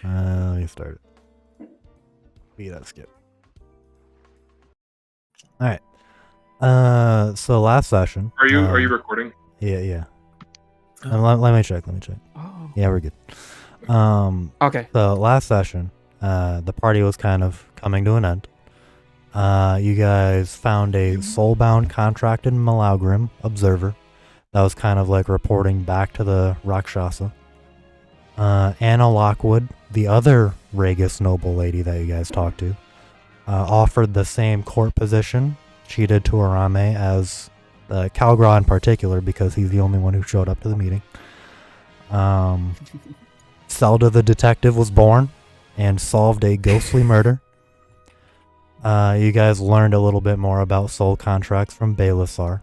Let me start it. Beat that skip. All right. So last session. Are you recording? Yeah. Let me check. Oh. Yeah, we're good. Okay. So last session, the party was kind of coming to an end. You guys found a soulbound contracted Malagrim observer that was kind of like reporting back to the Rakshasa. Anna Lockwood, the other Regis noble lady that you guys talked to, offered the same court position she did to Arame as Calgra in particular, because he's the only one who showed up to the meeting. Zelda the detective was born and solved a ghostly murder. You guys learned a little bit more about soul contracts from Baelisar,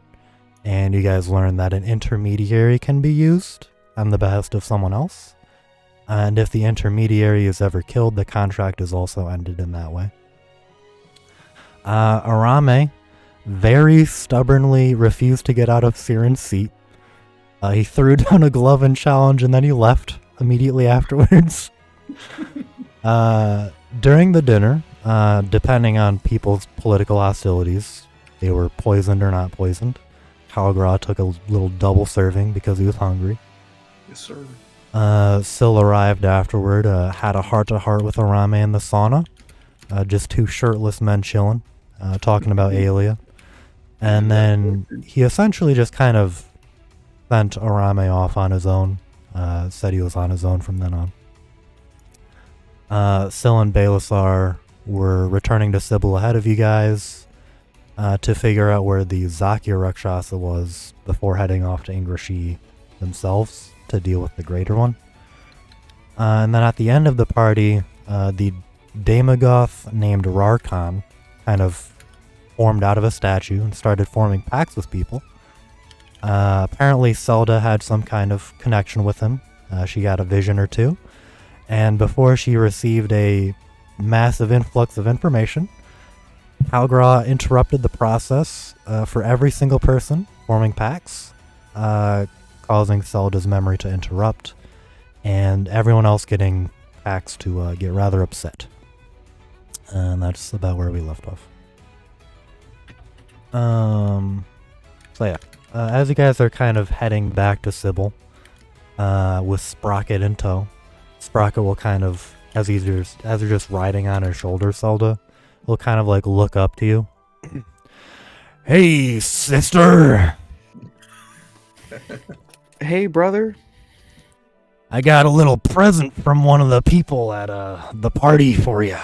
and you guys learned that an intermediary can be used on the behest of someone else, and if the intermediary is ever killed, the contract is also ended in that way. Arame very stubbornly refused to get out of Siren's seat. He threw down a glove and challenge, and then he left immediately afterwards. During the dinner, depending on people's political hostilities, they were poisoned or not poisoned. Calgra took a little double serving because he was hungry. Yes, sir. Syl arrived afterward, had a heart-to-heart with Arame in the sauna. Just two shirtless men chilling, talking about Aelia. And then he essentially just kind of sent Arame off on his own. Said he was on his own from then on. Syl and Baelisar were returning to Sybil ahead of you guys to figure out where the Zakia Rakshasa was before heading off to Ingrashi themselves to deal with the greater one. And then at the end of the party, the Demagoth named Rarkhan kind of formed out of a statue and started forming pacts with people. Apparently Zelda had some kind of connection with him. She got a vision or two. And before she received a massive influx of information, Calgra interrupted the process for every single person forming pacts, causing Zelda's memory to interrupt, and everyone else getting pacts to get rather upset. And that's about where we left off. So yeah, as you guys are kind of heading back to Sybil, with Sprocket in tow, Sprocket will kind of, as you're just riding on his shoulder, Zelda, will kind of like look up to you. Hey, sister! Hey, brother. I got a little present from one of the people at the party for you.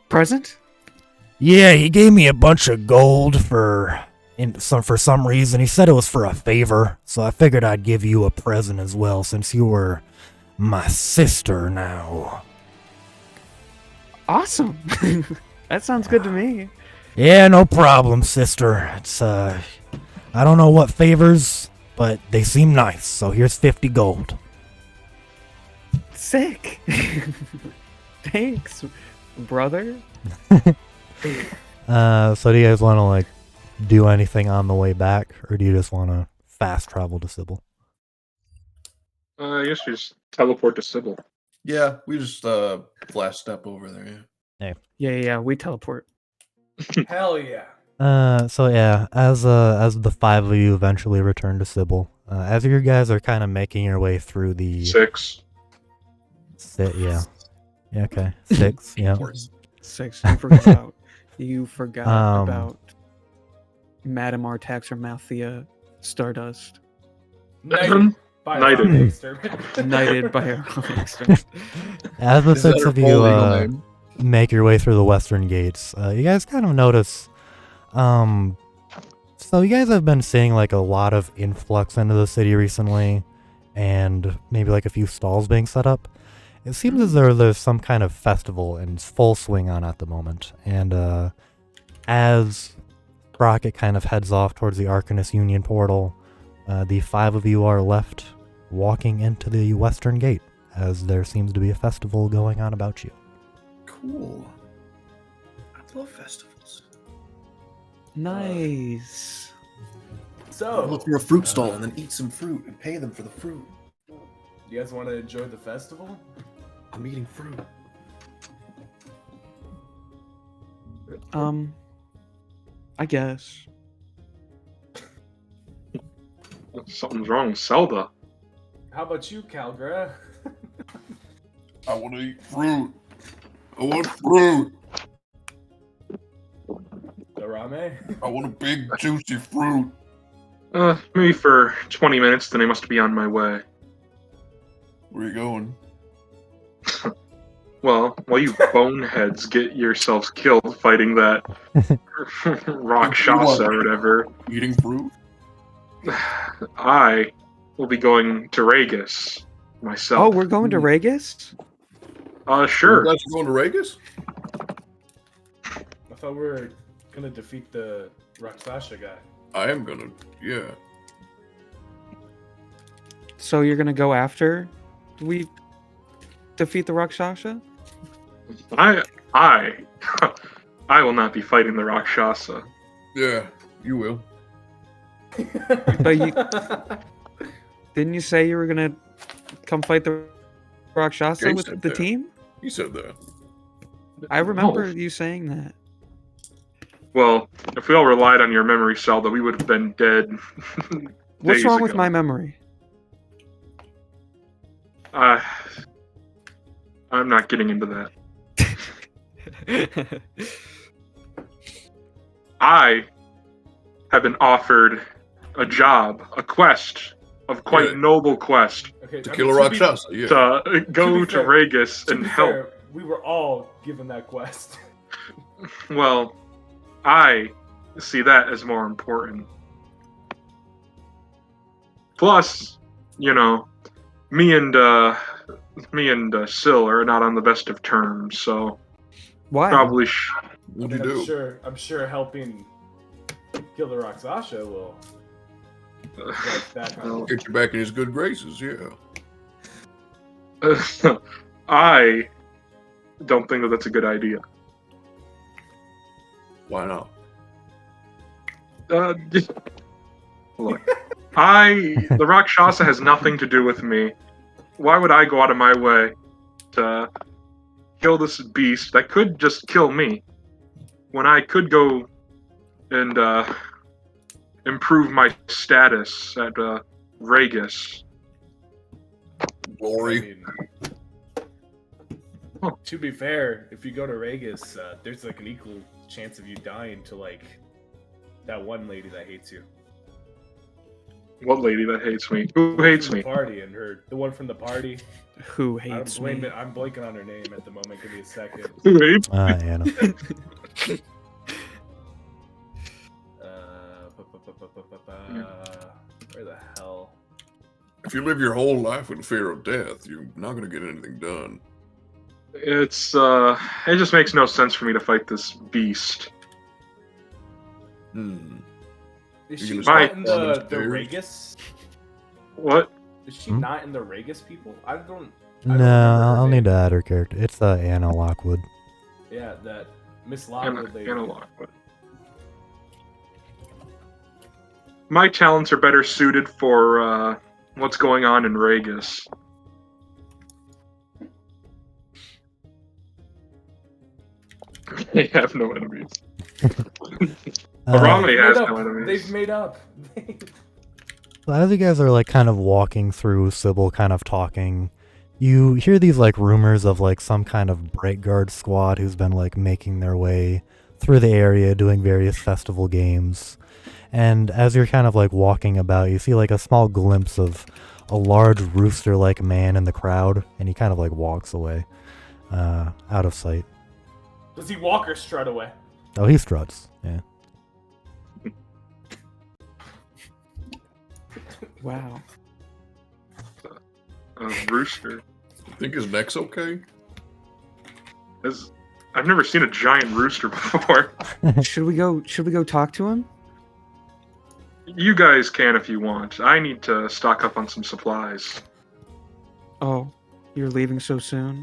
Present? Yeah, he gave me a bunch of gold for some reason. He said it was for a favor, so I figured I'd give you a present as well, since you were my sister now. Awesome. That sounds good to me. Yeah, no problem, sister. It's I don't know what favors, but they seem nice. So here's 50 gold. Sick. Thanks, brother. So do you guys want to like do anything on the way back, or do you just want to fast travel to Sybil? I guess we just teleport to Sybil. Yeah, we just flash step over there. Yeah, we teleport. Hell yeah. So yeah, as the five of you eventually return to Sybil, as you guys are kind of making your way through the 6. Yeah, okay, 6, yeah. 6. You forgot about Madame Artax or Malthea Stardust. Knighted. Knighted by her own. As the Is that six her of full you legal name? make your way through the western gates, you guys kind of notice, so you guys have been seeing like a lot of influx into the city recently, and maybe like a few stalls being set up. It seems as though there's some kind of festival in full swing on at the moment, and as Sprocket kind of heads off towards the Arcanus Union portal, the five of you are left walking into the western gate, as there seems to be a festival going on about you. Cool. I love festivals. Nice. So look for a fruit stall and then eat some fruit and pay them for the fruit. You guys want to enjoy the festival? I'm eating fruit. I guess. Something's wrong with Zelda. How about you, Calgra? I want to eat fruit. I want fruit. Arame? I want a big, juicy fruit. Maybe for 20 minutes, then I must be on my way. Where you going? Well, while you boneheads get yourselves killed fighting that rakshasa or whatever, Eating fruit? I will be going to Regis myself. Oh, we're going to Regis? Sure. You guys are going to Regis? I thought we were gonna defeat the Rakshasa guy. I am gonna, yeah. So you're gonna go after we defeat the Rakshasa? I will not be fighting the Rakshasa. Yeah, you will. But you didn't you say you were gonna come fight the Rakshasa Yeah, he with said the that. team? He said that. I remember No. you saying that. Well, if we all relied on your memory, Zelda, we would have been dead. What's days wrong with ago. my memory? I'm not getting into that. I have been offered a job, a quest, a quite Yeah. noble quest, Okay, To I kill mean, a Rakshasa, yeah. to go be to fair- Regis To and be help. fair, we were all given that quest. Well, I see that as more important. Plus, you know, me and Syl are not on the best of terms, so Why? probably What'd you do? I'm sure helping kill the Rakshasa will like that kind of Get you back in his good graces, yeah. I don't think that that's a good idea. Why not? Look, the Rakshasa has nothing to do with me. Why would I go out of my way to kill this beast that could just kill me when I could go and improve my status at Regis? Glory. To be fair, if you go to Regis, there's like an equal chance of you dying to like that one lady that hates you. What lady that hates me? Who hates From me? the party and the one from the party. Who hates me? I'm blanking on her name at the moment. Give me a second. Who hates? Anna. Where the hell? If you live your whole life in fear of death, you're not gonna get anything done. It just makes no sense for me to fight this beast. Hmm. Is You she gonna not start in climbing the stairs? Regis? What? Is she Hmm? not in the Regis people? I don't No, remember her I'll name. need to add her character. It's Anna Lockwood. Yeah, that Miss Anna Lockwood lady. Lockwood. My talents are better suited for what's going on in Regis. They have no enemies. Arame They've has made no up. enemies. They've made up. So as you guys are like kind of walking through, Sybil kind of talking, you hear these like rumors of like some kind of Bright Guard squad who's been like making their way through the area doing various festival games. And as you're kind of like walking about, you see like a small glimpse of a large rooster-like man in the crowd, and he kind of like walks away, out of sight. Does he walk or strut away? Oh, he struts. Yeah. Wow. Rooster. Think his neck's okay? I've never seen a giant rooster before. Should we go talk to him? You guys can if you want. I need to stock up on some supplies. Oh, you're leaving so soon?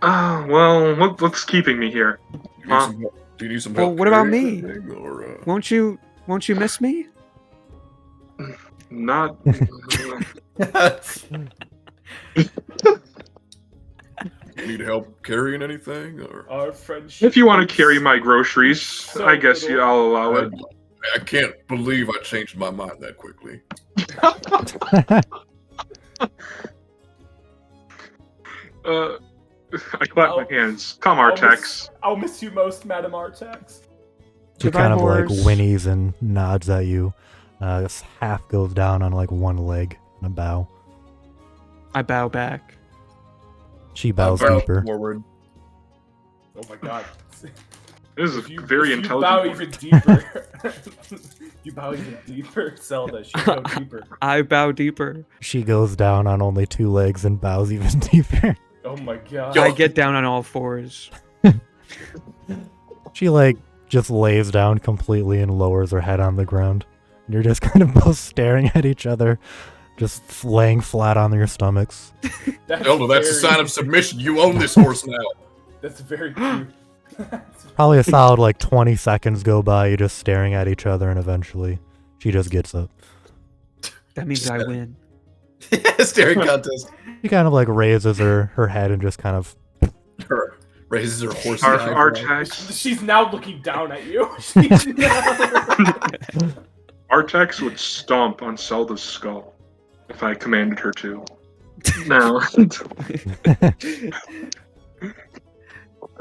Well, what's keeping me here? Do you need some Well, help? what about carrying me? anything, Or, Won't you miss me? Not. Need help carrying anything, or Our friendship. If you want to is carry my groceries, so I guess little. I'll allow it. I can't believe I changed my mind that quickly. I clap my hands. Come, Artex. I'll miss you most, Madam Artax. She Goodbye, kind of like horse. whinnies and nods at you. This half goes down on like one leg and a bow. I bow back. She bows I bow deeper. forward. Oh my god. This is If you, very if you intelligent. bow even deeper. You bow even deeper, Zelda. She go deeper. I bow deeper. She goes down on only two legs and bows even deeper. Oh my god. I get down on all fours. She like just lays down completely and lowers her head on the ground. You're just kind of both staring at each other, just laying flat on your stomachs. Zelda, that's a sign of submission. You own this horse now. That's very cute. Probably a solid like 20 seconds go by, you just staring at each other, and eventually she just gets up. That means I win. Staring contest. She kind of like raises her head and just kind of Her raises her horse. Artex. She's now looking down at you. Artex would stomp on Zelda's skull if I commanded her to. No.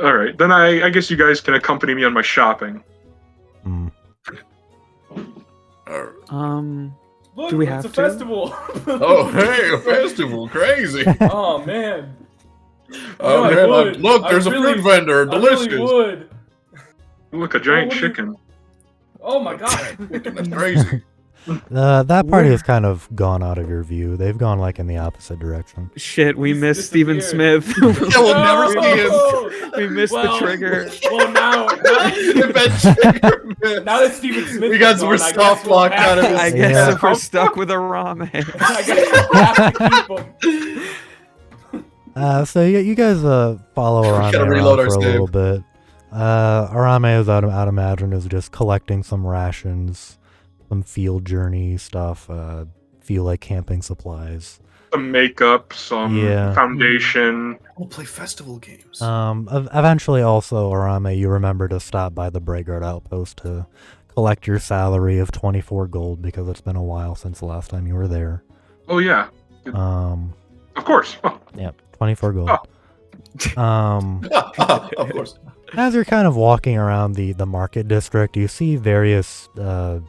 All right, then I guess you guys can accompany me on my shopping. Look, Do we it's have a to? festival. Oh, hey, a festival. Crazy. Oh man. Oh, I man. would. Look, there's I a really- fruit vendor. I Delicious. really would. Look, a giant what do you- chicken. Oh my god. That's crazy. that party has kind of gone out of your view. They've gone like in the opposite direction. Shit, we He's missed Steven disappeared. Smith. We'll never see him. No! We missed Well, the trigger. Well, now that Steven Smith We got is some gone, I soft guess we'll lock have out of to- I his- guess Yeah. if we're stuck with a ramen. I guess we'll have to keep him. So you guys follow Arame gotta around reload our for a little save. bit. Arame is I'd imagine is just collecting some rations, some field journey stuff, feel like camping supplies. Some makeup, some Yeah. foundation. We'll play festival games. Eventually also Arame, you remember to stop by the Braeguard outpost to collect your salary of 24 gold because it's been a while since the last time you were there. Oh yeah, of course. Oh, Yep, 24 gold. Of course. As you're kind of walking around the market district, you see various the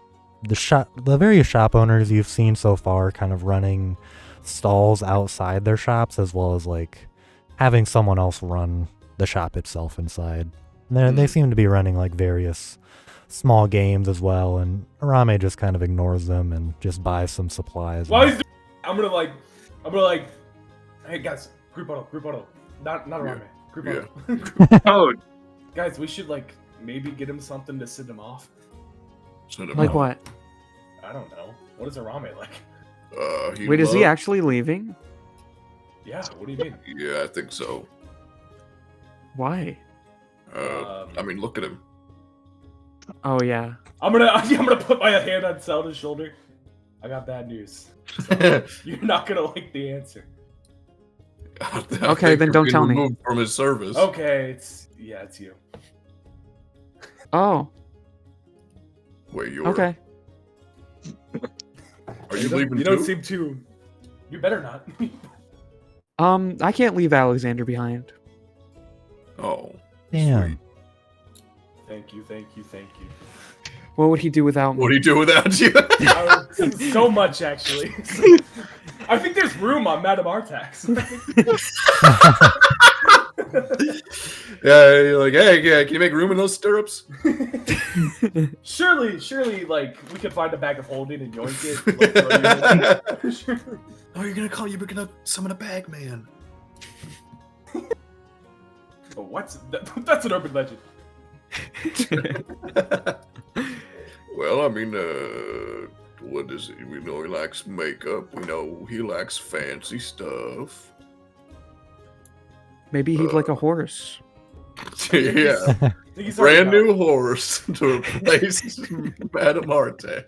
various shop owners you've seen so far kind of running stalls outside their shops, as well as like having someone else run the shop itself inside. And they seem to be running like various small games as well, and Arame just kind of ignores them and just buys some supplies. Why is I'm gonna like, hey guys, group auto, not around me, group auto. oh, Guys, we should like maybe get him something to send him off. Send him Like out. what? I don't know. What is Arame like? Wait, is he actually leaving? Yeah. What do you mean? Yeah, I think so. Why? I mean, look at him. Oh yeah. I'm gonna put my hand on Zelda's shoulder. I got bad news. You're not gonna like the answer. I Okay, think then you're don't being tell me. removed from his service. Okay, it's you. Oh, Wait, you're okay. Are you leaving You too? don't seem too. You better not. I can't leave Alexander behind. Oh, Damn. Thank you. What would he do without me? what do you do without you? So much actually. I think there's room on Madame Artax. Yeah, you're like, hey, yeah, can you make room in those stirrups? Surely, like we could find a bag of holding and yoink it. Like, throw you in. Oh, you're gonna summon a bag man. Oh, that's an urban legend. Well, I mean, what is he? We know he likes makeup. We know he likes fancy stuff. Maybe he'd like a horse. Yeah, I think he's already brand new horse to replace Madame Artax.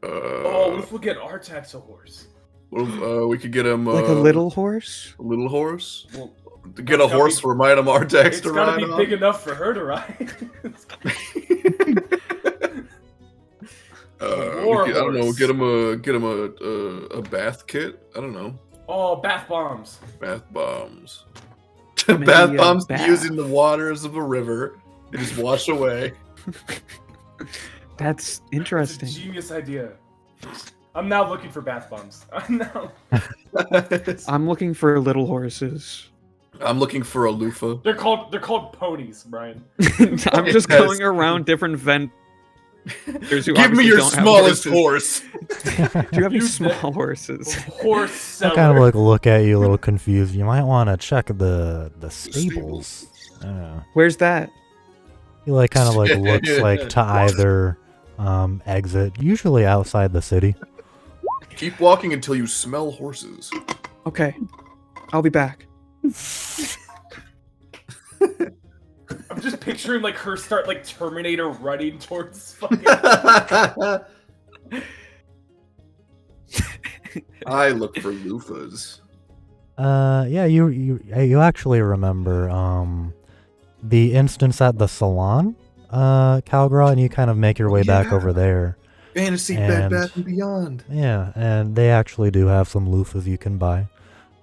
Oh, what if we get Artax a horse? What if, we could get him Like a little horse? a little horse. Well, To get a horse for Madame Artax it's to gotta ride be on. big enough for her to ride. I don't know. Get him a bath kit. I don't know. Oh, bath bombs. Bath bombs. Maybe Bath a bombs bath. using the waters of a river. They just wash away. That's It's a interesting. genius idea. I'm now looking for bath bombs. I'm looking for little horses. I'm looking for a loofah. They're called ponies, Brian. I'm just Yes. going around different vendors who Give me obviously your don't have smallest horses. horse. Do you have any Use the- small horses? Horse I seller. kind of like look at you a little confused. You might want to check the stables. Where's that? He like kind of like looks like to either exit, usually outside the city. Keep walking until you smell horses. Okay, I'll be back. I'm just picturing like her start like Terminator running towards fucking. I look for loofahs. Yeah, you actually remember the instance at the salon, Calgra, and you kind of make your way back Yeah. over there. Fantasy Bed And- Bath and Beyond. Yeah, and they actually do have some loofahs you can buy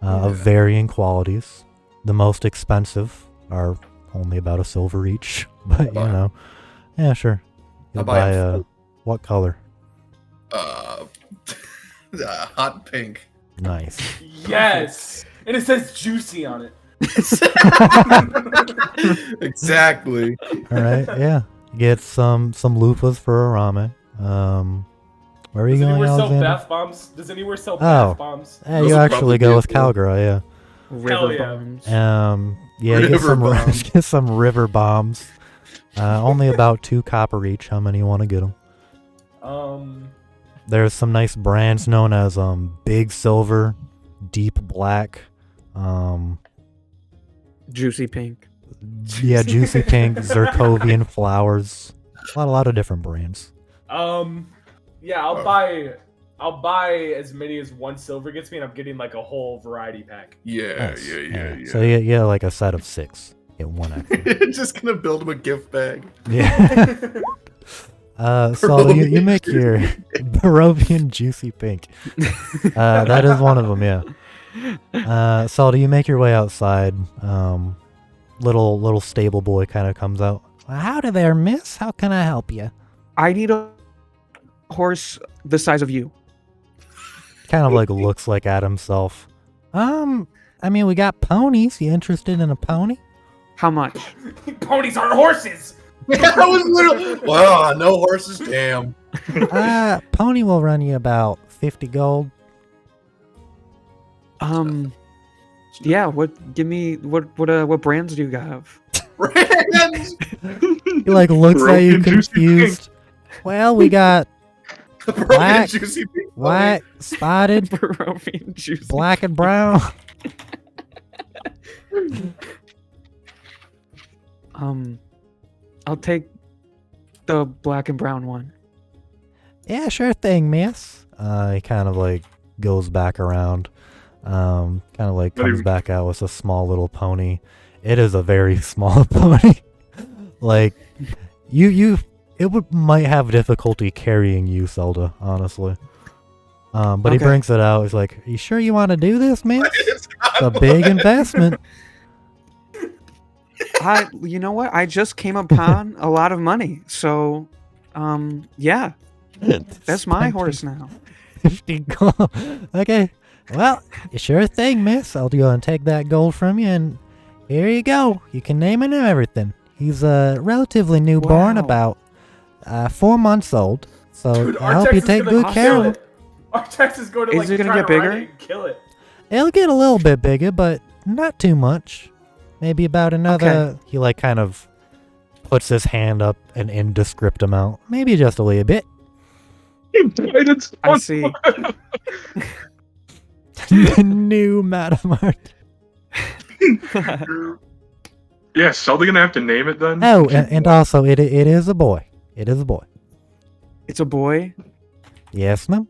of Yeah. varying qualities. The most expensive are only about a silver each, but you Buy 'em. know, yeah, sure. You'll buy buy 'em what color? Hot pink. Nice. Yes, and it says juicy on it. Exactly. All right, yeah. Get some loofahs for Arame. Where are you Does going, anywhere sell Alexander? bath bombs? Does anywhere sell Oh. bath bombs? Yeah, Those you will actually probably go be with cool. Calgra, River yeah. bombs. yeah. Yeah, get River some bombs. get some river bombs. Only about 2 copper each. How many you want to get them? There's some nice brands known as Big Silver, Deep Black, Juicy pink. yeah, Juicy Pink, Zircovian Flowers. A lot of different brands. Yeah, I'll buy as many as 1 silver gets me, and I'm getting like a whole variety pack. Yeah, Nice, yeah. So you get like a set of 6. Get 1 extra. Just gonna build him a gift bag. Yeah. So you make your Barovian Juicy Pink. That is one of them, yeah. Salty, you make your way outside. Little stable boy kind of comes out. Howdy there, miss. How can I help you? I need a horse the size of you. Kind of like looks like at himself. I mean, we got ponies. You interested in a pony? How much? Ponies aren't horses. I was literally. Wow, no horses. Damn. Pony will run you about 50 gold. Yeah. What? Give me what brands do you have? Brands. He like looks at you Barovian Juicy confused. Well, we got Black. Juicy pink white, spotted, Barovian juice. black and brown. I'll take the black and brown one. Yeah, sure thing, miss. He kind of like goes back around. Kind of like comes back out with a small little pony. It is a very small pony. Like might have difficulty carrying you, Zelda, honestly. But he Okay. brings it out. He's like, "You sure you want to do this, man? It's It's a big investment." You know what? I just came upon a lot of money, so, yeah, that's my horse now. 50 gold. Okay. Well, sure thing, miss. I'll go and take that gold from you, and here you go. You can name it and everything. He's relatively newborn, Wow. about 4 months old. So Dude, I hope you take good care kill of him. it. Artax is going to Is like it gonna try get to ride bigger? it and kill it. It'll get a little bit bigger, but not too much. Maybe about another. Okay. He like kind of puts his hand up an indescript amount. Maybe just a little bit. I see. New Madam Art. Yes, so they're gonna have to name it then. Oh, and also it is a boy. It is a boy. It's a boy. Yes, ma'am.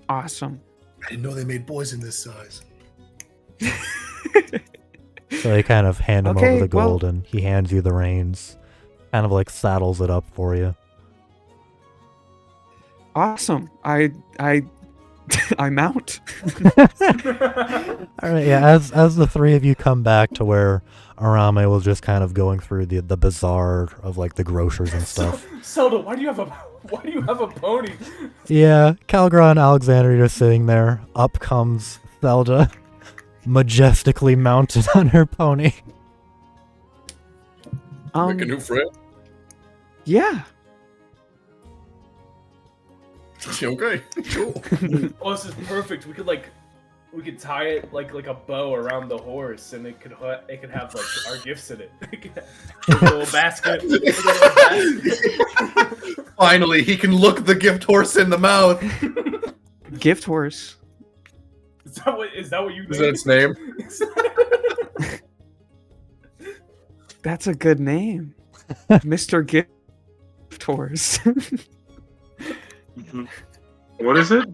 Awesome. I didn't know they made boys in this size. So they kind of hand him Okay, over the well- gold, and he hands you the reins. Kind of like saddles it up for you. Awesome. I mount. All right, yeah. As the three of you come back to where Arame was just kind of going through the bazaar of like the grocers and stuff. Zelda, why do you have a pony? Yeah, Calgra and Alexander are just sitting there. Up comes Zelda, majestically mounted on her pony. Make a new friend. Yeah. Okay, cool. Oh, this is perfect. We could tie it like a bow around the horse, and it could have like our gifts in it. Like a little basket. Finally, he can look the gift horse in the mouth. Gift horse. Is that what you Is that its name? That's a good name. Mr. Gift horse. What is it?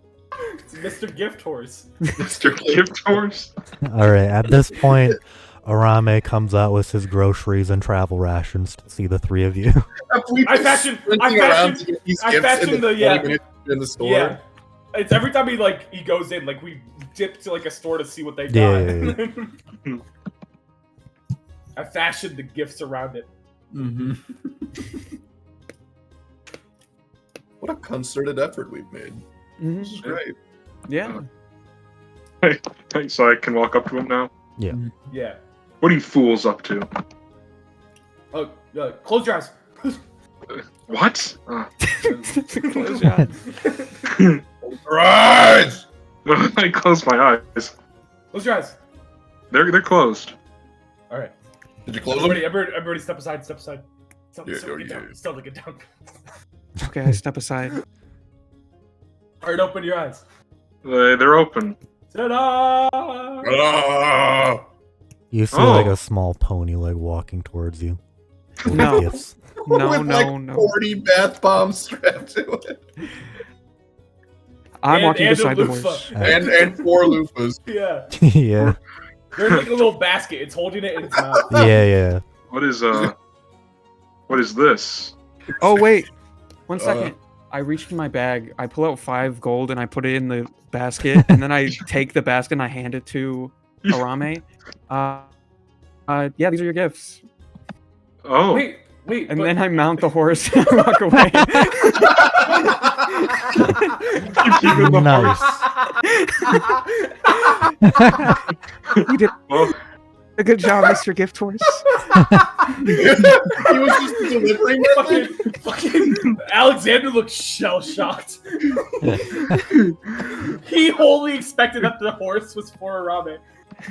It's Mr. Gift Horse. Mr. Gift Horse? All right, at this point, Arame comes out with his groceries and travel rations to see the three of you. I fashioned the in the store. Yeah. It's every time he goes in, like we dip to like a store to see what they got. Yeah. I fashioned the gifts around it. Mm-hmm. What a concerted effort we've made. Mhm. This is great. Yeah. So I can walk up to him now? Yeah. What are you fools up to? Oh, close your eyes. What? Close your eyes. Rise! I closed my eyes. Close your eyes. They're closed. All right. Did you close them? Everybody, step aside. Step aside. Step Yeah, get yeah. down. Step get down. Okay, I step aside. All right, open your eyes. They're open. Ta-da! Ah! You see Oh. like a small pony like walking towards you. With No. gifts. No, With no, like no. 40 bath bombs strapped to it. I'm walking and beside a the loofah. horse. And 4 loofahs. Yeah. Yeah, There's like a little basket. It's holding it in its mouth. yeah. What is this? Oh, wait. 1 second. I reach in my bag, I pull out 5 gold, and I put it in the basket, and then I take the basket and I hand it to Arame. Yeah, these are your gifts. Oh. Wait. And but- then I mount the horse and walk away. Nice. You did Well, a good job, Mr. Gift Horse. He was just delivering fucking Alexander looks shell shocked. He wholly expected that the horse was for Arabe. I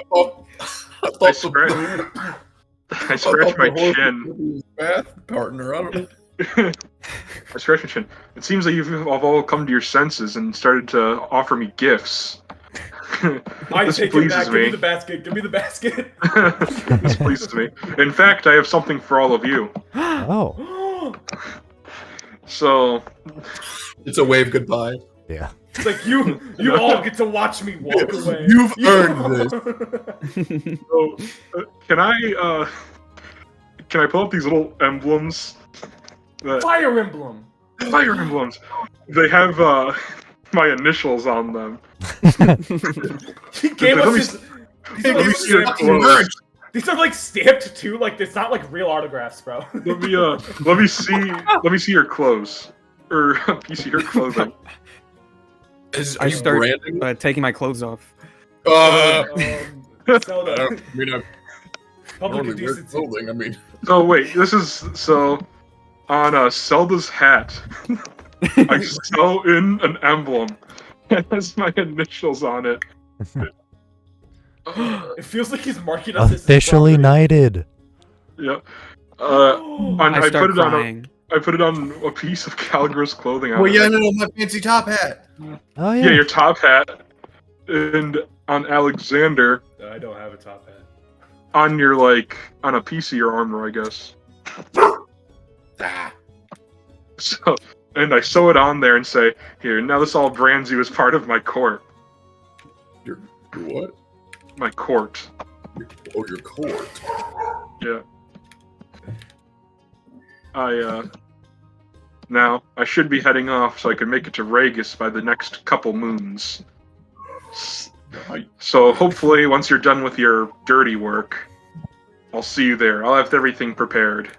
thought I scratched my chin. Bath partner. I don't know. I scratched my chin. It seems that you've all come to your senses and started to offer me gifts. I This take it pleases back. Give me. me the basket. Give me the basket. This pleases me. In fact, I have something for all of you. Oh, So, It's a wave goodbye. yeah. It's like you all get to watch me walk away. You've earned this. so can I pull up these little emblems? Fire emblem. Fire emblems. They have my initials on them. He gave Let us me- his. Let me see your These clothes. are like stamped too. Like it's not like real autographs, bro. Let me see your clothes. Or a piece of your clothing. Are I you start branding? taking my clothes off. Zelda, I public only wear indecency. clothing. I mean, Oh wait, this is so on Zelda's hat. I sew in an emblem. It has my initials on it. It feels like he's marking us as his Officially property. knighted. Yeah. Oh, And I I start put it on. crying. I put it on a piece of Caligra's clothing. well, yeah, no, my fancy top hat. Oh Yeah, yeah. your top hat, and on Alexander, I don't have a top hat. on your on a piece of your armor, I guess. Ah. So, and I sew it on there and say, "Here, now this all brands you as part of my court." Your what? My court. Oh, your court. Yeah. Now, I should be heading off so I can make it to Regis by the next couple moons. So hopefully, once you're done with your dirty work, I'll see you there. I'll have everything prepared.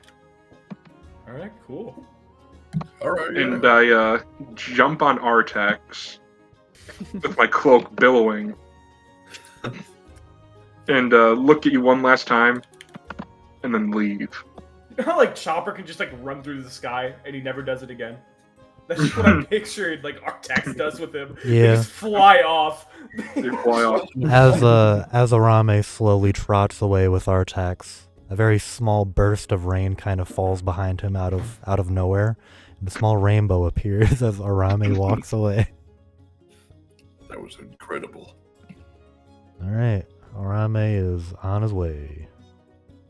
All right, cool. All right. Yeah. And I jump on Artax with my cloak billowing. And look at you one last time, and then leave. You know how, like, Chopper can just, like, run through the sky, and he never does it again? That's just what I pictured, like, Artax does with him. They Yeah. just fly off. They fly off. As Arame slowly trots away with Artax, a very small burst of rain kind of falls behind him out of nowhere. And a small rainbow appears as Arame walks away. That was incredible. All right, Arame is on his way.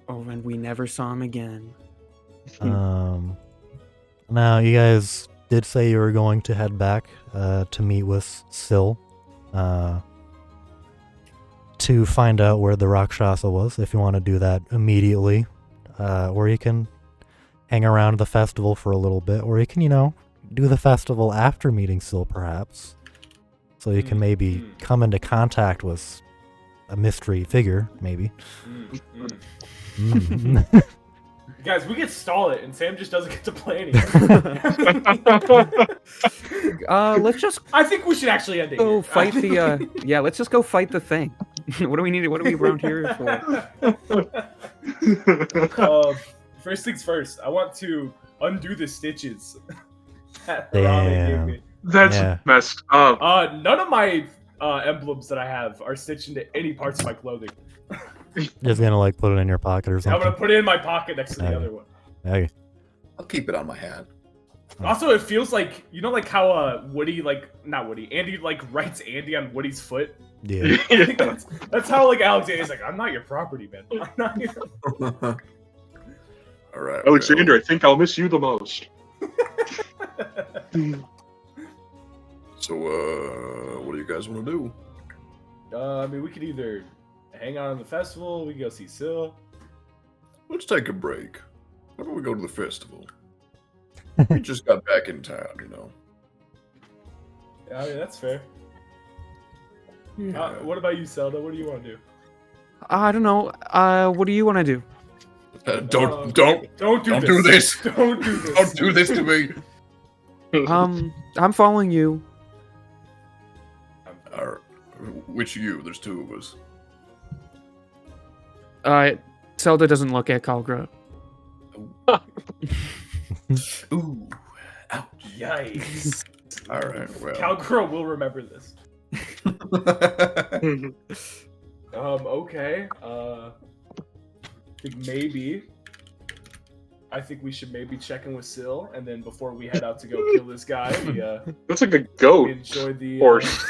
Oh, and we never saw him again. Now you guys did say you were going to head back to meet with Syl to find out where the Rakshasa was, if you want to do that immediately. Or you can hang around the festival for a little bit, or you can, do the festival after meeting Syl, perhaps. So you can maybe come into contact with a mystery figure, maybe. Guys, we could stall it, and Sam just doesn't get to play anything. Let's just I think we should actually end it go here. fight the. Yeah, let's just go fight the thing. What do we need? What are we around here for? First things first, I want to undo the stitches that Damn. Raleigh gave me. That's messed up. None of my emblems that I have are stitched into any parts of my clothing. Just gonna put it in your pocket or I'm something. gonna put it in my pocket next to the Okay. other one. Okay. I'll keep it on my hat. Also, it feels like like how Andy writes Andy on Woody's foot. Yeah. I think that's how Alexander's like, I'm not your property, man. I'm not your... All right. Alexander, I think I'll miss you the most. So, what do you guys want to do? I mean, we could either hang out on the festival, we could go see Syl. Let's take a break. Why don't we go to the festival? We just got back in town, Yeah, I mean, that's fair. Yeah. What about you, Zelda? What do you want to do? I don't know. What do you want to do? Don't Don't do this. Don't do this. Don't do this to me. I'm following you. Which you? There's two of us. Zelda doesn't look at Kalgra. Ooh. Ouch. Yikes. All right. Well. Cowgirl will remember this. Okay. I think we should maybe check in with Syl, and then before we head out to go kill this guy, That's like a we goat. enjoy the Horse.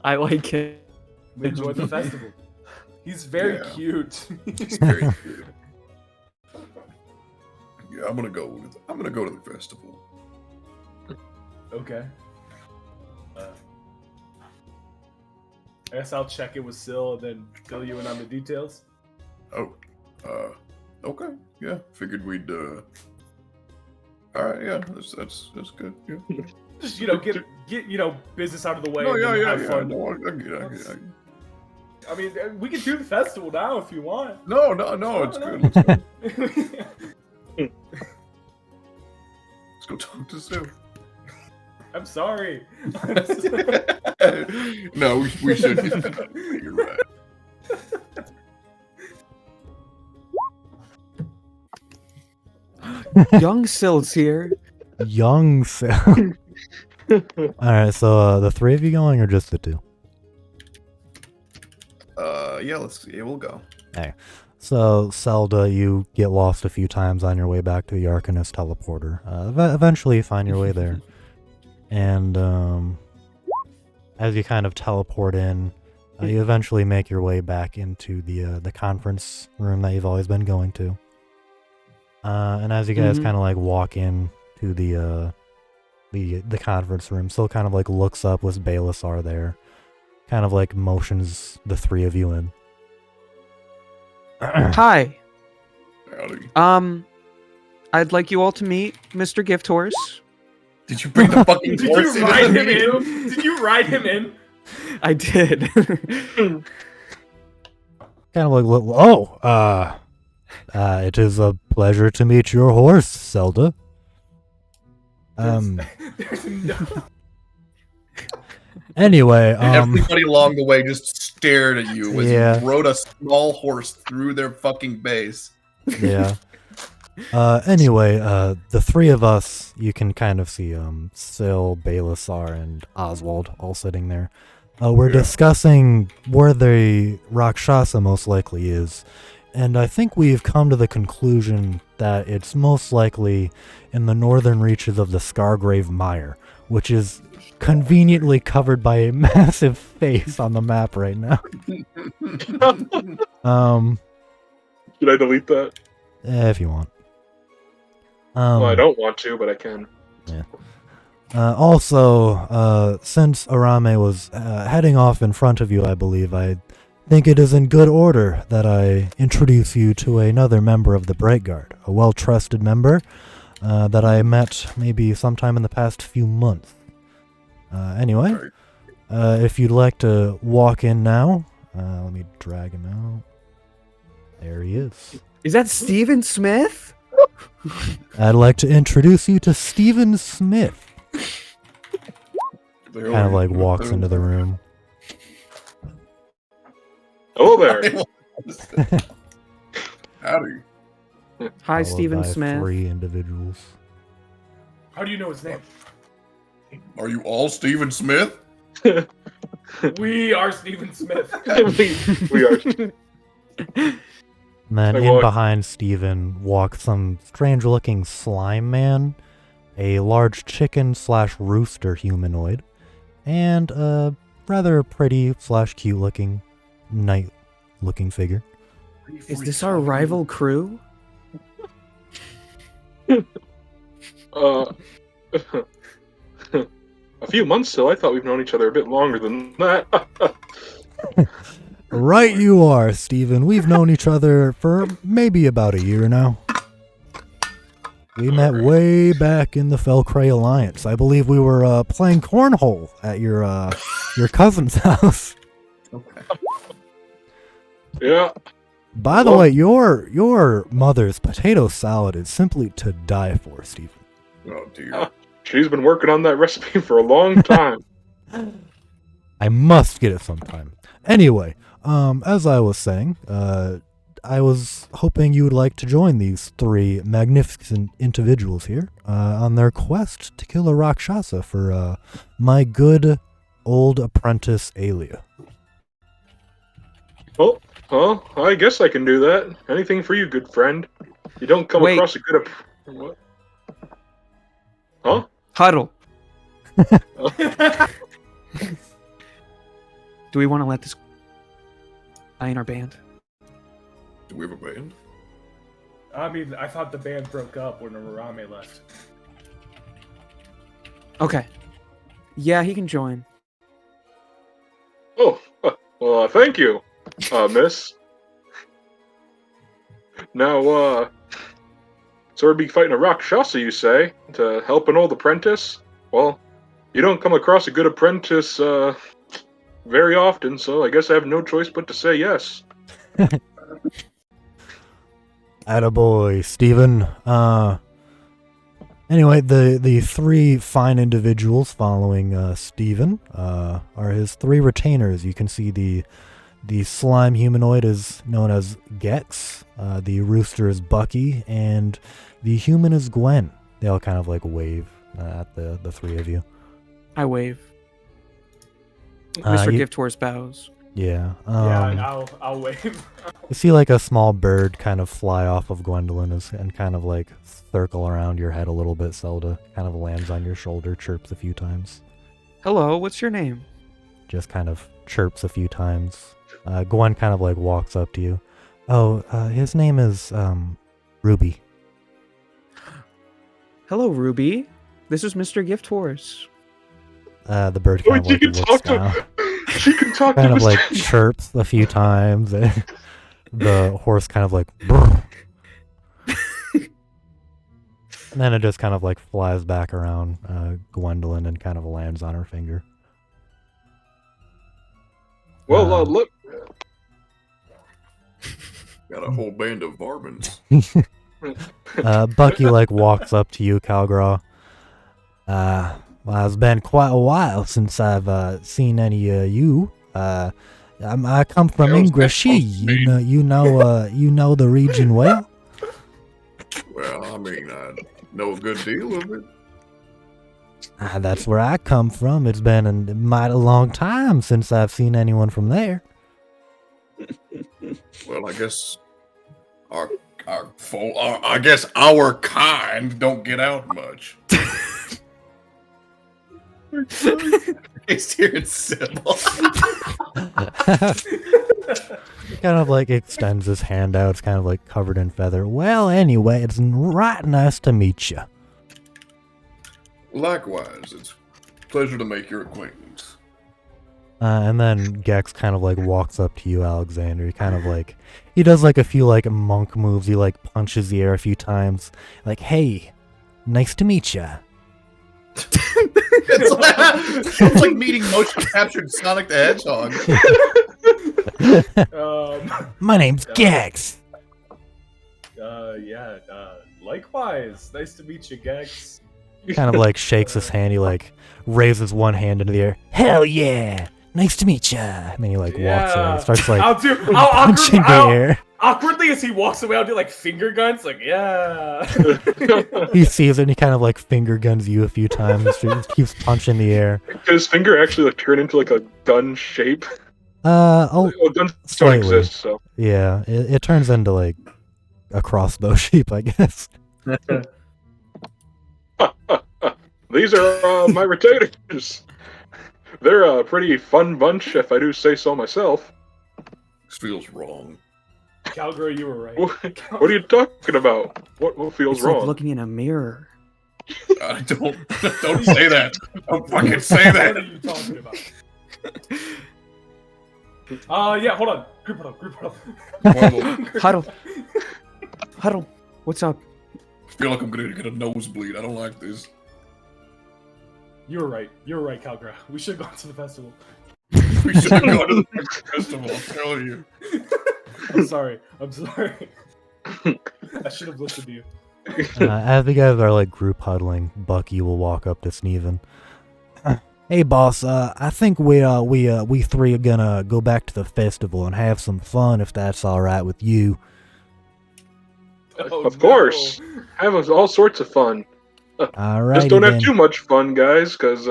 I like it. we enjoy the festival. He's very Yeah. cute. It's very cute. Yeah, I'm gonna go to the festival. Okay. I guess I'll check it with Syl and then fill you in on the details. Oh. Okay. Yeah. Figured we'd. All right. Yeah. That's good. Yeah. Just get business out of the way. No, and yeah, then yeah, have yeah. fun. No, I get it. I mean, we can do the festival now if you want. No, it's good. Let's go. Let's go talk to Sue. I'm sorry. No, we shouldn't. You're right. Young Syl's here. Young Syl. Alright, so the three of you going or just the two? Yeah, we'll go. So, Zelda, you get lost a few times on your way back to the Arcanist teleporter. Eventually you find your way there. And as you kind of teleport in, you eventually make your way back into the conference room that you've always been going to. And as you guys kind of walk in to the conference room. Still kind of like looks up with Baelisar there. Kind of like motions the three of you in. Hi. Howdy. I'd like you all to meet Mr. Gift Horse. Did you bring the fucking Did horse you into ride the him meeting? in? Did you ride him in? I did. Kind of like, it is a pleasure to meet your horse, Zelda. There's no. Anyway, Everybody along the way just stared at you as Yeah. you rode a small horse through their fucking base. yeah. Anyway, the three of us, you can kind of see, Sil, Baelisar, and Oswald all sitting there. We're discussing where the Rakshasa most likely is, and I think we've come to the conclusion that it's most likely in the northern reaches of the Scargrave Mire, which is conveniently covered by a massive face on the map right now. Should I delete that? If you want. Well, I don't want to, but I can. Also, since Arame was heading off in front of you, I believe, I think it is in good order that I introduce you to another member of the Bright Guard, a well-trusted member that I met maybe sometime in the past few months. Anyway, if you'd like to walk in now, let me drag him out. There he is. Is that Steven Smith? I'd like to introduce you to Stephen Smith. Kind of like walks into the room. Hello there. Howdy. Hi, Followed Steven by Smith. 3 individuals. How do you know his name? Are you all Stephen Smith? We are Steven Smith. we are. And then Like in what? behind Steven walks some strange-looking slime man, a large chicken/rooster humanoid, and a rather pretty/cute-looking knight-looking figure. Is this our rival crew? A few months still. I thought we've known each other a bit longer than that. Right you are, Steven. We've known each other for maybe about a year now. We met way back in the Felcray Alliance. I believe we were playing cornhole at your cousin's house. Okay. Yeah. By the way, your mother's potato salad is simply to die for, Steven. Oh dear. She's been working on that recipe for a long time. I must get it sometime. Anyway, as I was saying, I was hoping you would like to join these 3 magnificent individuals here on their quest to kill a Rakshasa for my good old apprentice Alia. Well, I guess I can do that. Anything for you, good friend. You don't come Wait. across a good... What? Huh? Huddle. Do we want to let this guy in our band? Do we have a band? I mean, I thought the band broke up when Arame left. Okay. Yeah, he can join. Oh, well, thank you, miss. Now, so we'd be fighting a Rakshasa, you say, to help an old apprentice? Well, you don't come across a good apprentice, very often, so I guess I have no choice but to say yes. Attaboy, Steven. Anyway, the 3 fine individuals following Steven are his 3 retainers. You can see the slime humanoid is known as Gex, the rooster is Bucky, and the human is Gwen. They all kind of like wave at the 3 of you. I wave. Mr. you- Gift Horse bows. Yeah. Yeah, I'll wave. You see like a small bird kind of fly off of Gwendolyn and kind of like circle around your head a little bit, Zelda. Kind of lands on your shoulder, chirps a few times. Hello, what's your name? Just kind of chirps a few times. Gwen kind of like walks up to you. Oh, his name is Ruby. Hello, Ruby. This is Mr. Gift Horse. The bird Oh, kind of she like can looks talk down, to. She can talk kind to of like Mr. chirps a few times. The horse kind of like, "Brr." And then it just kind of like flies back around Gwendolyn and kind of lands on her finger. Well, look. Got a whole band of varmints. Bucky like walks up to you, Calgraw. Well, it's been quite a while since I've seen any of you. I come from How's that Ingrashy. supposed to You know the region well. Well, I mean, I know a good deal of it. That's where I come from. It's been a mighty long time since I've seen anyone from there. Well, I guess our kind don't get out much. It's here in Sybil. Kind of like extends his hand out. It's kind of like covered in feather. Well, anyway, it's right nice to meet you. Likewise, it's a pleasure to make your acquaintance. And then Gex kind of like walks up to you, Alexander. He kind of like, he does like a few like monk moves. He like punches the air a few times. Like, hey, nice to meet ya. It's like meeting motion captured Sonic the Hedgehog. My name's Gex. Likewise. Nice to meet you, Gex. Kind of like shakes his hand. He like raises one hand into the air. Hell yeah, nice to meet ya. And then he like walks away. Starts like punching the air. Awkwardly as he walks away, I'll do like finger guns, like yeah. He sees it and he kind of like finger guns you a few times. Just keeps punching the air. Could his finger actually like turn into like a gun shape? Oh, Well, guns don't slightly. exist, so. Yeah, it turns into like a crossbow shape, I guess. These are my retainers. They're a pretty fun bunch, if I do say so myself. This feels wrong. Calgary, you were right. What are you talking about? What feels It's wrong? like looking in a mirror. Don't say that. Don't fucking say What are that. you talking about? Yeah, hold on. Group huddle. Huddle. What's up? I feel like I'm gonna get a nosebleed. I don't like this. You were right, Calgary. We should have gone to the festival. We should have gone to the festival, I'm telling you. I'm sorry. I should have listened to you. As the guys are like group huddling, Bucky will walk up to Sneven. Hey boss, I think we three are gonna go back to the festival and have some fun if that's all right with you. Oh, Of course. Have all sorts of fun. All right. Just don't have too much fun, guys, because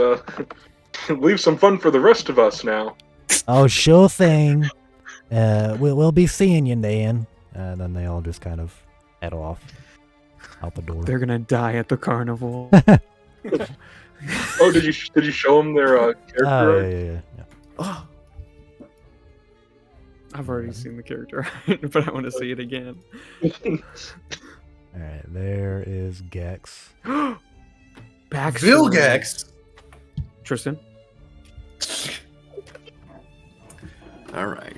leave some fun for the rest of us now. Oh, sure thing. We'll be seeing you then. And then they all just kind of head off out the door. They're gonna die at the carnival. Oh, did you show them their character Oh, art? yeah. Oh. I've already seen the character, but I want to see it again. All right, there is Gex. Back. Vilgax. Tristan. All right.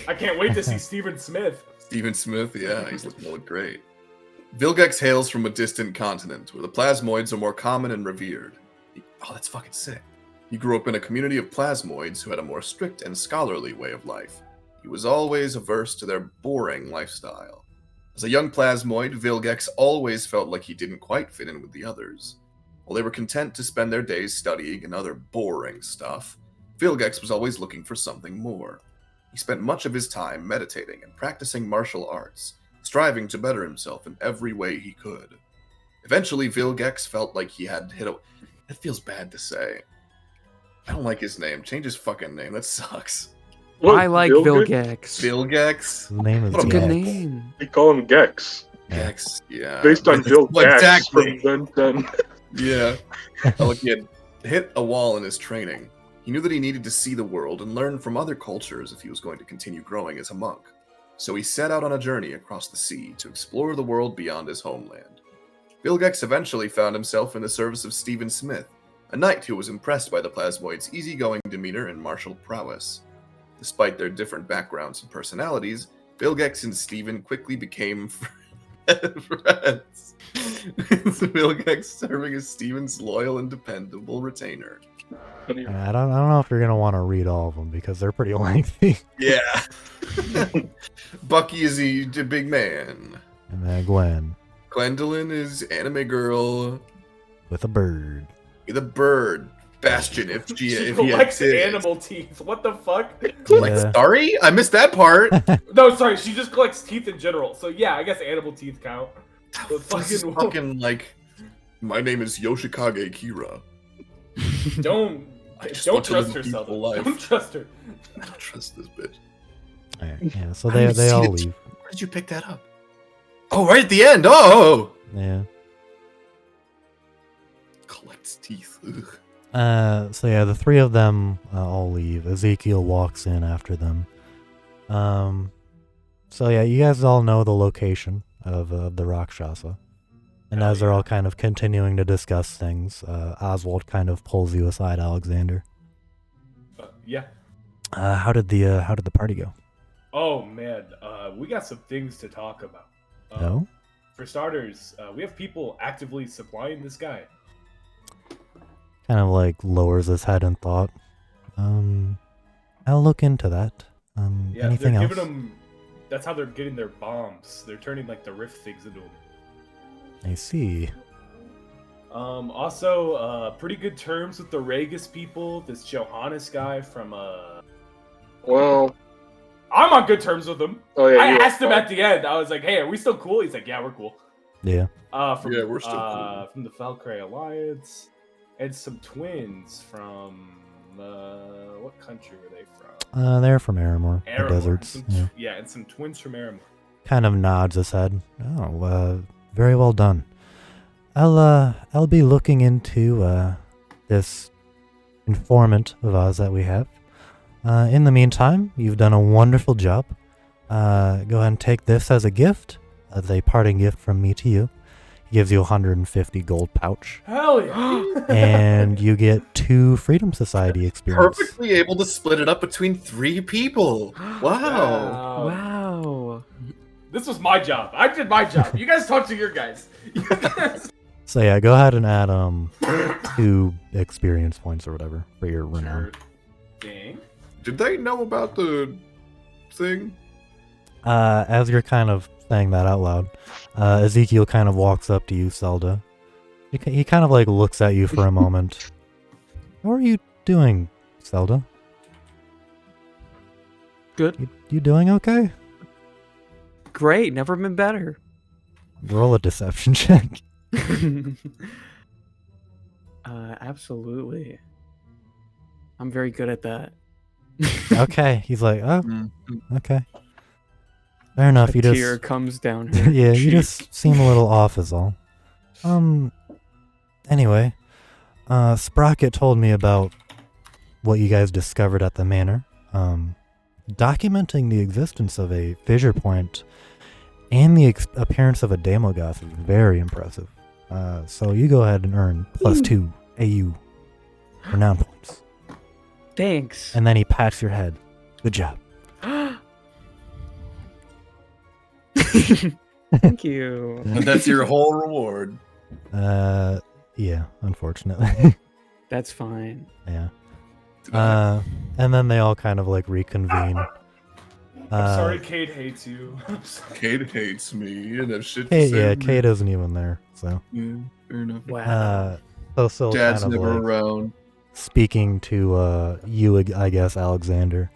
I can't wait to see Steven Smith. Steven Smith, yeah, he's looking look great. Vilgax hails from a distant continent where the plasmoids are more common and revered. Oh, that's fucking sick. He grew up in a community of plasmoids who had a more strict and scholarly way of life. He was always averse to their boring lifestyle. As a young plasmoid, Vilgax always felt like he didn't quite fit in with the others. While they were content to spend their days studying and other boring stuff, Vilgax was always looking for something more. He spent much of his time meditating and practicing martial arts, striving to better himself in every way he could. Eventually, Vilgax felt like he had hit a... It feels bad to say. I don't like his name. Change his fucking name. That sucks. What, I like Vilgax? Vilgax. Vilgax? His name is It's a good Gex. name. They call him Gex, Gex, yeah. based on Bill Gax exactly. from Ben 10. Yeah. Like he had hit a wall in his training. He knew that he needed to see the world and learn from other cultures if he was going to continue growing as a monk. So he set out on a journey across the sea to explore the world beyond his homeland. Vilgex eventually found himself in the service of Stephen Smith, a knight who was impressed by the plasmoid's easygoing demeanor and martial prowess. Despite their different backgrounds and personalities, Vilgex and Stephen quickly became friends. Vilgex serving as Stephen's loyal and dependable retainer. I don't know if you're gonna want to read all of them because they're pretty lengthy. Yeah. Bucky is the big man. And then Gwen Gwendolyn is anime girl with a bird. with a bird. Bastion if She he had collects tits. animal teeth. What the fuck? Yeah. Sorry? I missed that part. No, sorry. She just collects teeth in general. So yeah, I guess animal teeth count. But This is fucking fucking like, my name is Yoshikage Kira. don't I just don't want to live trust a herself. peaceful life. Don't trust her. I don't trust this bitch. Alright, yeah, so I didn't they see all it. leave. Where did you pick that up? Oh, right at the end. Oh! Yeah. Collects teeth. Ugh. So yeah, the three of them all leave. Ezekiel walks in after them. So yeah, you guys all know the location of the Rakshasa. And as they're all kind of continuing to discuss things, Oswald kind of pulls you aside, Alexander. Yeah. How did the party go? Oh man, we got some things to talk about. No? For starters, we have people actively supplying this guy. Kind of like lowers his head in thought. I'll look into that. Yeah, Anything they're else? giving them. That's how they're getting their bombs. They're turning like the rift things into them. I see. Also, pretty good terms with the Ragus people. This Johannes guy from Well, I'm on good terms with him. oh yeah. I you asked him are. at the end. I was like, "Hey, are we still cool?" He's like, "Yeah, we're cool." Yeah. From, Yeah, we're still cool. From the Valkyrie Alliance, and some twins from what country were they from? They're from Aramor, the Aramor. deserts. Some Yeah. and some twins from Aramor. Kind of nods his head. Oh, very well done. I'll be looking into this informant of ours that we have. In the meantime, you've done a wonderful job. Go ahead and take this as a gift, as a parting gift from me to you. He gives you a 150 gold pouch, Hell yeah! and you get 2 Freedom Society experience. Perfectly able to split it up between 3 people. Wow. Wow. This was my job. I did my job. You guys talk to your guys. So yeah, go ahead and add 2 experience points or whatever for your renown. Dang. Did they know about the thing? As you're kind of saying that out loud, Ezekiel kind of walks up to you, Zelda. He kind of like looks at you for a moment. How are you doing, Zelda? Good. You doing okay? Great. Never been better. Roll a deception check. Absolutely. I'm very good at that. Okay. He's like, oh, Mm. okay. Fair enough. A You tear just, comes down her yeah, you cheek. just seem a little off, is all. Anyway, Sprocket told me about what you guys discovered at the manor. Documenting the existence of a fissure point and the appearance of a Damogoth is very impressive. So you go ahead and earn +2 AU renown points. Thanks. And then he pats your head. Good job. Thank you. And that's your whole reward. Yeah, unfortunately. That's fine. Yeah. And then they all kind of like reconvene. I'm sorry Cade hates you. Kate hates me and have shit to say. Yeah, to me. Kate isn't even there, so. Yeah, fair enough. Wow. So Dad's kind of never like around. speaking to you, I guess, Alexander.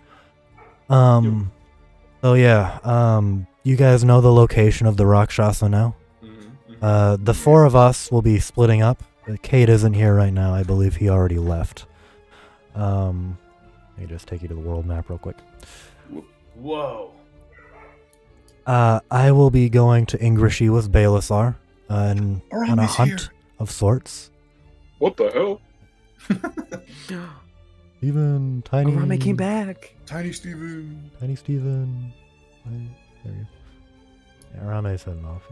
So yeah, you guys know the location of the Rakshasa now. The 4 of us will be splitting up. Kate isn't here right now. I believe he already left. Let me just take you to the world map real quick. Whoa. I will be going to Ingrishi with Balasar on a Arami's hunt here. of sorts. What the hell? Even Tiny... Arame came back. Tiny Steven. Tiny Steven. There you go. Yeah, Arame's heading off,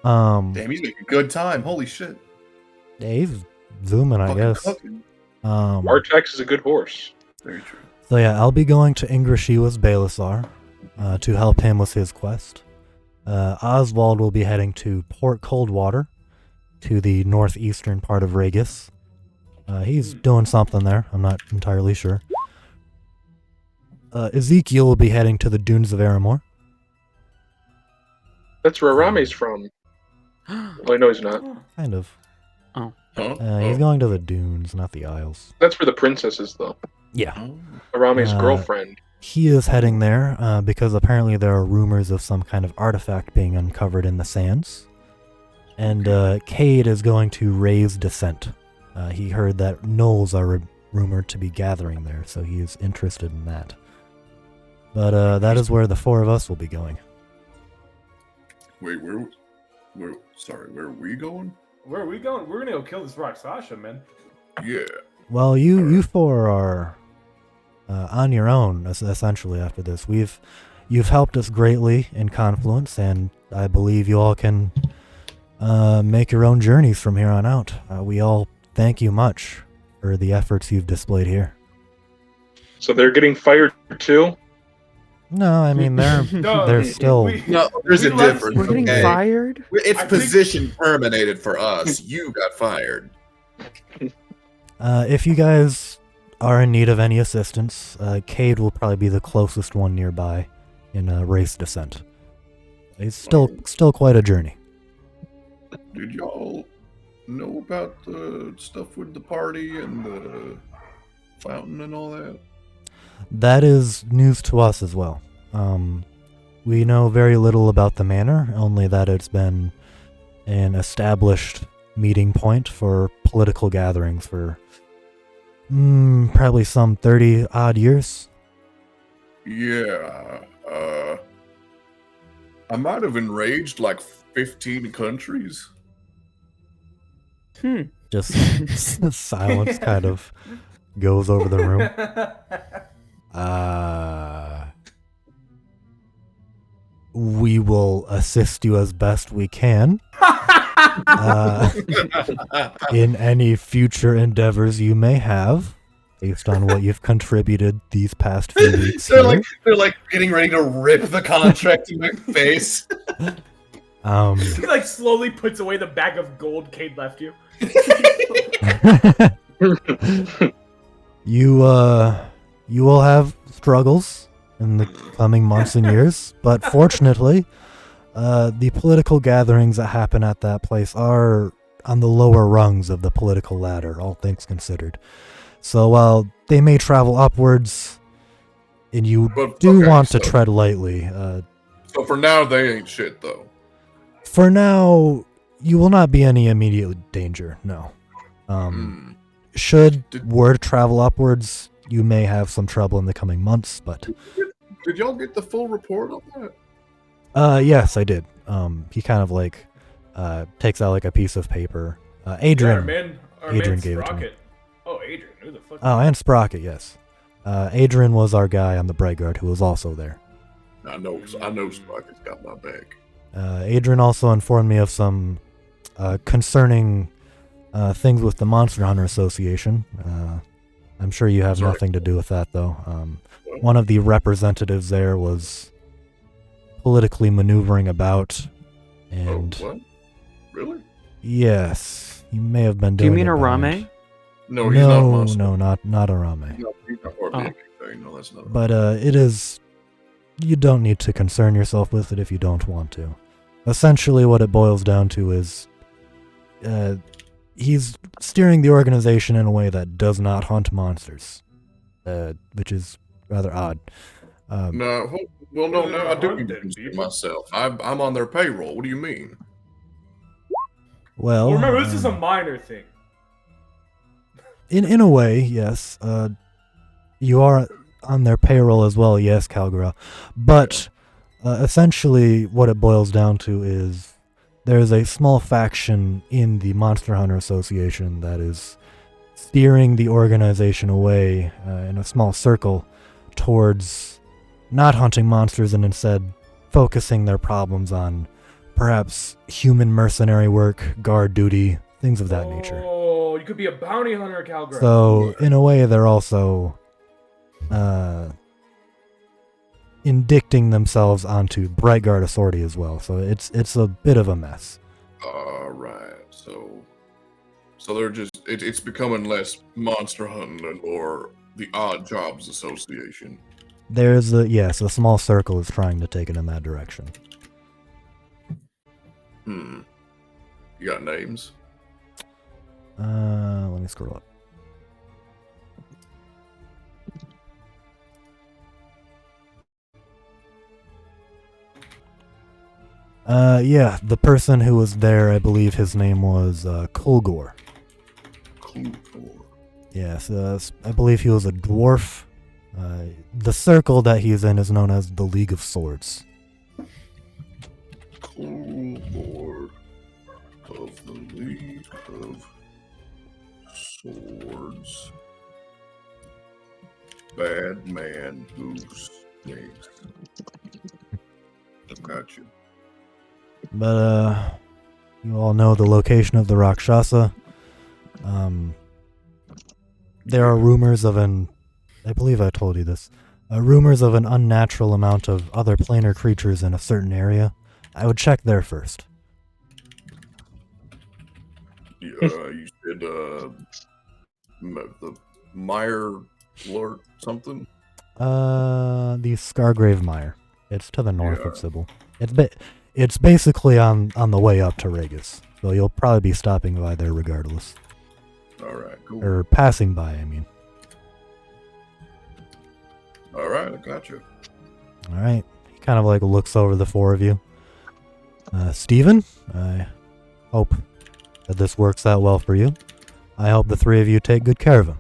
Damn, he's making good time. Holy shit. Yeah, he's zooming, I Fucking guess. cooking. Vartex is a good horse. Very true. So yeah, I'll be going to Ingrishiwa's Balasar to help him with his quest. Oswald will be heading to Port Coldwater, to the northeastern part of Regis. He's doing something there. I'm not entirely sure. Ezekiel will be heading to the Dunes of Aramor. That's where Arame's from. Wait, no, he's not. Kind of. Huh? He's going to the dunes, not the Isles. That's where the princess is, though. Yeah. Arame's Uh, girlfriend. He is heading there because apparently there are rumors of some kind of artifact being uncovered in the sands. And Cade is going to raise descent. He heard that gnolls are rumored to be gathering there, so he is interested in that. But that is where the four of us will be going. Wait, where are we going? Where are we going? We're gonna go kill this Rakshasa, man. Yeah. Well, you four are on your own, essentially, after this. You've helped us greatly in Confluence, and I believe you all can make your own journeys from here on out. We all thank you much for the efforts you've displayed here. So they're getting fired too? No, I mean, they're still... No, there's a left- difference. We're getting okay? fired? It's I think- position terminated for us. You got fired. If you guys are in need of any assistance, Cade will probably be the closest one nearby in race descent. It's still quite a journey. Did y'all know about the stuff with the party and the fountain and all that? That is news to us as well. We know very little about the manor, only that it's been an established meeting point for political gatherings for probably some 30-odd years. Yeah. I might have enraged like 15 countries. Just silence kind of goes over the room. We will assist you as best we can in any future endeavors you may have, based on what you've contributed these past few weeks here. they're like getting ready to rip the contract in my face. He like slowly puts away the bag of gold Cade left you. You will have struggles in the coming months and years, but fortunately, the political gatherings that happen at that place are on the lower rungs of the political ladder, all things considered. So while they may travel upwards, and you want to tread lightly, So for now, they ain't shit, though. for now, you will not be any immediate danger, no. Should word travel upwards, you may have some trouble in the coming months, but... Did y'all get the full report on that? Yes, I did. He kind of like takes out like a piece of paper. Adrian. Adrian gave it to me. Oh, Adrian, who the fuck? Oh, and Sprocket, yes. Adrian was our guy on the Bright Guard who was also there. I know Sprocket's got my back. Adrian also informed me of some concerning things with the Monster Hunter Association. I'm sure you have nothing to do with that, though. One of the representatives there was politically maneuvering about, and... Oh, what? Really? Yes, he may have been Do you doing mean it behind- Arame? No, he's not a monster. No, not Arame. No, he's not Oh. anything. No, that's not. But it is... You don't need to concern yourself with it if you don't want to. Essentially, what it boils down to is... he's steering the organization in a way that does not hunt monsters. Which is rather odd. No, I do need to consider myself. I'm on their payroll. What do you mean? Well... Well, remember, this is a minor thing. In a way, yes. You are on their payroll as well, yes, Calgara. But essentially what it boils down to is there's a small faction in the Monster Hunter Association that is steering the organization away in a small circle towards not hunting monsters and instead focusing their problems on perhaps human mercenary work, guard duty, things of that nature. Oh, you could be a bounty hunter, Calgrim. So, in a way, they're also indicting themselves onto Bright Guard Authority as well. So it's a bit of a mess. All right. So they're just it's becoming less monster hunting and more the Odd Jobs Association. There's a small circle is trying to take it in that direction. You got names? Let me scroll up. Yeah, the person who was there, I believe his name was Kulgor. Kulgor. Yes, I believe he was a dwarf. The circle that he's in is known as the League of Swords. Kulgor of the League of Swords. Bad man who stinks. Gotcha. But, you all know the location of the Rakshasa. There are rumors of I believe I told you this, rumors of an unnatural amount of other planar creatures in a certain area. I would check there first. You said, the Meyer Lord something? The Scargrave Mire. It's to the north Yeah. of Sybil. It's basically on the way up to Regis, so you'll probably be stopping by there regardless. Alright, cool. Or passing by, I mean. Alright, I got you. Alright. He kind of like looks over the four of you. Steven, I hope that this works out well for you. I hope the three of you take good care of him.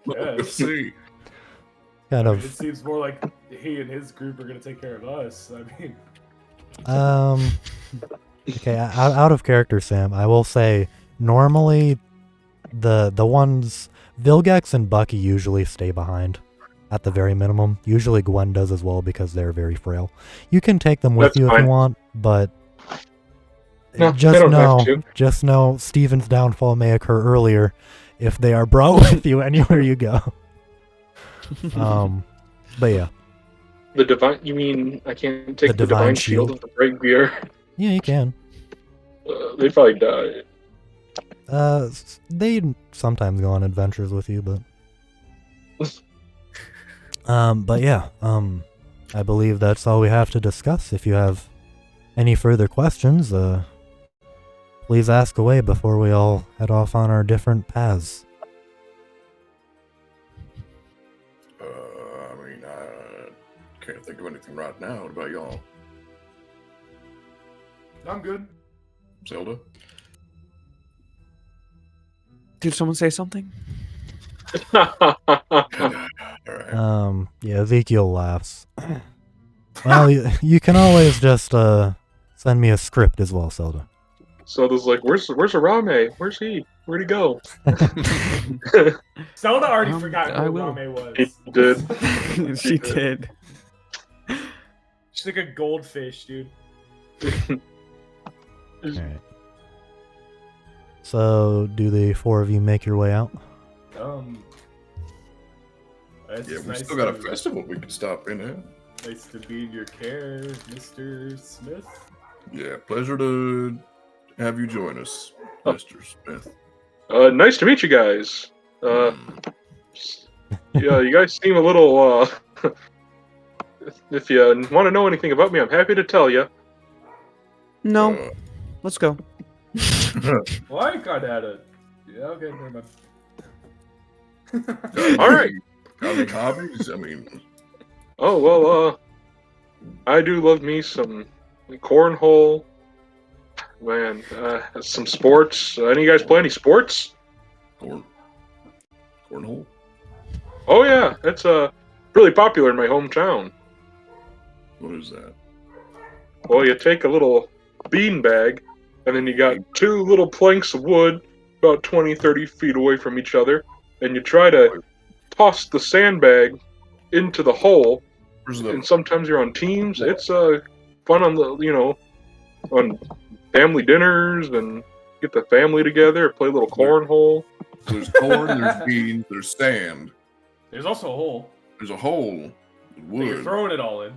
Let's see. Kind It of, seems more like he and his group are gonna take care of us. I mean, okay, out of character, Sam, I will say, normally, the ones, Vilgax and Bucky usually stay behind, at the very minimum. Usually Gwen does as well, because they're very frail. You can take them with That's you if fine. you want, but No, they just don't have to. know Steven's downfall may occur earlier if they are brought with you anywhere you go. But yeah. The divine? You mean I can't take The the divine divine shield shield? of the Bright Gear? Yeah, you can. They'd probably die. They sometimes go on adventures with you, but but yeah, I believe that's all we have to discuss. If you have any further questions, please ask away before we all head off on our different paths. I mean, I can't think of anything right now. What about y'all? I'm good. Zelda? Did someone say something? Alright. Yeah, Ezekiel laughs. Well, you can always just send me a script as well, Zelda. So there's like, where's Arame? Where's he? Where'd he go? Zelda already forgot I who will. Rame was. He did. She did. She's like a goldfish, dude. Alright. So, do the four of you make your way out? It's Yeah, we nice still got a to- festival we can stop in here. Nice to be in your care, Mr. Smith. Yeah, pleasure to have you join us, Oh. Mr. Smith. Nice to meet you guys. Yeah, you guys seem a little. If you want to know anything about me, I'm happy to tell you. No, Uh, let's go. Well, I kinda had a. Yeah, okay, never mind. All right. Got any hobbies? I mean, Oh well, I do love me some cornhole. Man, some sports. Any of you guys play any sports? cornhole? Oh yeah, it's really popular in my hometown. What is that? Well, you take a little bean bag, and then you got two little planks of wood about 20, 30 feet away from each other, and you try to toss the sandbag into the hole, Where's the? and sometimes you're on teams. It's fun on the on family dinners and get the family together, play a little cornhole. There's corn. There's beans. There's sand. There's also a hole. There's a hole. But you're Wood. throwing it all in.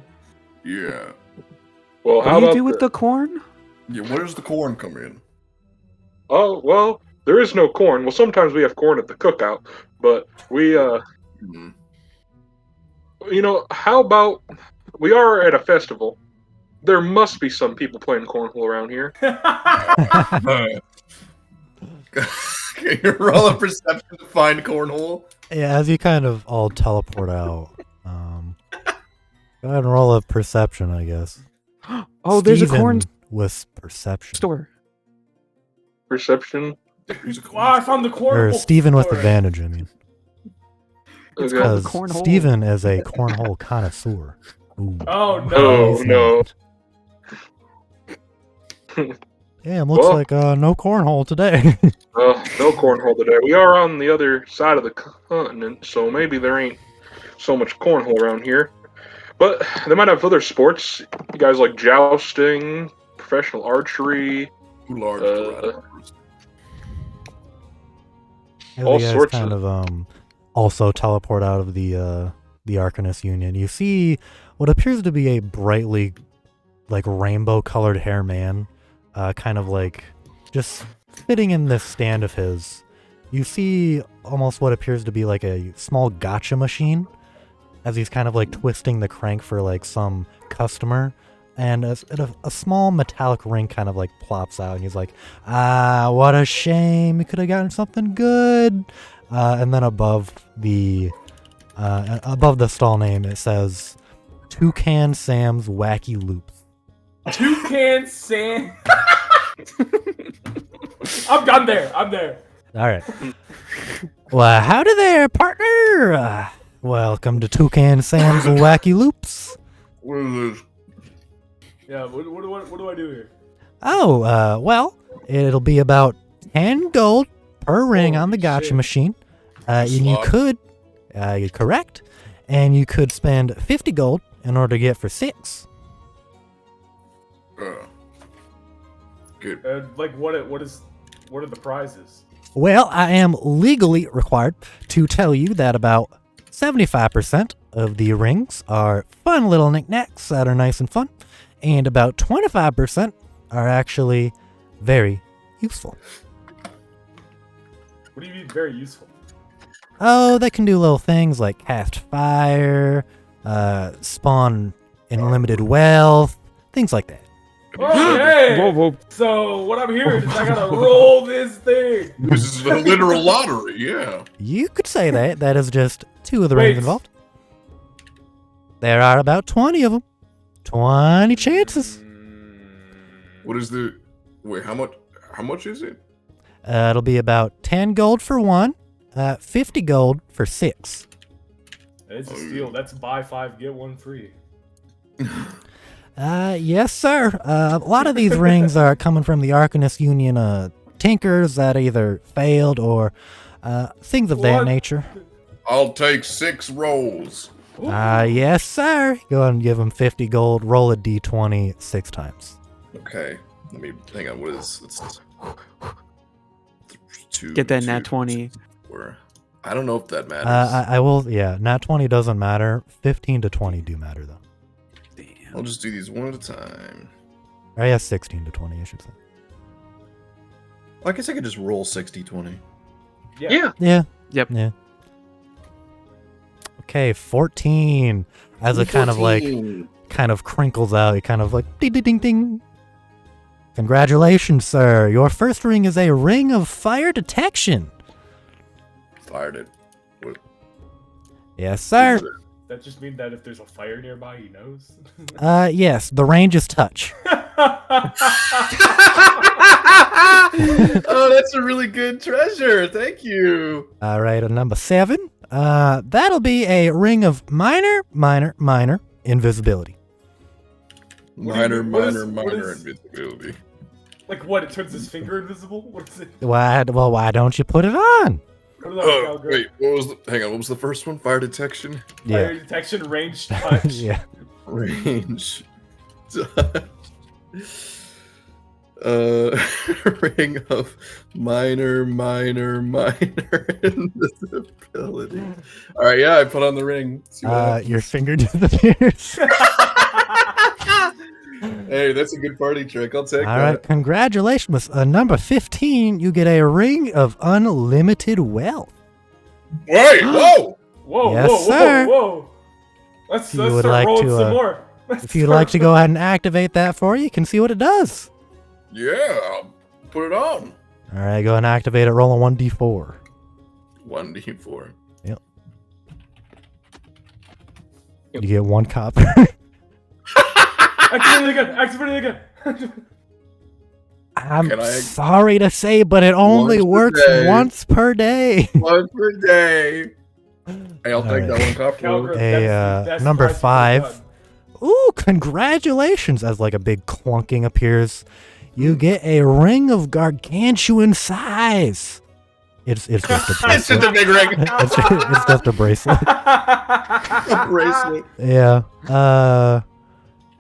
Yeah. Well, What how do you about do with the corn? Yeah. Where does the corn come in? Oh, well, there is no corn. Well, sometimes we have corn at the cookout, but we Hmm. how about we are at a festival. There must be some people playing cornhole around here. Can you roll a perception to find cornhole? Yeah, as you kind of all teleport out, go ahead and roll a perception, I guess. Oh, there's a Steven corn with perception. store. Perception. Wow, I found the corn. Or Steven with store. advantage, I mean. It's Okay. called Because the cornhole. Steven is a cornhole connoisseur. Ooh. Oh no! Oh, He's no. not. Damn, looks Well- like no cornhole today. No cornhole today. We are on the other side of the continent, so maybe there ain't so much cornhole around here. But they might have other sports. You guys like jousting, professional archery. Too large. All You guys sorts kind of also teleport out of the Arcanist Union. You see what appears to be a brightly like rainbow colored hair man, kind of like just sitting in this stand of his. You see almost what appears to be like a small gotcha machine as he's kind of like twisting the crank for like some customer. And a small metallic ring kind of like plops out, and he's like, what a shame. We could have gotten something good. And then above the stall name, it says, Toucan Sam's Wacky Loops. Toucan Sam. I'm there. I'm there. All right. Well, howdy there, partner. Welcome to Toucan Sam's Wacky Loops. What is this? Yeah. What do I do here? Oh, well, it'll be about 10 gold per ring on the Holy gotcha shit. machine. And you Slot. could, you're correct, and you could spend 50 gold in order to get for 6. Good. Like what are the prizes? Well, I am legally required to tell you that about 75% of the rings are fun little knickknacks that are nice and fun, and about 25% are actually very useful. What do you mean very useful? Oh, they can do little things like cast fire, spawn unlimited wealth, things like that. Okay. Whoa, whoa. So what I'm hearing is I gotta roll this thing. This is a literal lottery. Yeah. You could say that. That is just 2 of the Wait. rings involved. There are about 20 of them. 20 chances. What is the? Wait, how much? How much is it? It'll be about 10 gold for 1, 50 gold for 6. It's a steal. That's buy 5 get 1 free. Yes, sir. A lot of these rings are coming from the Arcanist Union tinkers that either failed or things of that What? nature. I'll take 6 rolls. Yes, sir. Go ahead and give him 50 gold. Roll a d20 6 times. Okay. Let me hang on. What is it's 2? Get that nat 20. 4. I don't know if that matters. I will, yeah, nat 20 doesn't matter. 15 to 20 do matter, though. I'll just do these one at a time. Or yeah, 16 to 20, I should say. I guess I could just roll 60-20. Yeah. Yeah. Yep. Yeah. Okay, 14. As it kind of crinkles out, it kind of like ding ding ding ding. Congratulations, sir. Your first ring is a ring of fire detection. Fired it. What Yes, is sir. it? That just means that if there's a fire nearby, he knows. Yes, the range is touch. Oh, that's a really good treasure. Thank you. All right, number 7. That'll be a ring of minor invisibility. Minor what is- invisibility. Like what? It turns his finger invisible? What is it? Why don't you put it on? Put it on, Cowgirl. Wait, hang on, what was the first one? Fire detection? Fire detection, range, touch. Yeah. Range. Ring of minor invisibility. All right, yeah, I put on the ring. See what happens. Your finger disappears. Hey, that's a good party trick. I'll take All that. right, congratulations. Number 15, you get a ring of unlimited wealth. Wait, whoa! Whoa, Yes, whoa, sir. whoa. Let's You would start like rolling to, some more. Let's If you'd start like to go ahead and activate that for you, you can see what it does. Yeah, I'll put it on. All right, go ahead and activate it. Roll a 1d4. 1d4. You get 1 copper. Activate it again. I'm Can I- sorry to say, but it only Once per works day. once per day. One per day. Hey, I'll take that one copper. Cowgirl, A, that's the best number prize you've 5. Ooh, congratulations! As like a big clunking appears, you get a ring of gargantuan size. It's just a It's just bracelet. a big ring. It's just a bracelet. A bracelet. Yeah.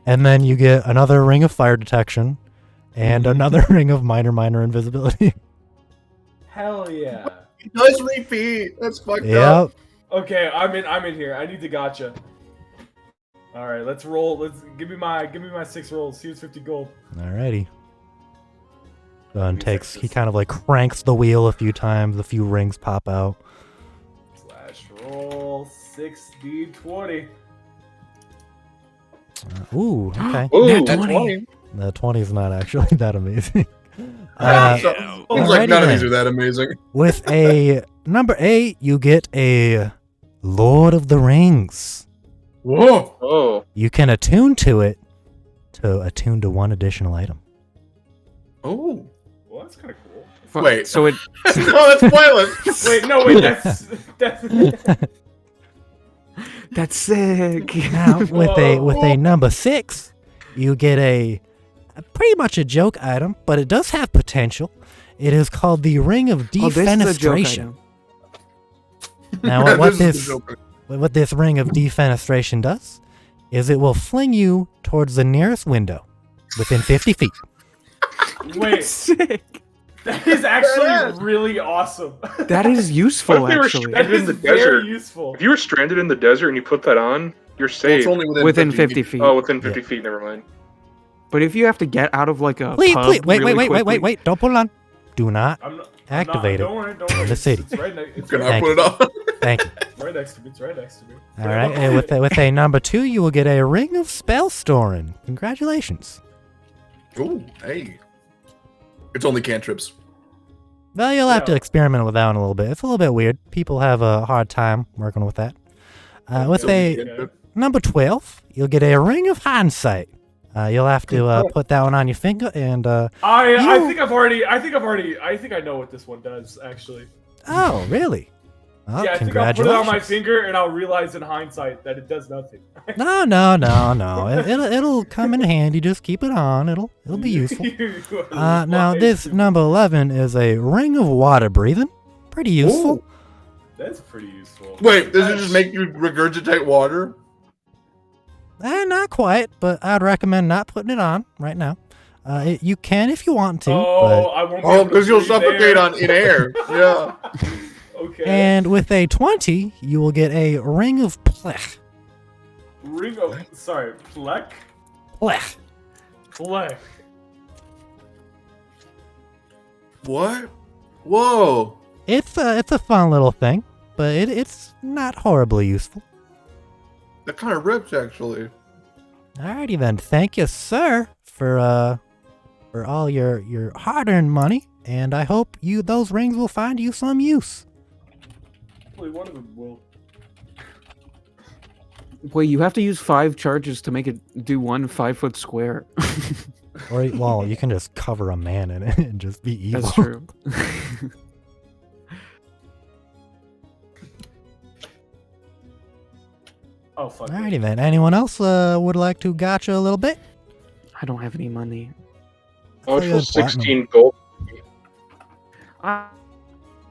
And then you get another ring of fire detection, and another ring of minor invisibility. Hell yeah. It does repeat. That's fucked Yep. up. Okay, I'm in here. I need to gotcha. All right, let's roll. Let's give me my 6 rolls. Here's 50 gold. Alrighty. And he kind of like cranks the wheel a few times, a few rings pop out. Slash roll 6d20. Ooh, okay. Ooh, Nat 20. The 20 is not actually that amazing. Seems like none of alrighty these then. are that amazing. With a number 8, you get a Lord of the Rings. Whoa. Oh. You can attune to it to attune to 1 additional item. Oh. Well, that's kind of cool. Wait. So it No, that's pointless. Wait, no, wait. That's that's sick. Now, with a Whoa. number 6, you get a pretty much a joke item, but it does have potential. It is called the Ring of Oh, this is a joke Defenestration. item. Now, what This is this the joke. what this Ring of Defenestration does is it will fling you towards the nearest window within 50 feet. wait. Sick. That is actually really awesome. That is useful, What if they were actually. That in is the very desert? useful. If you were stranded in the desert and you put that on, you're Well, safe. it's only Within 50 feet. Oh, within 50 feet. Never mind. But if you have to get out of like a Please, pub please, wait, really quickly- wait. Don't put it on. Do not I'm not activate it Don't worry. in Don't worry. the city. It's right, it's Can right, I put it on? Thank you. right next to me. It's right next to me. All right, and with a number 2, you will get a Ring of Spell Storing. Congratulations. Ooh, hey. It's only cantrips. Well, you'll have to Yeah. experiment with that one a little bit. It's a little bit weird. People have a hard time working with that. With a Okay. number 12, you'll get a Ring of Hindsight. You'll have to put that one on your finger and I You- think I know what this one does actually. oh, really? Oh, Yeah, I think I'll put it on my congratulations. finger and I'll realize in hindsight that it does nothing. No. It'll come in handy. Just keep it on. It'll be useful. Now this number 11 is a Ring of Water Breathing. Pretty useful. That's pretty useful. Wait, does it just make you regurgitate water? Not quite, but I'd recommend not putting it on right now. You can if you want to, Oh, I won't. be Oh, able to because you'll breathe suffocate air. in air. Yeah. Okay. and with a 20, you will get a Ring of Plech. Ring of Plek. Plech. Plek. What? Whoa. It's a fun little thing, but it's not horribly useful. That kind of rips, actually. Alrighty then, thank you, sir, for all your hard-earned money, and I hope those rings will find you some use. Hopefully one of them will. Wait, you have to use 5 charges to make it do 1 5-foot square. Or well, you can just cover a man in it and just be evil. That's true. Oh fuck. it. Alrighty then. Anyone else would like to gotcha a little bit? I don't have any money. How much Oh, yeah, was platinum. 16 gold? I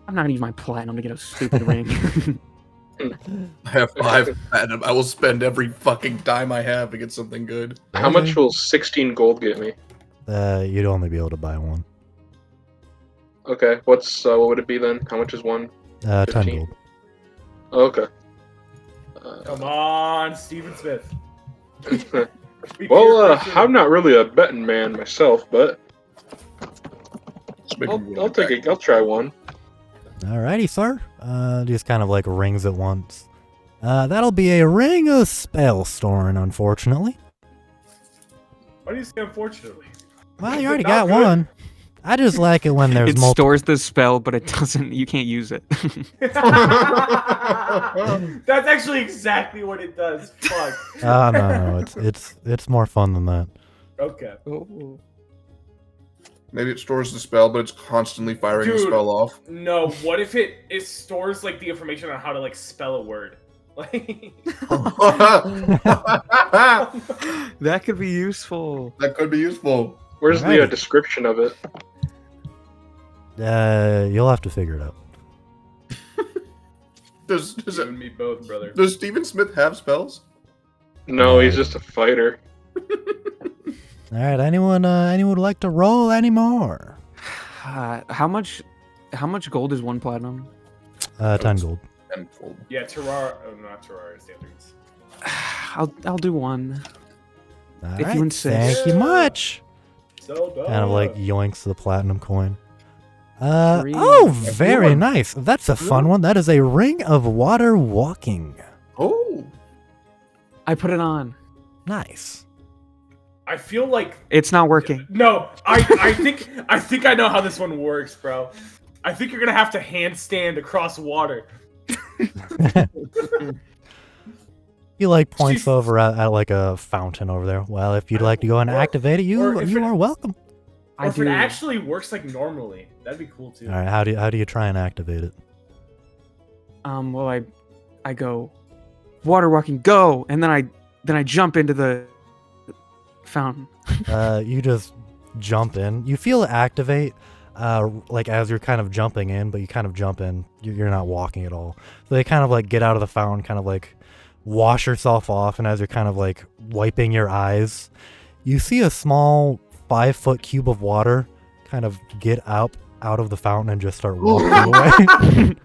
I'm not gonna use my platinum to get a stupid ring. I have 5 platinum. I will spend every fucking dime I have to get something good. How much will 16 gold get me? You'd only be able to buy one. Okay, what would it be then? How much is one? 10 15. gold. Oh, okay. Come on, Steven Smith. Be Well, pure I'm not really a betting man myself, but Let's make him I'll take it. I'll try one. Alrighty, sir. Just kind of like rings at once. That'll be a ring of spell storing, unfortunately. Why do you say unfortunately? Well, you already Not got good. one. I just like it when there's It multiple. stores the spell, but it doesn't. You can't use it. That's actually exactly what it does. Fuck. No, it's more fun than that. Okay. Maybe it stores the spell, but it's constantly firing the Dude. spell off. No, what if it stores like the information on how to like spell a word? Like That could be useful. That could be useful. Where's the Alrighty. description of it? You'll have to figure it out. Does you and me both, brother. does Steven Smith have spells? No, he's just a fighter. All right, anyone would like to roll anymore? How much gold is 1 platinum? 10 gold. Tenfold. Yeah, Terraria. Oh, not Terraria standards. I'll do 1. All If you right, insist. thank you much. So dumb. Kind of like yoinks the platinum coin. 3. Oh, very nice. That's a fun one. That is a ring of water walking. Oh, I put it on. Nice. I feel like It's not working. no. I think I know how this one works, bro. I think you're gonna have to handstand across water. He like points Jesus. over at like a fountain over there. Well, if you'd like to go and Or- activate it, or if you it- are welcome. Or I if do. it actually works like normally, that'd be cool too. All right, how do you try and activate it? Well, I go water walking, go, and then I jump into the fountain. You just jump in. You feel it activate, like as you're kind of jumping in, but you kind of jump in. You're not walking at all. So they kind of like get out of the fountain, kind of like wash yourself off, and as you're kind of like wiping your eyes, you see a small 5-foot cube of water kind of get out of the fountain and just start walking away.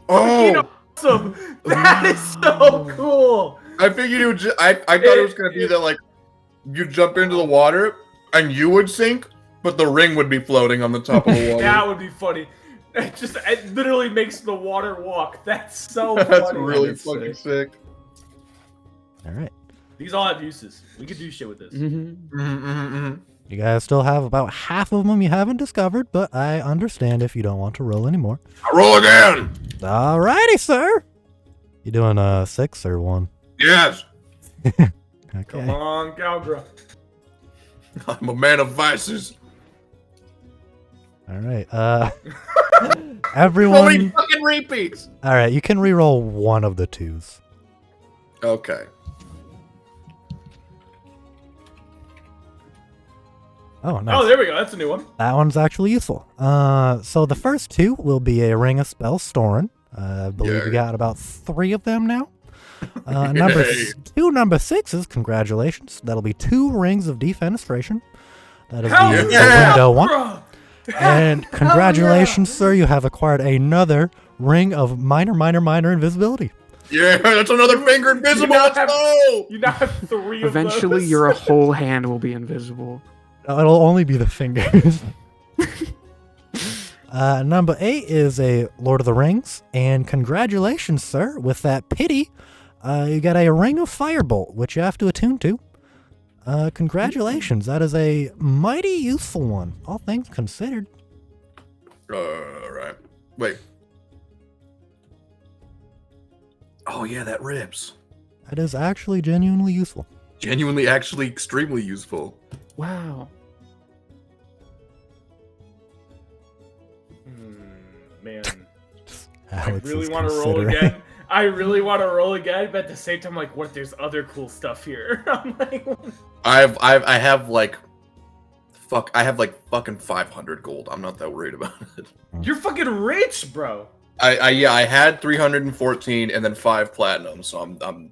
oh! Awesome! That is so cool. I figured you would. I thought it was gonna be that like you jump into the water and you would sink, but the ring would be floating on the top of the water. That would be funny. It literally makes the water walk. That's so That's funny. really That's fucking sick. All right. These all have uses. We could do shit with this. Mm-hmm. You guys still have about half of them you haven't discovered, but I understand if you don't want to roll anymore. I roll again. Alrighty, sir. You doing 6 or 1? Yes, Come Okay. on, Galdra. I'm a man of vices. All right. How many Everyone. fucking repeats? All right. You can re-roll one of the 2s. Okay. Oh, nice. Oh, there we go. That's a new one. That one's actually useful. So the first 2 will be a ring of spell storing. I believe we Yay. got about 3 of them now. Number Yay. 2 number 6s. Congratulations. That'll be 2 rings of defenestration. That is Hell the yeah, window one. Bruh. And congratulations, sir. You have acquired another ring of minor invisibility. Yeah, that's another finger invisible. now Let's have- go. You now have 3 of Eventually, those. your whole hand will be invisible. It'll only be the fingers. Number 8 is a Lord of the Rings. And congratulations, sir. With that pity, you got a ring of firebolt, which you have to attune to. Congratulations. That is a mighty useful one, all things considered. Right. Wait. Oh yeah, that rips. That is actually genuinely useful. Genuinely, actually, extremely useful. Wow. Man, Alex I really is want to roll considering. again. I really want to roll again, but at the same time, like, what if there's other cool stuff here? I'm like, I have like fucking 500 gold. I'm not that worried about it. you're fucking fucking rich, bro. I had 314 and then 5 platinum, so I'm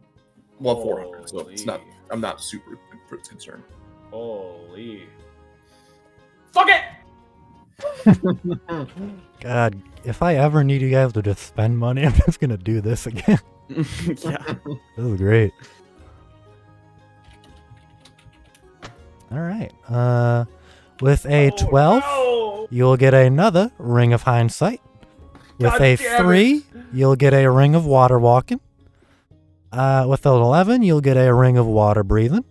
400. So it's not. I'm not super concerned. Holy. Fuck it! God, if I ever need you guys to just spend money, I'm just gonna do this again. Yeah. This is great. All right. With a 12, no. you'll get another Ring of Hindsight. With God a damn 3, you'll get a Ring of Water Walking. With an 11, you'll get a Ring of Water Breathing.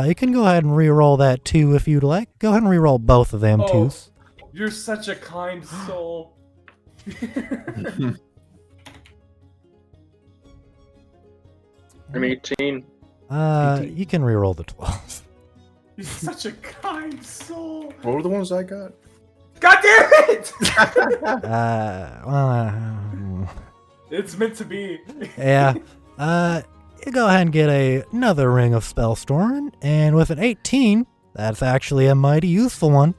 You can go ahead and re-roll that 2 if you'd like. Go ahead and re-roll both of them 2s. You're such a kind soul. I'm 18. You can re-roll the 12. You're such a kind soul. What were the ones I got? God damn it! It's meant to be. Yeah. You go ahead and get another Ring of Spellstorm, and with an 18, that's actually a mighty useful one.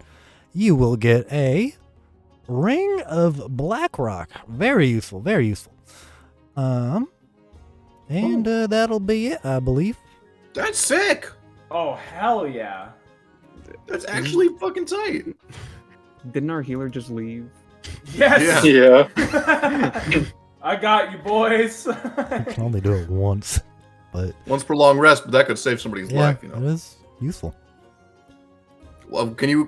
You will get a Ring of Blackrock. Very useful, very useful. And that'll be it, I believe. That's sick. Oh hell yeah! That's actually fucking tight. Didn't our healer just leave? Yes. Yeah. I got you, boys. You can only do it once, but Once per long rest, but that could save somebody's yeah, life. You it know. is useful. Well, can you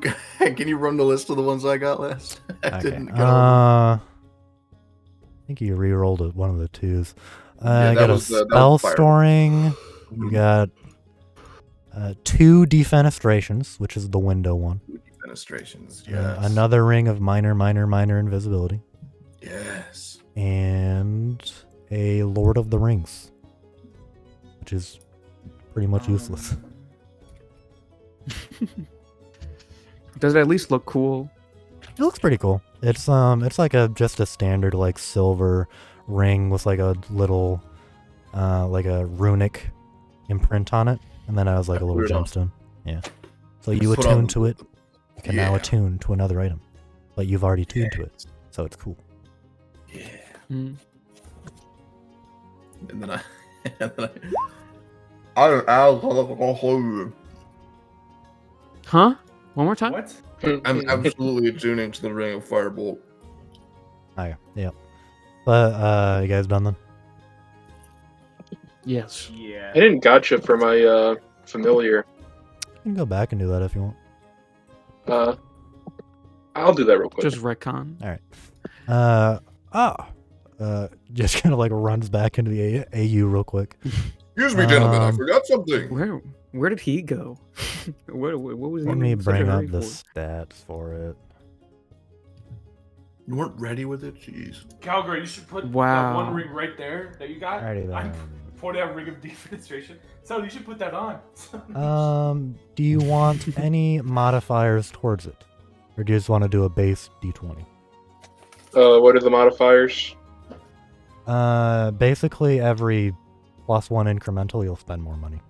run the list of the ones I got last? I Okay. didn't get all I think you re-rolled one of the 2s. Yeah, You that got a was the- that spell was fire. storing. You got 2 defenestrations, which is the window one. Administrations. Yes. Another ring of minor invisibility, Yes. and a Lord of the Rings, which is pretty much useless. Does it at least look cool? It looks pretty cool. It's like just a standard like silver ring with like a little like a runic imprint on it, and then it has like a little Weird. gemstone. Yeah. So you Put attune on- to it. You can now Yeah. attune to another item, but you've already tuned to it, so it's cool. Yeah. Hmm. And then I Huh? One more time? What? I'm absolutely attuning to the ring of firebolt. Oh yeah. Yep. But you guys done then? Yes. Yeah. I didn't gotcha for my familiar. You can go back and do that if you want. I'll do that real quick. Just retcon. Just kind of like runs back into the AU real quick. Excuse me, gentlemen, I forgot something. Where did he go? what was he Let me in such a bring up hurry the for? stats for it. You weren't ready with it? Jeez. Calgary, you should put Wow. that one ring right there that you got. Alrighty I'm then. pointing out ring of defenestration. So you should put that on. Do you want any modifiers towards it? Or do you just want to do a base d20? What are the modifiers? Basically every +1 incremental, you'll spend more money.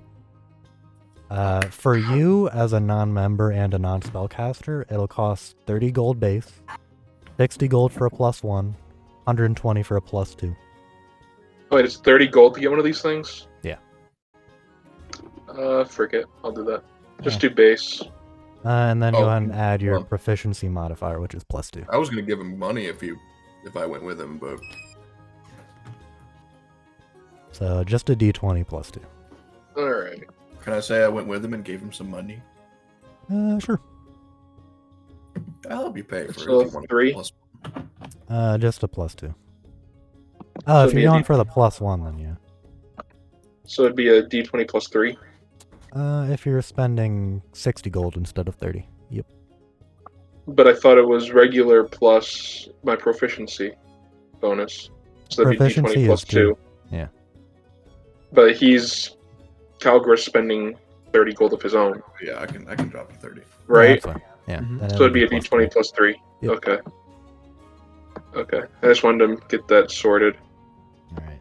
For you, as a non-member and a non-spellcaster, it'll cost 30 gold base, 60 gold for a +1, 120 for a +2. Wait, it's 30 gold to get one of these things? Yeah. Frick it. I'll do that. Just Yeah. do base. And then Oh, go ahead and add your well. proficiency modifier, which is +2. I was gonna give him money if I went with him, but So just a d20 +2. Alright. can I say I went with him and gave him some money? Sure. I'll help you pay for So, it if you want 3? plus. Just a +2. So If you're maybe- going for the +1, then yeah. So it'd be a d20 plus 3? If you're spending 60 gold instead of 30. Yep. But I thought it was regular plus my proficiency bonus. So that'd Proficiency be d20 plus is two. 2. Yeah. But Calgris spending 30 gold of his own, Yeah, I can drop you 30. Yeah, right? that's fine. Yeah. Mhm. then So it'll it'd be a +3. d20 plus 3. Yep. Okay. Okay. I just wanted to get that sorted. Alright.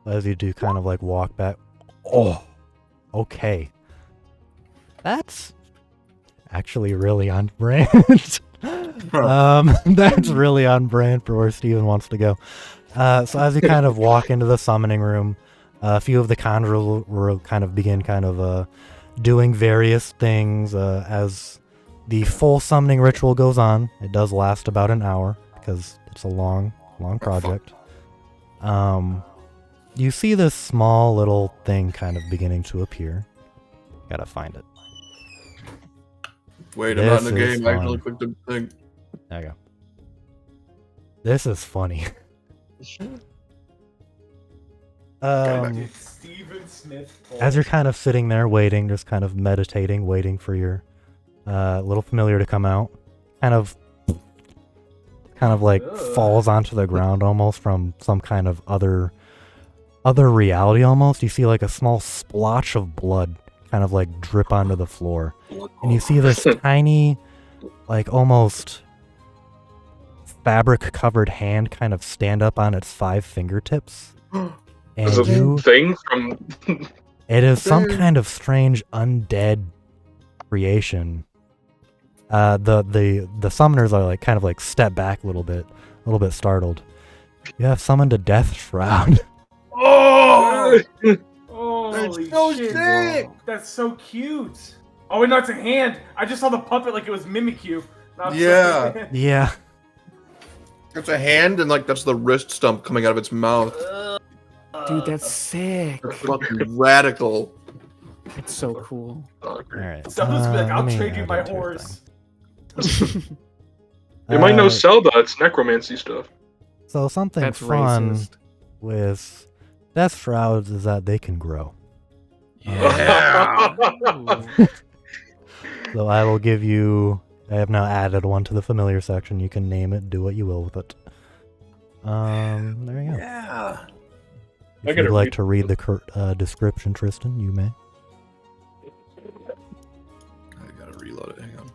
As you do kind of like walk back. Oh, okay. That's actually really on brand. That's really on brand for where Steven wants to go. So as you kind of walk into the summoning room, a few of the conjurers will kind of begin doing various things as the full summoning ritual goes on. It does last about an hour because it's a long project. You see this small little thing kind of beginning to appear. Gotta find it. Wait, I'm not in the This is game. I actually fun. clicked the thing. There you go. This is funny. Dude, Steven Smith. As you're kind of sitting there waiting, just kind of meditating, waiting for your little familiar to come out, kind of like Ugh. falls onto the ground almost from some kind of other reality almost. You see like a small splotch of blood kind of like drip onto the floor. And you see this tiny, like almost fabric covered hand kind of stand up on its 5 fingertips. And There's a thing from. it is some kind of strange undead creation. The summoners are like kind of like step back a little bit startled. You have summoned a death shroud. Oh! Holy so shit. sick! That's so cute. Oh, wait, no, it's a hand. I just saw the puppet like it was Mimikyu. Not Yeah. so- Yeah. It's a hand, and like that's the wrist stump coming out of its mouth. Dude, that's sick. Fucking radical. It's so cool. All right. Someone's be like, let I'll me trade you add my into your horse. thing. You might know Uh, Zelda. It's necromancy stuff. So something That's fun racist. with death shrouds is that they can grow. Yeah. Ooh. So I will give you. I have now added one to the familiar section. You can name it, do what you will with it. There you go. Yeah. I If gotta you'd like read to read the description, Tristan, you may. I gotta reload it. Hang on.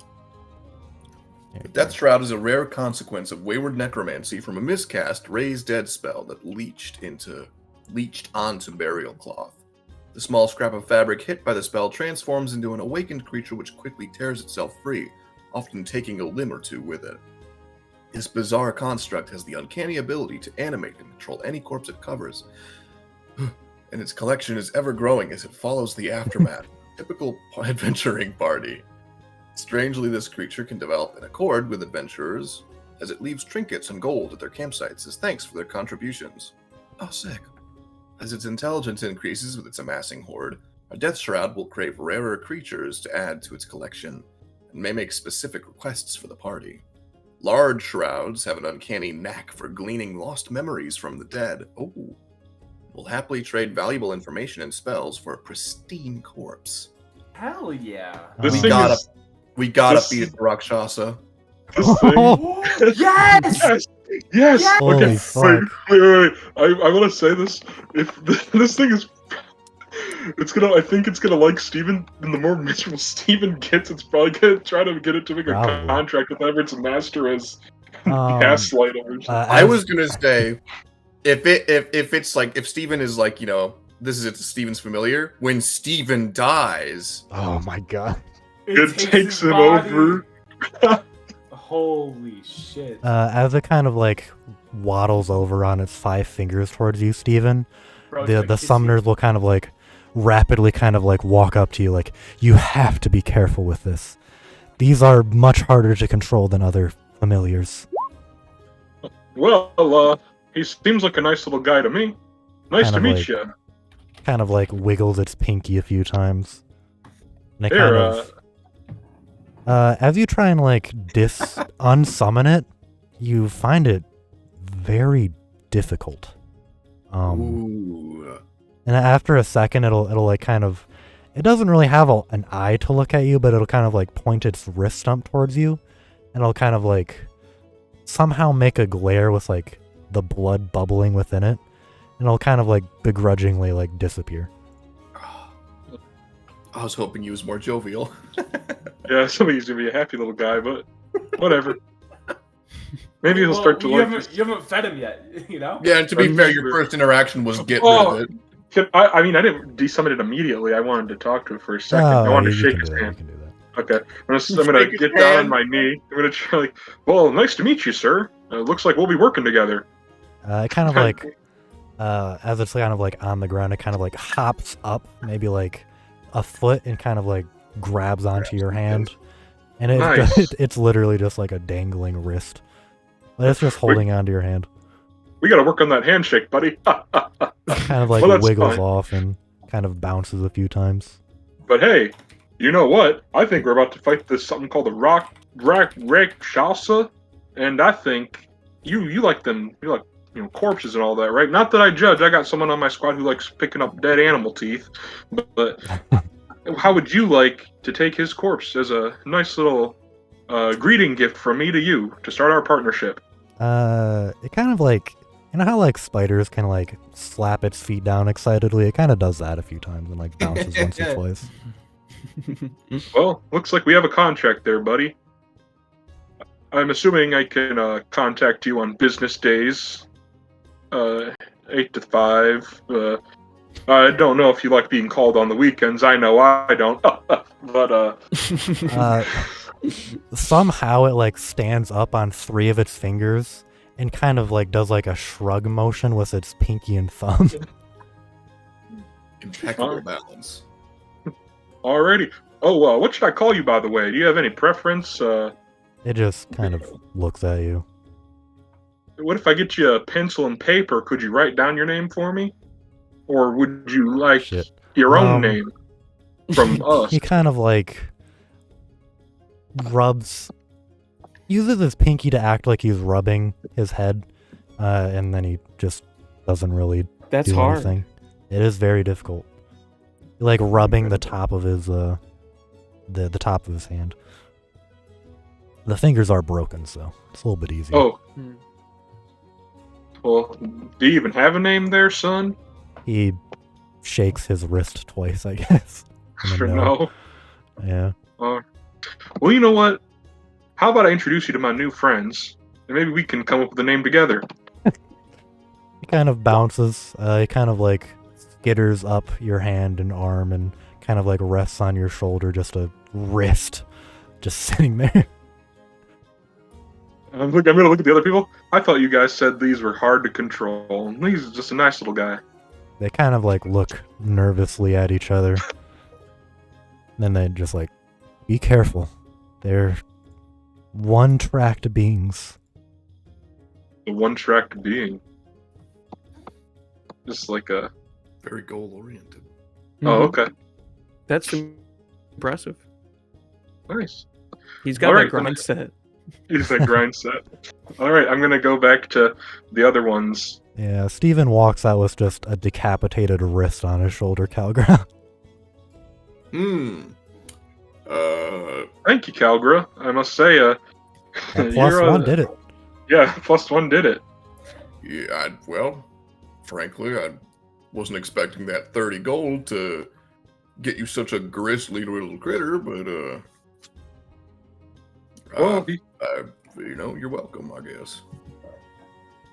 There you Death go. Shroud is a rare consequence of wayward necromancy from a miscast Raise Dead spell that leached onto burial cloth. The small scrap of fabric hit by the spell transforms into an awakened creature which quickly tears itself free, often taking a limb or two with it. This bizarre construct has the uncanny ability to animate and control any corpse it covers, and its collection is ever growing as it follows the aftermath of a typical adventuring party. Strangely, this creature can develop an accord with adventurers, as it leaves trinkets and gold at their campsites as thanks for their contributions. Oh, sick. As its intelligence increases with its amassing hoard, a Death Shroud will crave rarer creatures to add to its collection, and may make specific requests for the party. Large shrouds have an uncanny knack for gleaning lost memories from the dead. Oh. Will happily trade valuable information and spells for a pristine corpse. Hell yeah. This Oh. thing is. We gotta This- beat the Rakshasa. This thing. Yes! Yes! Yes! Holy Okay, fuck. wait. I want to say this. If this thing is. I think it's gonna like Steven, and the more miserable Steven gets, it's probably gonna try to get it to make a Probably. contract with whoever its master is. Um, Gaslight him or something. I was gonna say, if Steven is like, this is Steven's familiar, when Steven dies, Oh my god. It takes his him body. over. Holy shit. As it kind of like waddles over on its 5 fingers towards you, Steven, Bro, the it's like summoners will kind of like rapidly kind of like walk up to you like, you have to be careful with this. These are much harder to control than other familiars. Well, he seems like a nice little guy to me. Nice Kind to of meet like- you. Kind of like wiggles its pinky a few times. And it Here, kind of, as you try and like unsummon it, you find it very difficult. ooh, And after a second, it'll like kind of, it doesn't really have an eye to look at you, but it'll kind of like point its wrist stump towards you, and it'll kind of like somehow make a glare with like the blood bubbling within it, and it'll kind of like begrudgingly like disappear. I was hoping he was more jovial. Yeah, somebody's gonna be a happy little guy, but whatever. Maybe he'll Well, start to you like. haven't fed him yet, you know? Yeah, and to be fair, your first interaction was get Oh. rid of it. I mean, I didn't desummon it immediately. I wanted to talk to it for a second. I Oh, wanted to you shake can his do that. You hand. can do Okay, I'm gonna Shake his get down on hand. my knee. I'm gonna try like, well, nice to meet you, sir. Looks like we'll be working together. It kind of like, as it's kind of like on the ground, it kind of like hops up maybe like a foot and kind of like grabs onto your hand. And Nice. it's literally just like a dangling wrist. But it's just holding onto your hand. We gotta work on that handshake, buddy. Kind of like Well, that's wiggles fine. off and kind of bounces a few times. But hey, you know what? I think we're about to fight this something called the rakshasa, and I think you like them. You like corpses and all that, right? Not that I judge. I got someone on my squad who likes picking up dead animal teeth, but how would you like to take his corpse as a nice little greeting gift from me to you to start our partnership? It kind of like, you know how like spiders can like slap its feet down excitedly? It kind of does that a few times and like bounces once or twice. Well, looks like we have a contract there, buddy. I'm assuming I can contact you on business days, 8 to 5. I don't know if you like being called on the weekends. I know I don't. But Somehow it like stands up on 3 of its fingers and kind of like does like a shrug motion with its pinky and thumb. Impeccable balance. alrighty. Oh, what should I call you, by the way? Do you have any preference? It just kind of looks at you. What if I get you a pencil and paper? Could you write down your name for me? Or would you like Shit. your own name from us? He kind of like uses his pinky to act like he's rubbing his head, and then he just doesn't really That's do hard. anything. It is very difficult. Like rubbing the top of his the top of his hand. The fingers are broken, so it's a little bit easier. Oh. Well, do you even have a name there, son? He shakes his wrist twice, I guess. And a For no. no. Yeah. Well, you know what? How about I introduce you to my new friends, and maybe we can come up with a name together. He kind of bounces. He kind of like skitters up your hand and arm and kind of like rests on your shoulder, just a wrist just sitting there. I'm gonna look at the other people. I thought you guys said these were hard to control. He's just a nice little guy. They kind of like look nervously at each other. Then they just like, be careful. They're one-tracked beings. The one-tracked being. Just like a... Very goal oriented. Oh, okay. That's impressive. Nice. He's got All that right, grind set. He's a grind set. Alright, I'm gonna go back to the other ones. Yeah, Steven walks out with just a decapitated wrist on his shoulder, Calgra. Thank you, Calgra. I must say, That plus one did it. Yeah, +1 did it. Yeah, well, frankly, I wasn't expecting that 30 gold to get you such a grisly little critter, but, Well, you're welcome, I guess.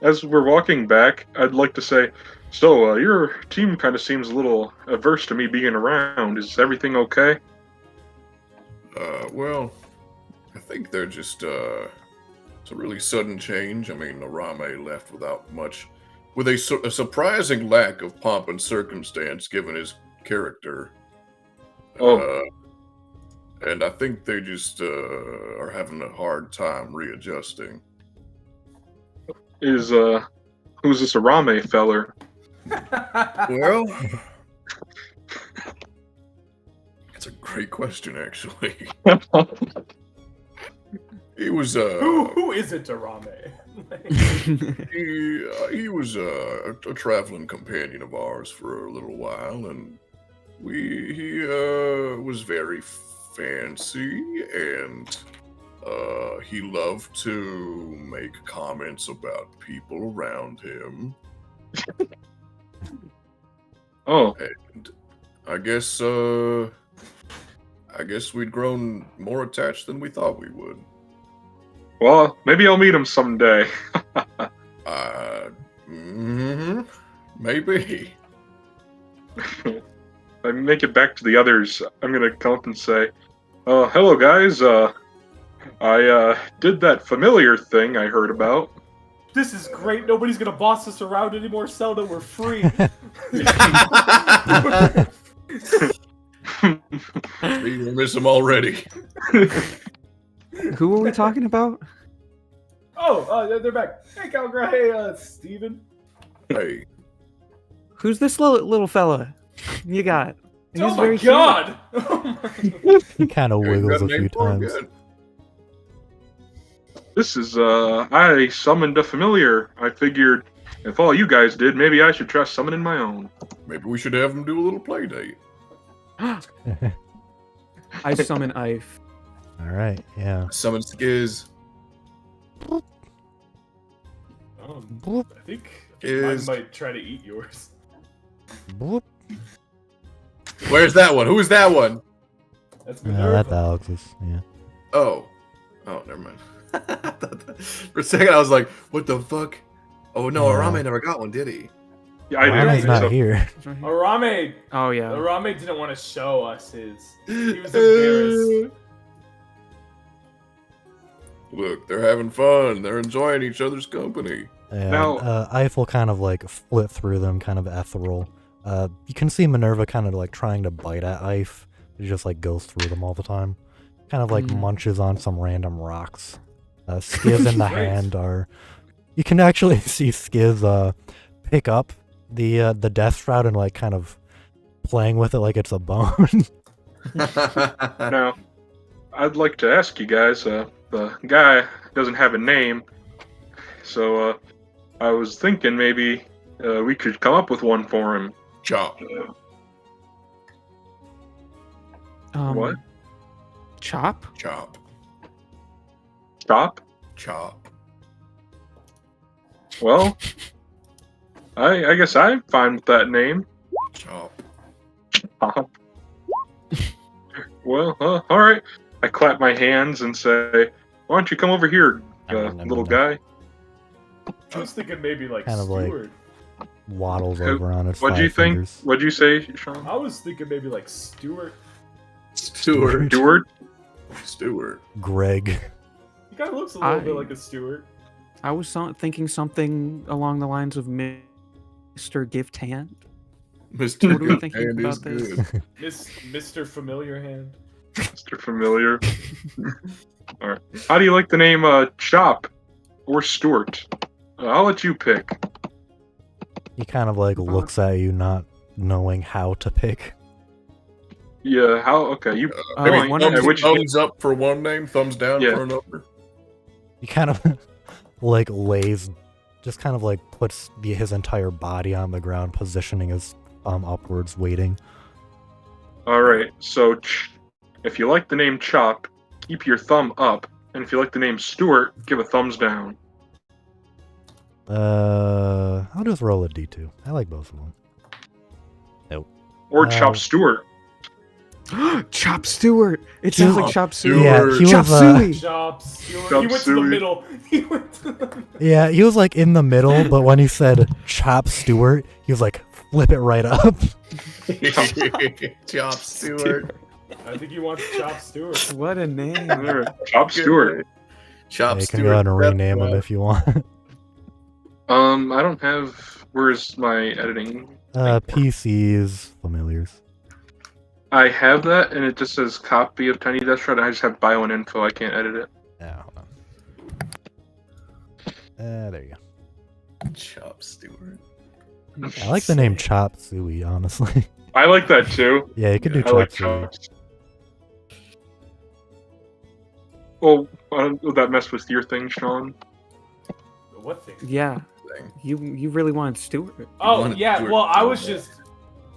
as we're walking back, I'd like to say, so, your team kind of seems a little averse to me being around. Is everything okay? Well, I think they're just, it's a really sudden change. I mean, Arame left with a surprising lack of pomp and circumstance given his character. Oh. And I think they just are having a hard time readjusting. Who's this Arame feller? Well, that's a great question, actually. He was Who isn't Arame? he was a traveling companion of ours for a little while, and he was very fancy, and he loved to make comments about people around him. Oh, And I guess we'd grown more attached than we thought we would. well, maybe I'll meet him someday. Maybe. If I make it back to the others, I'm gonna come up and say, Hello guys. I did that familiar thing I heard about. This is great. Nobody's gonna boss us around anymore. Zelda, we're free. You gonna miss him already. Who are we talking about? They're back. Hey, Calgra. Hey, Steven. Hey, Who's this little fella you got? He's Oh my very cute. god! Oh my- He kind of you got wiggles a a name few for him times. yet? This is I summoned a familiar. I figured if all you guys did, maybe I should try summoning my own. Maybe we should have him do a little play date. I summon Ife. All right, yeah. Summon Skiz. Boop, I think Is- I might try to eat yours. boop. Where's that one? Who's that one? That's Yeah, Minerva. that's Alex's. Yeah. Oh, never mind. For a second, I was like, "What the fuck?" Oh no, Yeah. Arame never got one, did he? Yeah, I Rami's did. not So, here. Arame. Oh yeah. Arame didn't want to show us his. He was embarrassed. Look, they're having fun. They're enjoying each other's company. And Now- Eiffel kind of like flit through them, kind of ethereal. You can see Minerva kind of like trying to bite at Eiff. He just like goes through them all the time. Kind of like munches on some random rocks. Skiz in the Great. hand are. You can actually see Skiz pick up the death shroud and like kind of playing with it like it's a bone. now, I'd like to ask you guys. The guy doesn't have a name, so I was thinking maybe we could come up with one for him. Chop. What? Chop? Chop. Chop? Chop. Well, I guess I'm fine with that name. Chop. Chop. Well, all right. I clap my hands and say, "Why don't you come over here, little guy?" I was thinking maybe like Kind of like- Stewart. Waddles over on its What'd five you think? fingers. What'd you say, Sean? I was thinking maybe like Stewart. Stewart. Stewart? Stewart. Greg. He kind of looks a little I- bit like a Stewart. I was thinking something along the lines of Mr. Gift Hand. Mr. What are we Good thinking Hand is about this? good. Mr. Familiar Hand. Mr. Familiar. All right. How do you like the name Chop or Stewart? I'll let you pick. He kind of like looks at you, not knowing how to pick. Yeah. How? Okay. You. Oh, Maybe- one yeah, of which- Thumbs up for one name, thumbs down Yeah. for another. He kind of like lays, just kind of like puts his entire body on the ground, positioning his thumb upwards, waiting. All right. So, if you like the name Chop, keep your thumb up, and if you like the name Stewart, give a thumbs down. I'll just roll a d2. I like both of them. Or Uh, Chop Stewart. Chop Stewart. It He sounds was- like Chop Stewart. Suey. Yeah, he Chop was. Suey. Chop Stewart. Chop He went to the Suey. middle. He went to the Yeah, he was like in the middle, but when he said Chop Stewart, he was like flip it right up. Chop Stewart. I think he wants Chop Stewart. What a name. All right. Chop Stewart. Chop Yeah, you Stewart. can go ahead and That's rename him right. if you want. I don't have. Where's my editing? PCs, familiars. I have that, and it just says copy of Tiny Death Shroud, and I just have bio and info. I can't edit it. Yeah, hold on. There you Chop Stewart. go. I like the name Chop Suey, honestly. I like that too. Yeah, you could do I like Chop Suey. Chops. Well, would that mess with your thing, Sean? What thing? Yeah, Thing. you really wanted Stewart. Oh wanted yeah. Stewart Well, I so was bad. just.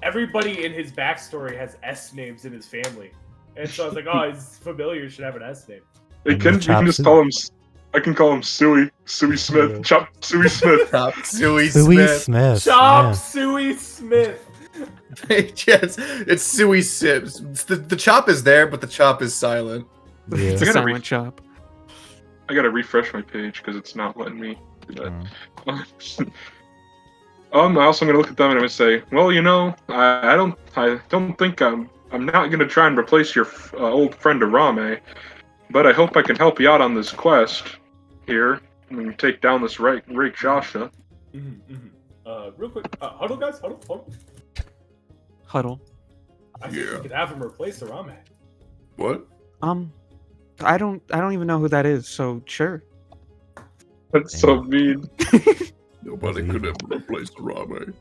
Everybody in his backstory has S names in his family, and so I was like, oh, his familiar should have an S name. You And can, the you can Chop just Suey. call him. I can call him Suey Smith. Yeah. Chop Suey Smith. Chop Suey Suey Smith. Smith. Chop yeah. Suey Smith. Yes, it's Suey Sips. The chop is there, but the chop is silent. Yeah. It's a gotta silent chop. I gotta refresh my page because it's not letting me do that. Mm. I'm also gonna look at them and I'm gonna say, well, you know, I don't think I'm not going to try and replace your old friend Arame, but I hope I can help you out on this quest here and take down this rakshasa. Real quick, huddle, guys, huddle. Huddle. I think Yeah. we could have him replace Arame. What? I don't even know who that is. So sure. That's so mean. Nobody could ever replace the Rame.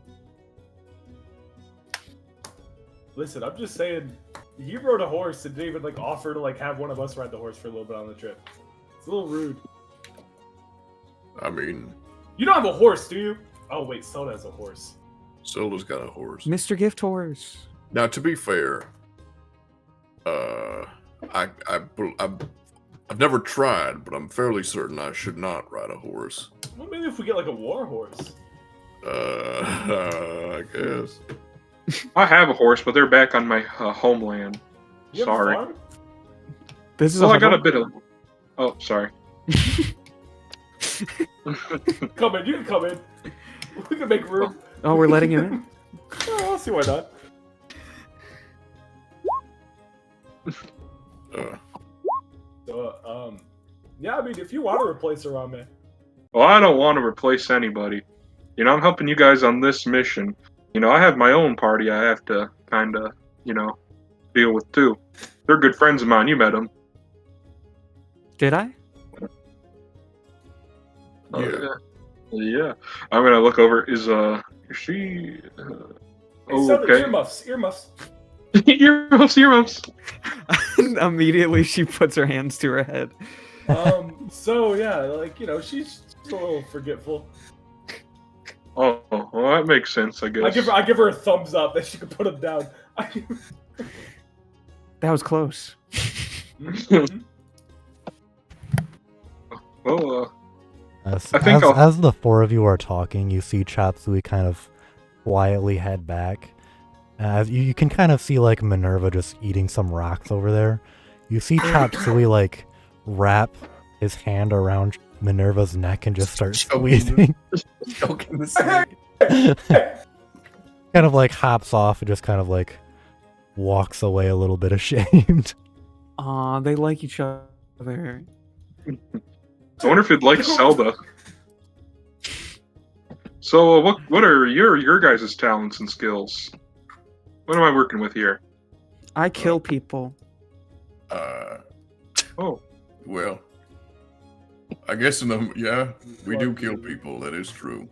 Listen, I'm just saying, he rode a horse and didn't even like offer to like have one of us ride the horse for a little bit on the trip. It's a little rude. I mean, You don't have a horse, do you? Oh wait, Soda has a horse. Zelda's got a horse. Mr. Gift Horse. Now, to be fair, I've never tried, but I'm fairly certain I should not ride a horse. Well, maybe if we get like a war horse. I guess. I have a horse, but they're back on my homeland. You have a Sorry. farm? This is Well, a I got a huddle? bit of. Oh, sorry. Come in, you can come in. We can make room. Oh, we're letting him in. Oh, I'll see why not. So, yeah, I mean, if you want to replace Arame, Well, I don't want to replace anybody. You know, I'm helping you guys on this mission. You know, I have my own party I have to kind of, you know, deal with too. They're good friends of mine. You met them. Did I? Yeah. Yeah. I'm gonna look over. Is she? hey, Soda, okay. earmuffs. Earmuffs. Immediately, she puts her hands to her head. So yeah, like, you know, she's a little forgetful. Oh, well, that makes sense, I guess. I give her a thumbs up that she could put him down. That was close. Well, As, I think as the four of you are talking, you see Chopsui kind of quietly head back. You can kind of see like Minerva just eating some rocks over there. You see Chopsui like wrap his hand around Minerva's neck and just start squeezing. Choking the snake. Kind of like hops off and just kind of like walks away a little bit ashamed. Aw, they like each other. I wonder if you'd like Zelda. So, what are your guys' talents and skills? What am I working with here? I kill people. Oh, Well, I guess we do kill people. That is true.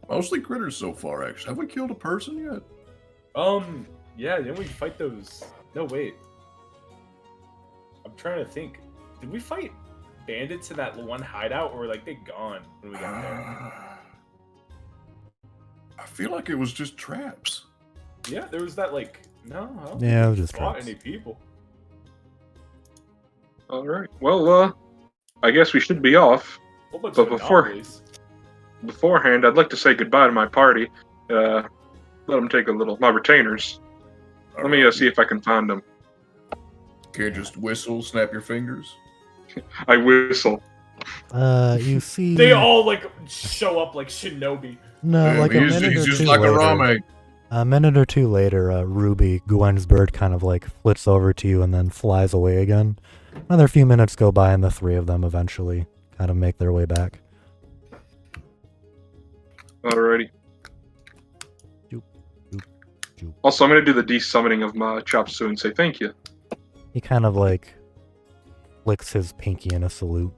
Mostly critters so far, actually. Have we killed a person yet? Yeah, didn't we fight those? No, wait. I'm trying to think. Did we fight bandits in that one hideout, or were like they gone when we got there? I feel like it was just traps. Yeah, there was that like no. I don't Yeah, it was think we just fought traps. any people. all right. Well, I guess we should be off. Whole bunch But of before- anomalies. Beforehand, I'd like to say goodbye to my party. Let them take my retainers. Let me see if I can find them. Can't just whistle, snap your fingers. I whistle. You see. They all like show up like shinobi. No, Yeah, like a minute he's or just two like later. a rame. A minute or two later, Ruby, Gwen's bird, kind of like flits over to you and then flies away again. Another few minutes go by, and the three of them eventually kind of make their way back. Alrighty. Joop, joop, joop. Also, I'm going to do the de-summoning of my Chopsui and say thank you. He kind of like flicks his pinky in a salute.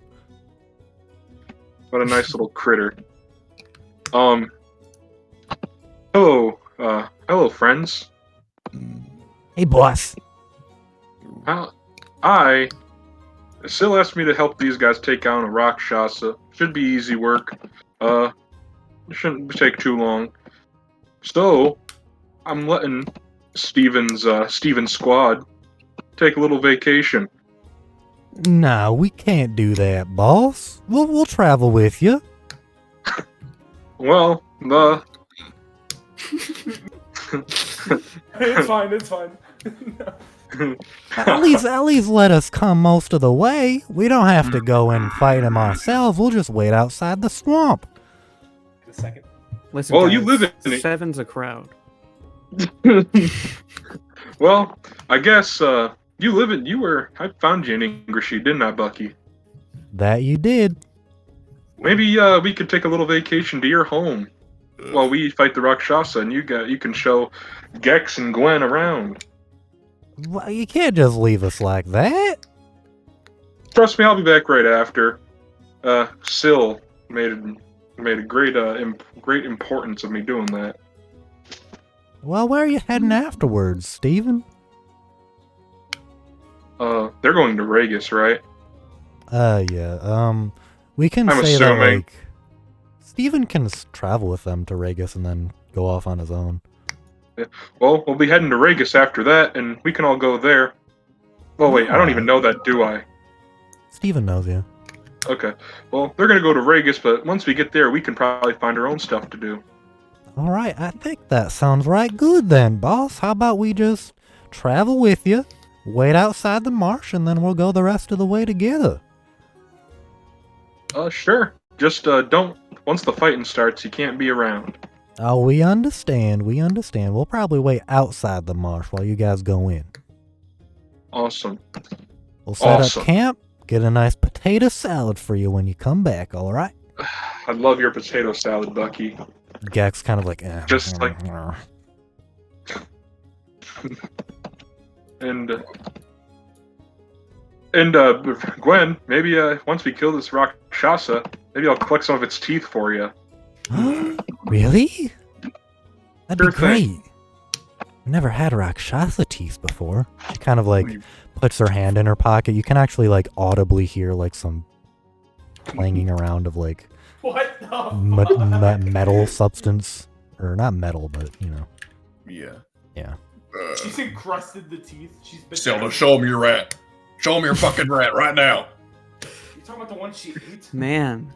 What a nice little critter. Hello, friends. Hey, boss. Sil asked me to help these guys take down a rakshasa. Should be easy work. It shouldn't take too long. So, I'm letting Steven's squad take a little vacation. Nah, we can't do that, boss. We'll travel with you. Well, It's fine. It's fine. At least let us come most of the way. We don't have to go and fight him ourselves. We'll just wait outside the swamp. A second. Listen, Well, guys, you live in it. 7's a crowd. Well, I guess I found you in Ingrashy, didn't I, Bucky? That you did. Maybe we could take a little vacation to your home while we fight the Rakshasa, and you can show Gex and Gwen around. Well, you can't just leave us like that. Trust me, I'll be back right after. Syl made a great great importance of me doing that. Well, where are you heading afterwards, Steven? They're going to Regis, right? Yeah. We can I'm say assuming. that, like, Steven can travel with them to Regis and then go off on his own. Well, we'll be heading to Regis after that, and we can all go there. Well, wait, I don't even know that, do I? Steven knows you. Okay. Well, they're gonna go to Regis, but once we get there, we can probably find our own stuff to do. All right, I think that sounds right good then, boss. How about we just travel with you, wait outside the marsh, and then we'll go the rest of the way together. Sure. Just don't. Once the fighting starts, you can't be around. Oh, we understand. We'll probably wait outside the marsh while you guys go in. Awesome. We'll set Awesome. up camp, get a nice potato salad for you when you come back, all right? I love your potato salad, Bucky. Gex kind of like, Just like- And Gwen, maybe once we kill this Rakshasa, maybe I'll collect some of its teeth for you. Really? That'd Sure be thing. great. I've never had Rakshasa teeth before. She kind of like puts her hand in her pocket. You can actually like audibly hear like some clanging around of like What the fuck? metal substance. Or not metal, but you know. Yeah. Yeah. She's encrusted the teeth. She's been. Zelda, show him your rat. Show him your fucking rat right now. You talking about the one she ate? Man.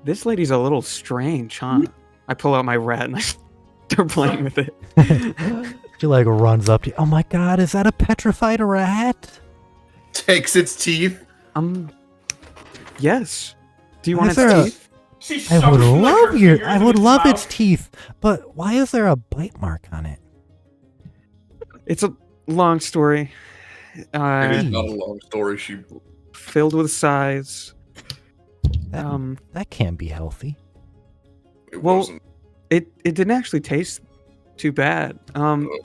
This lady's a little strange, huh? I pull out my rat and I start playing with it. She like runs up to you. Oh my god, is that a petrified rat? Takes its teeth. Yes. Do you Why want is its there a- teeth? She I shoves, would like, love her your fingers I in would love its mouth. teeth, but why is there a bite mark on it? It's a long story. It is Hey. not a long story. She Filled with size. That, that can't be healthy. it Well, wasn't. It didn't actually taste too bad.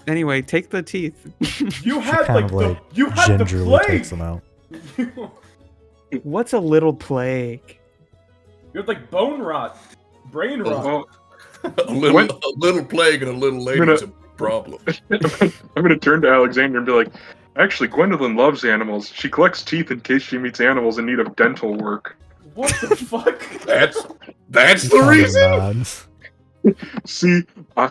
Anyway, take the teeth. You She had kind like of like you had the gingerly plague. takes them out. What's a little plague? You had like bone rot, brain rot. Well, A little plague and a little lady is a problem. I'm gonna turn to Alexander and be like, actually, Gwendolyn loves animals. She collects teeth in case she meets animals in need of dental work. What the fuck? That's He the kinda reason. nods. See, I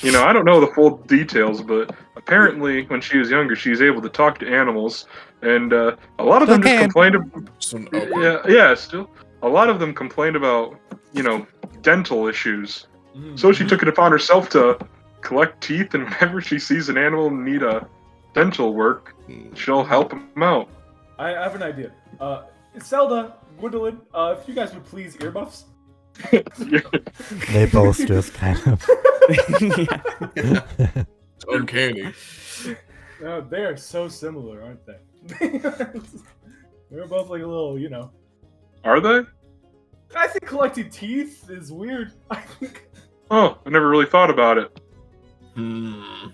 don't know the full details, but apparently when she was younger, she was able to talk to animals, and a lot of them Still just can. complained. So, okay. Yeah, still. A lot of them complained about, dental issues. So she took it upon herself to collect teeth, and whenever she sees an animal need a dental work, she'll help them out. I have an idea. Zelda, Gwendolyn, if you guys would please earmuffs. They both just kind of. It's uncanny. They are so similar, aren't they? They're both like a little, Are they? I think collecting teeth is weird. I think. Oh, I never really thought about it. All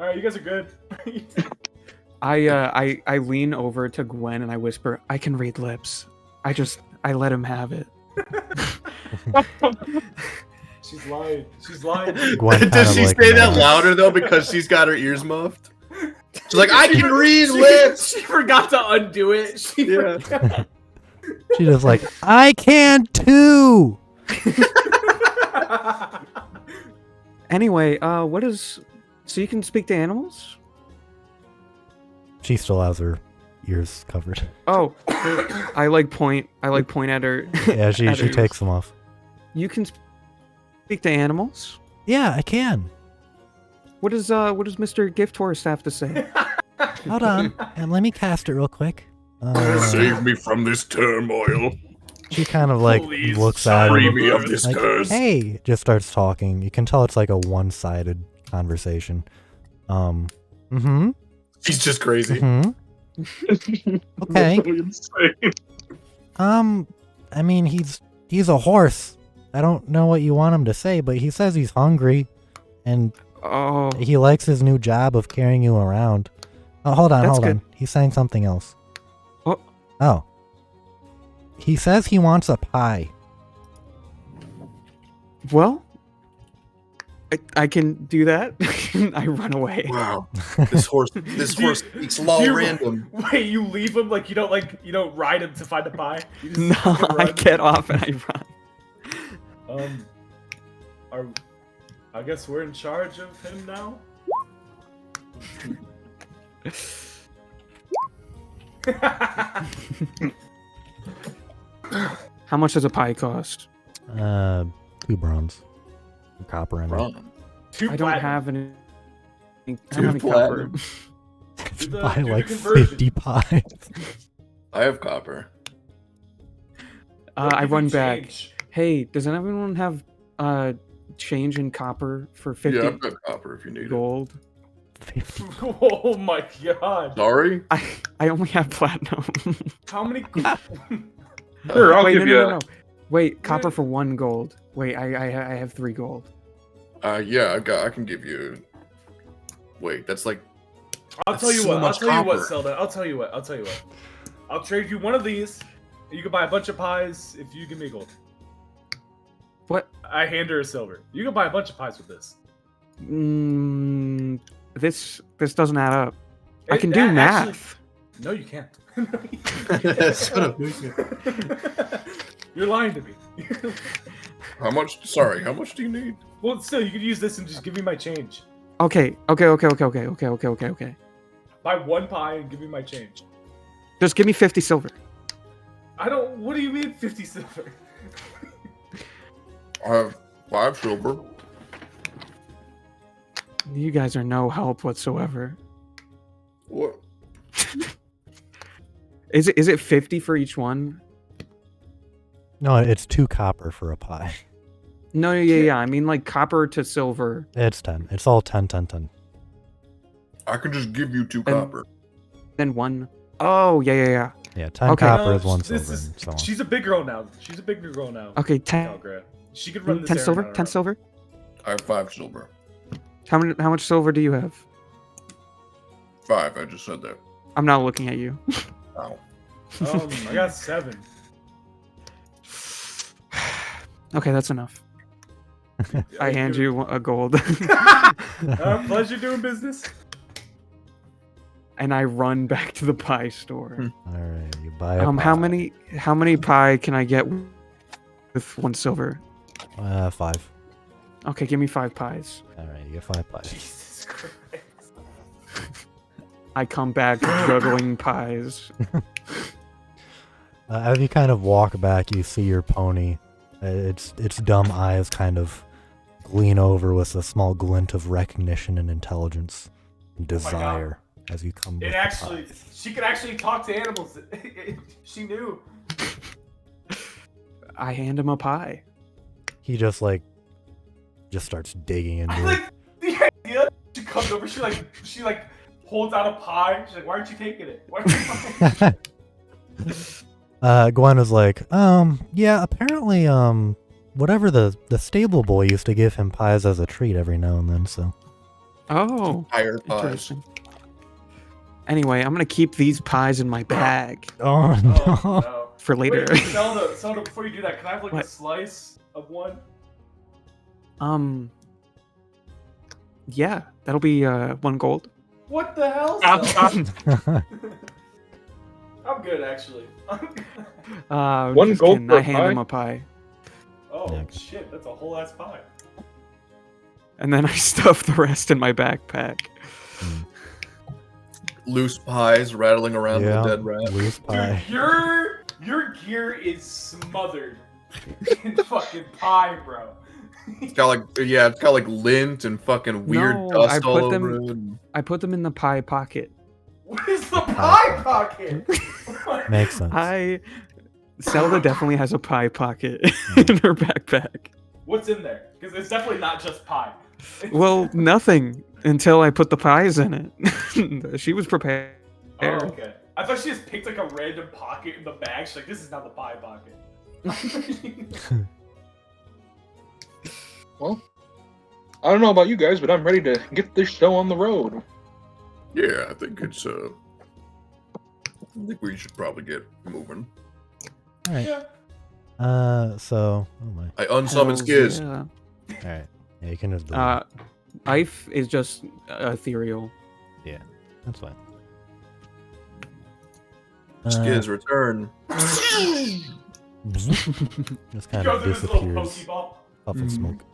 right, you guys are good. I lean over to Gwen and I whisper, "I can read lips." I let him have it. She's lying. She's lying. Gwen kind Does of she like say that nods. louder though because she's got her ears muffed? She's like, I can read lips. She forgot to undo it. She Yeah. forgot. She just like, I can too. Anyway, what is... So you can speak to animals? She still has her ears covered. Oh, I point at her. Yeah, she At her ears. takes them off. You can speak to animals? Yeah, I can. What does Mr. Gift Horse have to say? Hold on, and let me cast it real quick. Save me from this turmoil. She kind of like Please looks at Free him. me of this Like, curse. hey, just starts talking. You can tell it's like a one-sided conversation. Mm-hmm. He's just crazy. Mm-hmm. Okay. That's really insane. I mean, he's a horse. I don't know what you want him to say, but he says he's hungry, and Oh, he likes his new job of carrying you around. Oh, hold That's on. good. He's saying something else. Oh. Oh. He says he wants a pie. well, I can do that. I run away. Wow. This horse speaks law You- random. Wait, you leave him like you don't ride him to find a pie. You just No, fucking I run? get off and I run. I guess we're in charge of him now. How much does a pie cost? 2 bronze. Copper and Wrong. Two I don't platinum. have any. I don't Two have any copper. platinum. Do the- buy do the like conversion. 50 pies. I have copper. I Give run you back. change. Hey, does anyone have change in copper for 50 Yeah, I've got copper if you need it. gold? 50. Oh my god! Sorry? I only have platinum. How many? Sure, I'll Wait, give no, you. no, no, no. Wait, copper for 1 gold. Wait, I have 3 gold. Yeah, I can give you. Wait, that's like. I'll That's tell you so what. I'll much tell you what, copper. Zelda. I'll tell you what. I'll trade you one of these. You can buy a bunch of pies if you give me gold. What? I hand her a silver. You can buy a bunch of pies with this. This doesn't add up. I It- can do that math. actually- No, you can't. Shut up. You're lying to me. How much? Sorry, how much do you need? Well, still, you could use this and just give me my change. Okay. Buy 1 pie and give me my change. Just give me 50 silver. I don't. What do you mean 50 silver? I have 5 silver. You guys are no help whatsoever. What? Is it 50 for each one? No, it's 2 copper for a pie. No, yeah. I mean like copper to silver. It's 10. It's all 10, 10, 10. I can just give you 2 And- copper. Then 1. Oh, yeah. Yeah, 10 Okay. copper No, is 1 this silver, is- and so on. She's a big girl now. She's a bigger girl now. Okay, 10, Calgra. She could run this 10 errand silver? on her 10 own. silver? I have 5 silver. How much silver do you have? 5, I just said that. I'm not looking at you. Ow. I got 7. Okay, that's enough. I hand you a gold. Pleasure doing business. And I run back to the pie store. Alright, you buy a How pie. many pie can I get with 1 silver? 5. Okay, give me 5 pies. Alright, you get 5 pies. Jesus Christ. I come back juggling pies. As you kind of walk back, you see your pony. Its dumb eyes kind of gleam over with a small glint of recognition and intelligence and Oh my God. desire as you come. with It the actually, pies. she could actually talk to animals. She knew. I hand him a pie. He just starts digging into I it. like the idea. She comes over. She holds out a pie. She's like, "Why aren't you taking it? Why aren't you Gwen is like, yeah, apparently, whatever the stable boy used to give him pies as a treat every now and then, so. Oh, Higher pies. interesting. Anyway, I'm gonna keep these pies in my bag Oh, Oh, no. no. for later. Wait, Zelda, before you do that, can I have like What? a slice of one? Yeah, that'll be 1 gold. What the hell? Zelda? I'm good, actually. One just gold kidding. for I a hand pie? him a pie. Oh Yeah. shit, that's a whole ass pie. And then I stuff the rest in my backpack. Loose pies rattling around Yeah, the dead rat. loose pie. Dude, your gear is smothered in fucking pie, bro. It's got like lint and fucking weird No, dust I all put over them- it. I put them in the pie pocket. What is the pie pocket? Makes sense. Zelda definitely has a pie pocket in her backpack. What's in there? Because it's definitely not just pie. Well, nothing until I put the pies in it. She was prepared. Oh, okay. I thought she just picked like a random pocket in the bag. She's like, this is not the pie pocket. Well, I don't know about you guys, but I'm ready to get this show on the road. Yeah, I think it's I think we should probably get moving. All right. Yeah. So, oh my. I unsummon Skiz. Yeah. All right. Yeah, you can just do it. Ife is just ethereal. Yeah, that's fine. Skiz, return. Just kind Go of through this little disappears. Pokeball. Puff of smoke.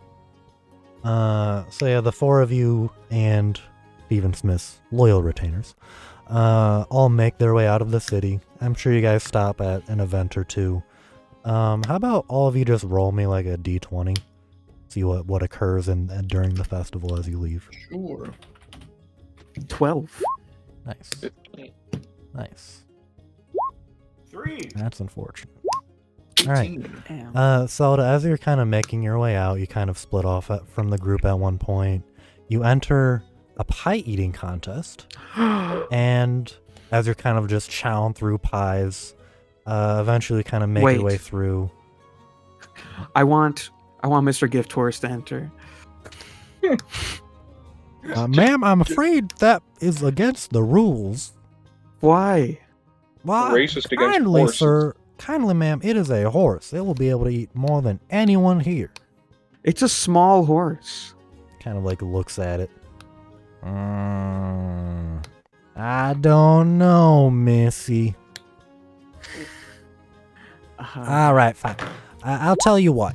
So yeah, the four of you and Stephen Smith's loyal retainers all make their way out of the city. I'm sure you guys stop at an event or two. How about all of you just roll me like a d20? See what occurs during the festival as you leave. Sure. 12. Nice. Nice. 3. That's unfortunate. All right. Damn. Zelda, as you're kind of making your way out, you kind of split off from the group at one point. You enter a pie eating contest, and as you're kind of just chowing through pies, eventually kind of make your way through. I want Mr. Gift Horse to enter. Ma'am, I'm afraid that is against the rules. Why? Well, Racist against kindly, horses. sir. Kindly, ma'am, it is a horse. It will be able to eat more than anyone here. It's a small horse. Kind of like looks at it. I don't know, Missy. All right, fine. I'll tell you what.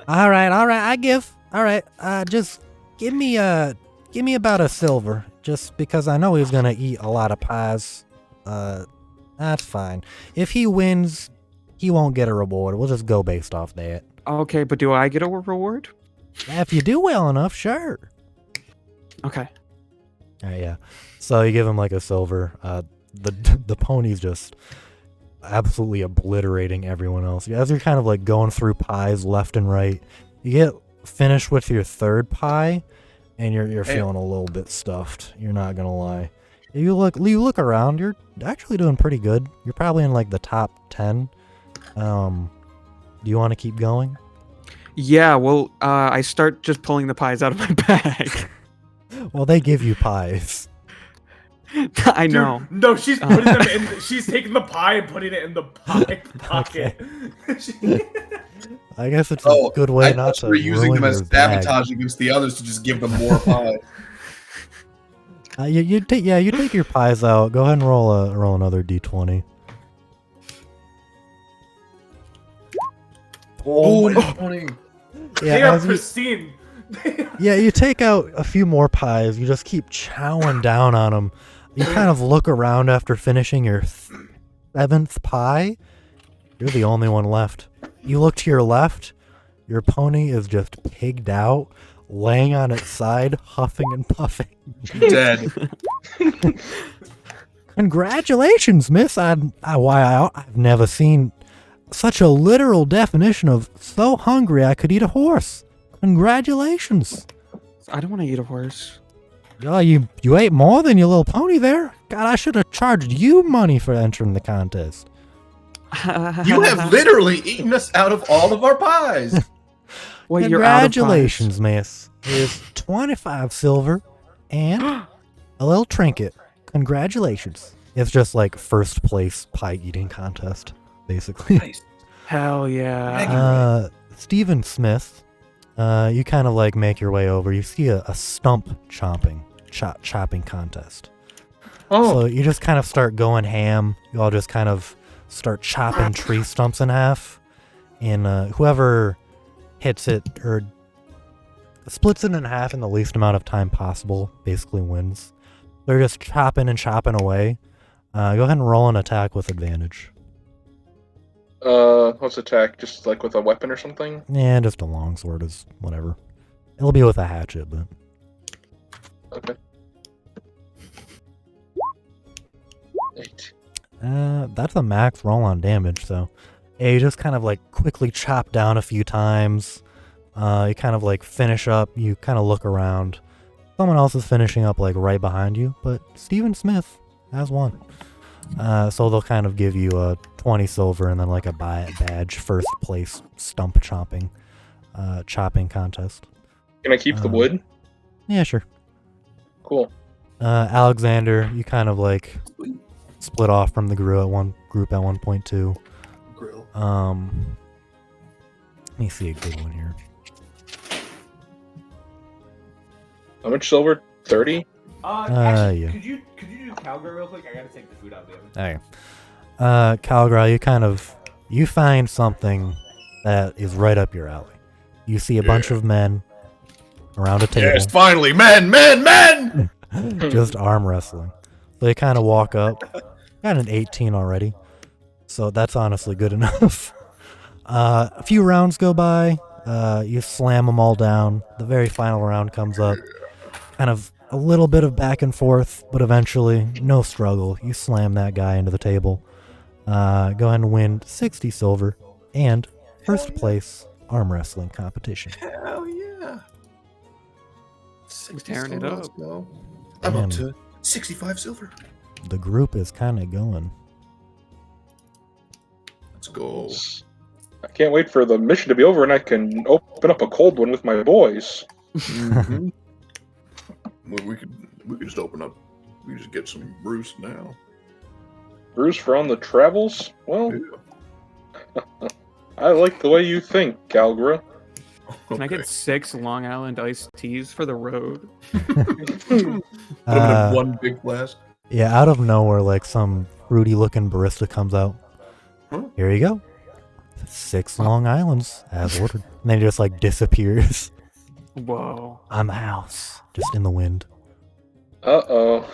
All right. I give. All right. Just give me about a silver, just because I know he's gonna eat a lot of pies. That's fine. If he wins, he won't get a reward. We'll just go based off that. Okay, but do I get a reward? If you do well enough, sure. Okay. All right, yeah. So you give him like a silver. The pony's just absolutely obliterating everyone else. As you're kind of like going through pies left and right, you get finished with your third pie, and you're feeling a little bit stuffed. You're not gonna lie. You look around. You're actually doing pretty good. You're probably in like the top 10. Do you want to keep going? Yeah, well, I start just pulling the pies out of my bag. Well, they give you pies. I know. Dude, no, she's putting them in. She's taking the pie and putting it in the pie pocket. I guess it's a good way not to we're using ruin them as your bag. sabotage against the others to just give them more pie. You take your pies out. Go ahead and roll another d20. Oh, 20. They Yeah, are as you, pristine. yeah, you take out a few more pies. You just keep chowing down on them. You kind of look around after finishing your 7th pie. You're the only one left. You look to your left. Your pony is just pigged out, laying on its side, huffing and puffing. Dead. Congratulations, miss. I've never seen such a literal definition of so hungry I could eat a horse. Congratulations. I don't want to eat a horse. Oh, you ate more than your little pony there. God, I should have charged you money for entering the contest. You have literally eaten us out of all of our pies. Well, you're out of pies. Congratulations, miss. Here's 25 silver and a little trinket. Congratulations. It's just like first place pie eating contest, basically. Nice. Hell yeah. Stephen Smith, you kind of like make your way over. You see a stump chopping contest. Oh, So you just kind of start going ham. You all just kind of start chopping tree stumps in half. And whoever hits it or splits it in half in the least amount of time possible basically wins. They're just chopping and chopping away. Go ahead and roll an attack with advantage. what's attack? Just like with a weapon or something? Yeah, just a longsword is whatever. It'll be with a hatchet, but Okay. 8. That's a max roll on damage, so yeah, you just kind of like quickly chop down a few times. You kind of like finish up, you kind of look around. Someone else is finishing up like right behind you, but Stephen Smith has won. So they'll kind of give you a 20 silver and then like a badge, first place stump chopping contest. Can I keep the wood? Yeah, sure. Cool. Alexander, you kind of like split off from the group at one point too. Grill. Let me see a good one here. How much silver? 30? Actually, yeah. could you do Calgary real quick? I gotta take the food out of the oven. Okay. Calgra, you find something that is right up your alley. You see a bunch of men around a table. Yes, finally, men! Just arm wrestling. They kind of walk up. Got an 18 already. So that's honestly good enough. A few rounds go by. You slam them all down. The very final round comes up. Kind of a little bit of back and forth, but eventually, no struggle. You slam that guy into the table. Go ahead and win 60 silver and first place arm wrestling competition. Hell yeah. We're tearing it up. Let's go. I'm up to 65 silver. The group is kind of going. Let's go. I can't wait for the mission to be over and I can open up a cold one with my boys. Mm-hmm. Well, we could just open up. We could just get some Bruce now. Bruce for on the travels? Well, Yeah. I like the way you think, Calgra. Can I get 6 Long Island iced teas for the road? Put them in one big glass. Yeah, out of nowhere, like some fruity looking barista comes out. Huh? Here you go. 6 Long Islands, as ordered. And then he just like disappears Whoa. on the house, just in the wind. Uh-oh.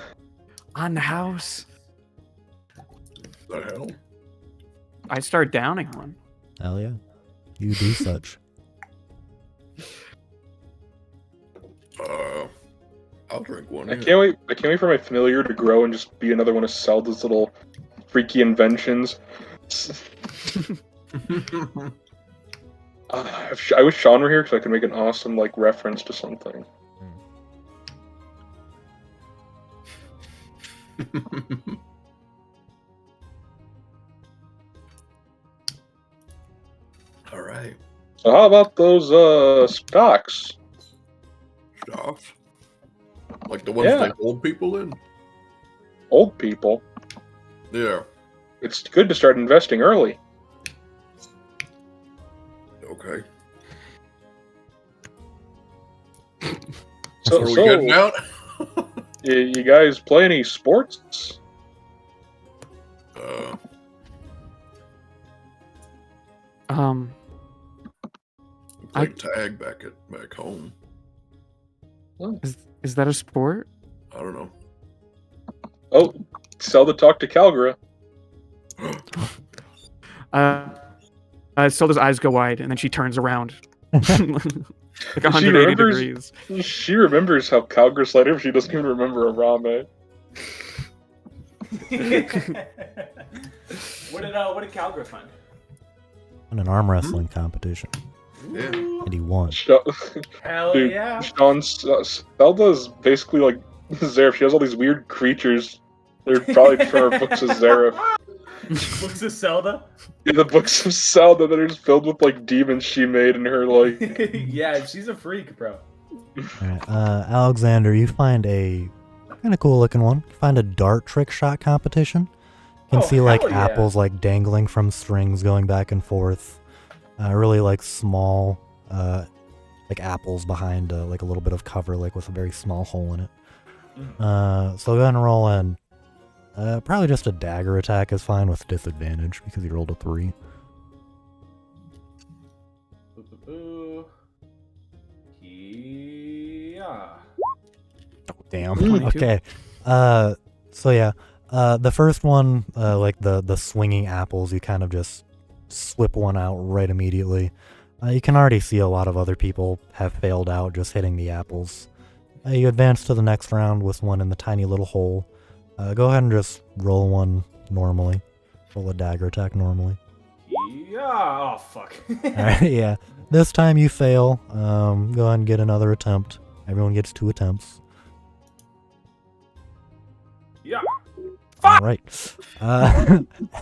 On the house. The hell? I start downing one. Hell yeah. You do such. I'll drink one. I can't wait for my familiar to grow and just be another one of Zelda's little freaky inventions. I wish Sean were here because I could make an awesome like reference to something. All right. So how about those stocks? Stocks? Like the ones Yeah. they hold people in? Old people. Yeah. It's good to start investing early. Okay. So, Are we getting out? you guys play any sports? We played tag back home. Is that a sport? I don't know. Oh, Zelda talk to Calgara. Zelda's eyes go wide, and then she turns around. Like She 180 remembers- degrees. She remembers how Calgara slayed her, but she doesn't even remember Arame. What did Calgary find? In an arm wrestling competition. Yeah. And he won. Hell Dude, yeah! Sean, Zelda's basically like Zareth. She has all these weird creatures. They're probably from her books of Zareth. Books of Zelda. Yeah, the books of Zelda that are just filled with like demons she made in her like. Yeah, she's a freak, bro. Alright, Alexander, you find a kind of cool looking one. You find a dart trick shot competition. You can see like hell yeah. apples like dangling from strings going back and forth. Really like small like apples behind like a little bit of cover like with a very small hole in it. So go ahead and roll in. Probably just a dagger attack is fine with disadvantage because you rolled a 3. Yeah. Oh, damn. 22. Okay. So yeah, the first one, like the swinging apples, you kind of just slip one out right immediately. You can already see a lot of other people have failed out just hitting the apples. You advance to the next round with one in the tiny little hole. Go ahead and just roll one normally. Roll a dagger attack normally. Yeah. Oh fuck. Alright, yeah. This time you fail. Go ahead and get another attempt. Everyone gets 2 attempts. Yeah. Alright.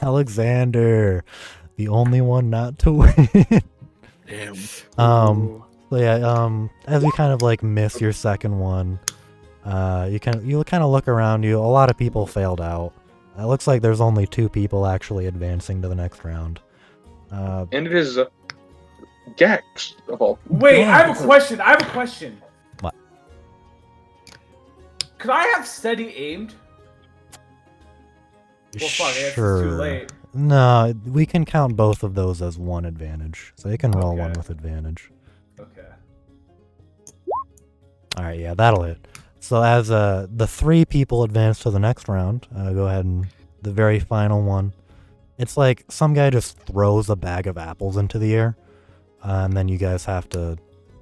Alexander. The only one not to win. Damn. Ooh. So yeah, as you kind of like miss your second one, you kind of look around you. A lot of people failed out. It looks like there's only 2 people actually advancing to the next round. And it is Gex of all. Wait, I have a question. What? Could I have steady aimed? Well, fuck, I guess it's too late. No, we can count both of those as one advantage. So you can roll one Okay. with advantage. Okay. Alright, yeah, that'll hit. So as the 3 people advance to the next round, go ahead and the very final one. It's like some guy just throws a bag of apples into the air, and then you guys have to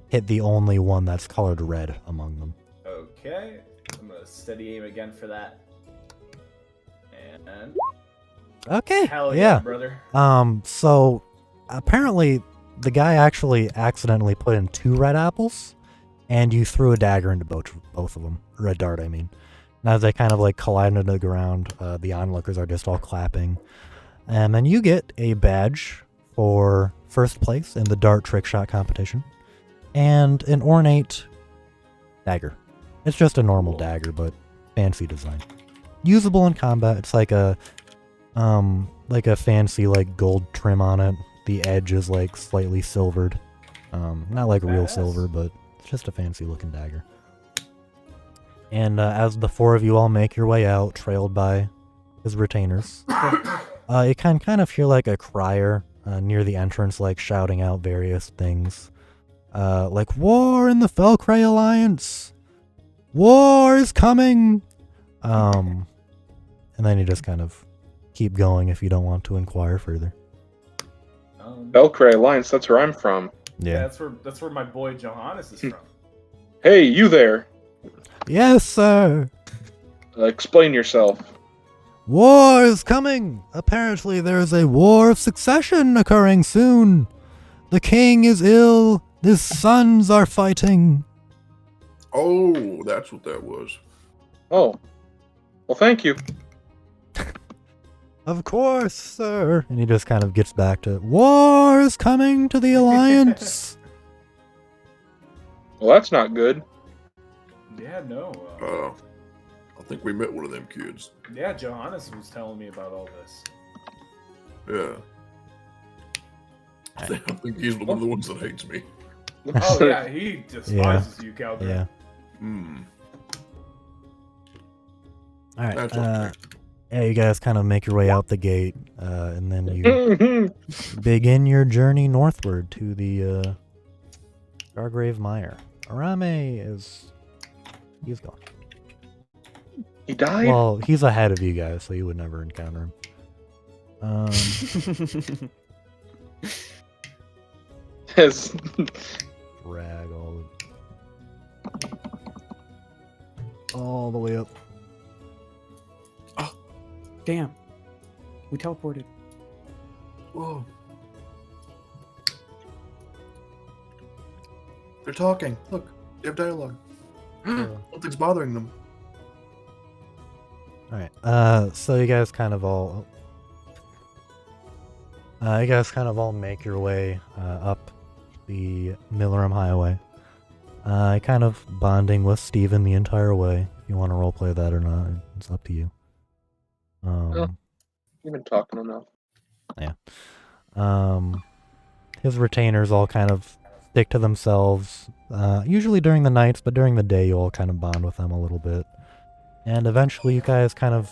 hit the only one that's colored red among them. Okay. I'm gonna steady aim again for that. And Okay, hell yeah, brother. So apparently the guy actually accidentally put in 2 red apples, and you threw a dagger into both of them. Red dart, I mean. And as they kind of like collide into the ground, the onlookers are just all clapping. And then you get a badge for first place in the dart trick shot competition, and an ornate dagger. It's just a normal dagger, but fancy design. Usable in combat. It's like a fancy like gold trim on it. The edge is like slightly silvered. Not like real silver, but it's just a fancy looking dagger. And as the 4 of you all make your way out, trailed by his retainers, you can kind of hear like a crier near the entrance, like shouting out various things. Like, war in the Felcray Alliance! War is coming! And then you just kind of keep going if you don't want to inquire further. Belcray Alliance, that's where I'm from. Yeah, that's where my boy Johannes is from. Hey, you there. Yes, sir! Explain yourself. War is coming! Apparently there is a war of succession occurring soon. The king is ill. His sons are fighting. Oh, that's what that was. Oh. Well, thank you. Of course, sir. And he just kind of gets back to, war is coming to the Alliance. Well, that's not good. Yeah, no. I think we met one of them kids. Yeah, Johannes was telling me about all this. Yeah. I think he's one of the ones that hates me. Oh yeah, he despises you, Calgary. Yeah. Hmm. Alright. That's okay. Yeah, you guys kind of make your way out the gate, and then you begin your journey northward to the Gargrave Mire. Arame he's gone. He died? Well, he's ahead of you guys, so you would never encounter him. Yes. Drag all the way up. Damn. We teleported. Whoa. They're talking. Look, they have dialogue. Something's bothering them. Alright, so you guys kind of all make your way up the Millerum Highway. Kind of bonding with Steven the entire way. If you want to roleplay that or not, it's up to you. You've been talking enough. His retainers all kind of stick to themselves, usually during the nights, but during the day you all kind of bond with them a little bit. And eventually you guys kind of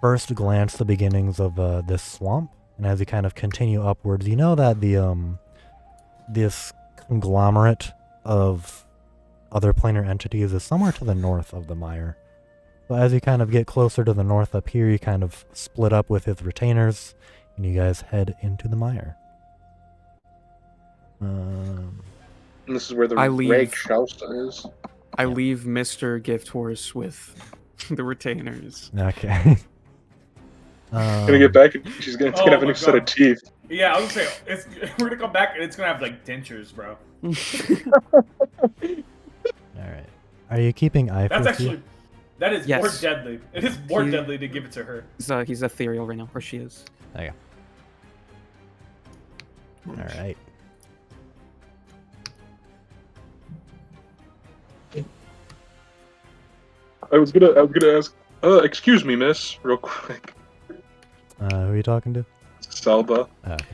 first glance the beginnings of this swamp, and as you kind of continue upwards, you know that the this conglomerate of other planar entities is somewhere to the north of the mire. So as you kind of get closer to the north up here, you kind of split up with his retainers, and you guys head into the mire. And this is where the I leave. rakshasa is. I leave Mr. Gift Horse with the retainers. Okay. Gonna get back and it's gonna Oh have a my new set of God. teeth. Yeah, I was gonna say we're gonna come back and it's gonna have like dentures, bro. Alright. Are you keeping Ife That's with you? actually that is more Yes. deadly. It is more He- deadly to give it to her. He's ethereal right now, where she is. There you go. Alright. I was gonna ask. Excuse me, miss, real quick. Who are you talking to? Salba. Oh, okay.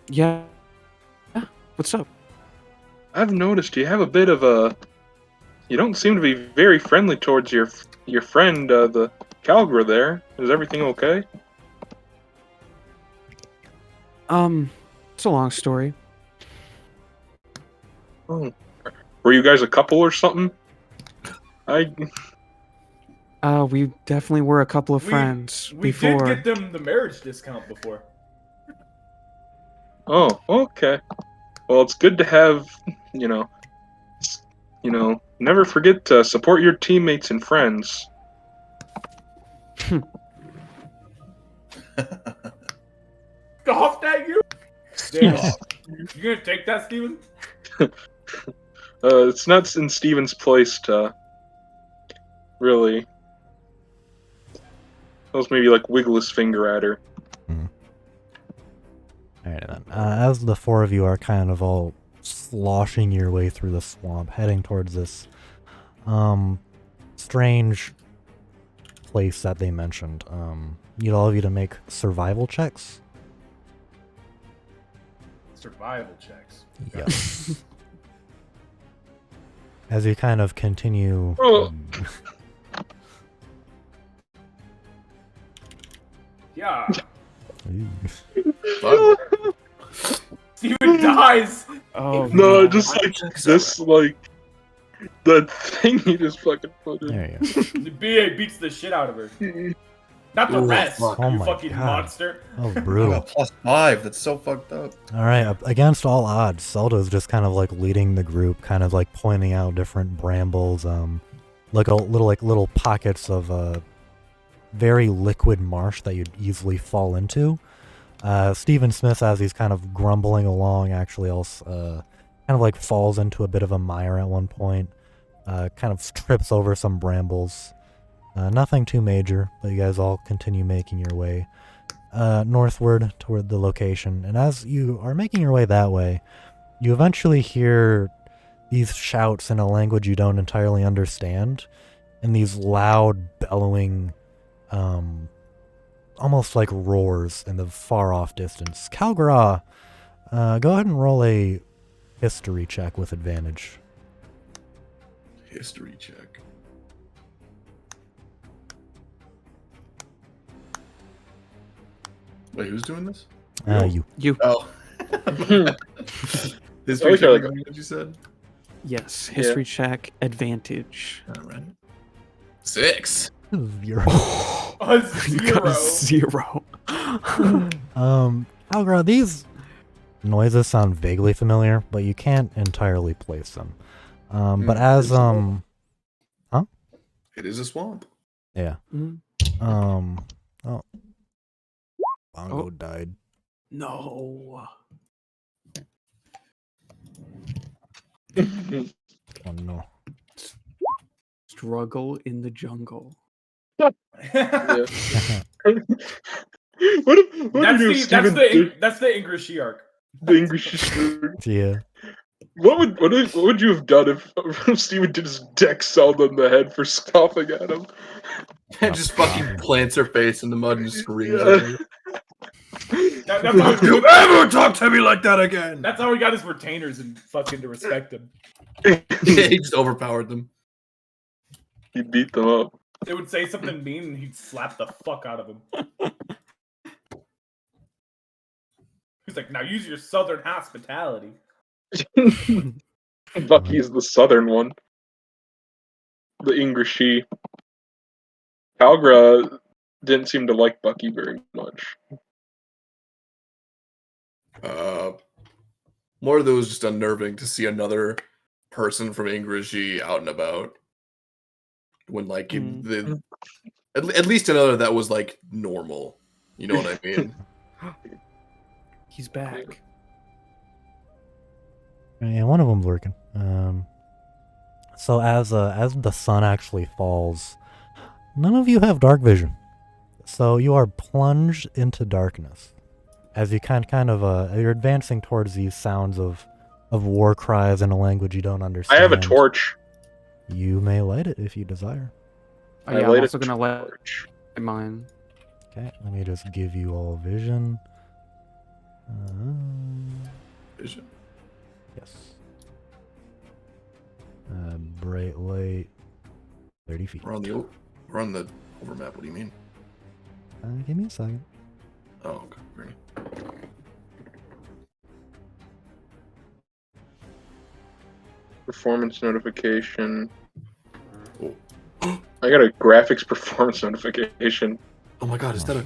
Yeah. Yeah. What's up? I've noticed you have a bit of a. You don't seem to be very friendly towards your friend, the Calgra there. Is everything okay? It's a long story. Oh. Were you guys a couple or something? We definitely were a couple of We- friends We before. did get them the marriage discount before. Oh, okay. Well, it's good to have, never forget to support your teammates and friends. Scoffed at you? Damn. You gonna take that, Steven? It's not in Steven's place to really. That was maybe like wiggle his finger at her. Alright then. As the four of you are kind of all sloshing your way through the swamp, heading towards this strange place that they mentioned, need all of you to make survival checks. Survival checks. Yes. As you kind of continue. Oh. Yeah. Ooh. Steven dies! Oh No, just like Checks this, like the thing he just fucking put in. There you go. The BA beats the shit out of her. Not the Ooh, rest, fuck. Oh you my fucking God. monster. That was I brutal. got +5. That's so fucked up. Alright, against all odds, Zelda's just kind of like leading the group, kind of like pointing out different brambles, like little pockets of very liquid marsh that you'd easily fall into. Stephen Smith, as he's kind of grumbling along, actually also kind of like falls into a bit of a mire at one point, kind of trips over some brambles. Nothing too major, but you guys all continue making your way northward toward the location. And as you are making your way that way, you eventually hear these shouts in a language you don't entirely understand, and these loud, bellowing, almost like roars in the far-off distance. Calgra, go ahead and roll a history check with advantage. History check. Wait, who's doing this? You. You. Oh. History like check. how, like- What you said? Yes. History check. Advantage. All right. 6. Zero. A You got a zero. 0. Calgra, these noises sound vaguely familiar, but you can't entirely place them. But as It is a swamp. yeah. Mhm. Oh. Bongo Oh. died. No. Oh no. Struggle in the jungle. Yeah. What if That's the English arc. the English Yeah. what would you have done if Steven did his deck Zelda in the head for scoffing at him? And just fucking plants her face in the mud and screams Yeah. at her. That's how he- You ever talk to me like that again? That's how he got his retainers and fucking to respect him. He just overpowered them. He beat them up. They would say something mean and he'd slap the fuck out of him. He's like, now use your southern hospitality. Bucky is the southern one. The Englishy. Calgra didn't seem to like Bucky very much. More of those just unnerving to see another person from Ingrishy out and about. When like Mm. At least another that was like normal. You know what I mean? He's back. Yeah, one of them's working. So as the sun actually falls, none of you have dark vision. So you are plunged into darkness. As you kind of you're advancing towards these sounds of war cries in a language you don't understand. I have a torch. You may light it if you desire. Oh, yeah, I'm also gonna light mine. Okay, let me just give you all vision. Vision. Yes. Bright light, 30 feet. We're on the overmap. What do you mean? Give me a second. Oh, okay. Great. Performance notification. Oh. I got a graphics performance notification. Oh my god, is that a...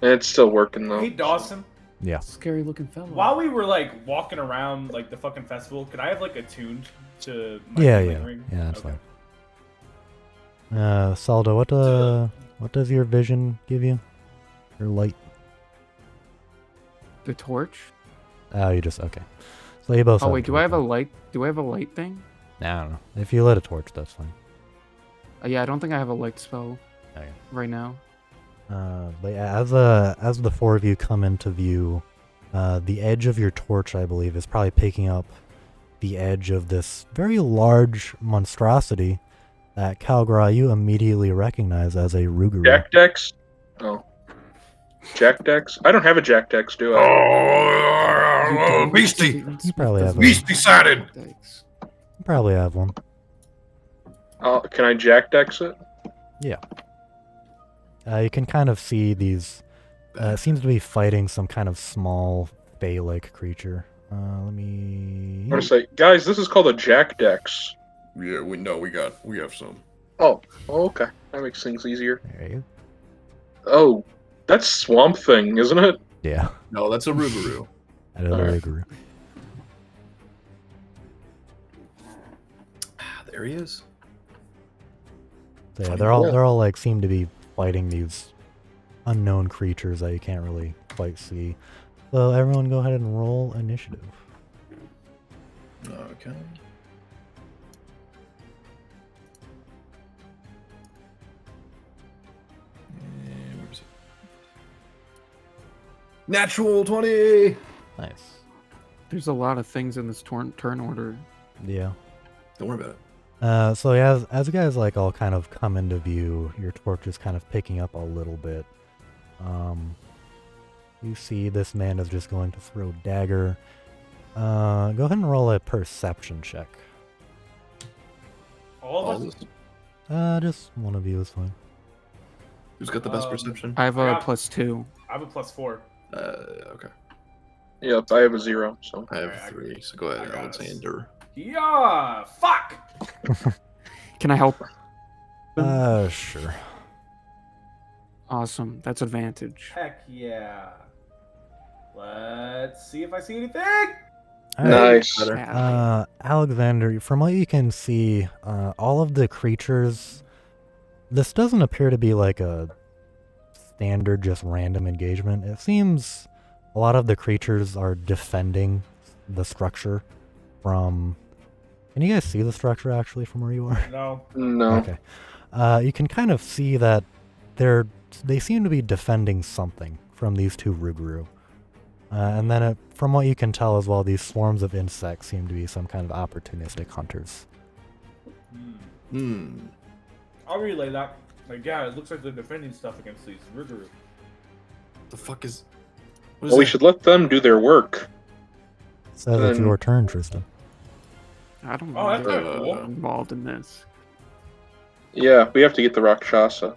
It's still working though. Hey Dawson, Yeah. Scary looking fellow. while we were like walking around like the fucking festival, could I have like attuned to my Yeah, healing yeah. ring? Yeah, that's Okay. fine. Saldo, what does your vision give you? Your light? The torch? Oh, you just, okay. So you both Oh have wait, do I have a torch light? Do I have a light thing? then. I don't know. If you lit a torch, that's fine. Yeah, I don't think I have a light spell Okay. right now. But yeah, as the four of you come into view, the edge of your torch, I believe, is probably picking up the edge of this very large monstrosity that Calgra you immediately recognize as a Ruguru. Jack Dex? Oh. Jack Dex? I don't have a Jack Dex, do I? Oh, beastie! You probably have a, Beastie sided! Thanks. you probably have one. Can I Jack Dex it? Yeah. You can kind of see these. It seems to be fighting some kind of small Fey-like creature. Let me. I'm gonna say, guys, this is called a Jack Dex. Yeah, we have some. Oh, okay. That makes things easier. There you Oh, that's Swamp Thing, isn't it? go. Yeah. No, that's a Rubaru. That is a Alright. Ruguru. There he is. So yeah, Funny they're cool. all like seem to be fighting these unknown creatures that you can't really quite see. So everyone, go ahead and roll initiative. Okay. And where is it? Natural 20! Nice. There's a lot of things in this turn order. Yeah. Don't worry about it. So yeah, as you guys like all kind of come into view, your torch is kind of picking up a little bit. You see this man is just going to throw dagger. Go ahead and roll a perception check. All All of us? this? Just one of you is fine. Who's got the best perception? I have a Yeah. +2. I have a +4. Okay. Yep, I have a 0, so. I have Alright, I 3, so go ahead, I got us. Alexander. Yeah! Fuck! Can I help? Sure. Awesome. That's advantage. Heck yeah. Let's see if I see anything! All right. Nice. Yeah. Alexander, from what you can see, all of the creatures, this doesn't appear to be like a standard just random engagement. It seems a lot of the creatures are defending the structure from... Can you guys see the structure actually from where you are? No. No. Okay. You can kind of see that they seem to be defending something from these two Ruguru. And then from what you can tell as well, these swarms of insects seem to be some kind of opportunistic hunters. I'll relay that. Like, yeah, it looks like they're defending stuff against these Ruguru. The fuck is... What is Well, we that? should let them do their work. So it's Then- your turn, Tristan. I don't Oh, that's know. kinda cool. Involved in this. Yeah, we have to get the Rakshasa.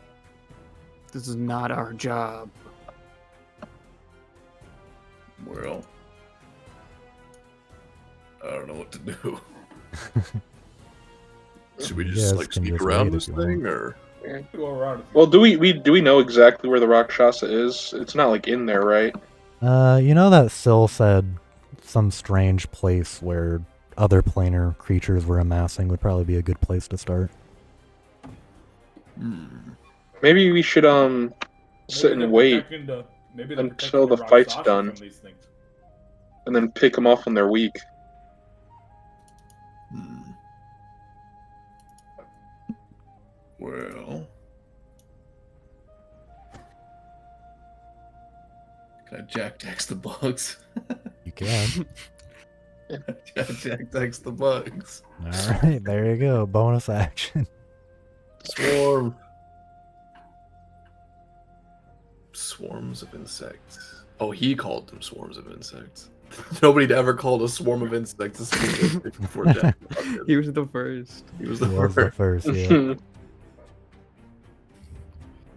This is not our job. Well, I don't know what to do. Should we You just guys like can sneak just around wait this if you thing, want. or Go around. Well, do we know exactly where the Rakshasa is? It's not like in there, right? You know that Syl said some strange place where other planar creatures were amassing would probably be a good place to start. Maybe we should sit Maybe and they're wait protecting maybe until protecting the fight's Rakshasa done. from these things. and then pick them off when they're weak. Well, can I Jack-Tex the bugs? You can. Jack-Tex the bugs. All right, there you go. Bonus action. Swarm. Swarms of insects. Oh, he called them swarms of insects. Nobody'd ever called a swarm of insects a swarm before Jack. He was the first. He was He the was the first. first, yeah.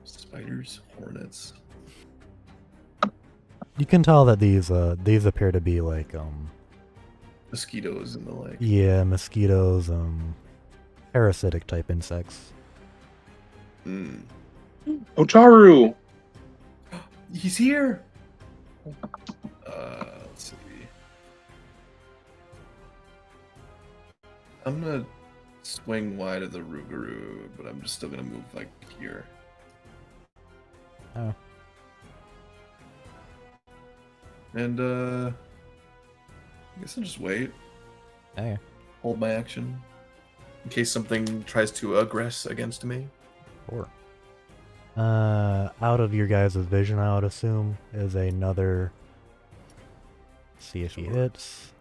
Spiders, hornets. You can tell that these appear to be like Mosquitoes and the like. yeah, mosquitoes, parasitic type insects. Otaru! He's here. Let's see. I'm gonna swing wide of the Rougarou, but I'm just still gonna move like here. Oh. And I guess I'll just wait. Hey. Hold my action. In case something tries to aggress against me. Sure. Out of your guys' vision, I would assume, is another. See if he hits.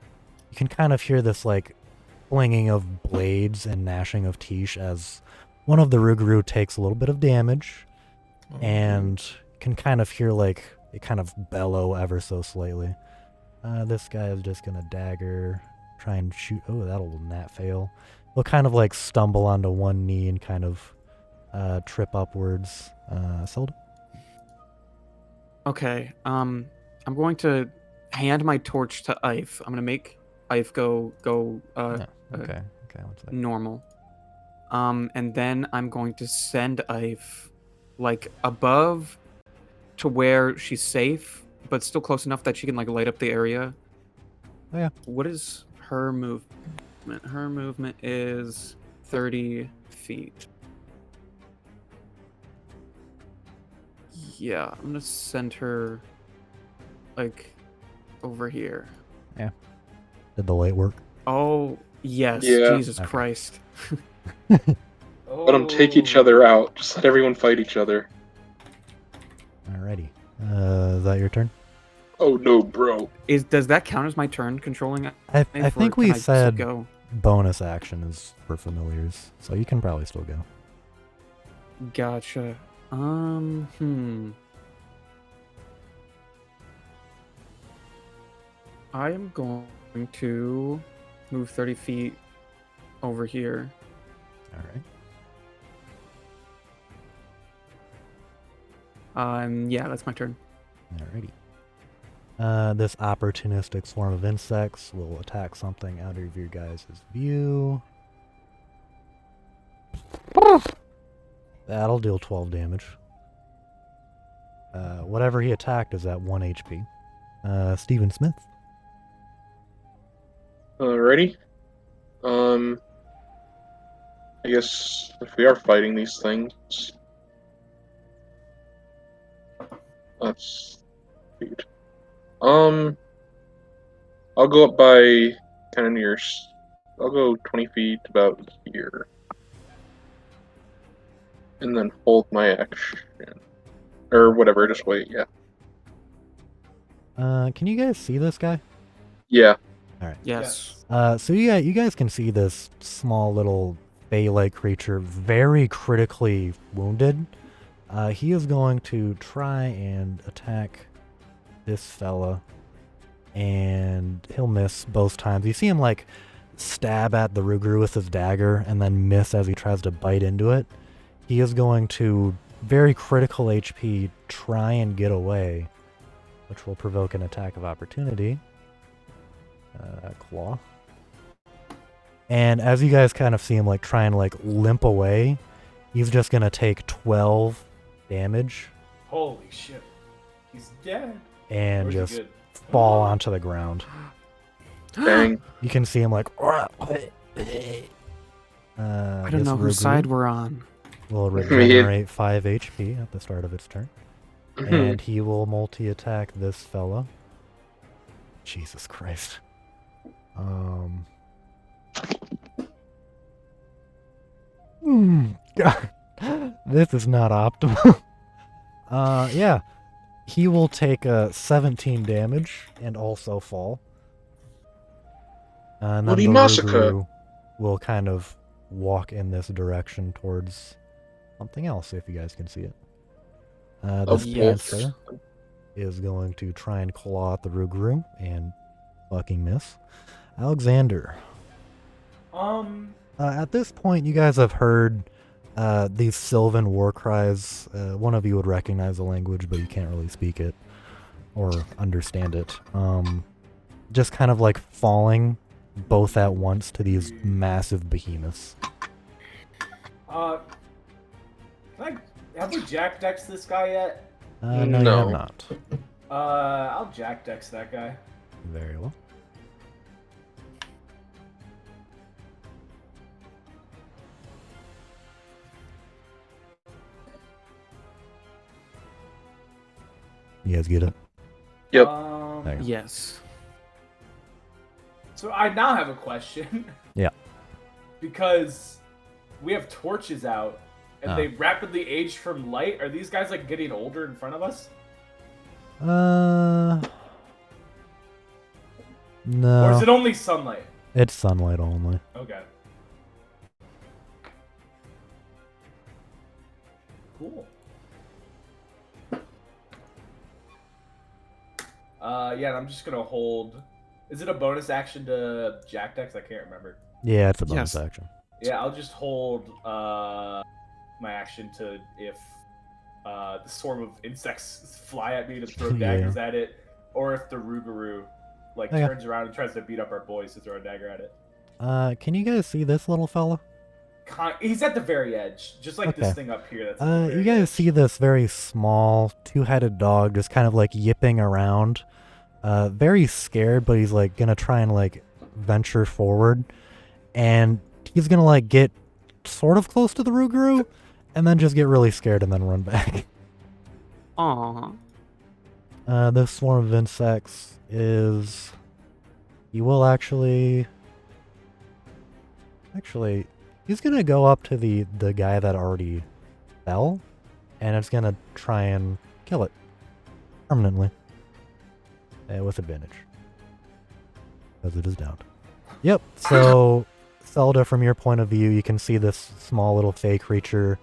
You can kind of hear this like flinging of blades and gnashing of teeth as one of the Rougarou takes a little bit of damage, and can kind of hear like it kind of bellow ever so slightly. This guy is just gonna dagger, try and shoot. Oh, that'll not fail. He'll kind of like stumble onto one knee and kind of trip upwards. Selda? Okay. I'm going to hand my torch to Ife. I'm gonna make Ife go Okay. Okay. One second. normal. And then I'm going to send Ife like above to where she's safe, but still close enough that she can like light up the area. Oh, yeah. What is her movement? Her movement is 30 feet. Yeah, I'm gonna send her like over here. Did the light work? Oh yes, Yeah. Jesus Okay. Christ. Let them take each other out. Just let everyone fight each other. Alrighty. Is that your turn? Oh no, bro. Does that count as my turn controlling it? I Or think can we I still said go? bonus action is for familiars, so you can probably still go. Gotcha. I am going to move 30 feet over here. Alright. Yeah, that's my turn. Alrighty. This opportunistic swarm of insects will attack something out of your guys' view. That'll deal 12 damage. Whatever he attacked is at 1 HP. Stephen Smith. Ready? I guess if we are fighting these things, that's weird. I'll go up by kind of near. I'll go 20 feet about here, and then hold my action, or whatever. Just wait. Yeah. Can you guys see this guy? Yeah. Alright. Yes. So you guys can see this small little Fey-like creature very critically wounded. He is going to try and attack this fella, and he'll miss both times. You see him like stab at the Rougarou with his dagger and then miss as he tries to bite into it. He is going to very critical HP try and get away, which will provoke an attack of opportunity. Claw. And as you guys kind of see him like try and like limp away, he's just gonna take 12 damage Holy shit. He's dead. and Or is he just good? fall onto the ground. Dang. You can see him like I don't know whose side we're on. will regenerate 5 HP at the start of its turn. And he will multi-attack this fella. Jesus Christ. God. This is not optimal. Yeah. He will take 17 damage and also fall. And then Bloody the massacre. Rougarou will kind of walk in this direction towards something else, if you guys can see it. This Yes. Panther is going to try and claw at the Rougarou and fucking miss. Alexander. At this point, you guys have heard these Sylvan war cries. One of you would recognize the language, but you can't really speak it or understand it. Just kind of like falling both at once to these massive behemoths. Have we Jack Dex this guy yet? No, you have No. not. I'll Jack Dex that guy. Very well. You guys get it? Yep. There you go. Yes. So I now have a question. Yeah. Because we have torches out, and Ah. they rapidly age from light. Are these guys like getting older in front of us? No. Or is it only sunlight? It's sunlight only. Okay. Cool. Yeah, I'm just gonna hold. Is it a bonus action to Jack Dex? I can't remember. Yeah, it's a bonus Yes. action. Yeah, I'll just hold my action to if the swarm of insects fly at me to throw Yeah. daggers at it, or if the Rougarou like Okay. turns around and tries to beat up our boys to throw a dagger at it. Can you guys see this little fella? He's at the very edge, just like Okay. this thing up here. That's at the You very guys edge. see this very small, two-headed dog just kind of like yipping around. Very scared, but he's like gonna try and like venture forward. And he's gonna like get sort of close to the Rougarou and then just get really scared and then run back. Aw. This swarm of insects is... You will actually... Actually, he's gonna go up to the guy that already fell, and it's gonna try and kill it permanently with advantage because it is downed. Yep. So, Zelda, from your point of view, you can see this small little fey creature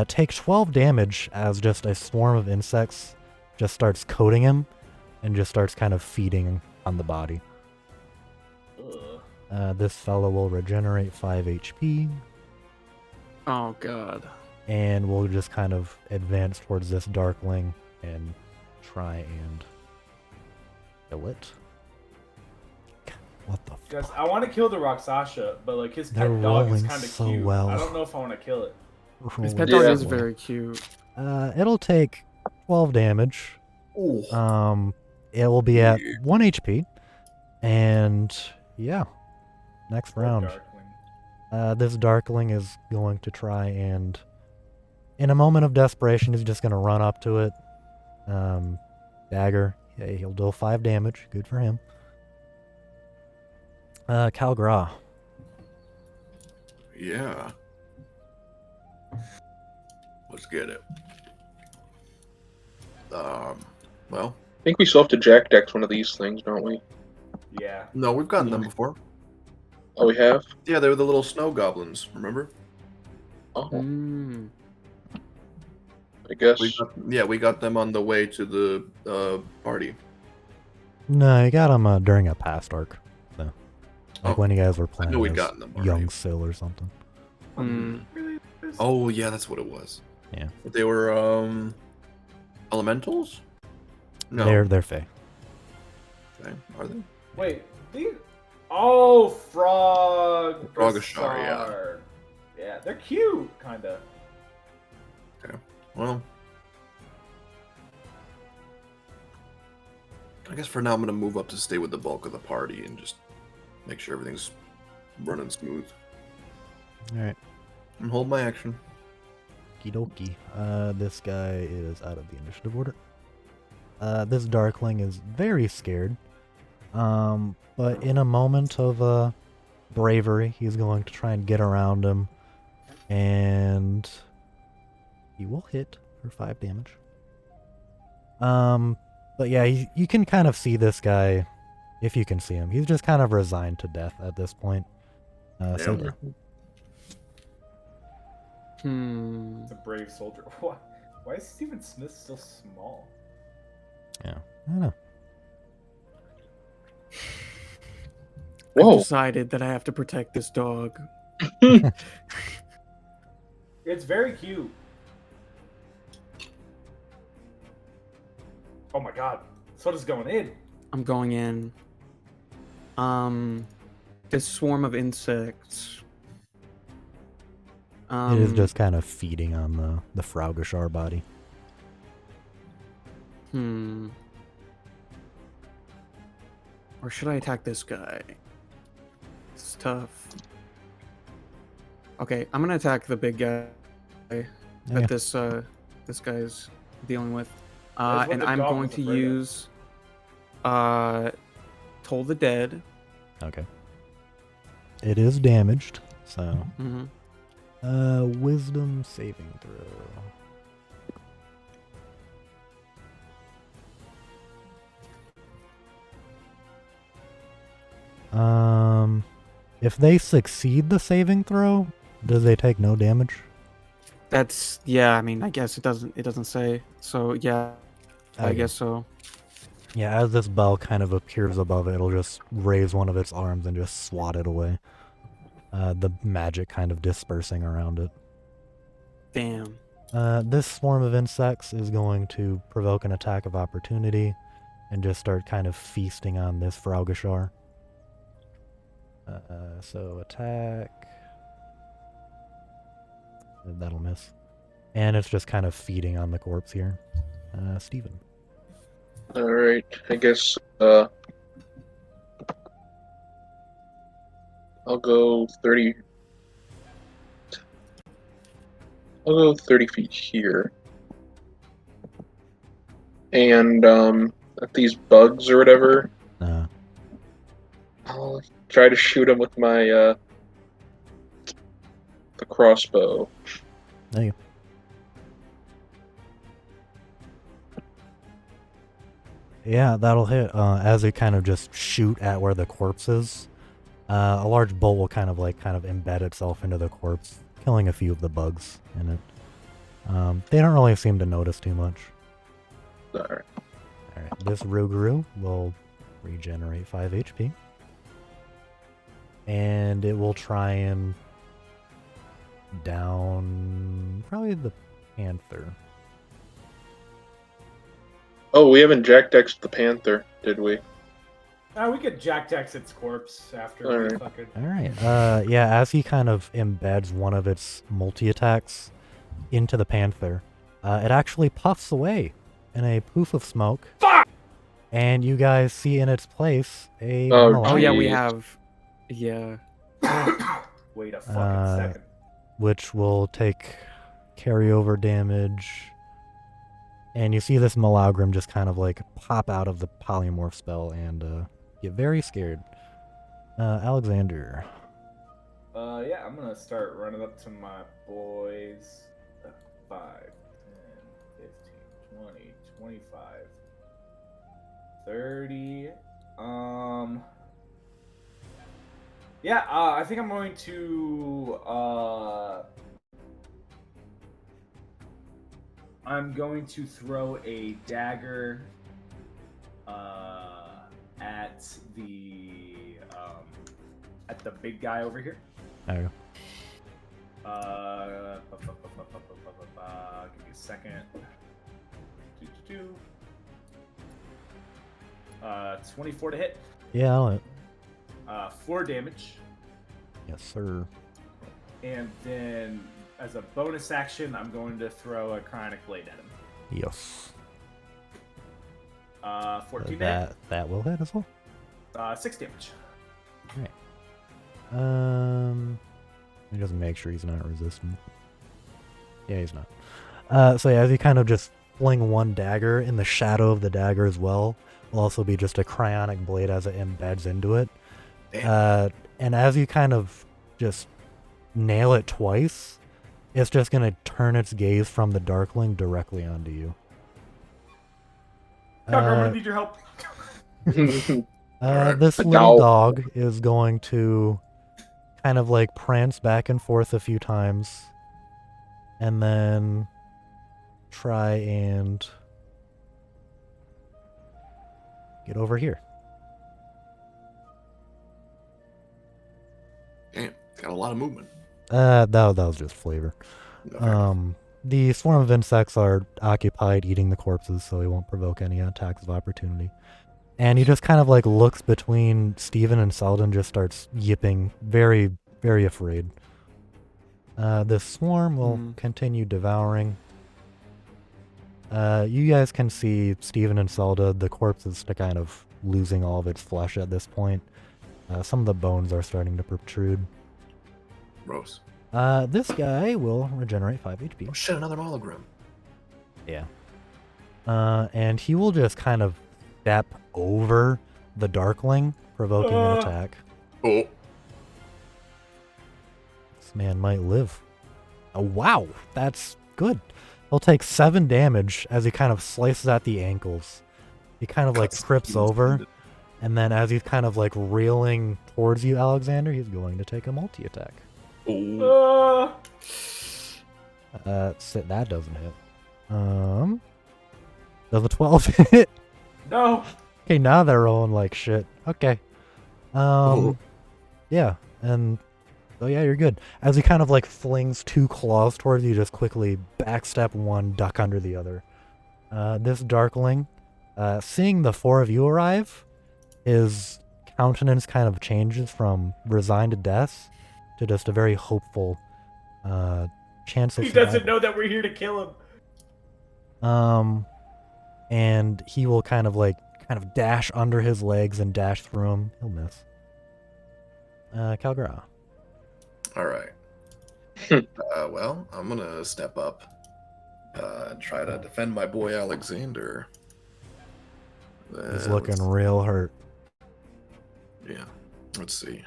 take 12 damage as just a swarm of insects just starts coating him and just starts kind of feeding on the body. Ugh. This fellow will regenerate 5 HP, Oh god. and we'll just kind of advance towards this darkling and try and kill it. What the Guys, fuck? I want to kill the Rakshasa, but like his They're pet dog is rolling kind of so cute. well. I don't know if I want to kill it. His pet Rolling dog so is well. very cute. It'll take 12 damage. Ooh. It will be at 1 HP, and yeah, next Poor round. Darkling. This Darkling is going to try and, in a moment of desperation, he's just going to run up to it. Dagger. Yeah, he'll deal 5 damage. Good for him. Calgra. Yeah. Let's get it. Well, I think we still have to Jack Dex one of these things, don't we? Yeah. no, we've gotten them before. Oh, we have? Yeah, they were the little snow goblins, remember? Oh, Mm. I guess. We got them on the way to the party. No, you got him during a past arc. So, like Oh, when you guys were I playing know we'd as gotten them already. Young Sil or something. Mm. Oh, yeah, that's what it was. Yeah. But they were, elementals? No. They're Fey. Okay. Are they? Wait. Oh, frog. Frogashar, yeah. Yeah, they're cute, kinda. Well, I guess for now I'm gonna move up to stay with the bulk of the party and just make sure everything's running smooth All right. and hold my action. Okie dokie. This guy is out of the initiative order. This Darkling is very scared. But in a moment of bravery, he's going to try and get around him. And he will hit for 5 damage. But yeah, you can kind of see this guy, if you can see him. He's just kind of resigned to death at this point. So Yeah. It's a brave soldier. Why is Stephen Smith so small? yeah, I don't know. I've Whoa. decided that I have to protect this dog. It's very cute. Oh my god. Soda's going in. I'm going in. This swarm of insects. It is just kind of feeding on the Fraugashar body. Or should I attack this guy? It's tough. Okay, I'm gonna attack the big guy Yeah. that this guy's dealing with. That's what And the I'm dog going was to afraid of. use Toll the Dead. Okay. It is damaged, so Mm-hmm. Wisdom saving throw. If they succeed the saving throw, do they take no damage? That's yeah. I mean, I guess it doesn't say. So yeah, I Okay. guess so. Yeah, as this bell kind of appears above it, it'll just raise one of its arms and just swat it away. The magic kind of dispersing around it. Damn. This swarm of insects is going to provoke an attack of opportunity and just start kind of feasting on this Fraugashar. So attack. That'll miss. And it's just kind of feeding on the corpse here. Steven. Alright, I guess, I'll go 30... I'll go 30 feet here. And, at these bugs or whatever, I'll try to shoot them with my, the crossbow. There you go. Yeah, that'll hit. As it kind of just shoot at where the corpse is, a large bolt will kind of embed itself into the corpse, killing a few of the bugs in it. They don't really seem to notice too much. Alright. Alright, this Rougarou will regenerate 5 HP. And it will try and down probably the Panther. Oh, we haven't Jack Dexed the Panther, did we? We could Jack Dex its corpse after we Alright. fucking... Alright, yeah, as he kind of embeds one of its multi-attacks into the Panther, it actually puffs away in a poof of smoke. Fuck! And you guys see in its place a Oh, Oh yeah, we Jeez. have. Yeah. Wait a fucking second. which will take carryover damage. And you see this Malagrim just kind of pop out of the polymorph spell and get very scared. Alexander. Yeah, I'm gonna start running up to my boys. 5, 10, 15, 20, 25, 30. Yeah, I think I'm going to throw a dagger at the big guy over here. Oh. Give me a second. 24 to hit. Yeah, I'll hit. 4 damage. Yes, sir. And then, as a bonus action, I'm going to throw a Cryonic Blade at him. Yes. 14 to hit. That will hit as well. 6 damage. Alright. Let me just make sure he's not resistant. Yeah, he's not. So yeah, as you kind of just fling one dagger, in the shadow of the dagger as well will also be just a cryonic blade as it embeds into it. And as you kind of just nail it twice, it's just going to turn its gaze from the Darkling directly onto you. I'm gonna need your help. Alright. This A little dog. dog is going to kind of like prance back and forth a few times and then try and get over here. Damn, got a lot of movement. That was just flavor. Okay. The swarm of insects are occupied eating the corpses, so he won't provoke any attacks of opportunity. And he just kind of like looks between Steven and Selden, just starts yipping, very, very afraid. The swarm will continue devouring. You guys can see Steven and Zelda, the corpse is kind of losing all of its flesh at this point. Some of the bones are starting to protrude. Gross. This guy will regenerate 5 HP. Oh shit, another hologram. Yeah. And he will just kind of step over the Darkling, provoking an attack. Oh. This man might live. Oh, wow. That's good. He'll take 7 damage as he kind of slices at the ankles. He kind of like trips over. And then as he's kind of like reeling towards you, Alexander, he's going to take a multi-attack. Oh. That doesn't hit. Does a 12 hit? No. Okay, now they're rolling like shit. Okay. Yeah, and so yeah, you're good. As he kind of like flings 2 claws towards you, just quickly backstep one, duck under the other. This Darkling, seeing the 4 of you arrive, his countenance kind of changes from resigned to death to just a very hopeful chance of He doesn't survival. know that we're here to kill him. And he will kind of dash under his legs and dash through him. He'll miss. Calgra. Alright. Well, I'm gonna step up and try to defend my boy Alexander. He's looking real hurt. Yeah. Let's see.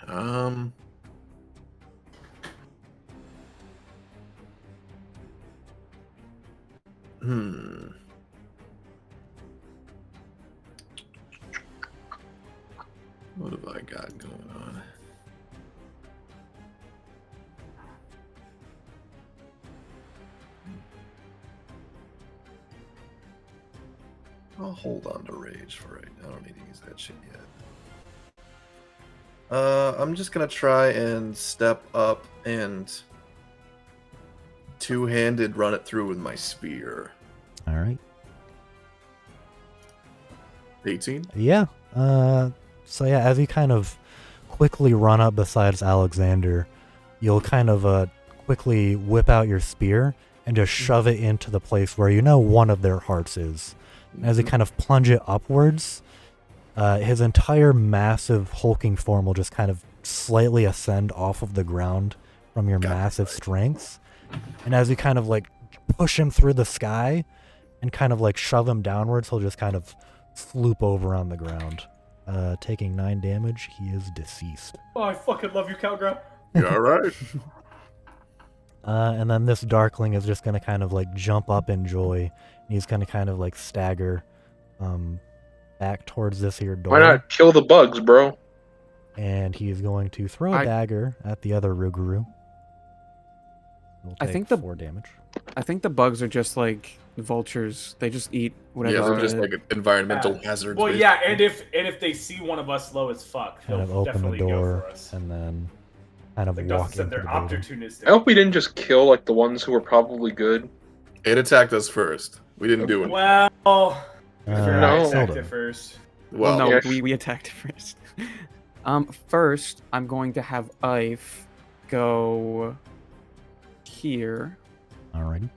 What have I got going on? I'll hold on to rage for right now. I don't need to use that shit yet. I'm just gonna try and step up and two-handed run it through with my spear. All right. 18? Yeah. So yeah, as you kind of quickly run up besides Alexander, you'll kind of quickly whip out your spear and just shove it into the place where you know one of their hearts is. And as you kind of plunge it upwards, his entire massive hulking form will just kind of slightly ascend off of the ground from your massive strength. And as you kind of like push him through the sky and kind of like shove him downwards, he'll just kind of floop over on the ground. Taking 9 damage, he is deceased. Oh, I fucking love you, Calgra. You alright? And then this Darkling is just going to kind of like jump up in joy. And he's going to kind of like stagger back towards this here door. Why not kill the bugs, bro? And he is going to throw a dagger at the other Ruguru. I think the 4 damage. I think the bugs are just like vultures. They just eat whatever. Yeah, they're just like environmental hazards. Well, yeah, and if they see one of us low as fuck, Kind they'll of open the definitely go door for us. and then kind of Like walk Dustin said, into they're the building. opportunistic. I hope we didn't just kill like the ones who were probably good. It attacked us first. We didn't do it. Well, No. I attacked Selden. it first. Well, no, Yes. we attacked first. First, I'm going to have Ife go here. Alrighty.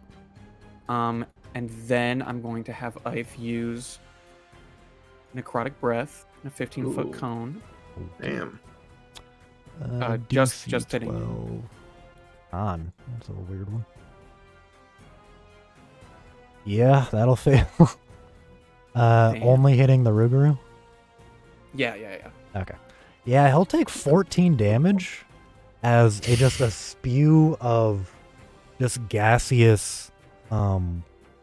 And then I'm going to have Ife use Necrotic Breath in a 15-foot Ooh. cone. Damn. Just DC hitting. 12. On. That's a weird one. Yeah, that'll fail. Damn. Only hitting the Rougarou? Yeah. Okay. Yeah, he'll take 14 damage as just a spew of just gaseous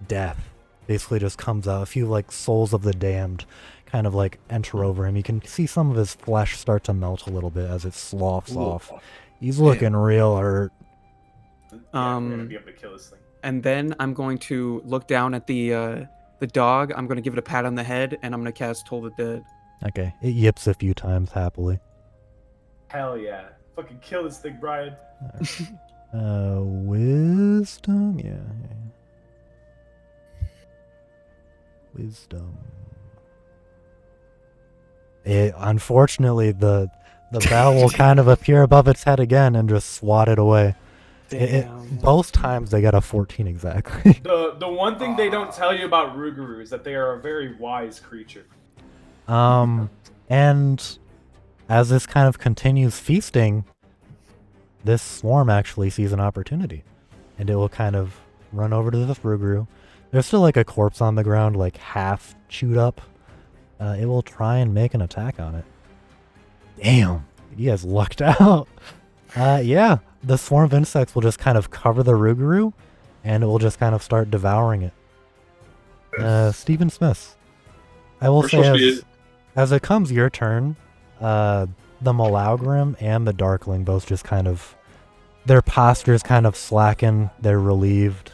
death basically just comes out. A few like souls of the damned kind of like enter over him. You can see some of his flesh start to melt a little bit as it sloughs off. He's looking real hurt. Yeah, I'm gonna be able to kill this thing. And then I'm going to look down at the dog. I'm going to give it a pat on the head, and I'm going to cast Toll the Dead. Okay, it yips a few times happily. Hell yeah. Fucking kill this thing, Brian. Wisdom? Yeah. Wisdom. Unfortunately, the bell will kind of appear above its head again and just swat it away. Both times they got a 14 exactly. The one thing they don't tell you about Rougarou is that they are a very wise creature. And as this kind of continues feasting, this swarm actually sees an opportunity. And it will kind of run over to this Rougarou. There's still like a corpse on the ground, like half chewed up. It will try and make an attack on it. Damn, you guys lucked out. Yeah, the swarm of insects will just kind of cover the Rougarou, and it will just kind of start devouring it. Stephen Smith. I will say as it comes your turn, the Malaugrim and the Darkling both just kind of, their postures kind of slacken, they're relieved.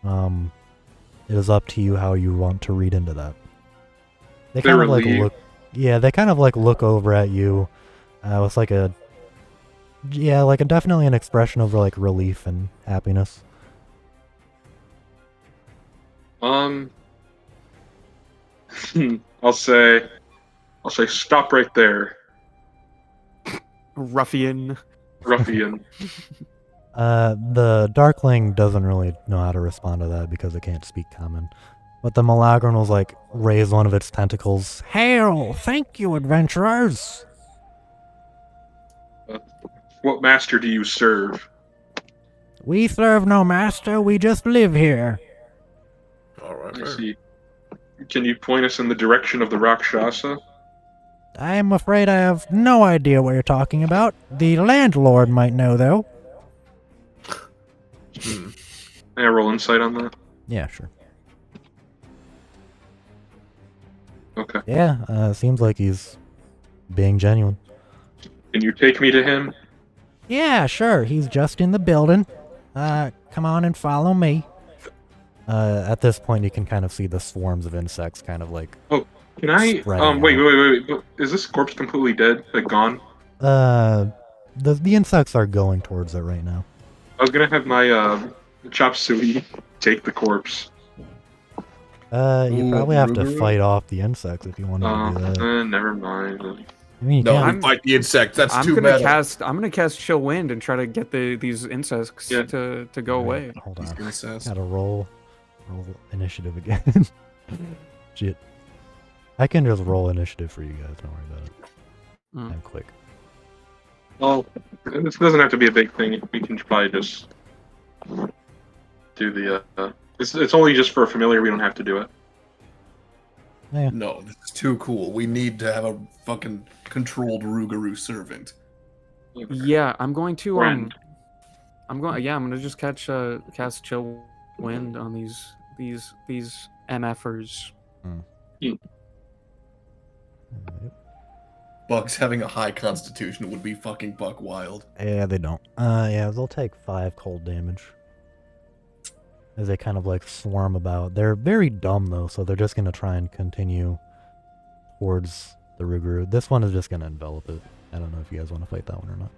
It is up to you how you want to read into that. They kind of like look, yeah, they kind of like look over at you with like a, yeah, like a definitely an expression of like relief and happiness. I'll say stop right there, Ruffian. The Darkling doesn't really know how to respond to that because it can't speak common. But the Malaugrim will like raise one of its tentacles. Hail! Thank you, adventurers! What master do you serve? We serve no master, we just live here. All right. I see. Can you point us in the direction of the Rakshasa? I am afraid I have no idea what you're talking about. The landlord might know, though. Can I roll insight on that? Yeah, sure. Okay. Yeah, seems like he's being genuine. Can you take me to him? Yeah, sure. He's just in the building. Come on and follow me. At this point, you can kind of see the swarms of insects kind of like... Oh, can I... spreading wait. Is this corpse completely dead? Like, gone? The insects are going towards it right now. I was gonna have my, chop suey take the corpse. You probably have to fight off the insects if you want to do that. Never mind. I mean, you No, can't... we fight the insects. That's I'm too gonna bad. I'm gonna cast Chill Wind and try to get these insects to go away. Hold on. Incest. Gotta roll initiative again. Shit. I can just roll initiative for you guys, don't worry about it. I'm quick. Well, this doesn't have to be a big thing. We can probably just do the, It's only just for a familiar, we don't have to do it. Yeah. No, this is too cool. We need to have a fucking controlled Rougarou servant. Yeah, I'm going to Friend. I'm gonna just cast Chill Wind on these MFers. Bugs having a high constitution would be fucking buck wild. Yeah, they don't. Yeah, they'll take 5 cold damage. As they kind of like swarm about. They're very dumb though, so they're just gonna try and continue towards the Rougarou. This one is just gonna envelop it. I don't know if you guys want to fight that one or not.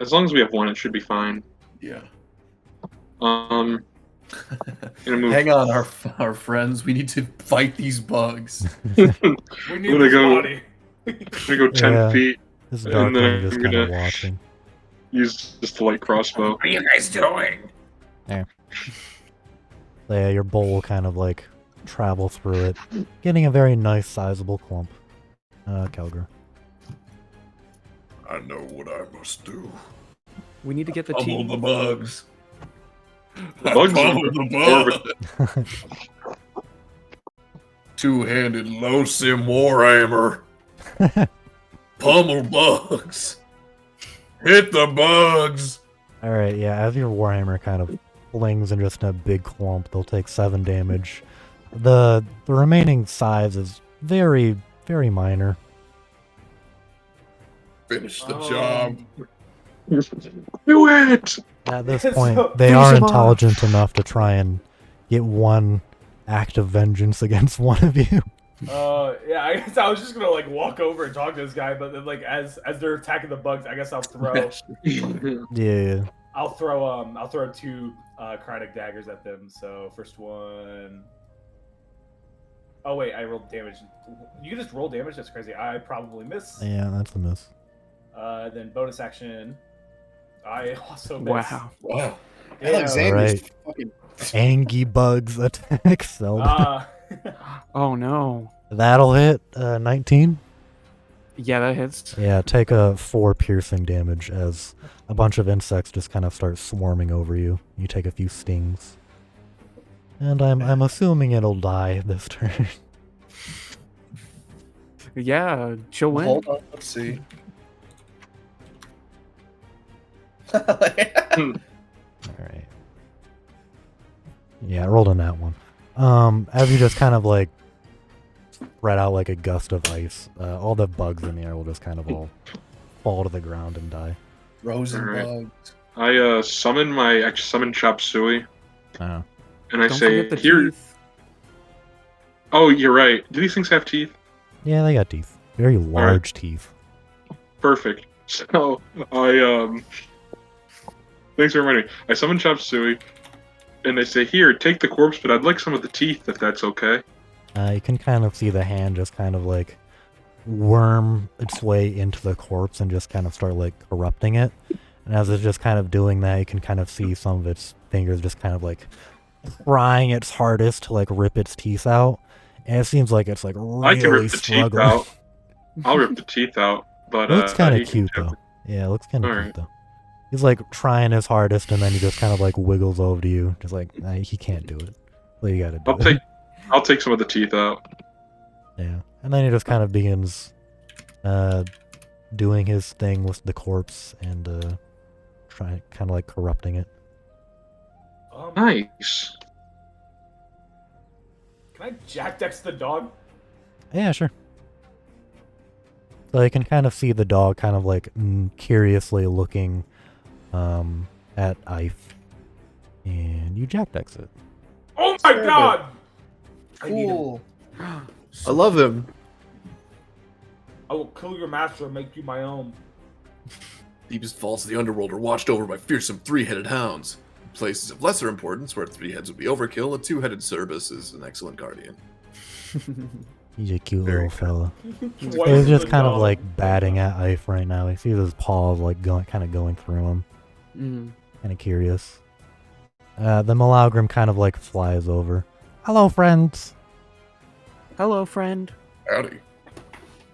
As long as we have one, it should be fine. Yeah. Gonna move. Hang on, our friends. We need to fight these bugs. We need I'm gonna this go- body. I'm gonna go 10 feet. This And Darkling then just I'm kind of gonna- watching. Use just the light crossbow. What are you guys doing? Yeah, your bowl will kind of like travel through it, getting a very nice sizable clump. Kelger. I know what I must do. We need to get the Pummel team. the bugs. Bugs are Pummel the more of bug. Two-handed low sim warhammer. Pummel bugs. Hit the bugs. Alright, yeah, as your Warhammer kind of flings in just a big clump, they'll take 7 damage. The remaining size is very, very minor. Finish the job. Do it! At this Yes, point, so- they Finish are him off. intelligent enough to try and get one act of vengeance against one of you. Yeah, I guess I was just gonna like walk over and talk to this guy, but then like as they're attacking the bugs, I guess I'll throw Yeah. I'll throw 2 chronic daggers at them. So first one. Oh wait, I rolled damage. You can just roll damage. That's crazy. I probably miss. Yeah, that's a miss. Then bonus action. I also miss. Wow. Wow. Damn. Alexander's Right. fucking. Angie bugs attack Zelda. Oh no. That'll hit 19. Yeah, that hits. Yeah, take a 4 piercing damage as a bunch of insects just kind of start swarming over you. You take a few stings. And I'm assuming it'll die this turn. Yeah, she'll win. Hold on, let's see. Alright. Yeah, I rolled on that one. As you just kind of like spread out like a gust of ice, all the bugs in the air will just kind of all fall to the ground and die. Rosenbugs. I summon Chop Suey, Oh. and I Don't say, forget the here. teeth. Oh, you're right. Do these things have teeth? Yeah, they got teeth. Very large teeth. Perfect. So I thanks for reminding me. I summon Chop Suey, and they say, here, take the corpse, but I'd like some of the teeth, if that's okay. You can kind of see the hand just kind of like worm its way into the corpse and just kind of start like corrupting it. And as it's just kind of doing that, you can kind of see some of its fingers just kind of like trying its hardest to like rip its teeth out. And it seems like it's like I can really rip the teeth struggling. out. I'll rip the teeth out, but It looks kind he of can cute do it. though. Yeah, it looks kind of cute Alright. though. He's like trying his hardest and then he just kind of like wiggles over to you, just like nah, he can't do it. Well, you gotta do it. I'll take some of the teeth out. Yeah, and then he just kind of begins doing his thing with the corpse and trying kind of like corrupting it. Nice. Can I jackdex the dog? Yeah, sure. So you can kind of see the dog kind of like curiously looking at Ife, and you jackdex it. Oh my Stab it. god! I need him. Cool. I love him. I will kill your master and make you my own. Deepest vaults of the underworld are watched over by fearsome 3-headed hounds. In places of lesser importance, where 3 heads would be overkill, a 2-headed Cerberus is an excellent guardian. He's a cute Very little fella. Twice He's just the kind of dog. like batting at Ife right now. He sees his paws like kind of going through him. Mm. Kind of curious. The Malagrim kind of like flies over. Hello, friends. Hello, friend. Howdy.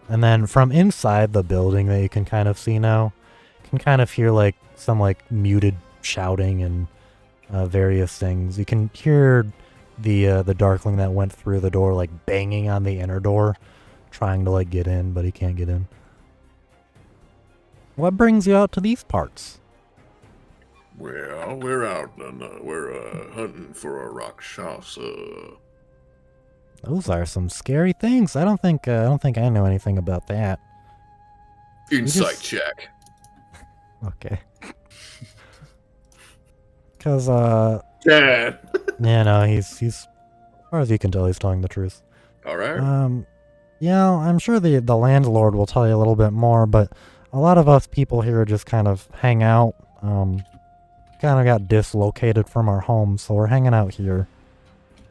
And then from inside the building that you can kind of see now, you can kind of hear like some like muted shouting and various things. You can hear the Darkling that went through the door like banging on the inner door, trying to like get in, but he can't get in. What brings you out to these parts? Well, we're out and we're hunting for a rakshasa. Those are some scary things. I don't think I know anything about that. Insight just- check. Okay. Cause Dad. yeah, no, he's as far as you can tell, he's telling the truth. All right. Yeah, I'm sure the landlord will tell you a little bit more, but a lot of us people here just kind of hang out. Kind of got dislocated from our homes, so we're hanging out here.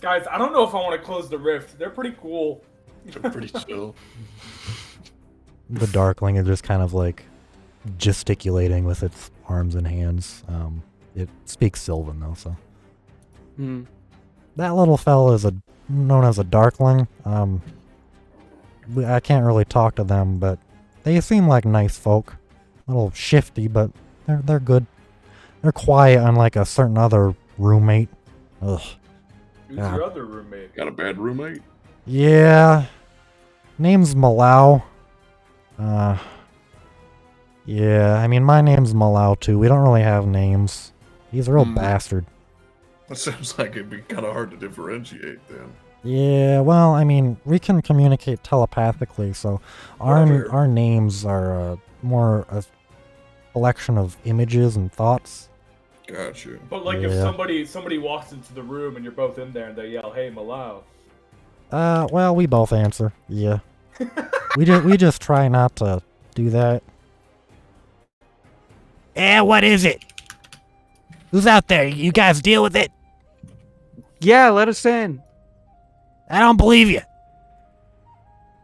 Guys, I don't know if I want to close the rift. They're pretty cool. They're pretty chill. The Darkling is just kind of like gesticulating with its arms and hands. It speaks Sylvan though, so Mm. that little fella is known as a Darkling. I can't really talk to them, but they seem like nice folk. A little shifty, but they're good. They're quiet, unlike a certain other roommate. Ugh. Who's Yeah. your other roommate? Got a bad roommate? Yeah. Name's Malau. Yeah, I mean, my name's Malau too. We don't really have names. He's a real bastard. That sounds like it'd be kind of hard to differentiate then. Yeah, well, I mean, we can communicate telepathically, so Whatever. our names are more a collection of images and thoughts. Gotcha. But like if Yeah. somebody walks into the room and you're both in there and they yell, "Hey, Malau." Well, we both answer. Yeah. we just try not to do that. What is it? Who's out there? You guys deal with it? Yeah, let us in. I don't believe you.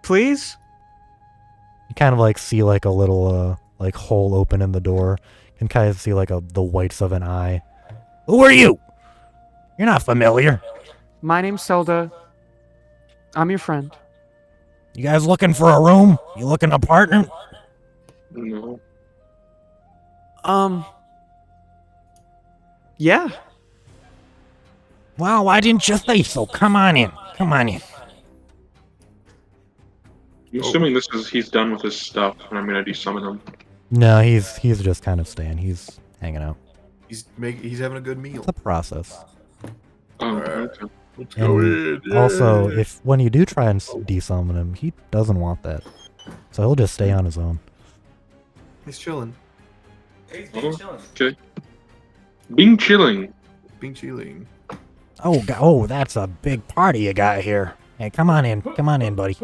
Please? You kind of like see like a little like hole open in the door. You can kind of see like the whites of an eye. Who are you? You're not familiar. My name's Zelda. I'm your friend. You guys looking for a room? You looking a partner? No. Yeah. Well, why didn't you say so? Come on in. Come on in. I'm assuming he's done with his stuff, and I'm gonna desummon him. No, he's just kind of staying. He's hanging out. He's having a good meal. It's a process. Oh, Alright. okay. Let's go in. And also, yeah. if when you do try and desummon him, he doesn't want that. So he'll just stay on his own. He's chilling. He's Oh. been chilling. Okay. Being chilling. Being chilling. Oh, that's a big party you got here. Hey, come on in, buddy.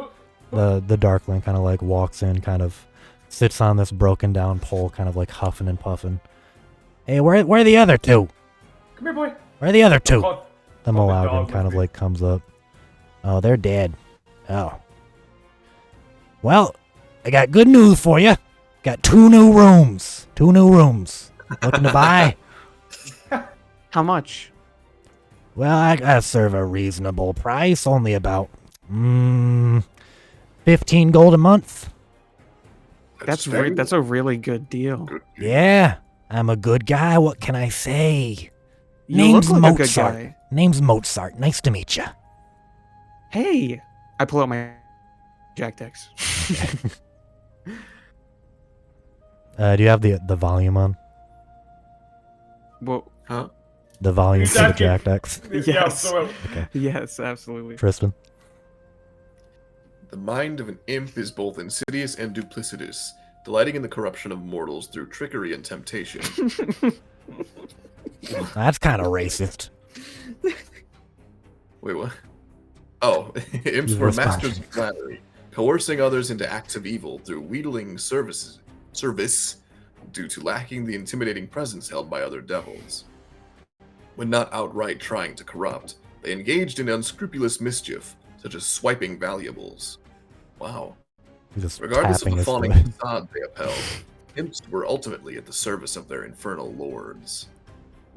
The Darkling kind of like walks in, kind of sits on this broken down pole, kind of like huffing and puffing. Hey, where are the other two? Come here, boy. Where are the other two? Call- The call the Malagan dog kind with of me. like comes up. Oh, they're dead. Oh. Well, I got good news for you. Got 2 new rooms. 2 new rooms. Looking to buy? How much? Well, I gotta serve a reasonable price. Only about 15 gold a month. That's a really good deal. Good. Yeah, I'm a good guy. What can I say? You Name's look like a good Mozart. guy. Name's Mozart. Nice to meet you. Hey, I pull out my Jack Dex. Do you have the volume on? Well, Huh? The volume He's for the asking- Jack Decks? Yeah, Yes. so yes, absolutely. Tristan? The mind of an imp is both insidious and duplicitous, delighting in the corruption of mortals through trickery and temptation. That's kind of racist. Wait, what? Oh, imps You were respond. masters of flattery, coercing others into acts of evil through wheedling service due to lacking the intimidating presence held by other devils. When not outright trying to corrupt, they engaged in unscrupulous mischief, such as swiping valuables. Wow. He's just Regardless of tapping the his fawning foot. facade they upheld, imps were ultimately at the service of their infernal lords.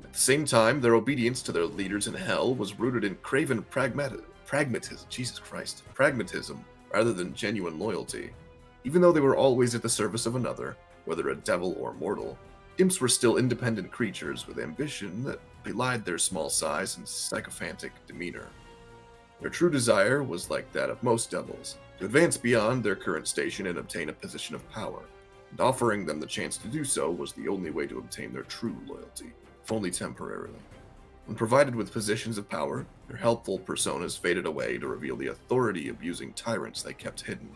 At the same time, their obedience to their leaders in hell was rooted in craven pragmatism rather than genuine loyalty. Even though they were always at the service of another, whether a devil or mortal, imps were still independent creatures with ambition that belied their small size and sycophantic demeanor. Their true desire was like that of most devils, to advance beyond their current station and obtain a position of power, and offering them the chance to do so was the only way to obtain their true loyalty, if only temporarily. When provided with positions of power, their helpful personas faded away to reveal the authority-abusing tyrants they kept hidden.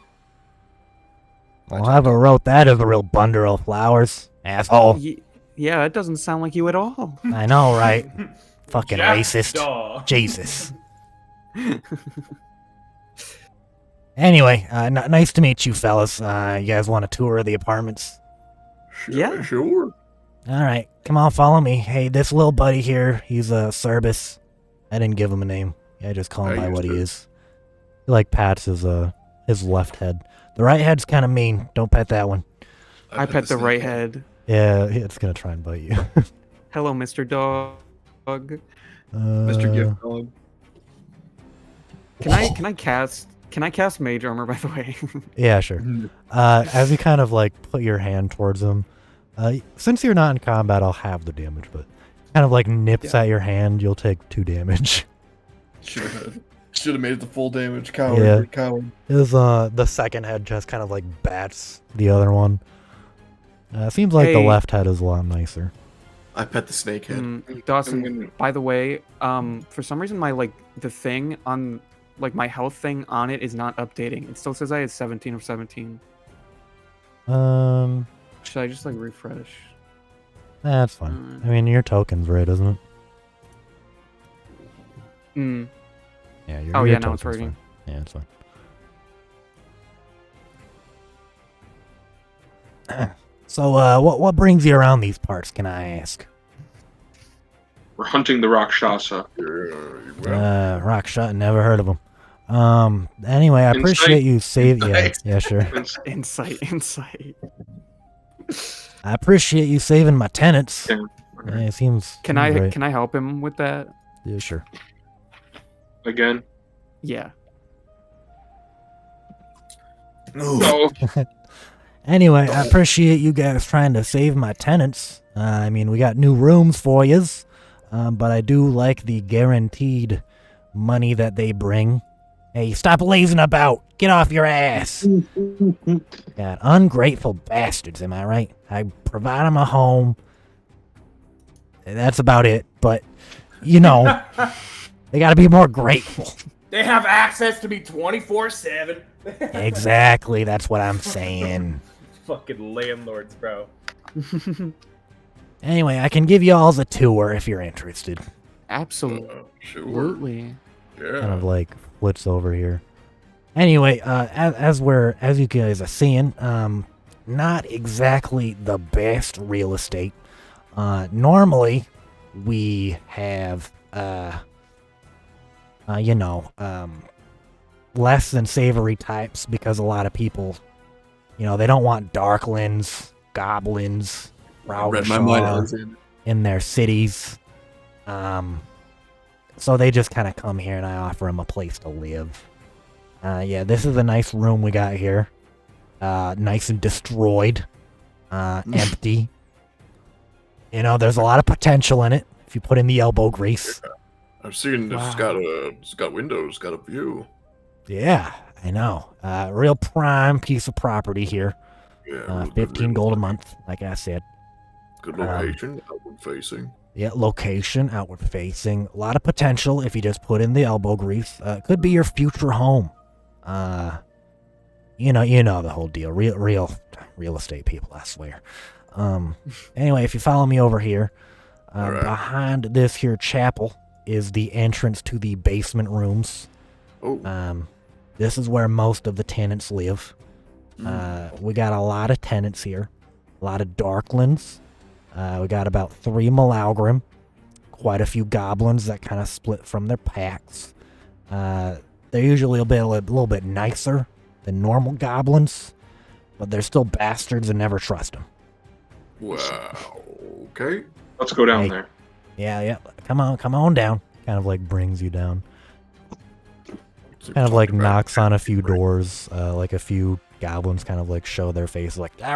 Well, whoever wrote that is a real bundle of flowers. Asshole. Yeah, that doesn't sound like you at all. I know, right? Fucking Jack racist. Daw. Jesus. Anyway, nice to meet you, fellas. You guys want a tour of the apartments? Yeah. Sure. All right, come on, follow me. Hey, this little buddy here, he's a Cerbis. I didn't give him a name. Yeah, I just call him I by what he used to. is. He like pats his left head. The right head's kind of mean. Don't pet that one. I pet the right head. Yeah, it's gonna try and bite you. Hello, Mr. Dog. Mr. Gift Dog. Can I cast Mage Armor, by the way? Yeah, sure. As you kind of like put your hand towards him, since you're not in combat, I'll have the damage, but kind of like nips at your hand, you'll take 2 damage. Should have made it the full damage. Yeah. Coward. It was the second head just kind of like bats the other one. Seems like the Hey. left head is a lot nicer. I pet the snake head. Dawson, by the way, for some reason my the thing on my health thing on it is not updating. It still says I had 17 of 17. Should I just refresh? That's fine. I mean, your token's right, isn't it? Yeah. Oh, your yeah, now it's token's working. fine. Yeah, it's fine. So, what brings you around these parts? Can I ask? We're hunting the Rakshasa. Rakshasa, never heard of them. Anyway, I appreciate you saving. Yeah, sure. Insight. I appreciate you saving my tenants. Yeah. It seems. Can I help him with that? Yeah, sure. Again. Yeah. No. Anyway, I appreciate you guys trying to save my tenants. I mean, we got new rooms for yous, but I do like the guaranteed money that they bring. Hey, stop lazing about. Get off your ass. God, ungrateful bastards, am I right? I provide them a home. That's about it, but, you know, they gotta be more grateful. They have access to me 24/7. Exactly, that's what I'm saying. Fucking landlords, bro. Anyway, I can give you all a tour if you're interested. Absolutely. Yeah. Kind of flits over here. Anyway, as you guys are seeing, not exactly the best real estate. Normally, we have less than savory types because a lot of people, they don't want darklings, goblins, Raugshaw in their cities. So they just kind of come here and I offer them a place to live. This is a nice room we got here. Nice and destroyed. Empty. There's a lot of potential in it if you put in the elbow grease. I've seen it's got windows, got a view. Yeah, I know. Real prime piece of property here. Yeah. 15 gold a month, like I said. Good location, outward facing. Yeah, location, outward facing. A lot of potential if you just put in the elbow grease. Could be your future home. You know the whole deal. Real estate people, I swear. Anyway, if you follow me over here, Right. behind this here chapel is the entrance to the basement rooms. Oh. This is where most of the tenants live. We got a lot of tenants here. A lot of Darklings. We got about 3 Malaugrim. Quite a few goblins that kind of split from their packs. They're usually a little bit nicer than normal goblins, but they're still bastards and never trust them. Wow. Okay. Let's go down Hey. there. Yeah. Come on down. Kind of brings you down. Kind of knocks on a few doors. A few goblins kind of show their faces like, he's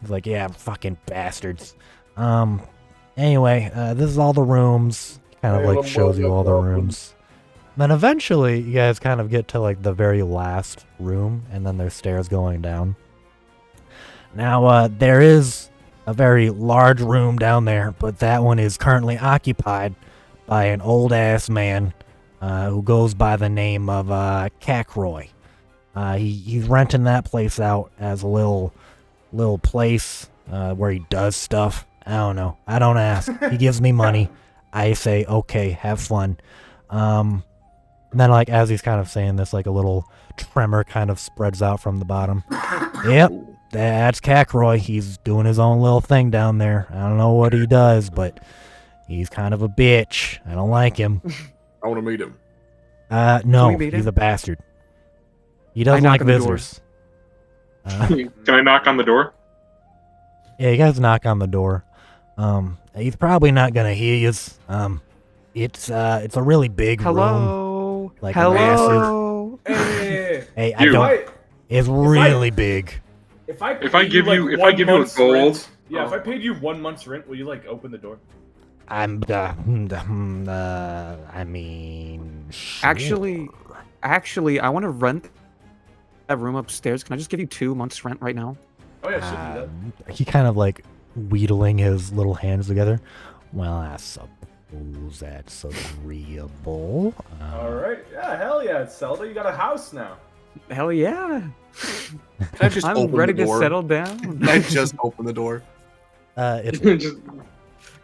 like, yeah, fucking bastards. Anyway, this is all the rooms. Kind of shows you all the rooms. Then eventually you guys kind of get to the very last room, and then there's stairs going down. Now, there is a very large room down there, but that one is currently occupied by an old ass man who goes by the name of Cacroy. He's renting that place out as a little place where he does stuff. I don't know. I don't ask. He gives me money. I say, okay, have fun. And then as he's kind of saying this, a little tremor kind of spreads out from the bottom. Yep, that's Cacroy. He's doing his own little thing down there. I don't know what he does, but he's kind of a bitch. I don't like him. I want to meet him. No, we meet he's him? a bastard. He doesn't knock like on the door. visitors. Can I knock on the door? Yeah, you guys knock on the door. He's probably not gonna hear you. It's a really big room. Hello. Hello. Hey, Hey, You. It's really big. if I If I give you a gold, Yeah, if I paid you 1 month's rent, will you like open the door? I mean, Actually, sure. I want to rent that room upstairs. Can I just give you 2 months' rent right now? Oh yeah, should do that. He kind of like wheedling his little hands together. Well, I suppose that's agreeable. All right. Yeah, hell yeah, Zelda. You got a house now. Hell yeah! Can I just I'm open ready the to door? settle down. Can I just open the door? It's Just-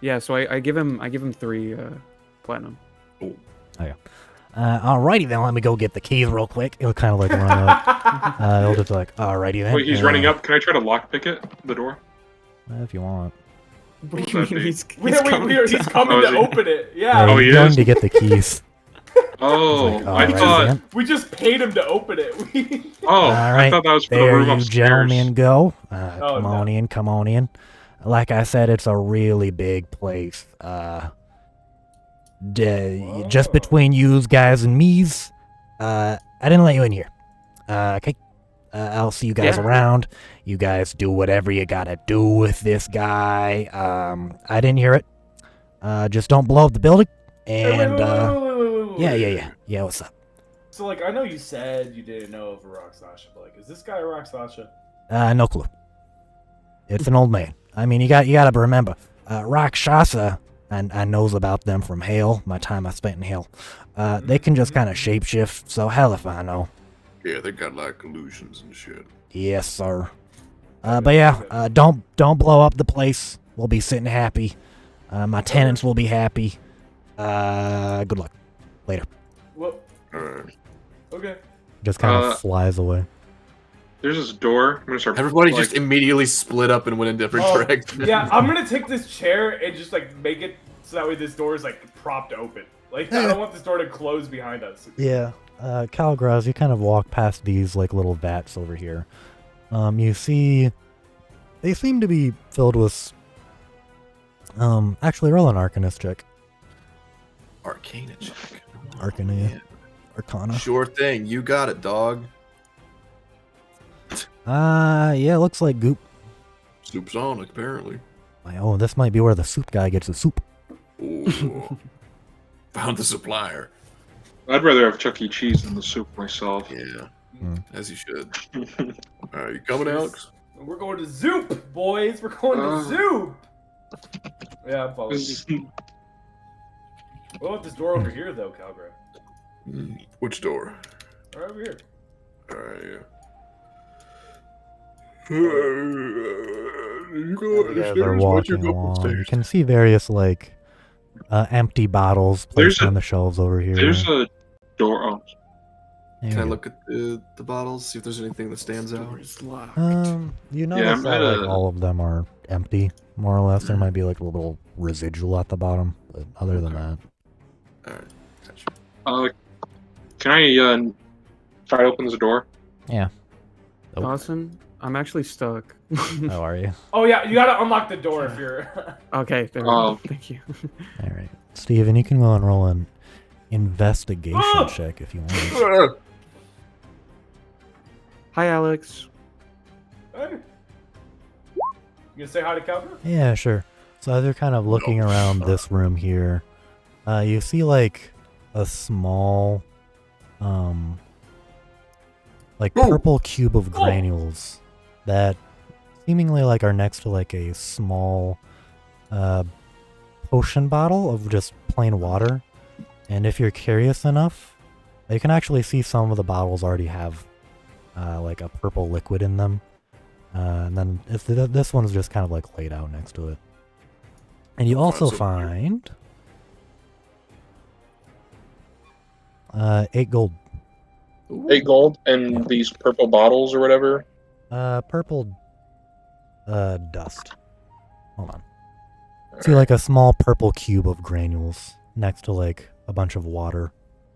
Yeah, so I give him 3 platinum. alrighty then. Let me go get the keys real quick. He'll kind of like run up. He'll just like, alrighty then. Wait, he's running up. Can I try to lockpick it? The door? If you want. What do What you would that mean be? he's He's coming Oh, to is he? open it. Yeah. Oh, he's he going is? to get the keys. Oh, He's like, I "Alrighty thought. then. We just paid him to open it. Oh, All I right, thought that was for the there room you upstairs. gentlemen go. Oh, Come on no. in, come on in. Like I said, it's a really big place. Just Whoa. between yous guys and me's, I didn't let you in here. Okay. I'll see you guys Yeah. around. You guys do whatever you gotta do with this guy. I didn't hear it. Just don't blow up the building. And, yeah, what's up? So, like, I know you said you didn't know of a rakshasa, but, like, is this guy a rakshasa? No clue. It's an old man. I mean, you gotta remember, rakshasa, and I knows about them from hell, my time I spent in hell. They can just kind of shapeshift, so hell if I know. Yeah, they got like illusions and shit. Yes, sir. But yeah, don't blow up the place. We'll be sitting happy. My tenants will be happy. Good luck. Later. Well, Alright. okay. Just kind of Uh, flies away. There's this door. I'm gonna start. Everybody like, just immediately split up and went in different Oh, directions. yeah, I'm gonna take this chair and just, like, make it so that way this door is, like, propped open. Like, I don't want this door to close behind us. Yeah. Calgras, you kind of walk past these like little vats over here. You see, they seem to be filled with. Actually, roll an Arcanist check. Arcana check. Arcana. Yeah. Arcana. Sure thing. You got it, dog. Yeah, looks like goop. Soup's on, apparently. Oh, this might be where the soup guy gets his soup. Ooh. Found the supplier. I'd rather have Chuck E. Cheese than the soup myself. Yeah. Hmm. As you should. Alright, you coming, Alex? We're going to Zoop, boys. We're going to Zoop. Yeah, I'm following. What about this door over here, though, Calgra? Which door? Right over here. Alright, yeah. You go You guys are upstairs, why don't you walking go along. You upstairs? can see various like empty bottles There's placed a- on the shelves over here. There's a door. Oh, There Can I you look at the bottles, see if there's anything that stands out? Door's locked. go. You notice I'm that at like a- all of them are empty, more or less. There might be like a little residual at the bottom, but other than that, Alright, gotcha. can I try to open this door? yeah. Oh, Dawson, I'm actually stuck. how are you? Oh, yeah, you gotta unlock the door if you're. Okay, there we Oh. go. Thank you. All right, Steven, you can go and roll an investigation Ah! check if you want. Hi, Alex. Hey. You gonna say hi to Calgra? Yeah, sure. So as you're kind of looking around this room here, you see like a small, like Oh. purple cube of granules that seemingly like are next to like a small, potion bottle of just plain water. And if you're curious enough, you can actually see some of the bottles already have, like a purple liquid in them. And then this one's just kind of like laid out next to it. And you also so find 8 gold. 8 gold and these purple bottles or whatever. Purple dust. Hold on. See like a small purple cube of granules next to like a bunch of water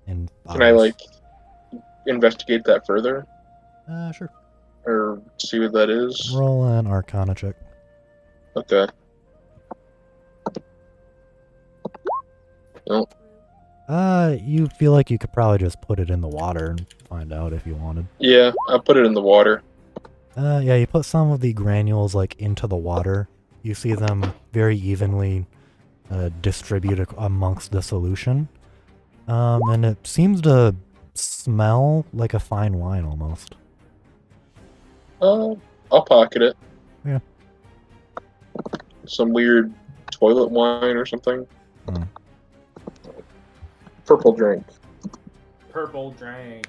and Can I like investigate that further sure. or see what that is? Roll an Arcana check. Okay. Nope. You feel like you could probably just put it in the water and find out if you wanted. Yeah, I'll put it in the water. Yeah, you put some of the granules like into the water. you see them very evenly distribute amongst the solution. And it seems to smell like a fine wine almost. I'll pocket it. Yeah. Some weird toilet wine or something. Hmm. Purple drink. Purple drink.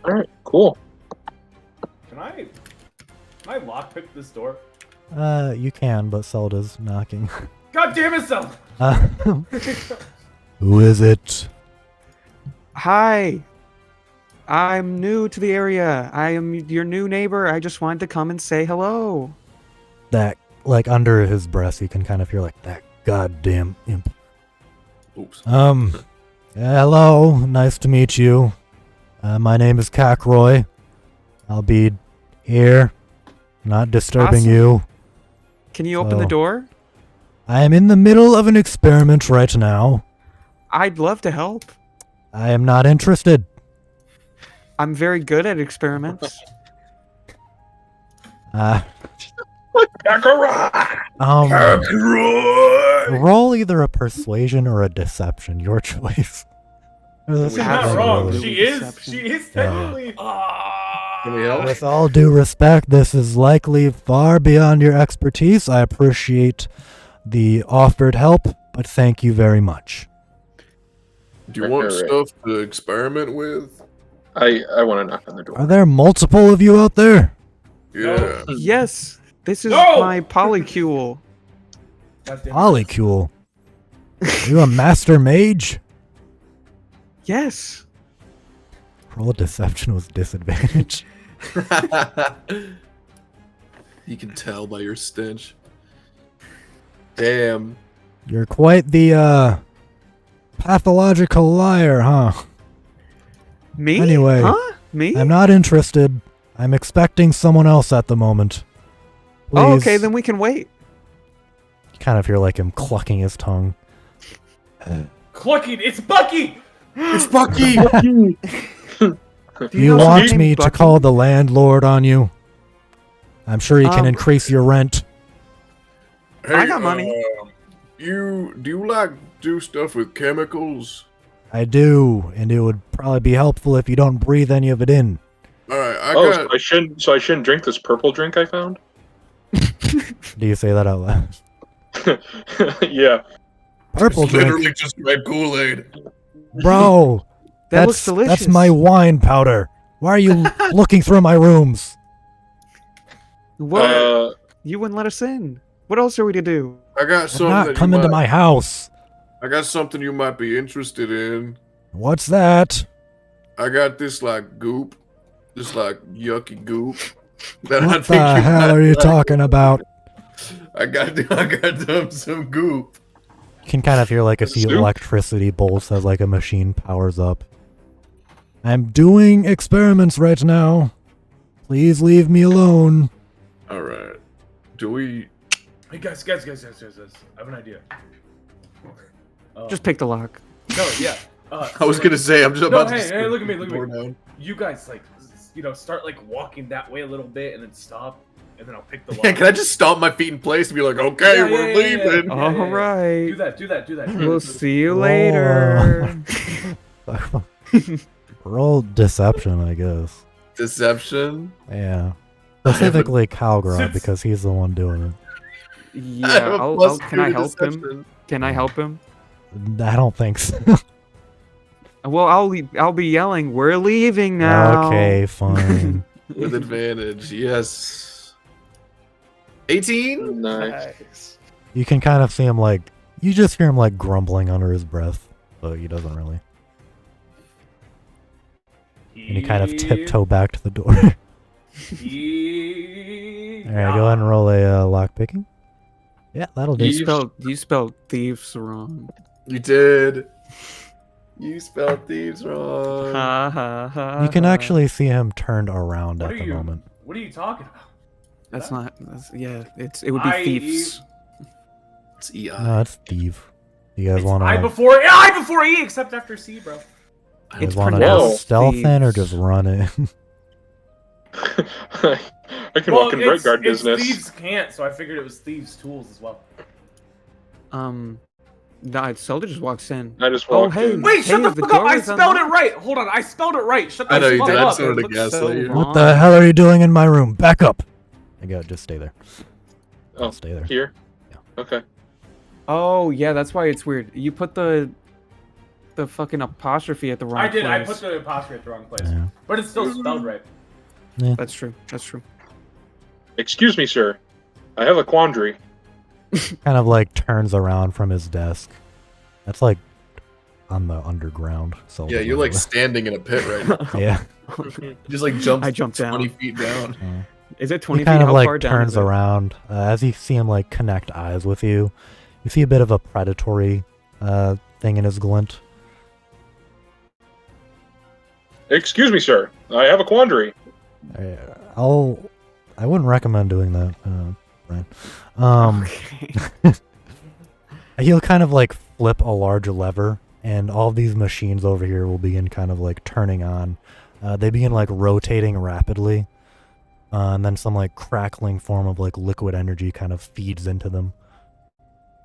All right, cool. Can I lockpick this door? You can, but Zelda's knocking. God damn it, Zelda! Who is it? Hi. I'm new to the area. I am your new neighbor. I just wanted to come and say hello. That, like, under his breath, you can kind of hear, like, that goddamn imp. Oops. Hello. Nice to meet you. My name is Cockroy. I'll be here, not disturbing Awesome. you. Can you open the So- door? I am in the middle of an experiment right now. I'd love to help. I am not interested. I'm very good at experiments. Roll either a persuasion or a deception. Your choice. She's not Absolutely. wrong. Really She is. deception. She is technically. Can we help? With all due respect, this is likely far beyond your expertise. I appreciate the offered help, but thank you very much. Do you want Right. stuff to experiment with? I want to knock on the door. Are there multiple of you out there? Yeah. Yes, this is No! my polycule. God damn it. Polycule. Are you a master mage? Yes. Roll deception with disadvantage. You can tell by your stench. Damn. You're quite the pathological liar, huh? Me? Anyway, Huh? Me? I'm not interested. I'm expecting someone else at the moment. Please. Oh, okay, then we can wait. You kind of hear like him clucking his tongue. Clucking. It's Bucky. It's Bucky! Do you know want something, me to Bucky? call the landlord on you? I'm sure he can increase your rent. I got money. Do you like do stuff with chemicals? I do, and it would probably be helpful if you don't breathe any of it in. All right, I Oh, got. so I shouldn't drink this purple drink I found? Do you say that out loud? Yeah. Purple It's drink, literally just red Kool-Aid. bro. That looks delicious. That's my wine powder. Why are you looking through my rooms? What? You wouldn't let us in. What else are we to do? I got I'm something. not that coming you to might, my house. I got something you might be interested in. What's that? I got this like goop, this like yucky goop. That I What think the you hell might are you like. talking about? I got some goop. You can kind of hear like a few Soup? electricity bolts as like a machine powers up. I'm doing experiments right now. Please leave me alone. All right. Do we? Hey guys. I have an idea. Just pick the lock. No, yeah. I was gonna say, I'm just No, about to. hey, look at me, look at me. door down. You guys like, start like walking that way a little bit and then stop, and then I'll pick the lock. Yeah, can I just stomp my feet in place and be like, okay, Yeah, we're yeah, leaving? yeah. All right. Do that. We'll see you Whoa. later. Roll deception, I guess. Deception? Yeah. Specifically Calgrod, Since- because he's the one doing it. I have Yeah, a I'll, plus can I 2 help him? deception. Can I help him? I don't think so. Well, I'll be yelling, "We're leaving now." Okay, fine. With advantage, yes. 18? Nice. You can kind of see him like, you just hear him like grumbling under his breath, but he doesn't really. And you kind of tiptoe back to the door. Alright, go ahead and roll a lock picking. Yeah, that'll do. You spelled thieves wrong. You did. You spelled thieves wrong. Ha ha ha. You can ha. actually see him turned around What at are the you- moment. What are you talking about? That's not. It would be thieves. It's EI. No, it's Steve. You guys It's want I to before E, except after C, bro. I don't It's want to pronounced stealth in or thieves. just run in? I can walk in Bright Guard business. Thieves can't, so I figured it was thieves' tools as well. No, Zelda just walks in. I just Oh, walked hey. in. Wait, shut Hey, the the fuck up! door I is spelled it unlocked. right. Hold on, I spelled it right. Shut the I know you fuck did. I up. just wanted to It looks guess so that you. long. What the hell are you doing in my room? Back up! Just stay there. Oh, Stay there. here? Yeah. Okay. Oh, yeah, that's why it's weird. You put the fucking apostrophe at the wrong I did. place. I put the apostrophe at the wrong place, Yeah. but it's still spelled right. That's true. That's true. Excuse me, sir. I have a quandary. Kind of like turns around from his desk. That's like on the underground. So Yeah, you're like standing in a pit right now. yeah. You just like jump I jumped 20 down. feet down. Is it 20 He feet? kind of How like far down turns is it? around as you see him like connect eyes with you. You see a bit of a predatory thing in his glint. Excuse me, sir. I have a quandary. I wouldn't recommend doing that, Brian. Okay. He'll kind of like flip a large lever, and all these machines over here will begin kind of like turning on. They begin like rotating rapidly, and then some like crackling form of like liquid energy kind of feeds into them.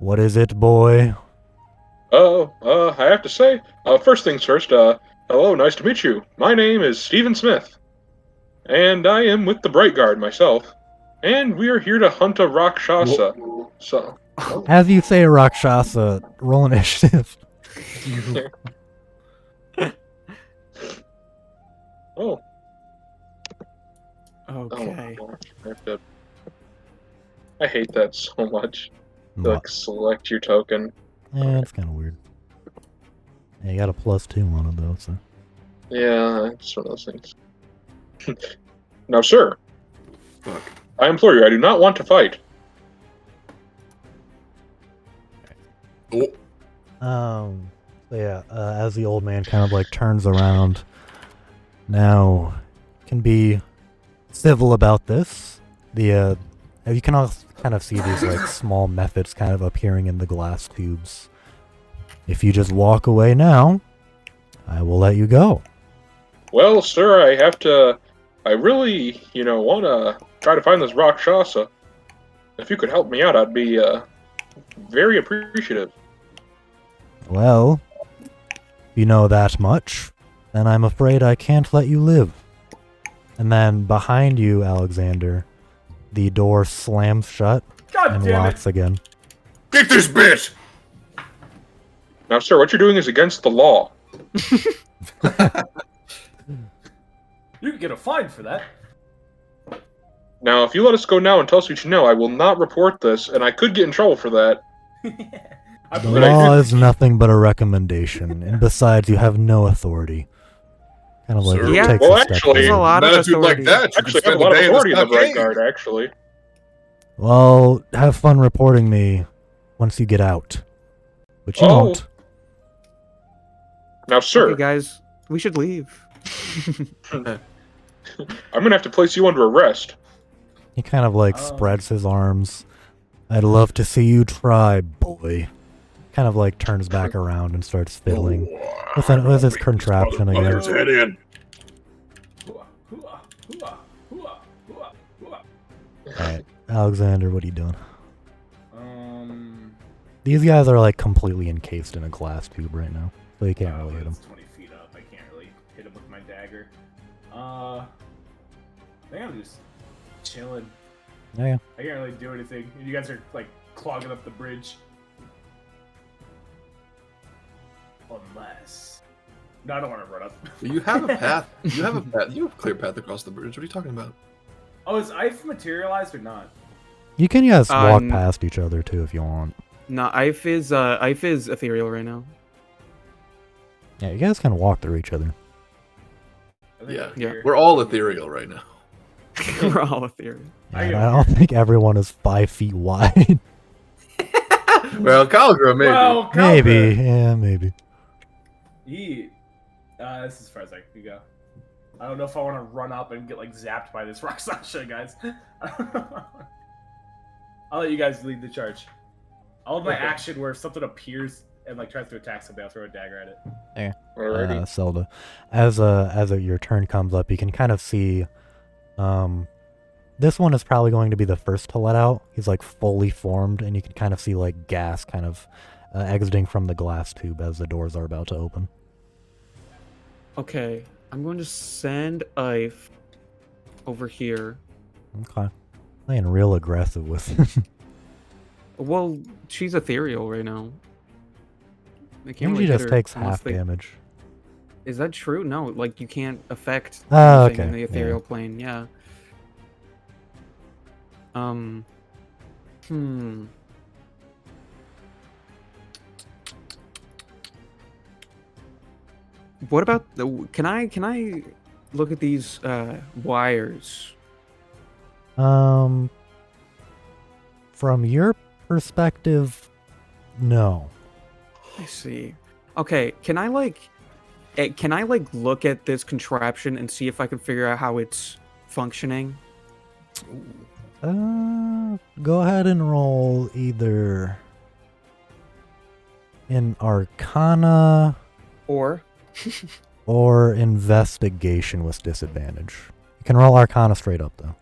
What is it, boy? I have to say, first things first, hello, nice to meet you. My name is Stephen Smith, and I am with the Bright Guard myself, and we are here to hunt a rakshasa. So, As you say, Rakshasa, roll initiative. oh. Okay. Oh, I hate that so much. Like, select your token. Yeah, it's kind of weird. Yeah, you got a +2 on it though, so. Yeah, it's one of those things. Now, sir, Fuck. I implore you, I do not want to fight. Oh, So yeah, as the old man kind of like turns around, now can be civil about this. You can also kind of see these like small methods kind of appearing in the glass tubes. If you just walk away now, I will let you go. Well, sir, I really, want to try to find this rakshasa. If you could help me out, I'd be very appreciative. Well, if you know that much, then I'm afraid I can't let you live. And then behind you, Alexander, the door slams shut God and damn locks again. Get this bitch! Now, sir, what you're doing is against the law. You could get a fine for that. Now, if you let us go now and tell us what you know, I will not report this, and I could get in trouble for that. I The believe law it. is nothing but a recommendation, and besides, you have no authority. Kind of like Sir, he Yeah. takes well, a step actually- There's a forward. lot of Attitude like authority. that, you Actually, can I have spend a lot the of day in authority in the Bright stockade. Guard, actually. Well, have fun reporting me once you get out. But you Oh. won't. Now, sir, Okay, guys, we should leave. I'm going to have to place you under arrest. He kind of like Oh. spreads his arms. I'd love to see you try, boy. Kind of like turns back around and starts fiddling with his contraption again. Motherfucker's head in. Hooah, hooah, hooah, hooah, hooah, hooah. Alright, Alexander, what are you doing? Um, These guys are like completely encased in a glass tube right now, so you can't really hit them. it's 20 feet up. I can't really hit him with my dagger. I think I'm just chilling. Yeah. I can't really do anything. You guys are like clogging up the bridge. Unless. No, I don't want to run up. you have a path. You have a path. You have a clear path across the bridge. What are you talking about? Oh, is Ife materialized or not? You can just walk Um, past each other too if you want. No, Ife is ethereal right now. Yeah, you guys can walk through each other. I think Yeah. up Yeah. here. We're all ethereal right now. We're all ethereal. I And go I don't think everyone is 5 feet wide. Well, Calgra, maybe. Well, Maybe, Calvin, yeah, maybe. this is as far as I can go. I don't know if I want to run up and get like zapped by this rakshasa, guys. I'll let you guys lead the charge. I'll have my Okay. action where if something appears and like tries to attack somebody, I'll throw a dagger at it. Alrighty. Zelda. As your turn comes up, you can kind of see This one is probably going to be the first to let out. He's like fully formed, and you can kind of see like gas kind of exiting from the glass tube as the doors are about to open. Okay, I'm going to send Ife over here. Okay. Playing real aggressive with it. Well, she's ethereal right now. They I can't think really she hit just her takes unless half they... damage. Is that true? No, like you can't affect Oh, anything okay. in the ethereal Yeah. plane. Yeah. Hmm. What about the? Can I look at these wires? From your perspective, no. I see. Okay, can I like look at this contraption and see if I can figure out how it's functioning? Go ahead and roll either in Arcana Or or Investigation with disadvantage. You can roll Arcana straight up, though.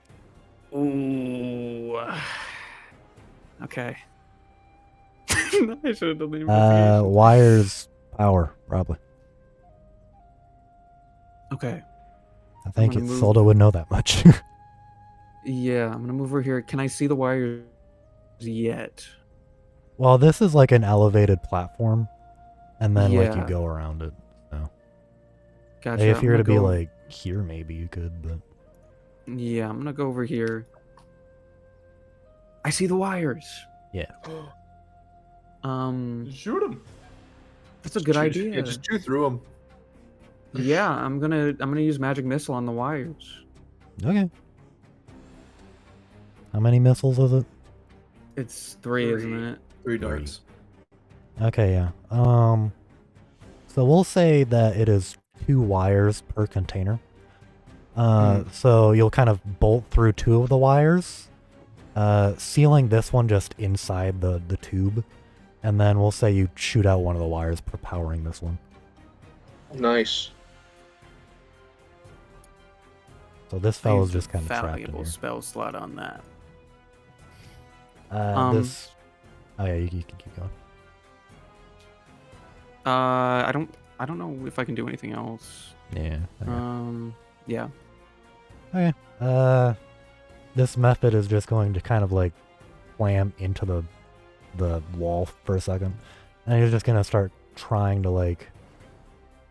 ooh. Okay. I should have done the investigation. Wires power, probably. Okay. I think gonna move- Solda would know that much. Yeah, I'm gonna move over here. Can I see the wires yet? Well, this is like an elevated platform, and then like you Yeah. go around it. So Gotcha. if I'm you were to gonna be go- like here, maybe you could, but Yeah, I'm gonna go over here. I see the wires. yeah. Shoot him. That's a good idea. Yeah, just chew through them. Yeah, I'm gonna use magic missile on the wires. Okay. How many missiles is it? It's 3, isn't it? 3 darts. Okay, yeah. So we'll say that it is 2 wires per container. So you'll kind of bolt through 2 of the wires, sealing this one just inside the tube, and then we'll say you shoot out one of the wires powering this one. Nice. So this I fellow's used a just kind of trapped in valuable here. spell slot on that. This. Oh yeah, you can keep going. I don't know if I can do anything else. Yeah. Okay. Yeah. Okay. This method is just going to kind of like slam into the wall for a second, and he's just gonna start trying to like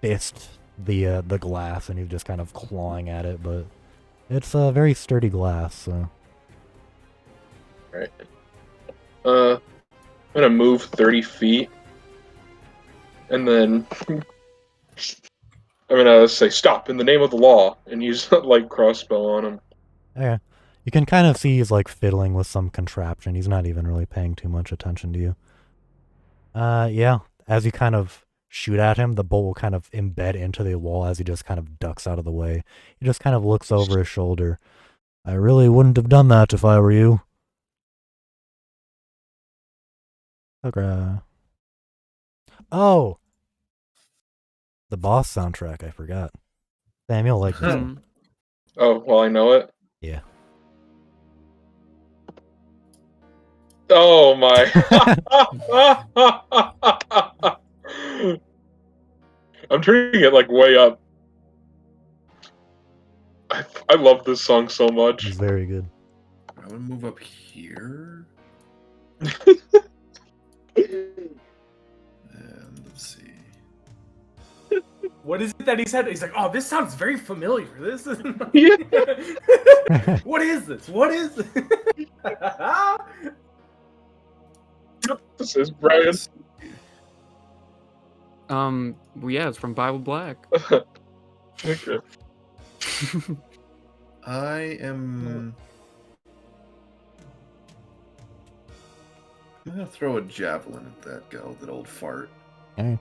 fist the glass, and he's just kind of clawing at it, but it's a very sturdy glass. So Right. I'm gonna move 30 feet, and then I'm gonna say stop in the name of the law, and use like crossbow on him. okay, you can kind of see he's like fiddling with some contraption. He's not even really paying too much attention to you. Yeah. As you kind of shoot at him, the bolt will kind of embed into the wall as he just kind of ducks out of the way. He just kind of looks over his shoulder. I really wouldn't have done that if I were you. Okay. Oh! The boss soundtrack, I forgot. Samuel liked this one. Oh, well, I know it. Yeah. Oh my! I'm turning it like way up. I love this song so much. It's very good. I'm gonna move up here. And let's see. What is it that he said? He's like, oh, this sounds very familiar. This is. Yeah. What is this? What is this? This is Brian. Well, yeah, it's from Bible Black. Okay. I am. I'm gonna throw a javelin at that guy, that old fart. Okay.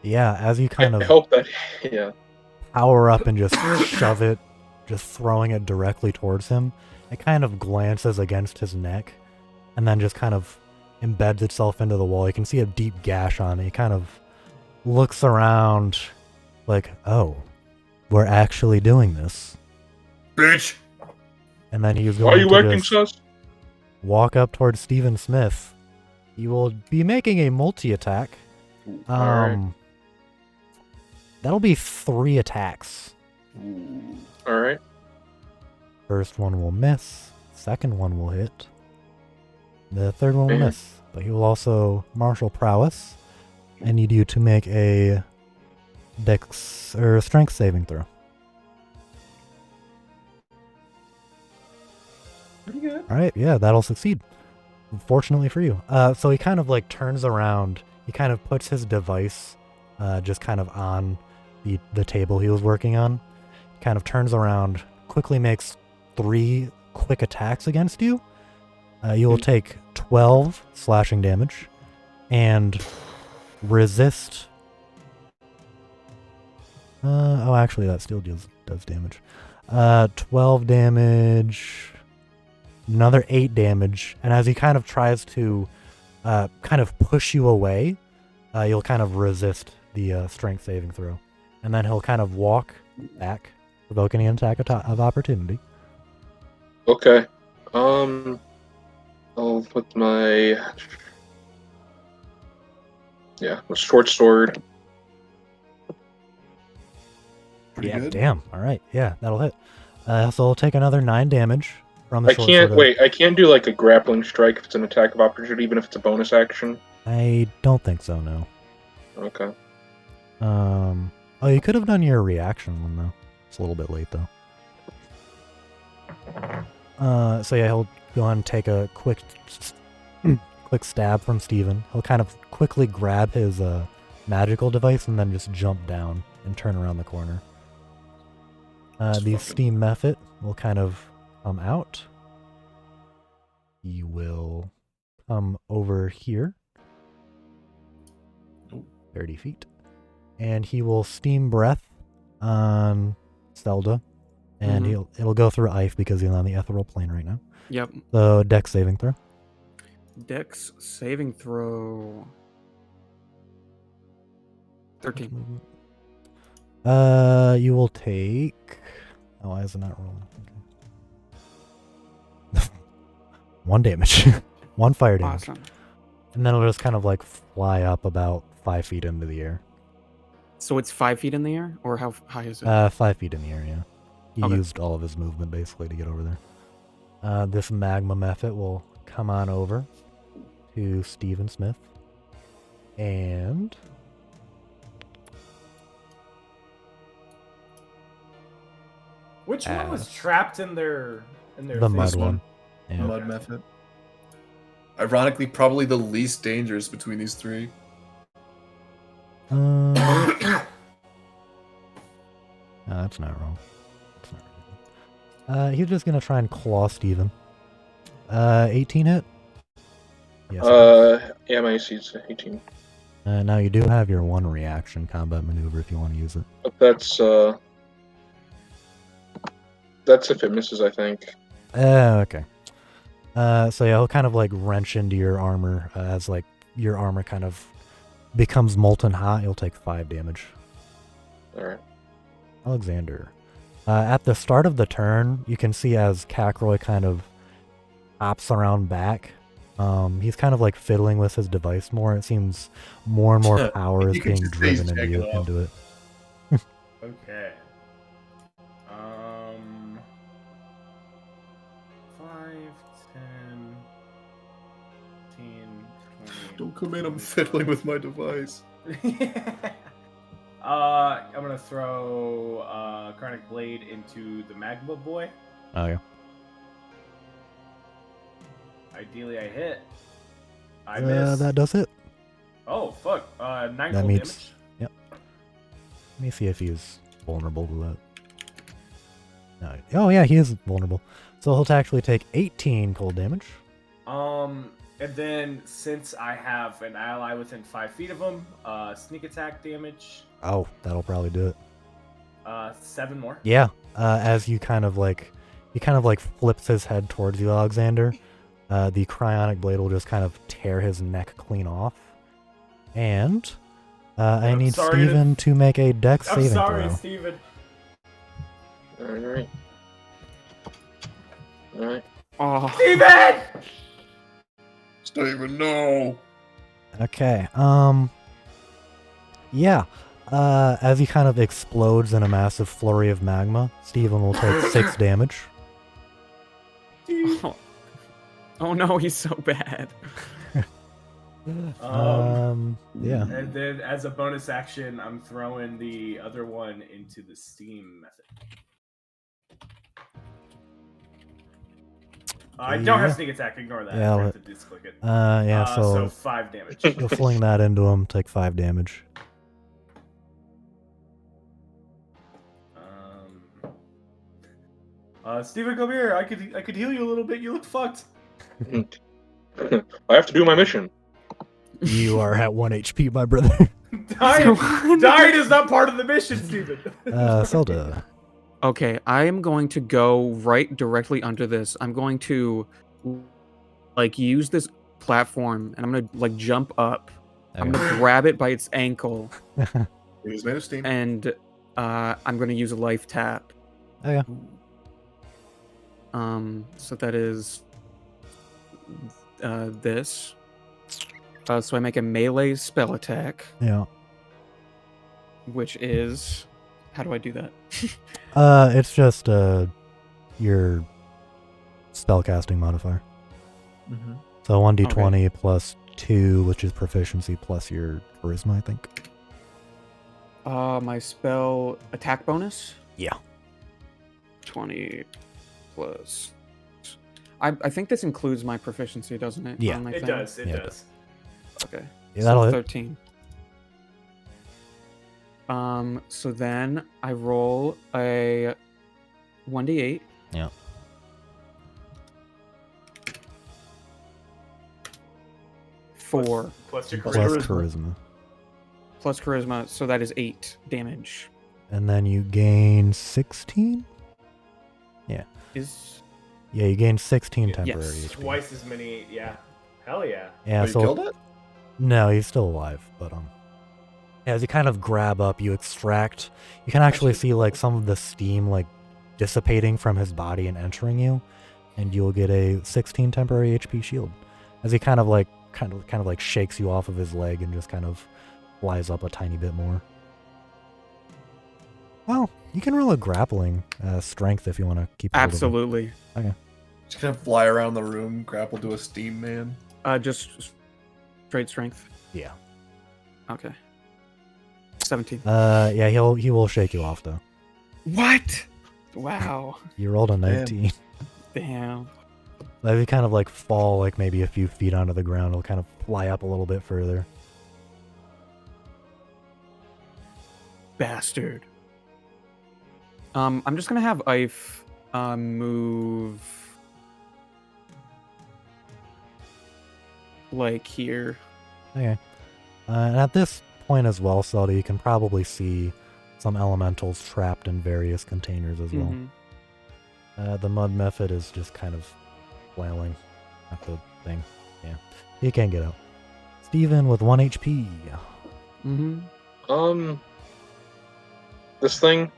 Yeah, as you kind I of hope that. Yeah. power up and just shove it, just throwing it directly towards him, it kind of glances against his neck and then just kind of embeds itself into the wall. You can see a deep gash on it. He kind of looks around like, oh, we're actually doing this. Bitch! And then he's Why are going you to acting just sus? walk up towards Stephen Smith. You will be making a multi-attack. Alright. That'll be 3 attacks. Alright. First one will miss. Second one will hit. The third one will Man. miss. But he will also martial prowess. I need you to make a dex or strength saving throw. Pretty good. All right, yeah, that'll succeed. Fortunately for you. So he kind of like turns around. He kind of puts his device just kind of on the table he was working on. Kind of turns around, quickly makes 3 quick attacks against you. You will take 12 slashing damage and resist. Oh, actually, that still does damage. 12 damage. Another 8 damage, and as he kind of tries to kind of push you away, you'll kind of resist the strength saving throw. And then he'll kind of walk back, provoking an attack of opportunity. Okay. I'll put my short sword. Pretty Yeah, good. damn. All right, yeah, that'll hit. So he'll take another 9 damage from the I short can't sword. wait. I can't do like a grappling strike if it's an attack of opportunity, even if it's a bonus action. I don't think so, no. Okay. Oh, you could have done your reaction one though. It's a little bit late though. So yeah, he'll go on and take a quick stab from Steven. He'll kind of quickly grab his magical device and then just jump down and turn around the corner. The steam method will kind of come out. He will come over here. 30 feet. And he will steam breath on Zelda. And it'll go through Ife because he's on the ethereal plane right now. Yep. So dex saving throw. Dex saving throw. 13. You will take. Oh, why is it not rolling? Okay. 1 damage. 1 fire damage. Awesome. And then it'll just kind of like fly up about 5 feet into the air. So it's 5 feet in the air, or how high is it? 5 feet in the air, yeah. He Okay. used all of his movement basically to get over there. This magma method will come on over to Stephen Smith. And Which one was trapped in their the mud face? one. Yeah. Mud method. Ironically, probably the least dangerous between these 3. No, that's not wrong. That's not right. He's just gonna try and claw Steven. 18 hit? Yes. Yeah, my AC is 18. Now you do have your 1 reaction combat maneuver if you want to use it. But that's if it misses, I think. Okay. So yeah, he'll kind of like wrench into your armor as like your armor kind of becomes molten hot. You'll take 5 damage. Alright. Alexander. At the start of the turn, you can see as Kakroy kind of hops around back. He's kind of like fiddling with his device more. It seems more and more power is You can being just say he's driven jacking off. into it. Okay. 5, 10, 15, 20. Don't come in, I'm fiddling with my device. I'm gonna throw Karnic Blade into the Magma Boy. Oh yeah. Ideally, I hit. I miss. That does it. Oh fuck! 9 That cold means. damage. Yep. Let me see if he's vulnerable to that. No. Oh yeah, he is vulnerable. So he'll actually take 18 cold damage. And then since I have an ally within 5 feet of him, sneak attack damage. Oh, that'll probably do it. 7 more. Yeah. As he kind of like flips his head towards you, Alexander. The cryonic blade will just kind of tear his neck clean off. And I I'm need sorry to- Steven to make a dex I'm saving sorry, throw. Steven. Alright. Alright. Oh, Steven! Steven, no. Okay. Yeah. As he kind of explodes in a massive flurry of magma, Steven will take 6 damage. oh. Oh no, he's so bad. Yeah. And then, as a bonus action, I'm throwing the other one into the steam method. I don't have Yeah. sneak attack. Ignore that. Yeah, I have to disclick it. Yeah, So so 5 damage. you'll fling that into him, take 5 damage. Steven, come here. I could heal you a little bit. You look fucked. I have to do my mission. You are at 1 HP, my brother. Dying is not part of the mission, Steven. Zelda. Okay, I am going to go right directly under this. I'm going to like use this platform and I'm gonna like jump up. I'm gonna grab it by its ankle He's made of steam. and I'm gonna use a life tap. Okay. So that is this. So I make a melee spell attack, Yeah. which is how do I do that? It's just your spellcasting modifier. Mm-hmm. So 1d20 plus 2, which is proficiency, plus your charisma, I think. My spell attack bonus? Yeah. 20 plus. I think this includes my proficiency, doesn't it? Yeah. On my It thing? does. It Yeah, it does. Okay. Yeah, that'll hit. 13. So then I roll a 1d8. Yeah. Four Plus your Plus charisma. charisma. plus charisma, so that is 8 damage. And then you gain 16? Is Yeah, you gain 16 Yeah, temporary yes. HP. Twice as many. Yeah. Hell yeah. Yeah, Oh, you so killed it? no, he's still alive, but as you kind of grab up, you extract. You can actually see like some of the steam like dissipating from his body and entering you, and you'll get a 16 temporary HP shield. As he kind of like shakes you off of his leg and just kind of flies up a tiny bit more. Well, you can roll a grappling strength if you want to keep. hold of him. absolutely. Just gonna fly around the room, grapple to a steam man. Just straight strength. Yeah. Okay. 17. Yeah, he will shake you off though. What? Wow. You rolled a 19. Damn. As you kind of like fall like maybe a few feet onto the ground, it'll kind of fly up a little bit further. Bastard. I'm just gonna have Ife move like here. Okay. And at this point as well, Zelda, you can probably see some elementals trapped in various containers as well. Mhm. The mud method is just kind of flailing at the thing. Yeah. He can't get out. Steven with 1 HP. Mhm. This thing.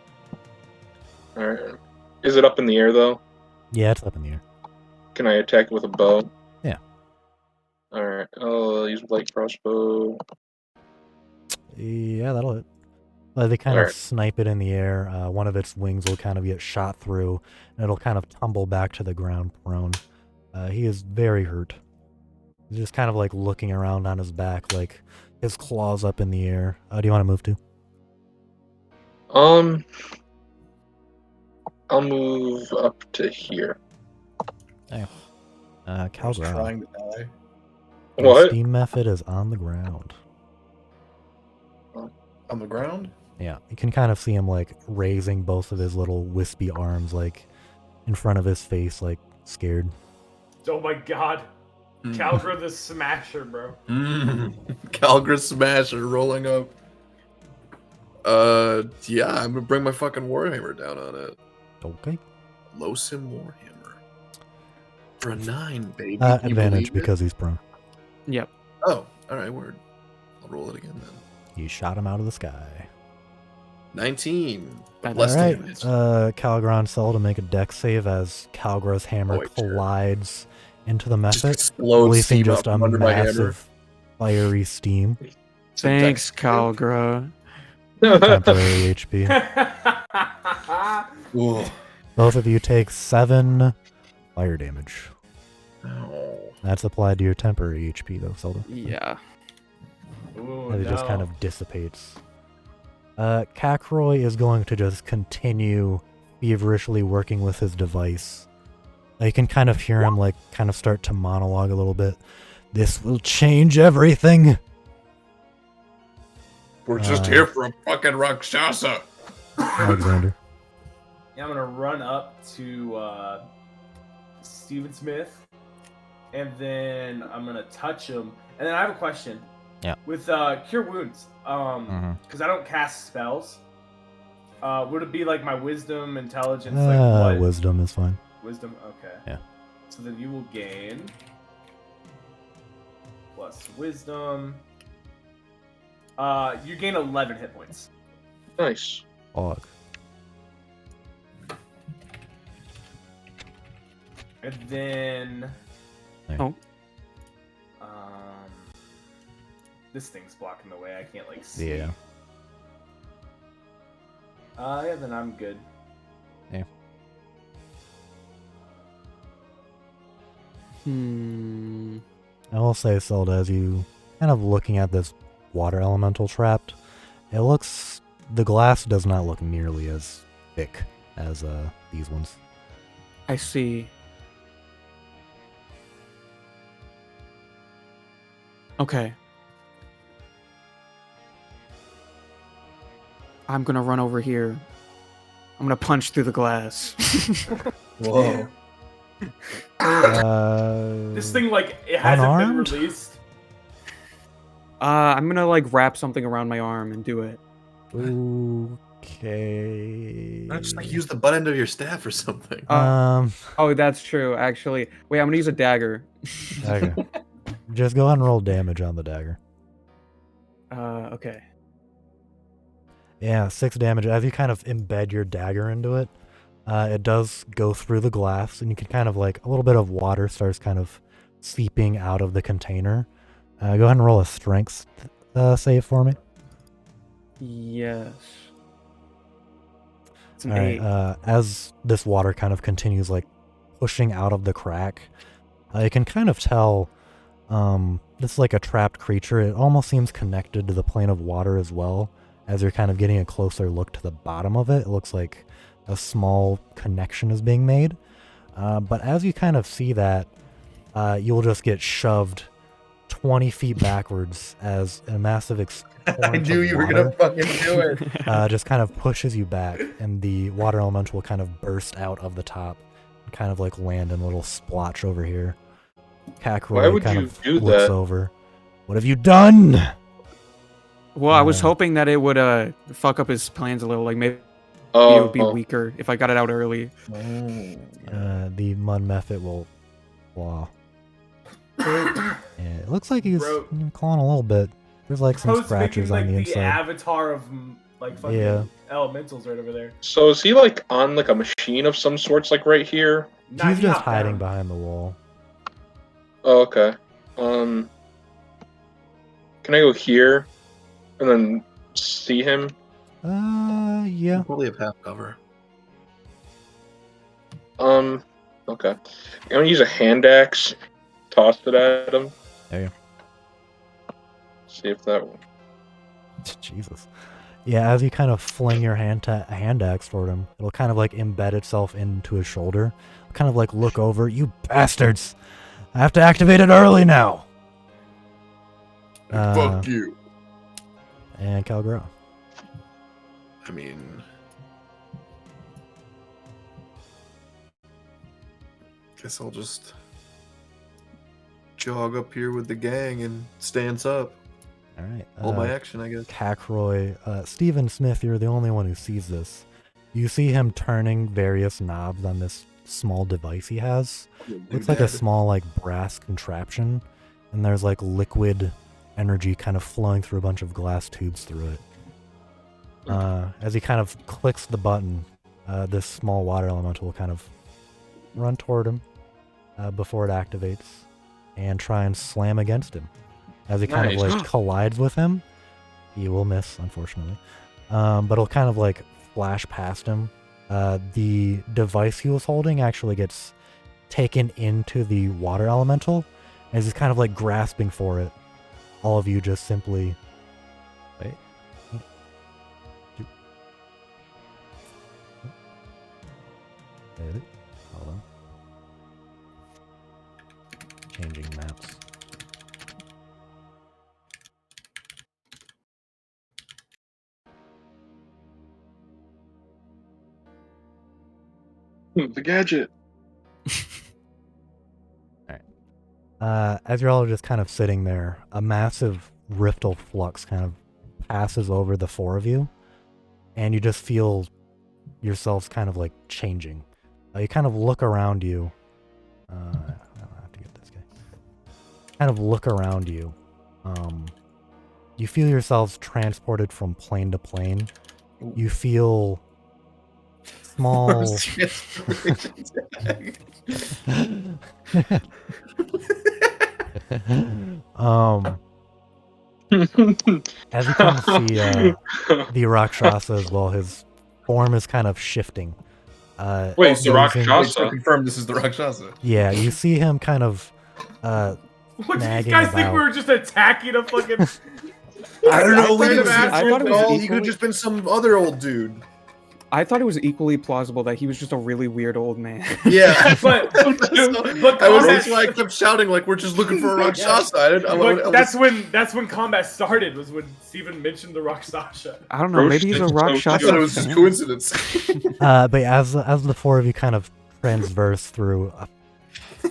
Alright. Is it up in the air though? Yeah, it's up in the air. Can I attack it with a bow? Yeah. Alright. I'll use light crossbow. Yeah, that'll hit. They kind of Alright. snipe it in the air. One of its wings will kind of get shot through, and it'll kind of tumble back to the ground prone. He is very hurt. He's just kind of like looking around on his back, like his claws up in the air. Do you want to move to? I'll move up to here. Calgary. Trying to die. The What? steam method is on the ground. On the ground? Yeah, you can kind of see him like raising both of his little wispy arms like in front of his face, like scared. Oh my god. Calgra the Smasher, bro. Calgra Smasher rolling up. Yeah, I'm gonna bring my fucking Warhammer down on it. Okay. Losim Warhammer. For a 9, baby. Can you Advantage believe it? because he's prone. Yep. Oh, alright, word. I'll roll it again then. You shot him out of the sky. 19. That's Less All right, damage. Calgron Cell to make a dex save as Calgra's hammer Oh, wait, sure. collides into the Just mephit, explodes releasing steam just up a from under my hammer. massive fiery steam. It's a Thanks, dex. Calgra. Temporary HP. Ooh. Both of you take 7 fire damage. Oh. That's applied to your temporary HP, though, Zelda. Yeah. Ooh, And it just kind no. of dissipates. Kakroy is going to just continue feverishly working with his device. You can kind of hear him, like, kind of start to monologue a little bit. This will change everything! We're just here for a fucking rakshasa. Alexander. Yeah, I'm gonna run up to Steven Smith, and then I'm gonna touch him. And then I have a question. Yeah. With Cure Wounds, because I don't cast spells, would it be like my Wisdom, Intelligence, like what? Wisdom is fine. Wisdom, okay. Yeah. So then you will gain plus Wisdom. You gain 11 hit points. Nice. Og. And then... Oh. This thing's blocking the way. I can't, like, see. Yeah. Yeah, then I'm good. Yeah. I will say, Zelda, as you kind of looking at this water elemental trapped, the glass does not look nearly as thick as these ones. I see. Okay. I'm gonna run over here. I'm gonna punch through the glass. Whoa. This thing, like, it hasn't unarmed? been released. I'm gonna, like, wrap something around my arm and do it. Okay. Why not just like use the butt end of your staff or something? Oh, that's true, actually. Wait, I'm gonna use a dagger. Okay. Just go ahead and roll damage on the dagger. Okay. Yeah, 6 damage. As you kind of embed your dagger into it, it does go through the glass, and you can kind of, like, a little bit of water starts kind of seeping out of the container. Go ahead and roll a strength save for me. Yes. It's an All right. 8. As this water kind of continues, like, pushing out of the crack, you can kind of tell this is like a trapped creature. It almost seems connected to the plane of water as well. As you're kind of getting a closer look to the bottom of it, it looks like a small connection is being made. But as you kind of see that, you'll just get shoved 20 feet backwards as a massive I knew you were gonna fucking do it. just kind of pushes you back, and the water elemental will kind of burst out of the top and kind of like land in a little splotch over here. Kakroy Why would kind you of do looks that? over. What have you done? Well, I was hoping that it would fuck up his plans a little. Like, maybe Oh, it would be weaker if I got it out early. The mud method will claw. Yeah, it looks like he's Bro. clawing a little bit. There's like some Bro's scratches making, on the like, the inside. avatar of, like, fucking Yeah. elementals right over there. So is he like on like a machine of some sorts, like right here? Nah, He's he just hopped hiding down. behind the wall. Oh, okay. Can I go here and then see him? Yeah. Probably have half cover. Okay. I'm gonna use a hand axe, toss it at him. There you See if that will. Jesus. Yeah, as you kind of fling your hand axe toward him, it'll kind of like embed itself into his shoulder. Kind of like look over. You bastards! I have to activate it early now. Fuck you. And Calgro. I mean, guess I'll just jog up here with the gang and stance up. All right. Hold my action, I guess. Kakroy, Stephen Smith, you're the only one who sees this. You see him turning various knobs on this small device he has. Looks like a small, like, brass contraption, and there's like liquid energy kind of flowing through a bunch of glass tubes through it. As he kind of clicks the button, this small water elemental will kind of run toward him before it activates and try and slam against him. As he kind of Nice. like collides with him, he will miss, unfortunately. But it'll kind of like flash past him. The device he was holding actually gets taken into the water elemental. As he's kind of like grasping for it, all of you just simply... Wait. Wait. Hold on. Changing maps. The gadget. As you're all just kind of sitting there, a massive riftal flux kind of passes over the four of you, and you just feel yourselves kind of like changing. You kind of look around you. I'll have to get this guy. Kind of look around you. You feel yourselves transported from plane to plane. You feel small. As you kind of see the Rakshasa as well, his form is kind of shifting. Wait, the using- Rakshasa. Confirm this is the Rakshasa. Yeah, you see him kind of What did these nagging guys think we about. were just attacking a fucking? I don't know. I thought it was He could equally- have just been some other old dude. I thought it was equally plausible that he was just a really weird old man. Yeah. But I was combat- just like kept shouting like we're just looking for a Rakshasa. But that's when combat started. Was when Steven mentioned the Rakshasa. I don't know. Maybe he's a Roasted I Rakshasa. thought it was just coincidence. But as the four of you kind of transverse through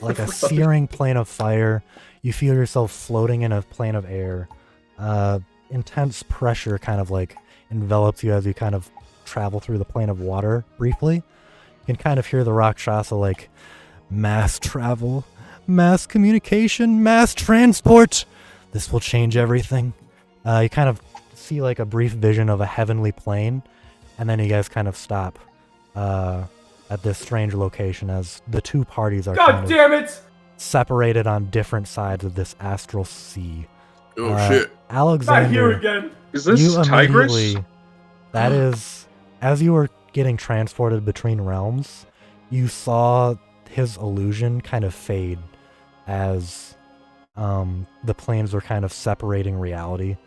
like a searing plane of fire, you feel yourself floating in a plane of air. Intense pressure kind of like envelops you as you kind of travel through the plane of water briefly. You can kind of hear the Rakshasa like, mass travel, mass communication, mass transport. This will change everything. You kind of see like a brief vision of a heavenly plane, and then you guys kind of stop at this strange location as the two parties are kind God of damn it! separated on different sides of this astral sea. Oh shit. Not here Alexander, again. Is this you Tigris? immediately, that is, as you were getting transported between realms, you saw his illusion kind of fade as the planes were kind of separating reality.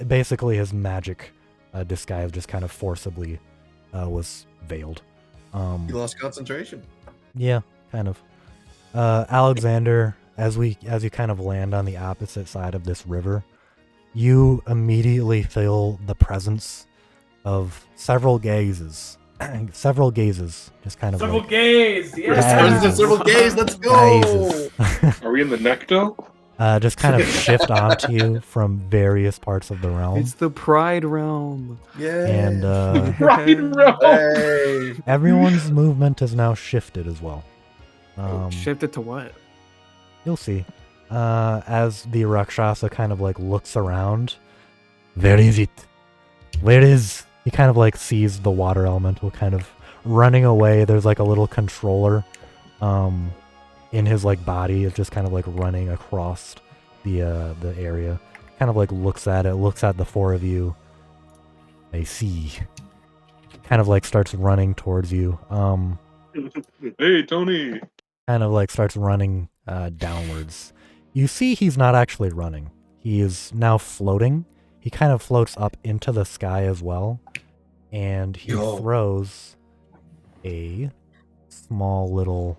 Basically his magic disguise just kind of forcibly was veiled. He lost concentration. Yeah, kind of. Alexander, as you kind of land on the opposite side of this river, you immediately feel the presence of several gazes. Several gazes, just kind of Several like gays. Yeah. Yeah. Several gays. Let's go. gazes. Are we in the Necto? Just kind of shift onto you from various parts of the realm. It's the Pride realm. Yeah. And Right, bro. Hey. everyone's movement is now shifted as well. Shifted to what? You'll see. As the Rakshasa kind of like looks around. Where is it? Where is... He kind of like sees the water elemental kind of running away. There's like a little controller in his like body. It's just kind of like running across the area. Kind of like looks at it, looks at the four of you. I see. Kind of like starts running towards you. Hey, Tony. Kind of like starts running downwards. You see he's not actually running. He is now floating. He kind of floats up into the sky as well. And he throws a small little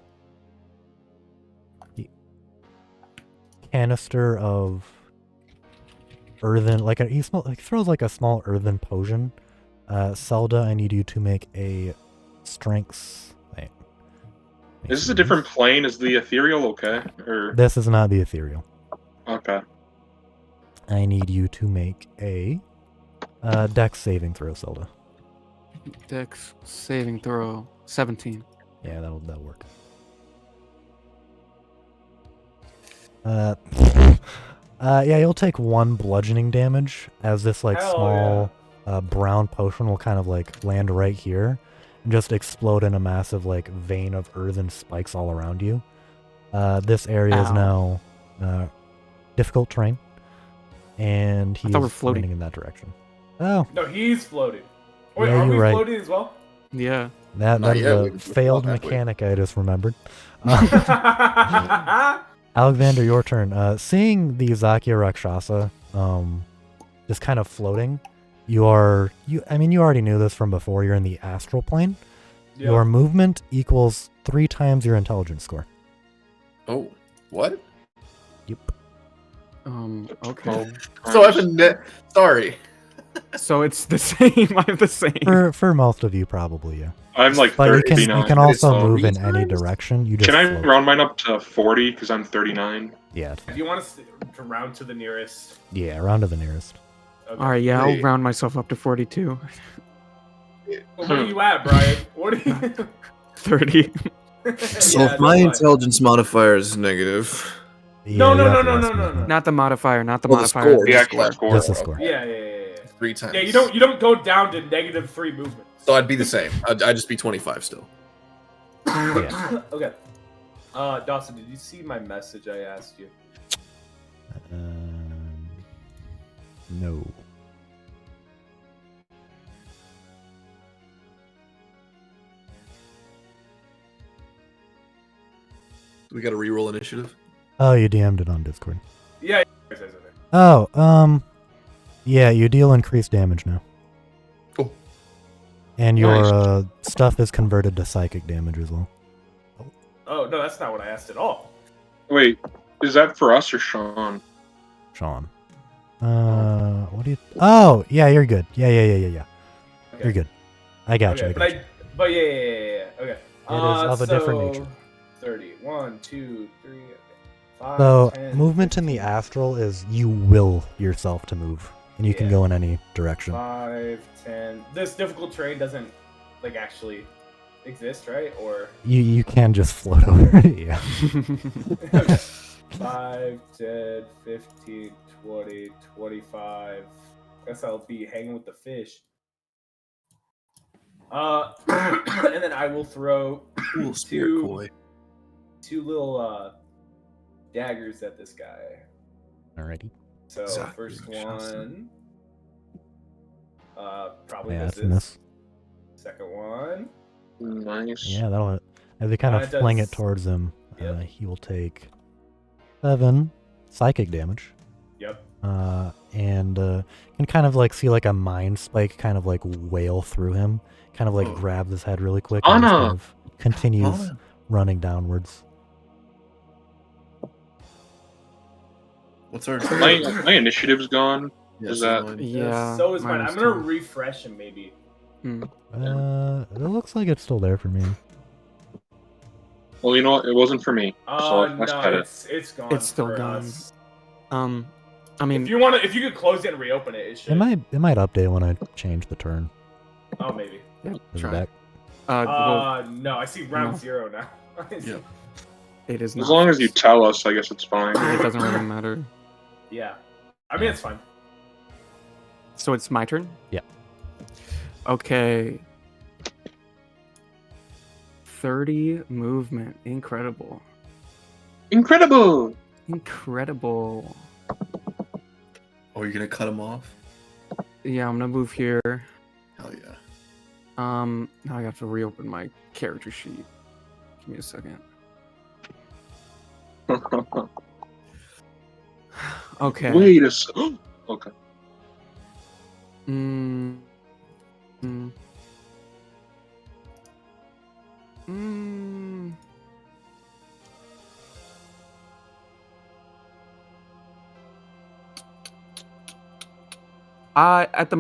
canister of earthen, he throws like a small earthen potion. Zelda, I need you to make a strengths. Wait. Is this a different plane? Is the ethereal okay? Or This is not the ethereal. okay. I need you to make a dex saving throw, Zelda. Dex saving throw 17. Yeah, that'll work. Yeah, you'll take 1 bludgeoning damage as this like Hell small a brown potion will kind of like land right here and just explode in a massive like vein of earthen spikes all around you. This area is Ow. now difficult terrain, and I thought we're he's floating. running in that direction. Oh, No, he's floating. Wait, Yeah, are you're we right. floating as well? Yeah. that Not is yet, a we're failed not halfway. mechanic I just remembered. Alexander, your turn. Seeing the Zakia Rakshasa just kind of floating, you already knew this from before. You're in the astral plane. Yeah. Your movement equals 3 times your intelligence score. Oh, what? Yep. Okay. So I have a net. Sorry. So it's the same. I have the same. For most of you, probably, yeah. I'm like But you 39. can also It's move 3 in any times? direction. You just Can I float. round mine up to 40 because I'm 39? Yeah, it's If fine. you want us to round to the nearest. Yeah, round to the nearest. Okay. All right. Yeah, I'll Wait. round myself up to 42. Well, where are you at, Brian? What are you? 30. So Yeah, if my that's fine. intelligence modifier is negative, Yeah, No, you no, have no, no, less no, no, movement. Not the modifier. Not the Well, the modifier. score. The The actual score. Just the score. Yeah. 3 times. Yeah, you don't go down to -3 movement. So I'd be the same. I'd just be 25 still. Yeah. Okay. Dawson, did you see my message I asked you? No. We got to reroll initiative. Oh, you DM'd it on Discord. Yeah. It says it there. Oh, yeah, you deal increased damage now. Cool. And your Nice. stuff is converted to psychic damage as well. Oh no, that's not what I asked at all. Wait, is that for us or Sean? Sean. What do you... Oh, yeah, you're good. Yeah. Okay. You're good. I got you. Okay, but yeah. Okay. It is of a different nature. 30. 1, 2, 3. Okay. 5, So, 10, movement in the 15, astral is you will yourself to move. And you can Yeah. go in any direction. 5, 10. This difficult terrain doesn't like actually exist, right? Or You can just float over it, yeah. okay. 5, 10, 15, 20, 25. Guess I'll be hanging with the fish. And then I will throw cool spirit koi. two little daggers at this guy. Alrighty. So Exactly, first Rakshasa. one, probably Yeah, does it's a miss. Second one, Nice. Yeah, that'll hit. As they kind of It fling it does- towards him, Yep. he will take 7 psychic damage. yep. And can kind of like see like a mind spike kind of like wail through him, kind of like Oh. grabs his head really quick and just Anna! kind of continues Anna. running downwards. What's our My initiative's gone. Yeah, is so that- mine. Yeah. So is mine. mine I'm is gonna too. refresh him maybe. It looks like it's still there for me. Well, you know what? It wasn't for me. So No, let's cut it. it's gone. It's still for gone. us. I mean, If you could close it and reopen it, it should. It might update when I change the turn. Oh, maybe. yeah, Is it try. back? Well, No, I see round no. 0 now. Yeah. it is not. As long as you tell us, I guess it's fine. It doesn't really matter. Yeah. I mean, it's fine. So it's my turn? Yeah. Okay. 30 movement. Incredible. Incredible! Incredible. Oh, you're gonna cut him off? Yeah, I'm gonna move here. Hell yeah. Now I have to reopen my character sheet. Give me a second. Okay. Wait a Okay. Mm. Mm. Mm. At the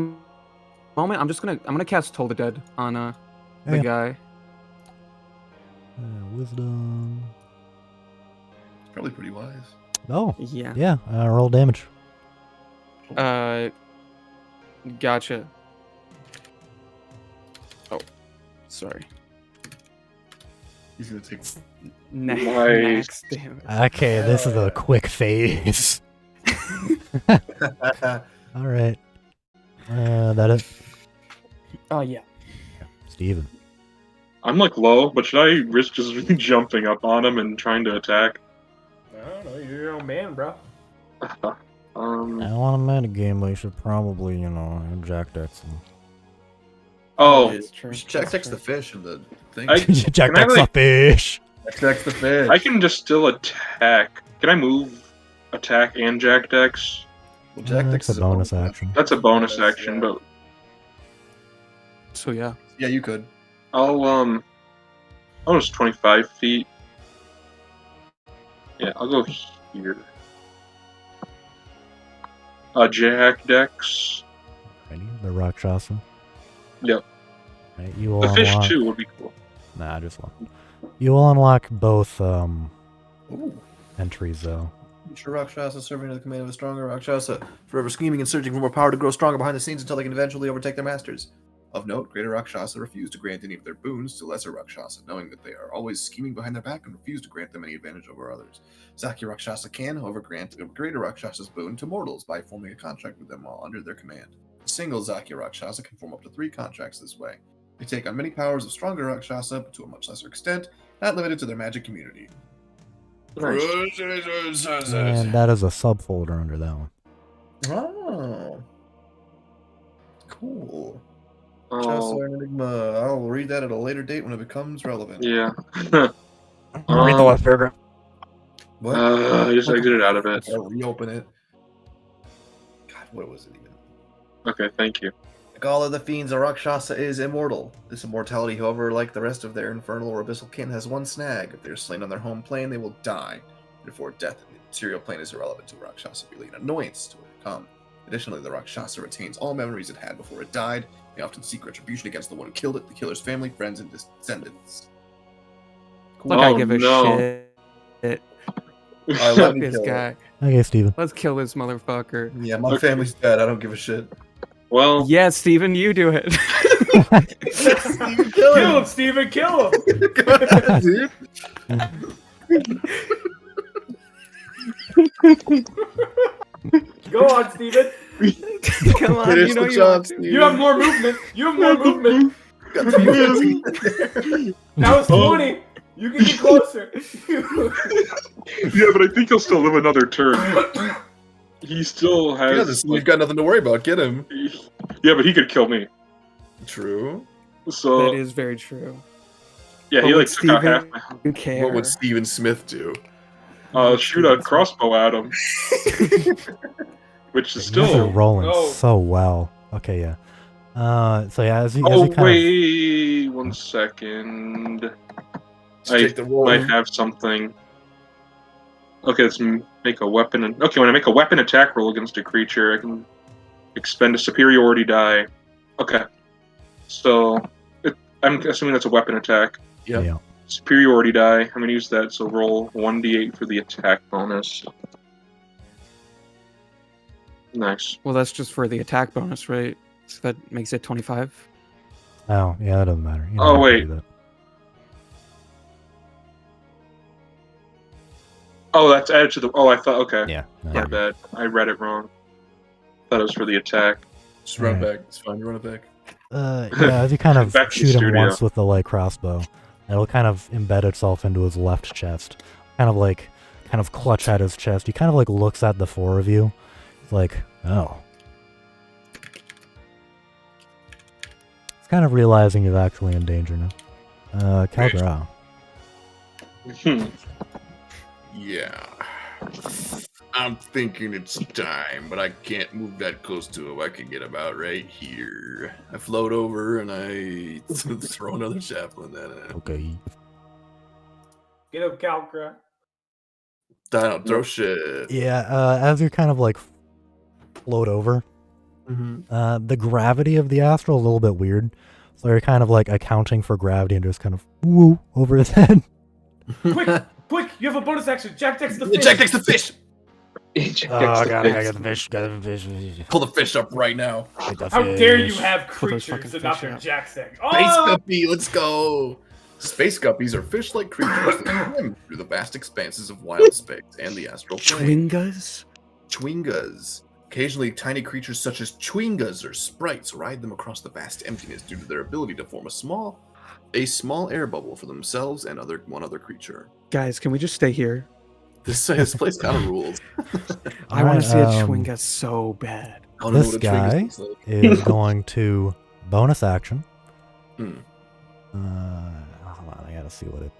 moment, I'm gonna cast Toll the Dead on the Yeah. guy. Wisdom. It's probably pretty wise. Oh, Yeah. yeah. Roll damage. Gotcha. Oh, sorry. He's gonna take. Nice. Max damage. Okay, this is Hell a yeah. quick phase. All right. That it? Oh yeah. Steven. I'm like low, but should I risk just jumping up on him and trying to attack? I don't know. You're your own man, bro. I want a metagame, but you should probably, Jack Dex them. Oh, It's true. Jack Dex the fish in the thing. Jack Can I, Dex the fish! Jack Dex the fish. I can just still attack. Can I move, attack, and Jack Dex? Well, Jack Dex That's is a bonus action. That's a bonus action, but So yeah. Yeah, you could. I'll just 25 feet. Yeah, I'll go here. Jack Dex. Ready? The Rakshasa. Yep. Right, you will The fish unlock... too would be cool. Nah, just one. You will unlock both Ooh. entries, though. Future Rakshasa serving under the command of a stronger Rakshasa, forever scheming and searching for more power to grow stronger behind the scenes until they can eventually overtake their masters. Of note, greater Rakshasa refuse to grant any of their boons to lesser Rakshasa, knowing that they are always scheming behind their back and refuse to grant them any advantage over others. Zaki Rakshasa can, however, grant a greater Rakshasa's boon to mortals by forming a contract with them while under their command. A single Zaki Rakshasa can form up to 3 contracts this way. They take on many powers of stronger Rakshasa, but to a much lesser extent, not limited to their magic community. Nice. And that is a subfolder under that one. Oh. Cool. Oh, Rakshasa Enigma. I'll read that at a later date when it becomes relevant. yeah. Read the last paragraph. What? I just exited out of it. I'll reopen it. God, what was it even? Okay, thank you. Like all of the fiends, a Rakshasa is immortal. This immortality, however, like the rest of their infernal or abyssal kin, has one snag. If they are slain on their home plane, they will die. Therefore, death in the material plane is irrelevant to Rakshasa, really an annoyance to it to come. Additionally, the Rakshasa retains all memories it had before it died. They often seek retribution against the one who killed it, the killer's family, friends, and descendants. Look, Oh, I give a no. shit. I Fuck love you, this killer. guy. Okay, Steven. Let's kill this motherfucker. Yeah, my Okay. family's dead. I don't give a shit. Well, Yeah, Steven, you do it. Steven, kill Kill him, Steven. Kill him. dude. Go on, Steven. Come on, Finish you know the you job, want to. Steven. You have more movement. You have more movement. Got 3 minutes. That was 20. You can get closer. yeah, but I think he'll still live another turn. He still has. You've got nothing to worry about. Get him. Yeah, but he could kill me. True. So That is very true. yeah, But he would like took out half Steven- my. You care. What would Steven Smith do? Shoot a crossbow at him, which is You guys are still. rolling no. so well. Okay, yeah. So yeah, as you Oh kind of... wait, 1 second. Just take the roll. Might have something. Okay, let's make a weapon. Okay, when I make a weapon attack roll against a creature, I can expend a superiority die. Okay, so I'm assuming that's a weapon attack. Yep. Yeah. Superiority die. I'm gonna use that. So roll 1d8 for the attack bonus. Nice. Well, that's just for the attack bonus, right? So that makes it 25. Oh, yeah, that doesn't matter. You Oh, don't have to wait. do that. Oh, that's added to the. Oh, I thought. Okay. Yeah. No, My you're good. bad. I read it wrong. Thought it was for the attack. Just run it Alright. back. It's fine. You run it back. Yeah, as you kind of Back to the shoot him studio. once with the light crossbow, it'll kind of embed itself into his left chest. Kind of clutch at his chest. He kind of like looks at the 4 of you. He's like, oh. He's kind of realizing he's actually in danger now. Calgra. Yeah. I'm thinking it's time, but I can't move that close to him. I can get about right here. I float over and I throw another javelin at it. Okay. Get up, Calcra. I don't throw shit. Yeah, as you kind of like float over, the gravity of the astral is a little bit weird. So you're kind of like accounting for gravity and just kind of woo over his head. Quick, quick! You have a bonus action. Jack Dex the fish. Jack Dex the fish! I got the fish, Pull the fish up right now. How dare you have Put those creatures fucking and not fish their out. Jack Dex? Space Oh! guppy, let's go! Space guppies are fish-like creatures that swim through the vast expanses of wild space and the astral plane. Chwingas? Chwingas. Occasionally, tiny creatures such as chewingas or sprites ride them across the vast emptiness due to their ability to form a small air bubble for themselves and one other creature. Guys, can we just stay here? This place kind of rules. I want to see a Alright, chewinga so bad. I don't know This what a chewinga guy looks like. is going to bonus action. Hmm. Hold on, I gotta see what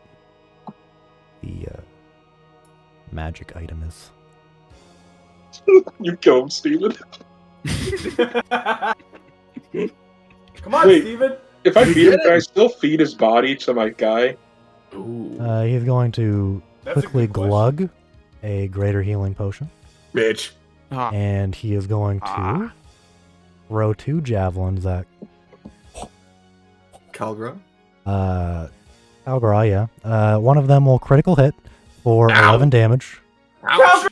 the magic item is. You kill him, Steven. Come on, Wait. Steven. If I beat him, can I still feed his body to my guy? Ooh, He's going to That's a quickly good question. glug a greater healing potion, bitch. Ah, and he is going to throw 2 javelins at Calgra. Algra, yeah. One of them will critical hit for Ow. 11 damage, Ouch.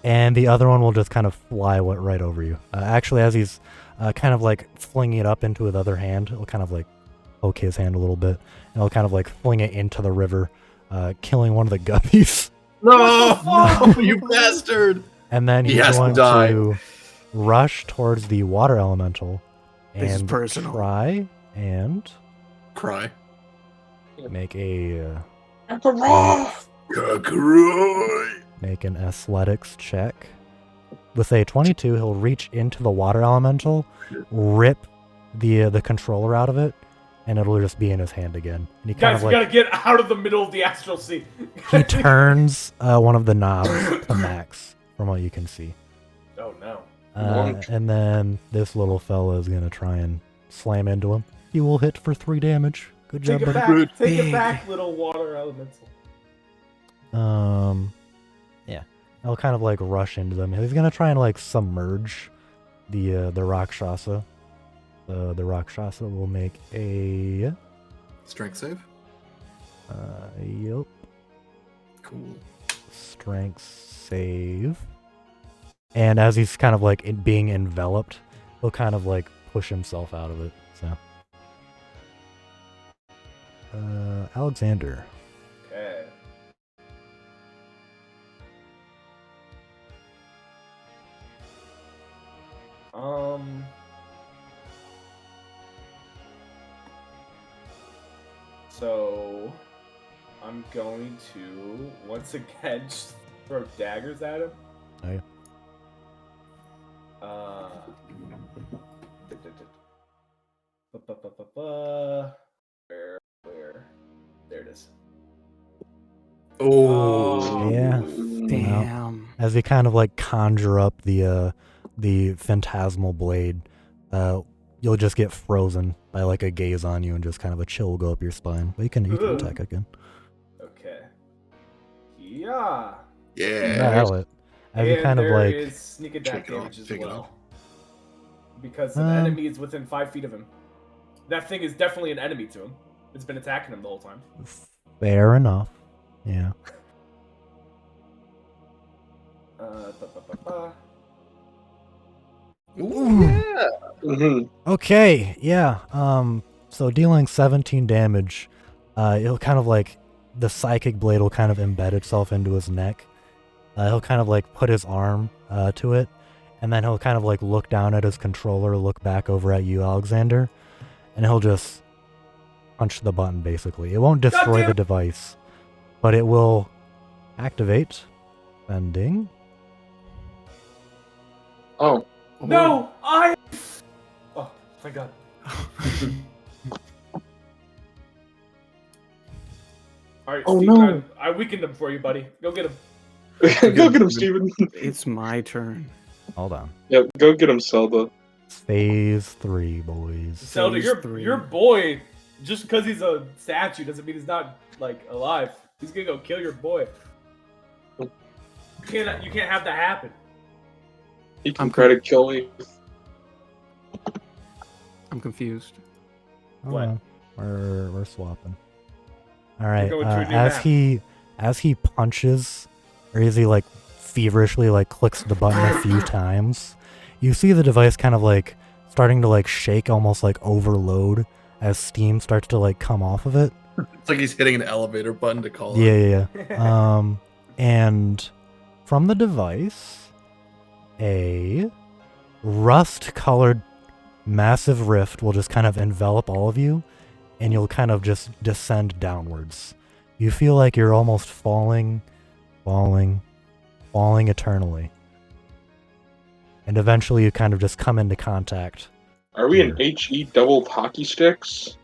and the other one will just kind of fly right over you. Actually, as he's kind of like flinging it up into his other hand, it'll kind of like poke his hand a little bit, and it'll kind of like fling it into the river, killing one of the guppies. No, you bastard. And then He he's has to going die. to rush towards the water elemental This is and personal. try and Cry. make a Cry! Cry. make an athletics check. With a 22, he'll reach into the water elemental, rip the controller out of it, and it'll just be in his hand again. And he kind Guys, of we like gotta get out of the middle of the astral sea. he turns one of the knobs to max, from what you can see. Oh no. And then this little fella is gonna try and slam into him. He will hit for 3 damage. Good job, Take it buddy. back. Take it Big. back, little water elemental. Yeah. I'll kind of like rush into them. He's gonna try and like submerge the rakshasa. The rakshasa will make a Strength save. yep, Cool. strength save. And as he's kind of like being enveloped, he'll kind of like push himself out of it. So, Alexander. Okay. So I'm going to once again just throw daggers at him. Oh, yeah. Where? There it is. Oh. Yeah. damn. As you kind of like conjure up the phantasmal blade, you'll just get frozen by like a gaze on you, and just kind of a chill will go up your spine. But you can Ugh. attack again. Okay. Yeah. Yeah, Yeah. that'll hit. As you And kind of there like is sneak attack Shake it off, damage as shake it well. off. Because an Um, enemy is within 5 feet of him. That thing is definitely an enemy to him. It's been attacking him the whole time. fair enough. Yeah. Ooh, yeah. Mhm. Okay, yeah. So dealing 17 damage, it'll kind of like the psychic blade will kind of embed itself into his neck. He'll kind of like put his arm to it, and then he'll kind of like look down at his controller, look back over at you, Alexander, and he'll just punch the button basically. It won't destroy Goddamn. the device, but it will activate. Bending. Oh. No! I. Oh, thank God. Alright, Oh, Steven, no. I weakened him for you, buddy. Go get him. Go get him, Steven. It's my turn. Hold on. Yeah, go get him, Zelda. Phase 3, boys. Zelda, Phase your 3. boy, just because he's a statue doesn't mean he's not, like, alive. He's gonna go kill your boy. You can't have that happen. He can I'm try to kill me. I'm confused. Hold What? on. We're swapping. All right. going to a new As map. he punches, or as he like feverishly like clicks the button a few times, you see the device kind of like starting to like shake, almost like overload, as steam starts to like come off of it. It's like he's hitting an elevator button to call it. Yeah. And from the device, a rust-colored massive rift will just kind of envelop all of you, and you'll kind of just descend downwards. You feel like you're almost falling eternally. And eventually you kind of just come into contact. Are we in HE double hockey sticks?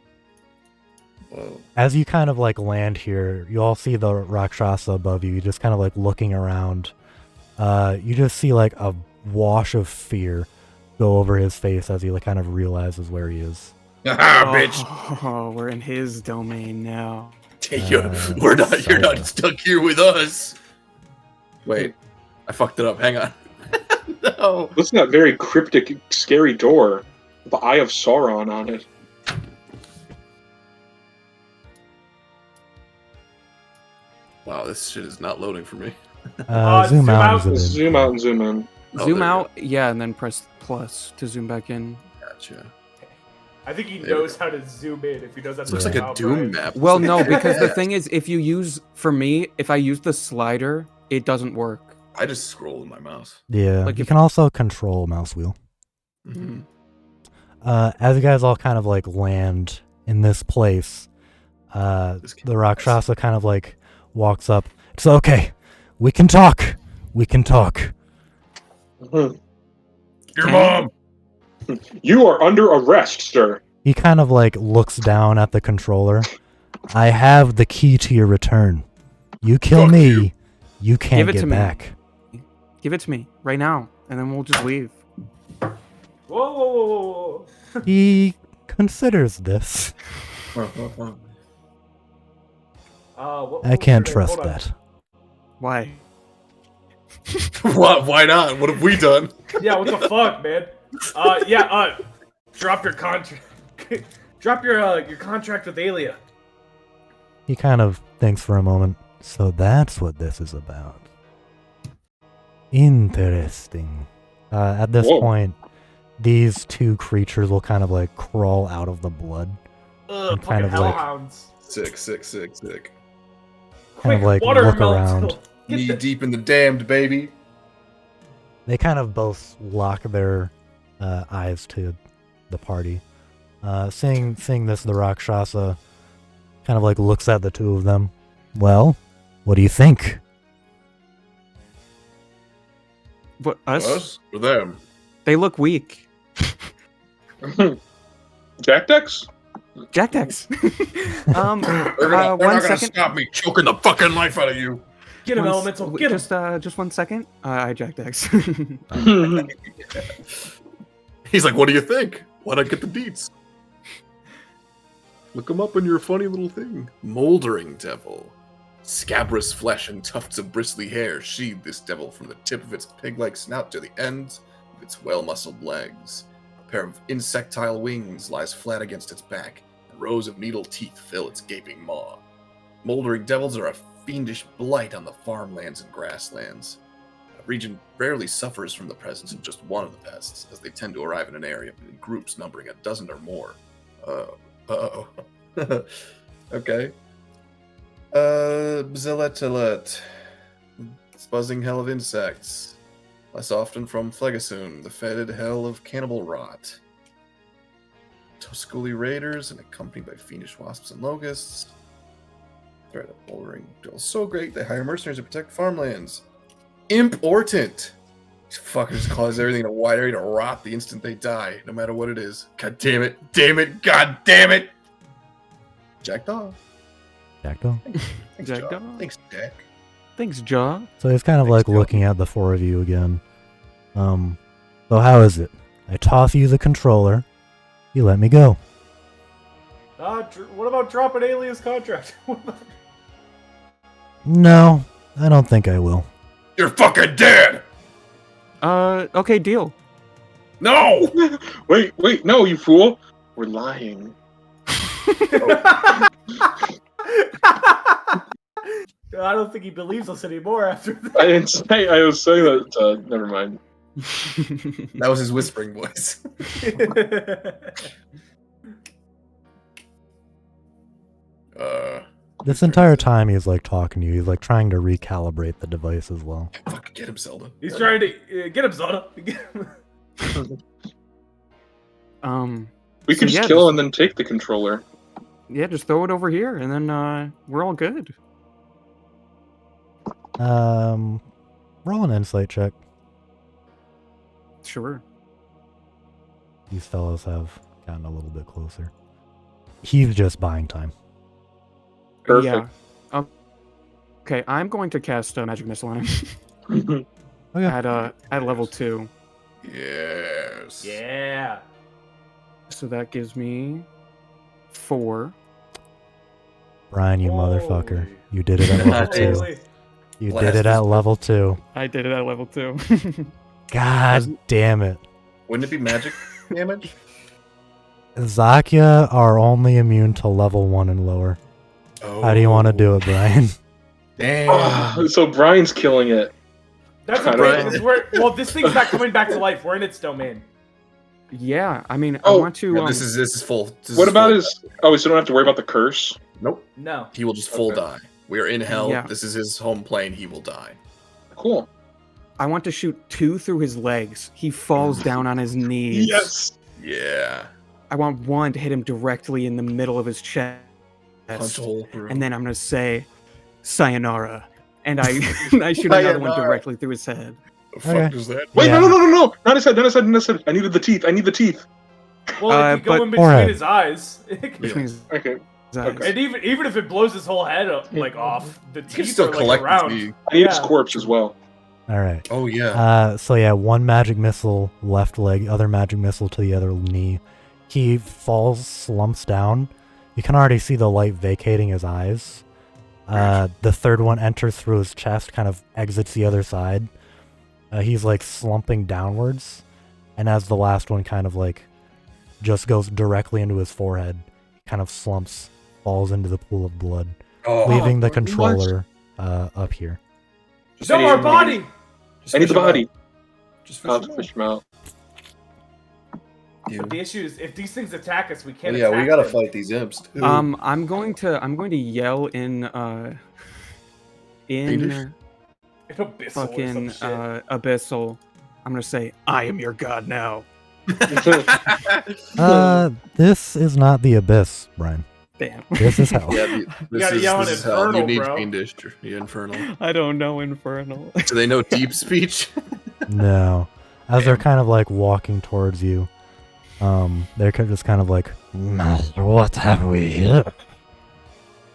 Whoa. As you kind of like land here, you all see the Rakshasa above you, just kind of like looking around. You just see like a wash of fear go over his face as he like kind of realizes where he is. Ah, bitch! Oh, we're in his domain now. You're not stuck here with us. Wait, I fucked it up. Hang on. No. What's that very cryptic, scary door? With the Eye of Sauron on it. Wow, this shit is not loading for me. Zoom out and Zoom out and zoom in. Oh, Zoom there we out, yeah, and then press plus to zoom back in. Gotcha. I think he There we knows how to zoom in if he knows how to This looks zoom like a out, Doom Brian. map. Well, This no, looks like- because the thing is, if I use the slider, it doesn't work. I just scroll with my mouse. Yeah, Like you if- can also control mouse wheel. Mm-hmm. As you guys all kind of like land in this place, This the Rakshasa kind of like walks up. It's okay. We can talk. We can talk. Mhm. Your mom! You are under arrest, sir. He kind of like looks down at the controller. I have the key to your return. You kill Fuck me, you can't Give it get to me. back. Give it to me right now, and then we'll just leave. Whoa, whoa, whoa, whoa, whoa. He considers this. What I can't was your name? trust Hold on. that. Why? What? Why not? What have we done? Yeah, what the fuck, man? Drop your contract. Drop your contract with Alia. He kind of thinks for a moment. So that's what this is about. Interesting. At this Whoa. point, these two creatures will kind of like crawl out of the blood. Ugh, And fucking kind of like- hellhounds. Sick. Kind of like Quick, look watermelon around. still. Get Knee the- deep in the damned, baby. They kind of both lock their eyes to the party. Seeing this, the Rakshasa kind of like looks at the two of them. Well, what do you think? What, us? Us or them? They look weak. Jack Dex? Jack Dex. They're not one gonna second. stop me choking the fucking life out of you. Get him, One s- Elemental. Get him. Just 1 second. I Jack Dex. He's like, what do you think? Why'd I get the deets? Look him up in your funny little thing. Moldering devil. Scabrous flesh and tufts of bristly hair sheathe this devil from the tip of its pig-like snout to the ends of its well-muscled legs. A pair of insectile wings lies flat against its back, and rows of needle teeth fill its gaping maw. Moldering devils are a fiendish blight on the farmlands and grasslands. The region rarely suffers from the presence of just one of the pests, as they tend to arrive in an area in groups numbering a dozen or more. Uh-oh. Okay. Bziletalet. It's buzzing hell of insects. Less often from Phlegasoon, the fetid hell of cannibal rot. Tusculi raiders and accompanied by fiendish wasps and locusts. Threat of bouldering drills so great they hire mercenaries to protect farmlands. Important. These fuckers cause everything in a wide area to rot the instant they die, no matter what it is. God damn it. Damn it. God damn it. Jackdaw. Jackdaw? Thanks, Jackdaw. Jack. Thanks, Jack. Thanks, Jaw. So he's kind of like Thanks, looking at the four of you again. So how is it? I toss you the controller. You let me go. What about dropping Alia's contract? What about- No, I don't think I will. You're fucking dead. Okay, deal. No. Wait, no, you fool. We're lying. I don't think he believes us anymore after that. I didn't say, I was saying that, never mind. That was his whispering voice. This entire time he's like talking to you. He's like trying to recalibrate the device as well. Fucking get him, Zelda. He's trying to get him, Zelda. We So could just yeah, kill just- and then take the controller. Yeah, just throw it over here, and then we're all good. Roll an insight check. Sure. These fellows have gotten a little bit closer. He's just buying time. Perfect. Yeah. Okay, I'm going to cast a magic missile on him Okay. at level 2. Yes. Yeah. So that gives me 4. Brian, you motherfucker. Holy. You did it at level 2. Holy. You Blast did it this at bitch. level 2. I did it at level 2. God damn it. Wouldn't it be magic damage? Zakia are only immune to level 1 and lower. How do you want to do it, Brian? Damn. So Brian's killing it. That's I a don't thing. know. Well, this thing's not coming back to life. We're in its domain. Yeah, I mean, I Oh, want to. Yeah, this is full. This What is about full. his? Oh, so don't have to worry about the curse. Nope. No. He will just full Okay. die. We are in hell. Yeah. This is his home plane. He will die. Cool. I want to shoot 2 through his legs. He falls down on his knees. Yes. Yeah. I want 1 to hit him directly in the middle of his chest. Punch a hole through. And then I'm gonna say, "Sayonara," and I I shoot another one Sayonara. directly through his head. The fuck Okay. does that? Wait, Yeah. no! Not his head. Not his head. Not his head. I needed the teeth. I need the teeth. Well, it could go but- in between Forehead. his eyes. Between his Okay. eyes. Okay. And even if it blows his whole head up, like off, the You can teeth still are like collect around. the tea. I need his Yeah. corpse as well. Alright. Oh yeah. So yeah, 1 magic missile left leg, other magic missile to the other knee. He falls, slumps down. You can already see the light vacating his eyes. The 3rd one enters through his chest, kind of exits the other side. He's like slumping downwards, and as the last one kind of like just goes directly into his forehead, kind of slumps, falls into the pool of blood, Oh, leaving the what? controller up here. just No, fish our him out. body. Just I need fish the him out. body. Just fish I'll him out. fish him out. Dude. The issue is if these things attack us, we can't. Yeah, we attack gotta them. fight these imps. Too. I'm going to yell in Fiendish? If Abyssal or some fucking shit. abyssal. I'm gonna say, "I am your god now." This is not the abyss, Brian. Damn. This is hell. Yeah, this gotta is, yell this in is hell. You Infernal, need bro. fiendish. You infernal. I don't know infernal. Do they know deep speech? No. As they're kind of like walking towards you, they're just kind of like, "Master, what have we here?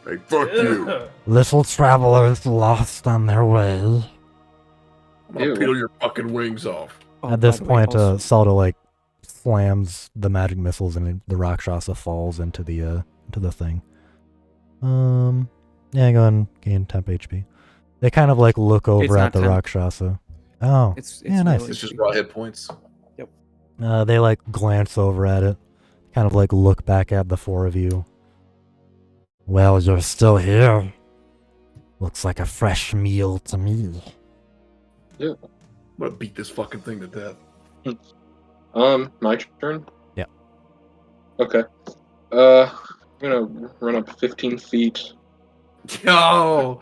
Hey, fuck you. Ugh. Little travelers lost on their way." I'm gonna Ew. peel your fucking wings off. Oh, At this by the way, point, also- Salda like slams the magic missiles and the Rakshasa falls into the thing. Yeah, go ahead and gain temp HP. They kind of like look It's over not at the temp. Rakshasa. Oh, it's yeah, nice. really It's just cheap. raw hit points. They like glance over at it, kind of like look back at the 4 of you. Well, you're still here. Looks like a fresh meal to me. I'm gonna beat this fucking thing to death. My turn? Yeah. Okay. I'm gonna run up 15 feet Yo,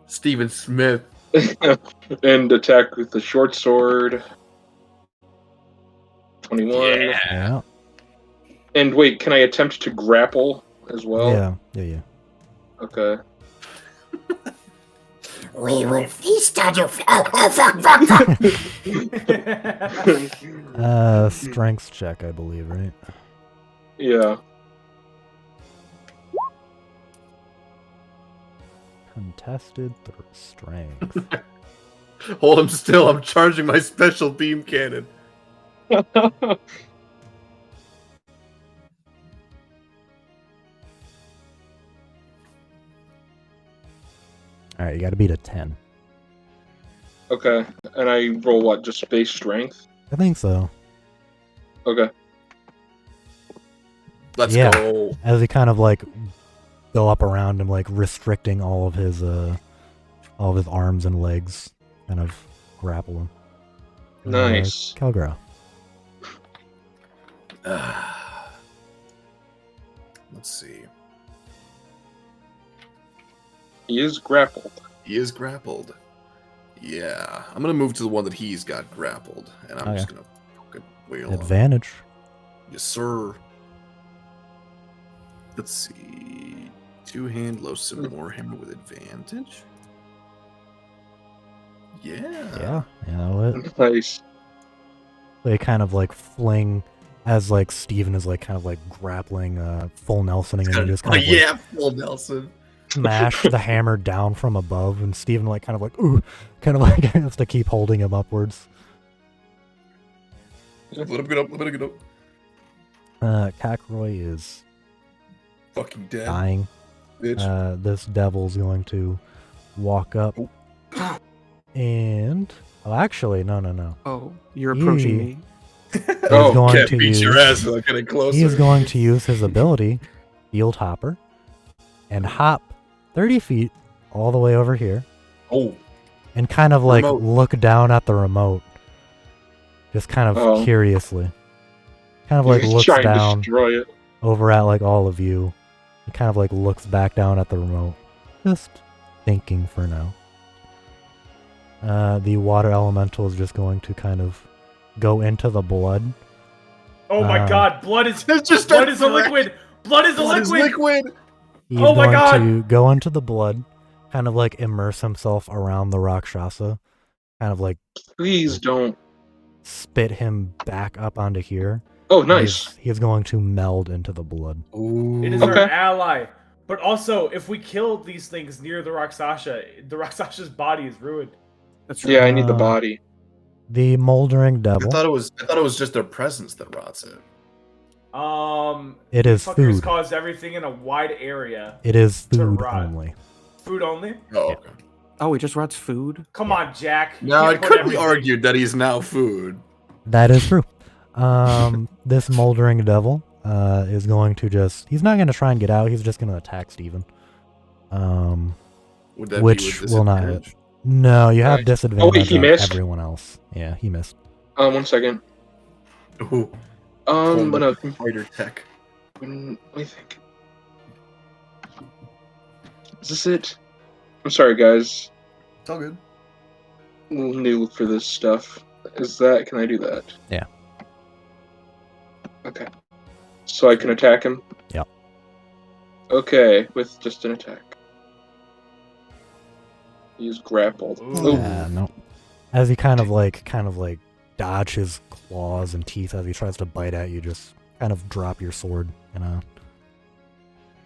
Steven Smith. and attack with the short sword. 21. Yeah. And wait, can I attempt to grapple as well? Yeah. Okay. We will feast on your Strength check, I believe, right? Yeah. Contested strength. Hold him still. I'm charging my special beam cannon. All right, you got to beat a 10. Okay. And I roll what? Just base strength? I think so. Okay. Let's Yeah. go. As he kind of like go up around him, like restricting all of his arms and legs, kind of grapple him. Nice. Calgro. Let's see. He is grappled. He is grappled. Yeah, I'm gonna move to the one that he's got grappled, and I'm just gonna fucking wail on him. Advantage. Yes, sir. Let's see. Two-hand Loathsome Warhammer with advantage. Yeah. Yeah, it. Nice. They kind of like fling as like Steven is like kind of like grappling full Nelsoning and he just kind of like, full Nelson. smash the hammer down from above and Steven like kind of like ooh, kind of like has to keep holding him upwards. Let him get up. Let him get up. Kakroy is Fucking dead. dying. Bitch. This devil's going to walk up and actually no. Oh, you're approaching me. He's going to beat use, your ass without getting closer. He is going to use his ability, Field Hopper, and hop 30 feet all the way over here. Oh. And kind of like Remote. look down at the remote. Just kind of curiously. Kind of like He's looks trying to down destroy it. over at like all of you. He kind of like looks back down at the remote. Just thinking for now. The water elemental is just going to kind of go into the blood. Oh my god, blood is just blood is a liquid. Blood is a liquid. He's Oh my going God. to go into the blood, kind of like immerse himself around the Rakshasa, kind of like Please don't. spit him back up onto here. Oh, nice. He's going to meld into the blood. It is our ally. But also, if we kill these things near the Raksasa's body is ruined. That's Yeah, I need the body. The moldering I devil. thought it was just their presence that rots it. It is fuckers food. caused everything in a wide area. It is to food rot. only. Food only? Oh, okay. Oh, he just rots food? Come on, Jack. You Now can't it put could be everything- argued that he's now food. That is true. This moldering devil is going to just... He's not going to try and get out. He's just going to attack Steven. Would that Which be with will not hit. disadvantage? No, you have Right. disadvantage he on missed? everyone else. Yeah, he missed. 1 second. Ooh. I'm gonna... Fighter tech. Let me think. Is this it? I'm sorry, guys. It's all good. A little new for this stuff. Is that... Can I do that? Yeah. Okay. So I can attack him? Yep. Okay, with just an attack. He's grappled. Ooh. Yeah, no. As he kind of like dodge his claws and teeth as he tries to bite at you, just kind of drop your sword in a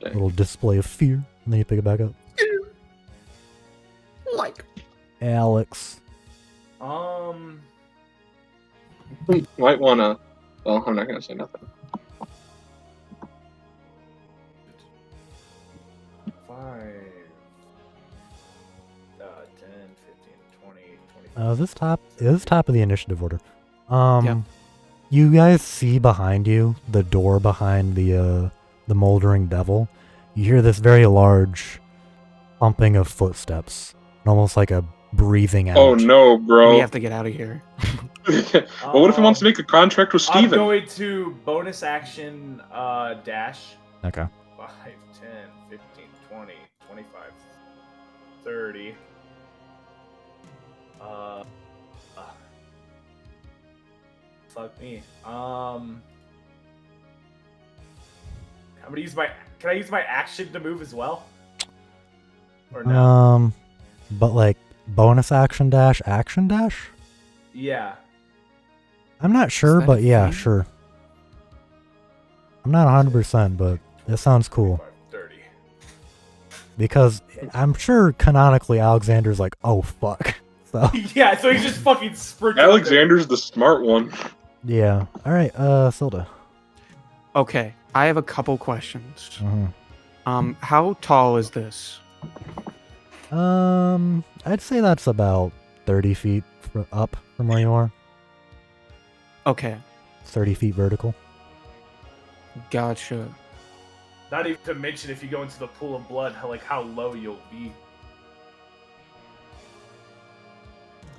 little display of fear, and then you pick it back up. Like. Alex. Might wanna... Well, I'm not gonna say nothing. 5, 10, 15, 20, 25. This is top of the initiative order. You guys see behind you the door behind the moldering devil. You hear this very large pumping of footsteps, almost like a breathing out. Oh no, bro. We have to get out of here. Well, what if he wants to make a contract with I'm Steven? going to bonus action dash. Okay. 5, 10, 15, 20, 25, 30. Fuck me. I'm gonna use my. Can I use my action to move as well? Or no? But like bonus action dash, Yeah. I'm not sure, that but a yeah, thing? sure. I'm not 100%, but it sounds cool. 30. Because I'm sure canonically Alexander's like, oh fuck. So Yeah, so he's just fucking sprinting. Alexander's the smart one. yeah. Alright, Silda. Okay, I have a couple questions. Mhm. How tall is this? I'd say that's about 30 feet up from where you are. Okay, 30 feet vertical. gotcha. Not even to mention if you go into the pool of blood, how low you'll be.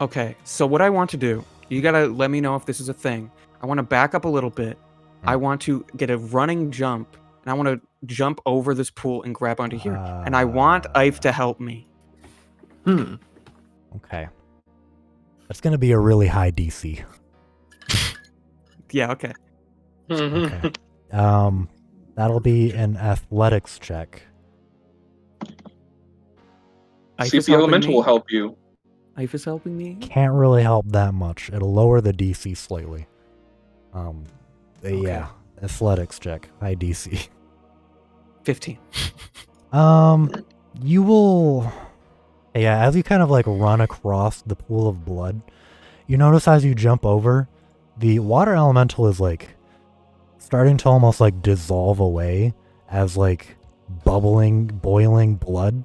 Okay, so what I want to do, you gotta let me know if this is a thing. I want to back up a little bit. I want to get a running jump, and and I want to jump over this pool and grab onto here. And I want Ife to help me. Okay. That's going to be a really high DC. Yeah, okay. Okay. That'll be an athletics check. Ife See if is the helping elemental me. will help you. Ife is helping me. Can't really help that much. It'll lower the DC slightly. Yeah. Athletics check. High DC. 15. You will... Yeah, as you kind of like run across the pool of blood, you notice as you jump over, the water elemental is like starting to almost like dissolve away as like boiling blood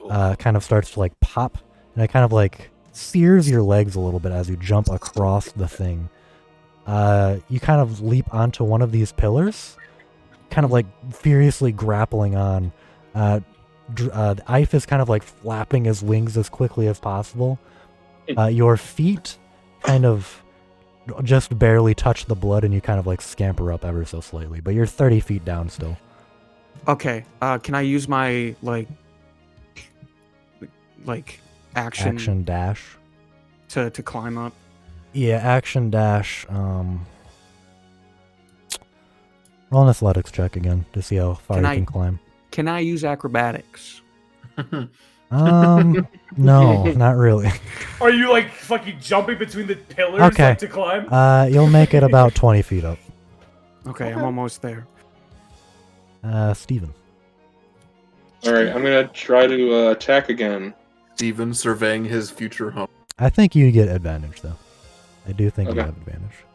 kind of starts to like pop, and it kind of like sears your legs a little bit as you jump across the thing. You kind of leap onto one of these pillars, kind of like furiously grappling on. Ife is kind of like flapping his wings as quickly as possible. Your feet kind of just barely touch the blood, and you kind of like scamper up ever so slightly, but you're 30 feet down still. Okay, can I use my like action dash to climb up? Yeah, action dash. Roll an athletics check again to see how far you can climb. Can I use acrobatics? No, not really. Are you like fucking jumping between the pillars Okay. like, to climb? You'll make it about 20 feet up. Okay, I'm almost there. Steven. Alright, I'm gonna try to attack again. Steven surveying his future home. I think you get advantage, though. I do think you Okay. have advantage.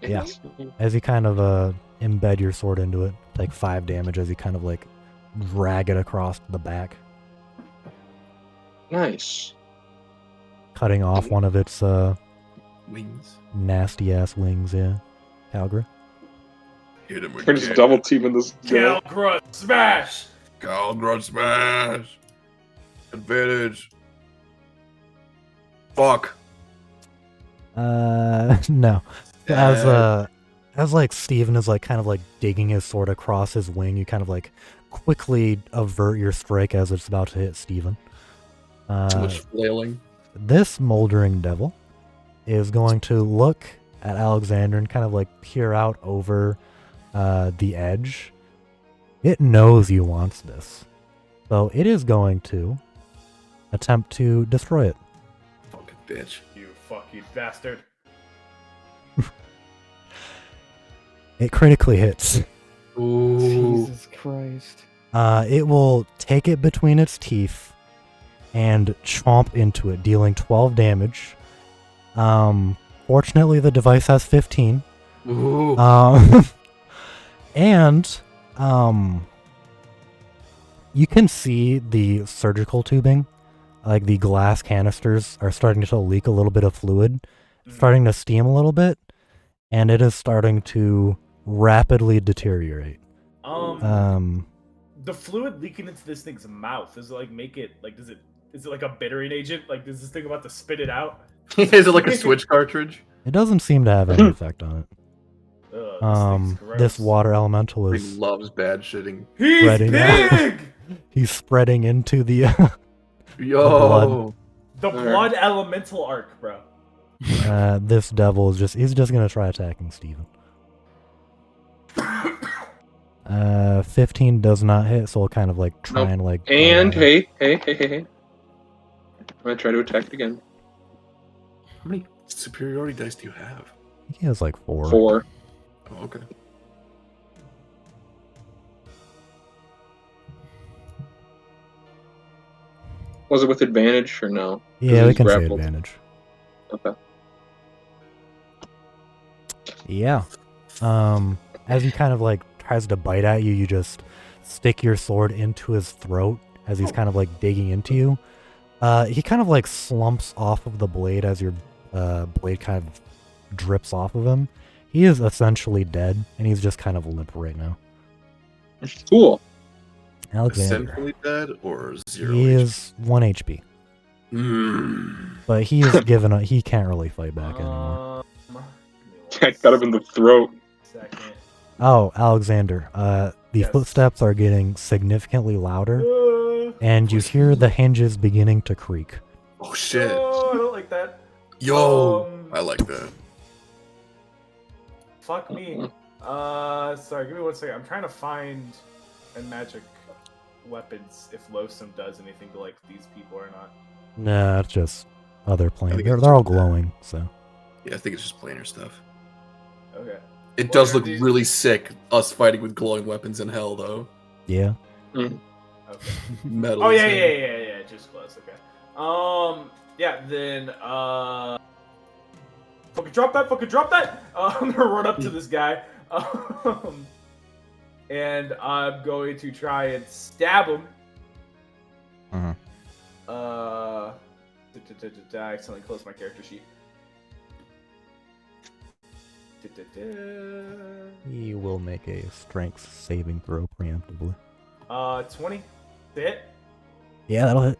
Yeah. As you kind of embed your sword into it, take 5 damage as you kind of like drag it across the back, Nice. cutting off one of its Wings. nasty ass wings. Yeah, Calgra. Hit him with We're just double teaming this guy. Calgrunt smash! Calgrunt smash. Advantage. Fuck. No. As like Steven is like kind of like digging his sword across his wing, you kind of like quickly avert your strike as it's about to hit Steven. Too much flailing. This moldering devil is going to look at Alexander and kind of like peer out over the edge. It knows you wants this, so it is going to attempt to destroy it. Fucking bitch. You fucking bastard. It critically hits. Ooh. Jesus Christ. It will take it between its teeth and chomp into it, dealing 12 damage. Fortunately, the device has 15. Ooh. And you can see the surgical tubing, like the glass canisters, are starting to leak a little bit of fluid, starting to steam a little bit, and it is starting to rapidly deteriorate. The fluid leaking into this thing's mouth, does it like make it like is it like a bittering agent? Like is this thing about to spit it out? Is it like a Switch cartridge? It doesn't seem to have any effect on it. This thing's gross. This water elemental He is loves bad shitting. He's spreading big! he's spreading into the Yo. The blood elemental arc, bro. this devil is he's just gonna try attacking Steven. 15 does not hit, so we'll kind of like try and like And hey. I'm gonna try to attack it again. How many superiority dice do you have? he has like 4. 4. Oh, okay. Was it with advantage or no? Yeah, we he's can say grappled. advantage. Okay. Yeah. As he kind of like tries to bite at you, you just stick your sword into his throat as he's kind of like digging into you. He kind of like slumps off of the blade as your blade kind of drips off of him. He is essentially dead, and he's just kind of limp right now. Cool. Alexander. Essentially dead or 0 He is 1 HP, but he is given up. He can't really fight back anymore. I got him in the throat. Second. Oh, Alexander. The Yes. footsteps are getting significantly louder, and you hear the hinges beginning to creak. Oh shit! Oh, I don't like that. Yo, I like that. Fuck me. Sorry, give me 1 second. I'm trying to find a magic weapons if Losum does anything to like these people or not. Nah, it's just other planes. think They're it's all just- glowing, so. Yeah, I think it's just planar stuff. Okay. It What does are look these- really sick, us fighting with glowing weapons in hell, though. Yeah. Okay. Metal. Oh as yeah, hell. yeah. Just close. Okay. Yeah. Then fucking drop that. I'm gonna run up to this guy. And I'm going to try and stab him. Mhm. I accidentally closed my character sheet. He will make a strength saving throw preemptively. 20. Hit. Yeah, that'll hit.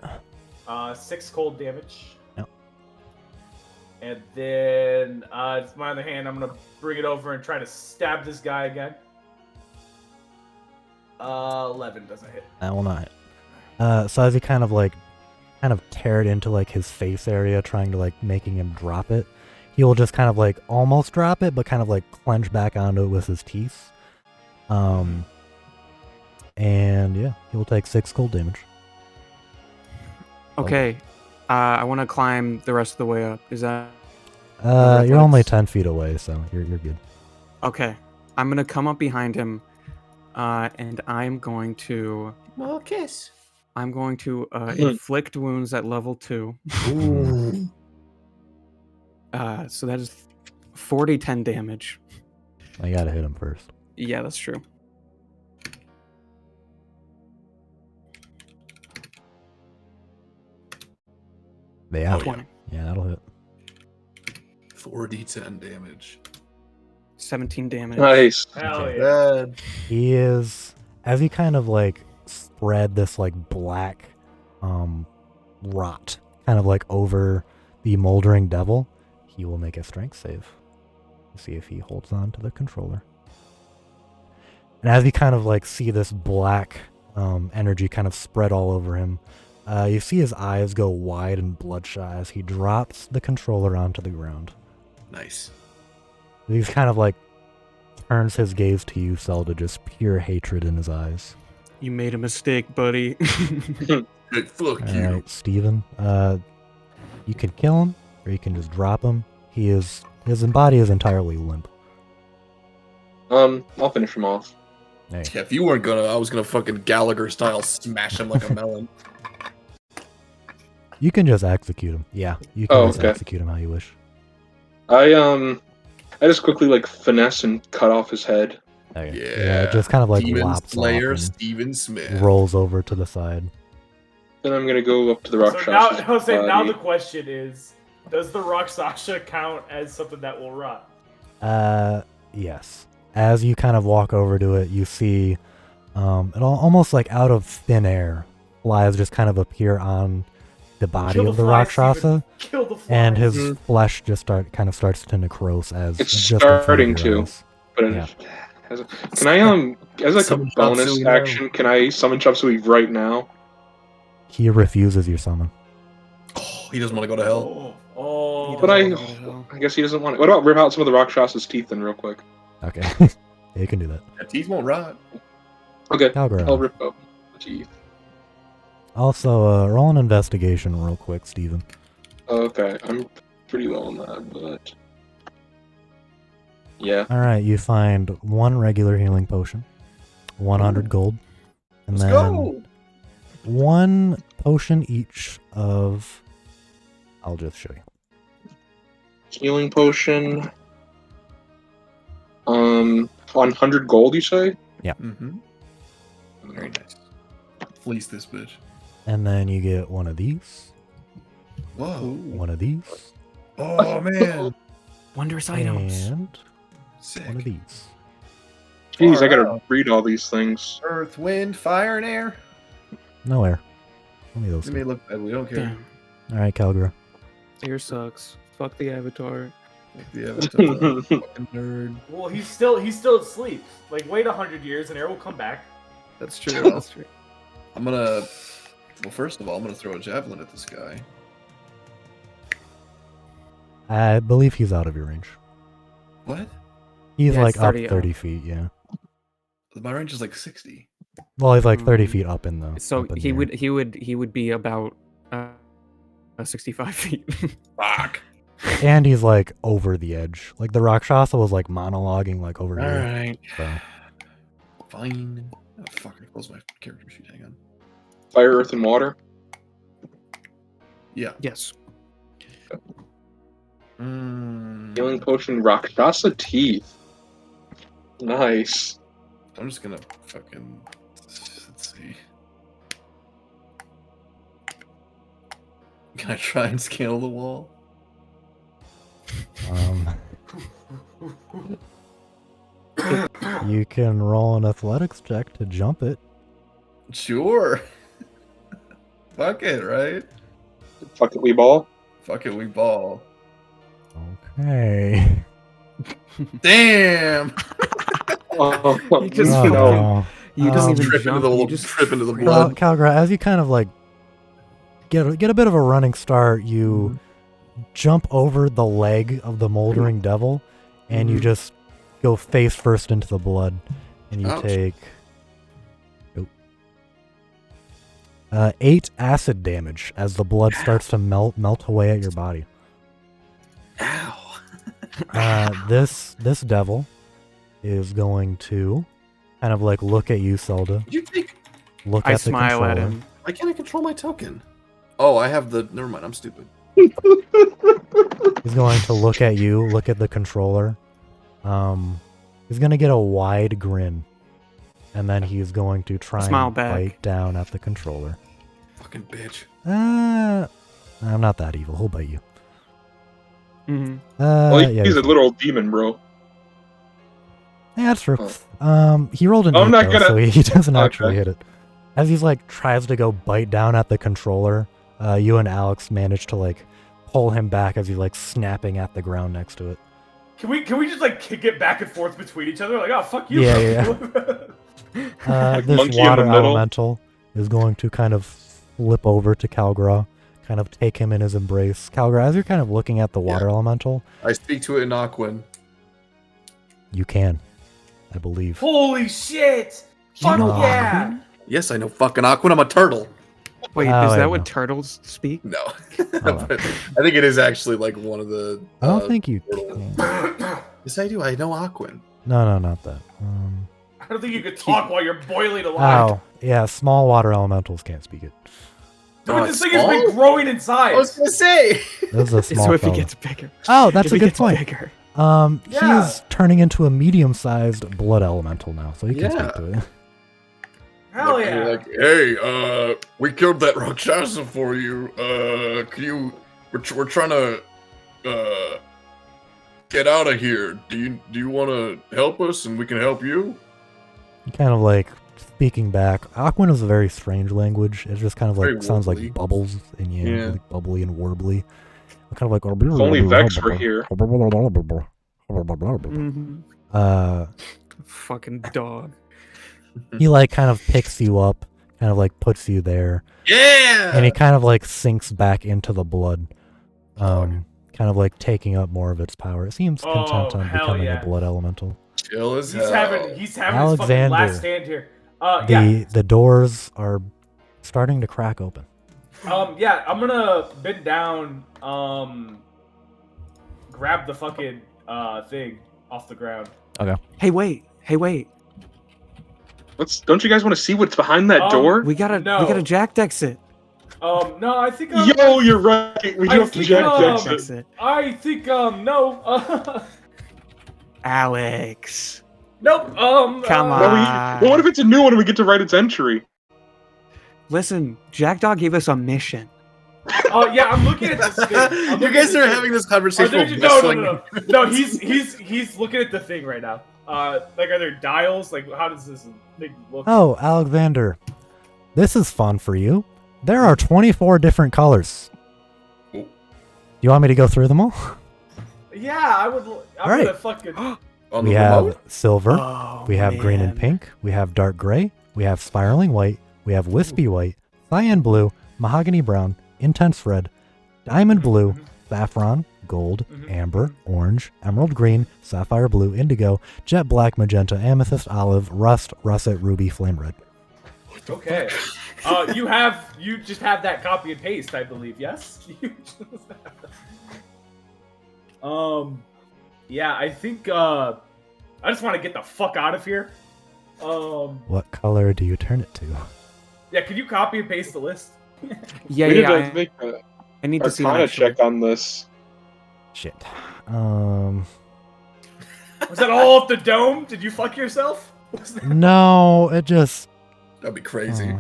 6 cold damage. Yep. And then, it's my other hand. I'm gonna bring it over and try to stab this guy again. 11 doesn't hit. That will not hit. So as you kind of tear it into like his face area, trying to like making him drop it, he will just kind of like almost drop it, but kind of like clench back onto it with his teeth. And yeah, he will take 6 cold damage. Okay. I want to climb the rest of the way up. Is that You're only reflex? 10 feet away, so you're good. okay? I'm gonna come up behind him, and I'm going to kiss. inflict wounds at level 2. Ooh. So that is 10 damage. I gotta hit him first. Yeah, that's true. Yeah. 20. Yeah, that'll hit. 4d10 damage. 17 damage. Nice. Hell Okay. yeah. He is, as you kind of like spread this like black rot kind of like over the moldering devil, he will make a strength save to see if he holds on to the controller. And as you kind of like see this black energy kind of spread all over him, you see his eyes go wide and bloodshot as he drops the controller onto the ground. Nice. He's kind of like turns his gaze to you, Zelda, just pure hatred in his eyes. You made a mistake, buddy. Hey, fuck you. Alright, Steven. You can kill him, or you can just drop him. His body is entirely limp. I'll finish him off. Hey. Yeah, if you weren't gonna, I was gonna fucking Gallagher style smash him like a melon. You can just execute him. Yeah, you can Oh, just okay. execute him how you wish. I just quickly like finesse and cut off his head. Okay. Yeah. it just kind of like Demon lops Slayer off Steven Smith. and rolls over to the side. Then I'm gonna go up to the So Rakshasa's now, Jose, now body. the question is, does the Rakshasa count as something that will rot? Yes. As you kind of walk over to it, you see almost like out of thin air, flies just kind of appear on the body Kill of the flies, Rakshasa, Steven. Kill the flies. and his Mhm. flesh just starts to necrose as It's just in front of starting your to. eyes. But Yeah. can I as like a Summon bonus Chop Suey now. action, can I summon Chop Suey right now? He refuses your summon. Oh, he doesn't want to go to hell. Oh. But I guess he doesn't want it. What about rip out some of the Rakshasa's teeth then real quick? Okay. Yeah, you can do that. That teeth won't rot. Okay, Calgary. I'll rip out the teeth. Also, roll an investigation real quick, Steven. Okay, I'm pretty low on that, but yeah. Alright, you find 1 regular healing potion, 100 gold, and Let's then go. 1 potion each of... I'll just show you. Healing potion. 100 gold, you say? Mm-hmm. Very nice. Fleece this bitch. And then you get 1 of these, Whoa. 1 of these, Oh man. Wondrous items. and Sick. 1 of these. Jeez, I Far gotta out. read all these things. Earth, wind, fire, and air. No air. Only those They may two. look ugly. We don't care. Damn. Alright, Calgary. Air sucks. Fuck the Avatar. Like the Avatar. Fucking nerd. Well, he's still asleep. Like, wait 100 years and Air will come back. That's true. That's true. I'm gonna. Well, first of all, I'm gonna throw a javelin at this guy. I believe he's out of your range. What? He's Yeah, like it's up 30 30 feet, yeah. My range is like 60. Well, he's like 30 feet up in the. So up in he the would be about 65 feet. Fuck. air. And he's like over the edge. Like the Rakshasa was like monologuing like over All here. right. So. Fine. Oh fuck! I closed my character sheet. Hang on. Fire, earth, and water. Yeah. Yes. Healing potion, Rakshasa teeth. Nice. I'm just gonna fucking. Let's see. Can I try and scale the wall? You can roll an athletics check to jump it. Sure. Fuck it, right? Fuck it, we ball. Fuck it, we ball. Okay. Damn! Oh, You just Oh, fucking- no. You don't even Trip into jump. the You little just trip into the freeze. blood. Calgra, as you kind of like get a bit of a running start, you jump over the leg of the moldering devil, and you just go face first into the blood, and you Ouch. take 8 acid damage as the blood starts to melt away at your body. Ow! This devil is going to kind of like look at you, Zelda. You think? Look I at the smile controller. at him. Why can't I control my token? Oh, I have the. Never mind. I'm stupid. He's going to look at you, look at the controller. He's going to get a wide grin. And then he's going to try Smile and back. bite down at the controller. Fucking bitch. I'm not that evil. He'll bite you. Mhm. well, Yeah, he's a literal demon, bro. yeah, that's true. Oh. He rolled an I'm 8, not though, gonna- so he doesn't actually Okay. hit it. As he's like tries to go bite down at the controller, you and Alex manage to like pull him back as he's like snapping at the ground next to it. Can we just like kick it back and forth between each other? Like, oh fuck you. Yeah, bro. Like This monkey in water the middle. elemental is going to kind of flip over to Calgra, kind of take him in his embrace. Calgra, as you're kind of looking at the water elemental, I speak to it in Aquan. you can, I believe. Holy shit! You Fuck know yeah! Aquan? Yes, I know fucking Aquan. I'm a turtle. Wait, Oh, is wait, that no. what turtles speak? No. Oh. But I think it is actually like one of the. I don't think you turtle- can. Yes, I do. I know Aquan. No, not that. I don't think you could talk while you're boiling alive. Oh, yeah, small water elementals can't speak it. Look at Oh, this it's thing has been small? growing inside. I was gonna say. This is a small So if he fella. gets bigger. Oh, that's if a he good gets point. Bigger. Yeah. He's turning into a medium-sized blood elemental now, so he can Yeah. speak to it. Hell Like, yeah! Like, hey, we killed that Rakshasa for you. Can you? We're trying to get out of here. Do you want to help us, and we can help you? Kind of like speaking back. Aquan is a very strange language. It just kind of like Very sounds warbly. like bubbles and Yeah. like bubbly and warbly. Kind of like If only Vex were here. Mhm. Fucking dog. He like kind of picks you up, kind of like puts you there, Yeah. and he kind of like sinks back into the blood, kind of like taking up more of its power. It seems content Oh, on hell becoming yeah. a blood elemental. Chill as He's hell. having his fucking Alexander. last stand here. Yeah. The doors are starting to crack open. Yeah, I'm gonna bend down, grab the fucking thing off the ground. Hey, wait. Don't you guys want to see what's behind that door? We gotta jack exit. No, I think Yo, you're right. We I do have to think, jack um, exit. I think no. Alex. Nope. Come Well, on. well, what if it's a new one and we get to write its entry? Listen, Jackdaw gave us a mission. Oh yeah, I'm looking at this thing. I'm You looking at guys this are thing. having this Oh, conversation. no. He's looking at the thing right now. Like, are there dials? Like, how does this thing look? Oh, Alexander, this is fun for you. There are 24 different colors. Oh. You want me to go through them all? Yeah, I would. I'm Alright. gonna fucking. On We the have remote? silver. Oh, We have green and man. pink. We have dark gray. We have spiraling white. We have wispy white, cyan blue, mahogany brown, intense red, diamond blue, saffron, gold, amber, orange, emerald green, sapphire blue, indigo, jet black, magenta, amethyst, olive, rust, russet, ruby, flame red. Okay. You just have that copy and paste, I believe. Yes. Yeah, I think. I just want to get the fuck out of here. What color do you turn it to? Yeah, can you copy and paste the list? Yeah, We need yeah. to make a I need to see them Arcana actually. check on this. Shit. Was that all off the dome? Did you fuck yourself? No, it just. That'd be crazy.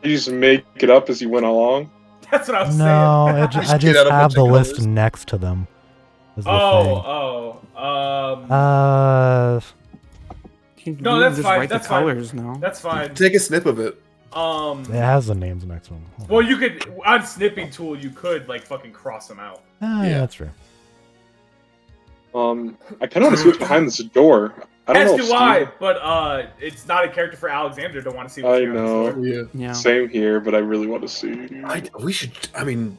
You just make it up as you went along. That's what I was No, saying. I Just get just out a have bunch the of list colors. next to them. Is the thing. No, that's just fine, Write that's the fine. colors now. That's fine. Take a snip of it. It has the names next to them. Hold Well, on. you could on snipping tool. You could like fucking cross them out. Ah, yeah, that's true. I kind of want to see what's behind this door. I don't As know. do if I, Steve- but it's not a character for Alexander to want to see what's I behind this know. door. Yeah. Yeah. Same here, but I really want to see. We should. I mean,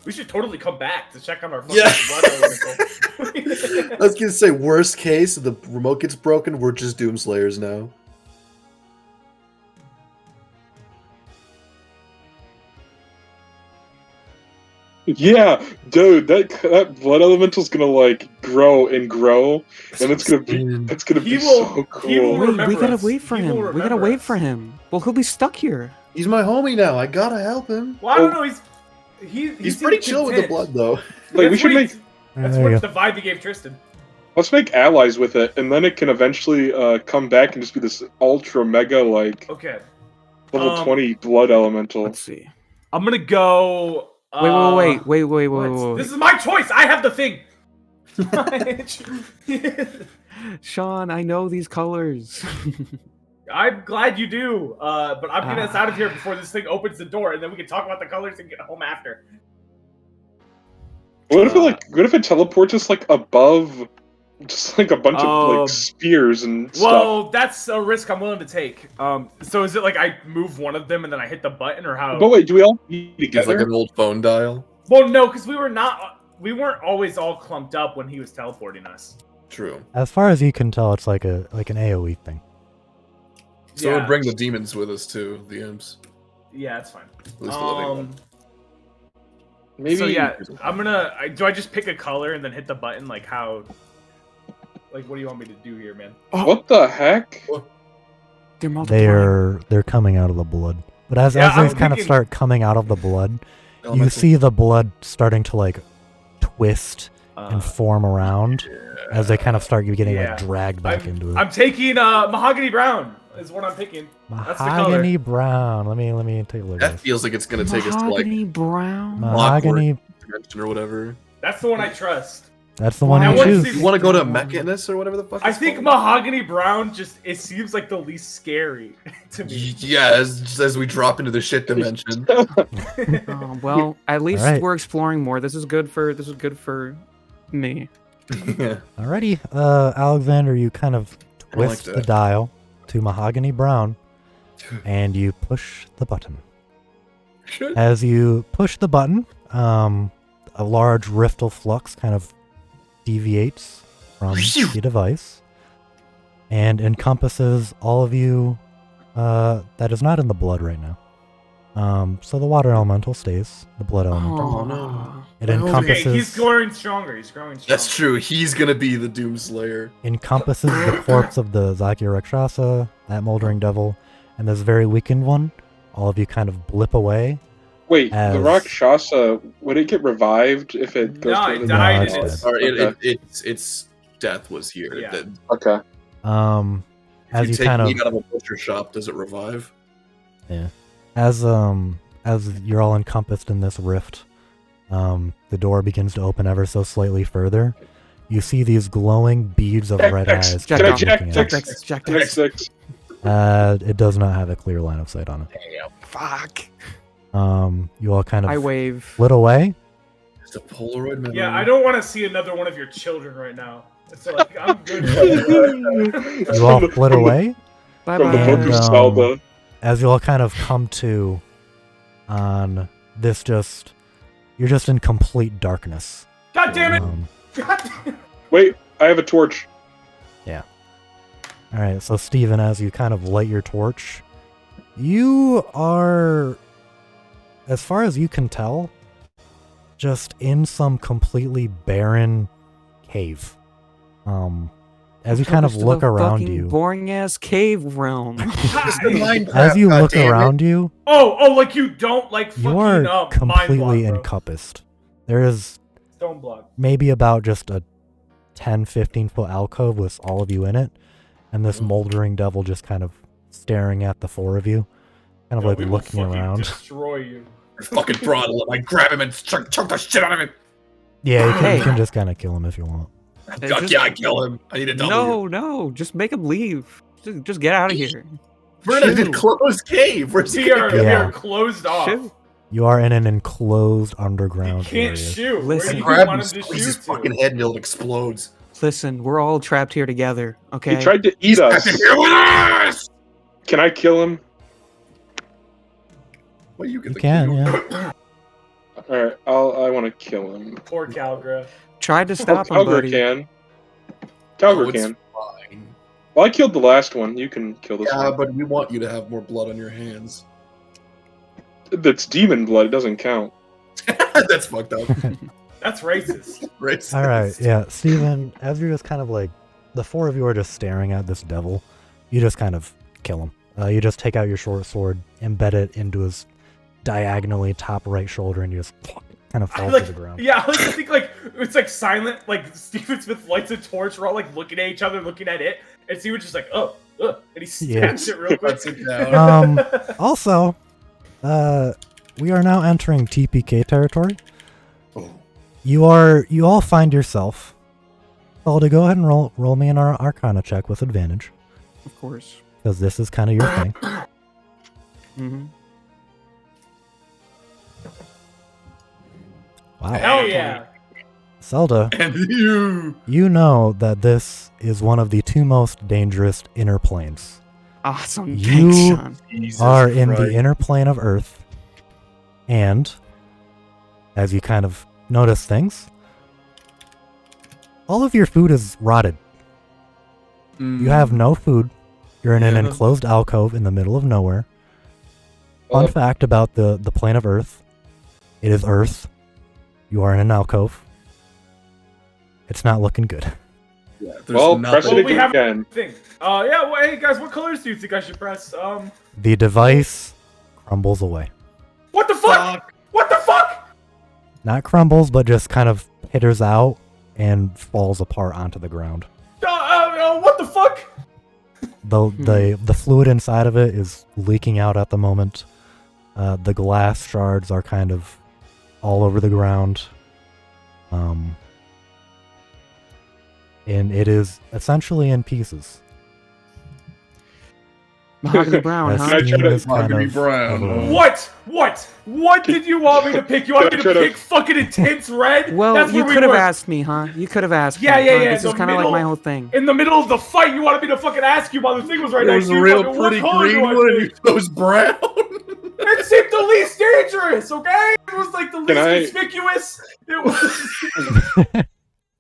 We should totally come back to check on our fucking Yeah. blood elemental. I was gonna say, worst case, if the remote gets broken, we're just Doomslayers now. Yeah, dude, that blood elemental's gonna like grow and grow, and it's gonna be He will- so cool. he will Wait, we remember gotta us. wait for He will him. We gotta remember wait us. for him. Well, he'll be stuck here. He's my homie now. I gotta help him. Well, I don't know. He He's pretty chill with the blood, though. Like, we That's should what make. That's There what you the vibe he gave Tristan. Let's make allies with it, and then it can eventually come back and just be this ultra mega like Okay. level 20 blood elemental. Let's see. I'm gonna go. Wait. This is my choice. I have the thing. Sean, I know these colors. I'm glad you do. But I'm getting us out of here before this thing opens the door, and then we can talk about the colors and get home after. What if it teleports us like above, just like a bunch of like spears and stuff? Well, that's a risk I'm willing to take. So is it like I move one of them and then I hit the button, or how? But wait, do we all need He's together? like an old phone dial. Well, no, because we weren't always all clumped up when he was teleporting us. True. As far as you can tell, it's like an AOE thing. So we'll bring the demons with us too, the imps. Yeah, that's fine. At least the living one. Maybe. So yeah, do I just pick a color and then hit the button? Like how? Like what do you want me to do here, man? What the heck? They're multiplying. They're coming out of the blood. But as Yeah, they I'm kind of thinking- start coming out of the blood, you Elemental. see the blood starting to like twist and form around as they kind of start getting yeah. like dragged back into it. I'm taking mahogany brown is what I'm picking. That's the color. Mahogany brown. Let me take a look at That this. feels like it's gonna take us to like Mahogany brown. Mahogany. dimension or whatever. That's the one I trust. That's the one I you want to choose. see- You want to go to Mechanus or whatever the fuck? I it's think called? mahogany brown it seems like the least scary to me. Yeah, as we drop into the shit dimension. Oh, well, at least Alright. we're exploring more. This is good for me. Yeah. Alrighty, Alexander, you kind of I like twist the that. dial to mahogany brown, and you push the button. As you push the button, a large riftal flux kind of deviates from the device and encompasses all of you that is not in the blood right now. So the water elemental stays, the blood elemental. Oh, no. It Okay, encompasses Okay, he's growing stronger. He's growing stronger. That's true. He's gonna be the Doomslayer. encompasses the corpse of the Zakya Rakshasa, that moldering devil, and this very weakened one. All of you kind of blip away. Wait, As- the Rakshasa, would it get revived if it goes No, to it the died. No, and it's it's, Or Okay. its death was here. Yeah. That Okay. As if you take kind of meat out of a butcher shop, does it revive? as you're all encompassed in this rift, the door begins to open ever so slightly further. You see these glowing beads of red X. eyes. Jack kind of X. looking Jack at you. X. Jack X, X. X. It does not have a clear line of sight on it. Fuck. You all kind I of wave. flit away, It's a Polaroid memory. Yeah, I don't want to see another one of your children right now. So like, I'm good. You all flit away. Bye From the book And, of Salda. as you all kind of come to on this, you're just in complete darkness. God damn it! Um, God damn it! Wait, I have a torch. all right, so Steven, as you kind of light your torch, you are, as far as you can tell, just in some completely barren cave. As you kind of look around you, boring ass cave realm. It's the Minecraft, as you look goddammit. around you, Oh, like you don't like fucking you are mind completely block, bro. encompassed. There is Stone block. maybe about just a 10-15 foot alcove with all of you in it, and this moldering devil just kind of staring at the four of you, kind of Yo, like we will looking fucking around. Destroy you. Fucking throttle him. I grab him and chunk the shit out of him. Yeah, you Hey. can just kind of kill him if you want. Just- Yeah, I kill him. I need a W. No, just make him leave. Just get out of here. We're in Shoo. a closed cave. Where's he We gonna are, go? we Yeah. are closed off. Shoo. You are in an enclosed You underground can't area. shoot. Listen. Where do you Grab him, want him to squeeze his shoot fucking to? head until it explodes. Listen, we're all trapped here together, okay? He tried to eat us. Back in here with us! Can I kill him? Well, you get You the can, kill. yeah. Alright, I want to kill him. Poor Calgra. Tried to stop him, Calgar buddy. can. Oh, Calgar it's can. fine. Well, I killed the last one. You can kill this Yeah, one. but we want you to have more blood on your hands. That's demon blood. It doesn't count. That's fucked up. That's racist. Racist. All right, yeah, Steven, as you're just kind of like, the four of you are just staring at this devil, you just kind of kill him. You just take out your short sword, embed it into his diagonally top right shoulder, and you just kind of fall Like, to the ground. yeah, I like to think like it's like silent. Like Steven Smith lights a torch. We're all like looking at each other, looking at it, and Steven's just like, and he stabs it real quick. Puts it down. Also, we are now entering TPK territory. Oh. You all find yourself. Well, to go ahead and roll me an Arcana check with advantage, Of course. because this is kind of your thing. Mm-hmm. Wow. Hell yeah! Zelda, And you. you know that this is one of the two most dangerous inner planes. Awesome. You Thanks, Sean. Jesus Are in the Christ. inner plane of Earth, and as you kind of notice things, all of your food is rotted. You have no food. You're in an Yeah. enclosed alcove in the middle of nowhere. Fun fact about the plane of Earth: it is Earth. You are in an alcove. It's not looking good. Yeah, there's Well, nothing. press Well, it we have- again. Thing. Yeah. Well, hey guys, what colors do you think I should press? The device crumbles away. What the fuck? What the fuck? Not crumbles, but just kind of pitters out and falls apart onto the ground. What the fuck? The fluid inside of it is leaking out at the moment. The glass shards are kind of all over the ground. And it is essentially in pieces. Mahogany Brown, The Can I huh? try steam to- is kind Mahogany of brown. overall. What did you want me to pick? You want me Can I to try to- pick fucking intense red? Well, That's you where we could have were. asked me, huh? You could have asked Yeah, me. yeah, huh? yeah, This the is kind of like my middle- whole thing. In the middle of the fight, you wanted me to fucking ask you while the thing was right There next was to a you. real fucking, what pretty color do green I one, and pick? you chose brown. It seemed the least dangerous, okay? It was like the least I- conspicuous. It was.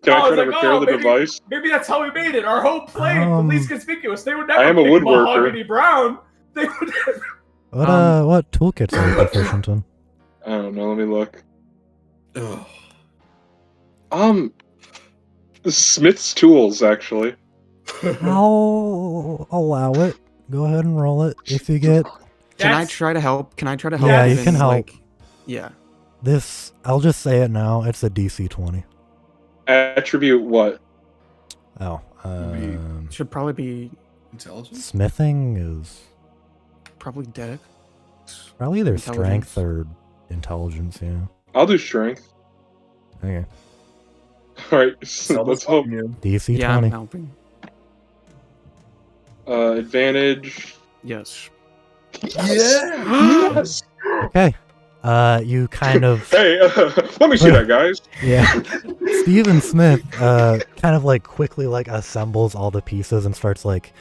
Can I I try was to like, repair oh, the maybe- device? Maybe that's how we made it. Our whole plane, the least conspicuous. They would never I am a pick woodworker. Mahogany Brown. They would never. What toolkits are you proficient in? I don't know. Let me look. Ugh. The Smith's tools, actually. I'll allow it. Go ahead and roll it. If you get Can I That's- try to help? Can I try to help? Yeah, you even, can help. like- yeah. this, I'll just say it now. It's a DC 20. Attribute what? Oh, Should probably be Intelligence? smithing is probably deck. probably either Intelligence. strength or intelligence. Yeah. I'll do strength. Okay. All right, so let's hope. DC Yeah, I'm 20. helping. Advantage. Yes. Yes. Okay. You kind of Hey, let me see that, guys. yeah. Stephen Smith kind of like quickly like assembles all the pieces and starts like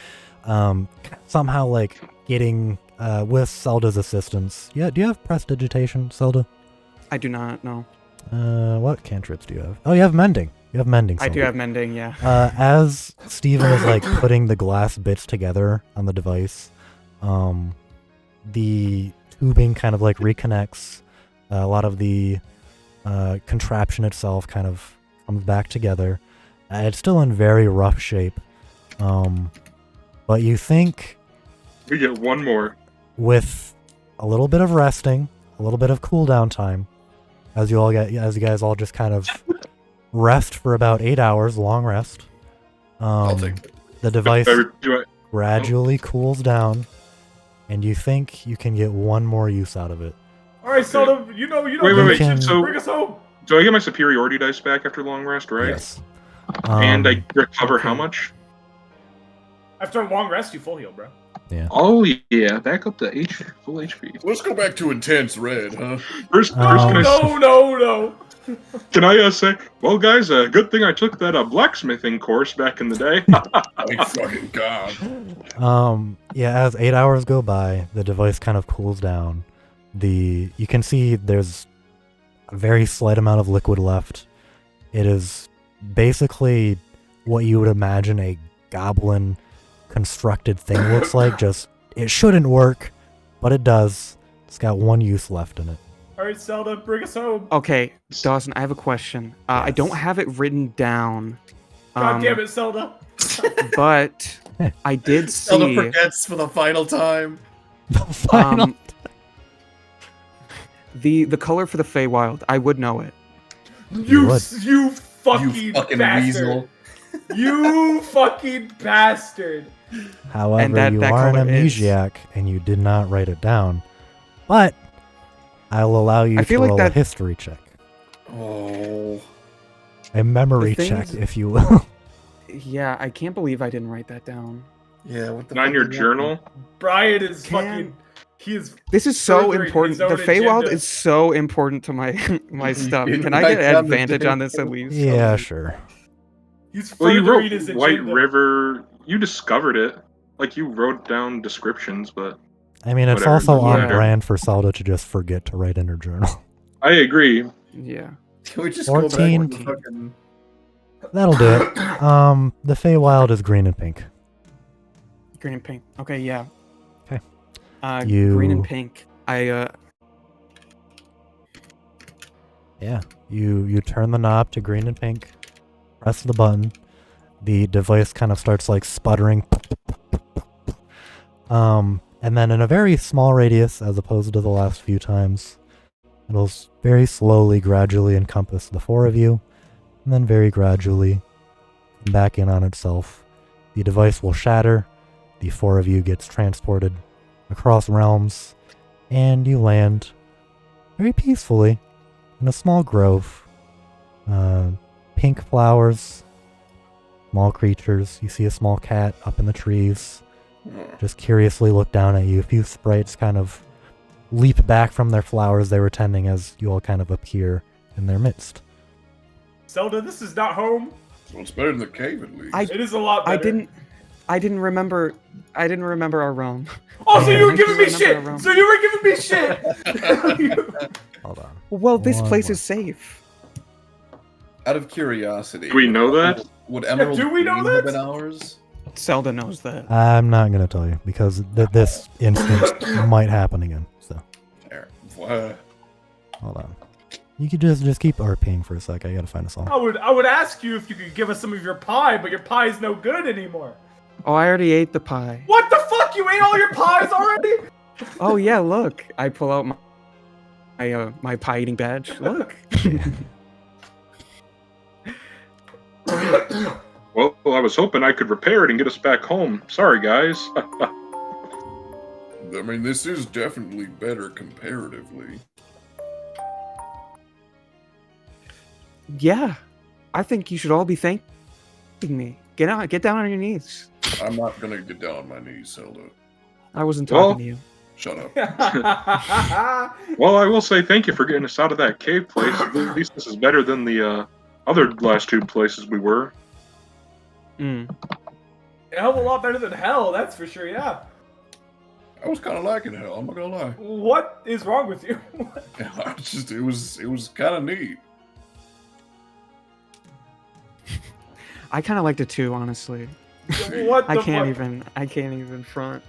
somehow like getting with Zelda's assistance. Yeah, do you have prestidigitation, Zelda? I do not know. What cantrips do you have? Oh, you have mending. You have mending. I do Zelda. have mending, yeah. As Steven is like putting the glass bits together on the device, the tubing kind of like reconnects. A lot of the contraption itself kind of comes back together. It's still in very rough shape, but you think We get one more. with a little bit of resting, a little bit of cooldown time, as you guys all just kind of rest for about 8 hours, long rest. I'll take it. The device Do I- gradually cools down, and you think you can get one more use out of it. All right, Zelda, you know, Wait. can- So, bring us home. do I get my superiority dice back after long rest, right? Yes. And I recover how okay. much? After a long rest, you full heal, bro. Oh yeah, back up to full HP. Let's go back to intense red, huh? First, Oh, can I No. Can I say, well, guys, good thing I took that blacksmithing course back in the day. My fucking god. Yeah, as 8 hours go by, the device kind of cools down. You can see there's a very slight amount of liquid left. It is basically what you would imagine a goblin constructed thing looks like. Just, it shouldn't work, but it does. It's got one use left in it. All right, Zelda, bring us home. Okay, Dawson, I have a question. I don't Yes. have it written down. God damn it, Zelda. But I did Zelda see. forgets for the final time. Final. The color for the Feywild. I would know it. You would. fucking You fucking bastard. weasel. You fucking bastard. However, that you are an color is- amnesiac, and you did not write it down. But I will allow you I to feel like roll a that- history check. Oh. A memory The check, things- if you will. Yeah, I can't believe I didn't write that down. Yeah, what the Not in your fuck is journal. Brian is Can- fucking. He is. This is so Furthering important. his The own Feywild agenda. is so important to my my stuff. didn't Can I write get down the advantage on this at thing. least? Yeah, sure. He's Well, you furthering wrote his White agenda. River. You discovered it. Like, you wrote down descriptions, but I mean, it's Whatever, also on yeah. brand for Zelda to just forget to write in her journal. I agree. Yeah. Can we just 14. go back to fucking... That'll do it. The Feywild is green and pink. Green and pink. Okay, yeah. Okay. Green and You- pink. Yeah, you turn the knob to green and pink, press the button, the device kind of starts like sputtering. And then in a very small radius, as opposed to the last few times, it'll very slowly, gradually encompass the four of you, and then very gradually come back in on itself. The device will shatter, the four of you gets transported across realms, and you land very peacefully in a small grove. Pink flowers, small creatures. You see a small cat up in the trees, just curiously look down at you. A few sprites kind of leap back from their flowers they were tending as you all kind of appear in their midst. Zelda, this is not home. So it's better than the cave at least. It is a lot better. I didn't remember our realm. Oh, so you were I giving me remember shit. our realm. So you were giving me shit. Hold on. Well, this One place more. is safe. Out of curiosity. Do we know that? Would Emerald do we know Green have that? been ours? Zelda knows that. I'm not going to tell you because this instance might happen again. So Fair. What? hold on. You could just keep RPing for a sec. I got to find a song. I would ask you if you could give us some of your pie, but your pie is no good anymore. Oh, I already ate the pie. What the fuck? You ate all your pies already? Oh yeah, look. I pull out my pie eating badge. Look. Well, I was hoping I could repair it and get us back home. Sorry, guys. I mean, this is definitely better comparatively. Yeah. I think you should all be thanking me. Get down on your knees. I'm not gonna get down on my knees, Zelda. I wasn't talking Well, to you. Shut up. Well, I will say thank you for getting us out of that cave place. At least this is better than the other last two places we were. Mm. A hell of a lot better than hell, that's for sure, yeah. I was kind of liking hell. I'm not gonna lie. What is wrong with you? Yeah, it was kind of neat. I kind of liked it too, honestly. What the I can't fuck? even front.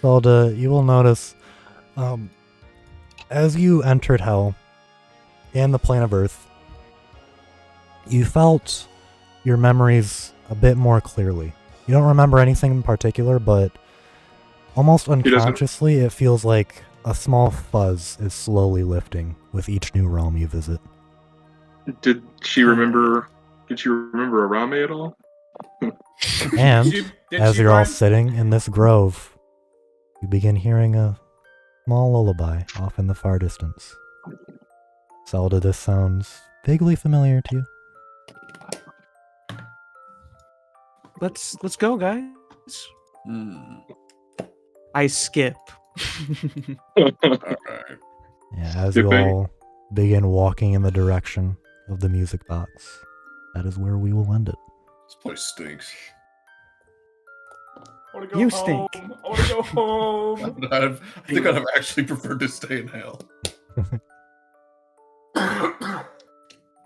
Zelda, you will notice, as you entered Hell and the plane of Earth, you felt your memories a bit more clearly. You don't remember anything in particular, but almost doesn't- unconsciously, it feels like a small fuzz is slowly lifting with each new realm you visit. Did she remember Arame at all? And Did as she, you're all Brian? sitting in this grove, you begin hearing a small lullaby off in the far distance. Zelda, this sounds vaguely familiar to you. Let's go, guys. Hmm. I skip. All right. Yeah, as you Skipping. all begin walking in the direction of the music box, that is where we will end it. This place stinks. I wanna go You home. stink. I wanna go home. I think I'd have actually preferred to stay in hell.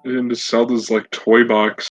Into Zelda's like toy box.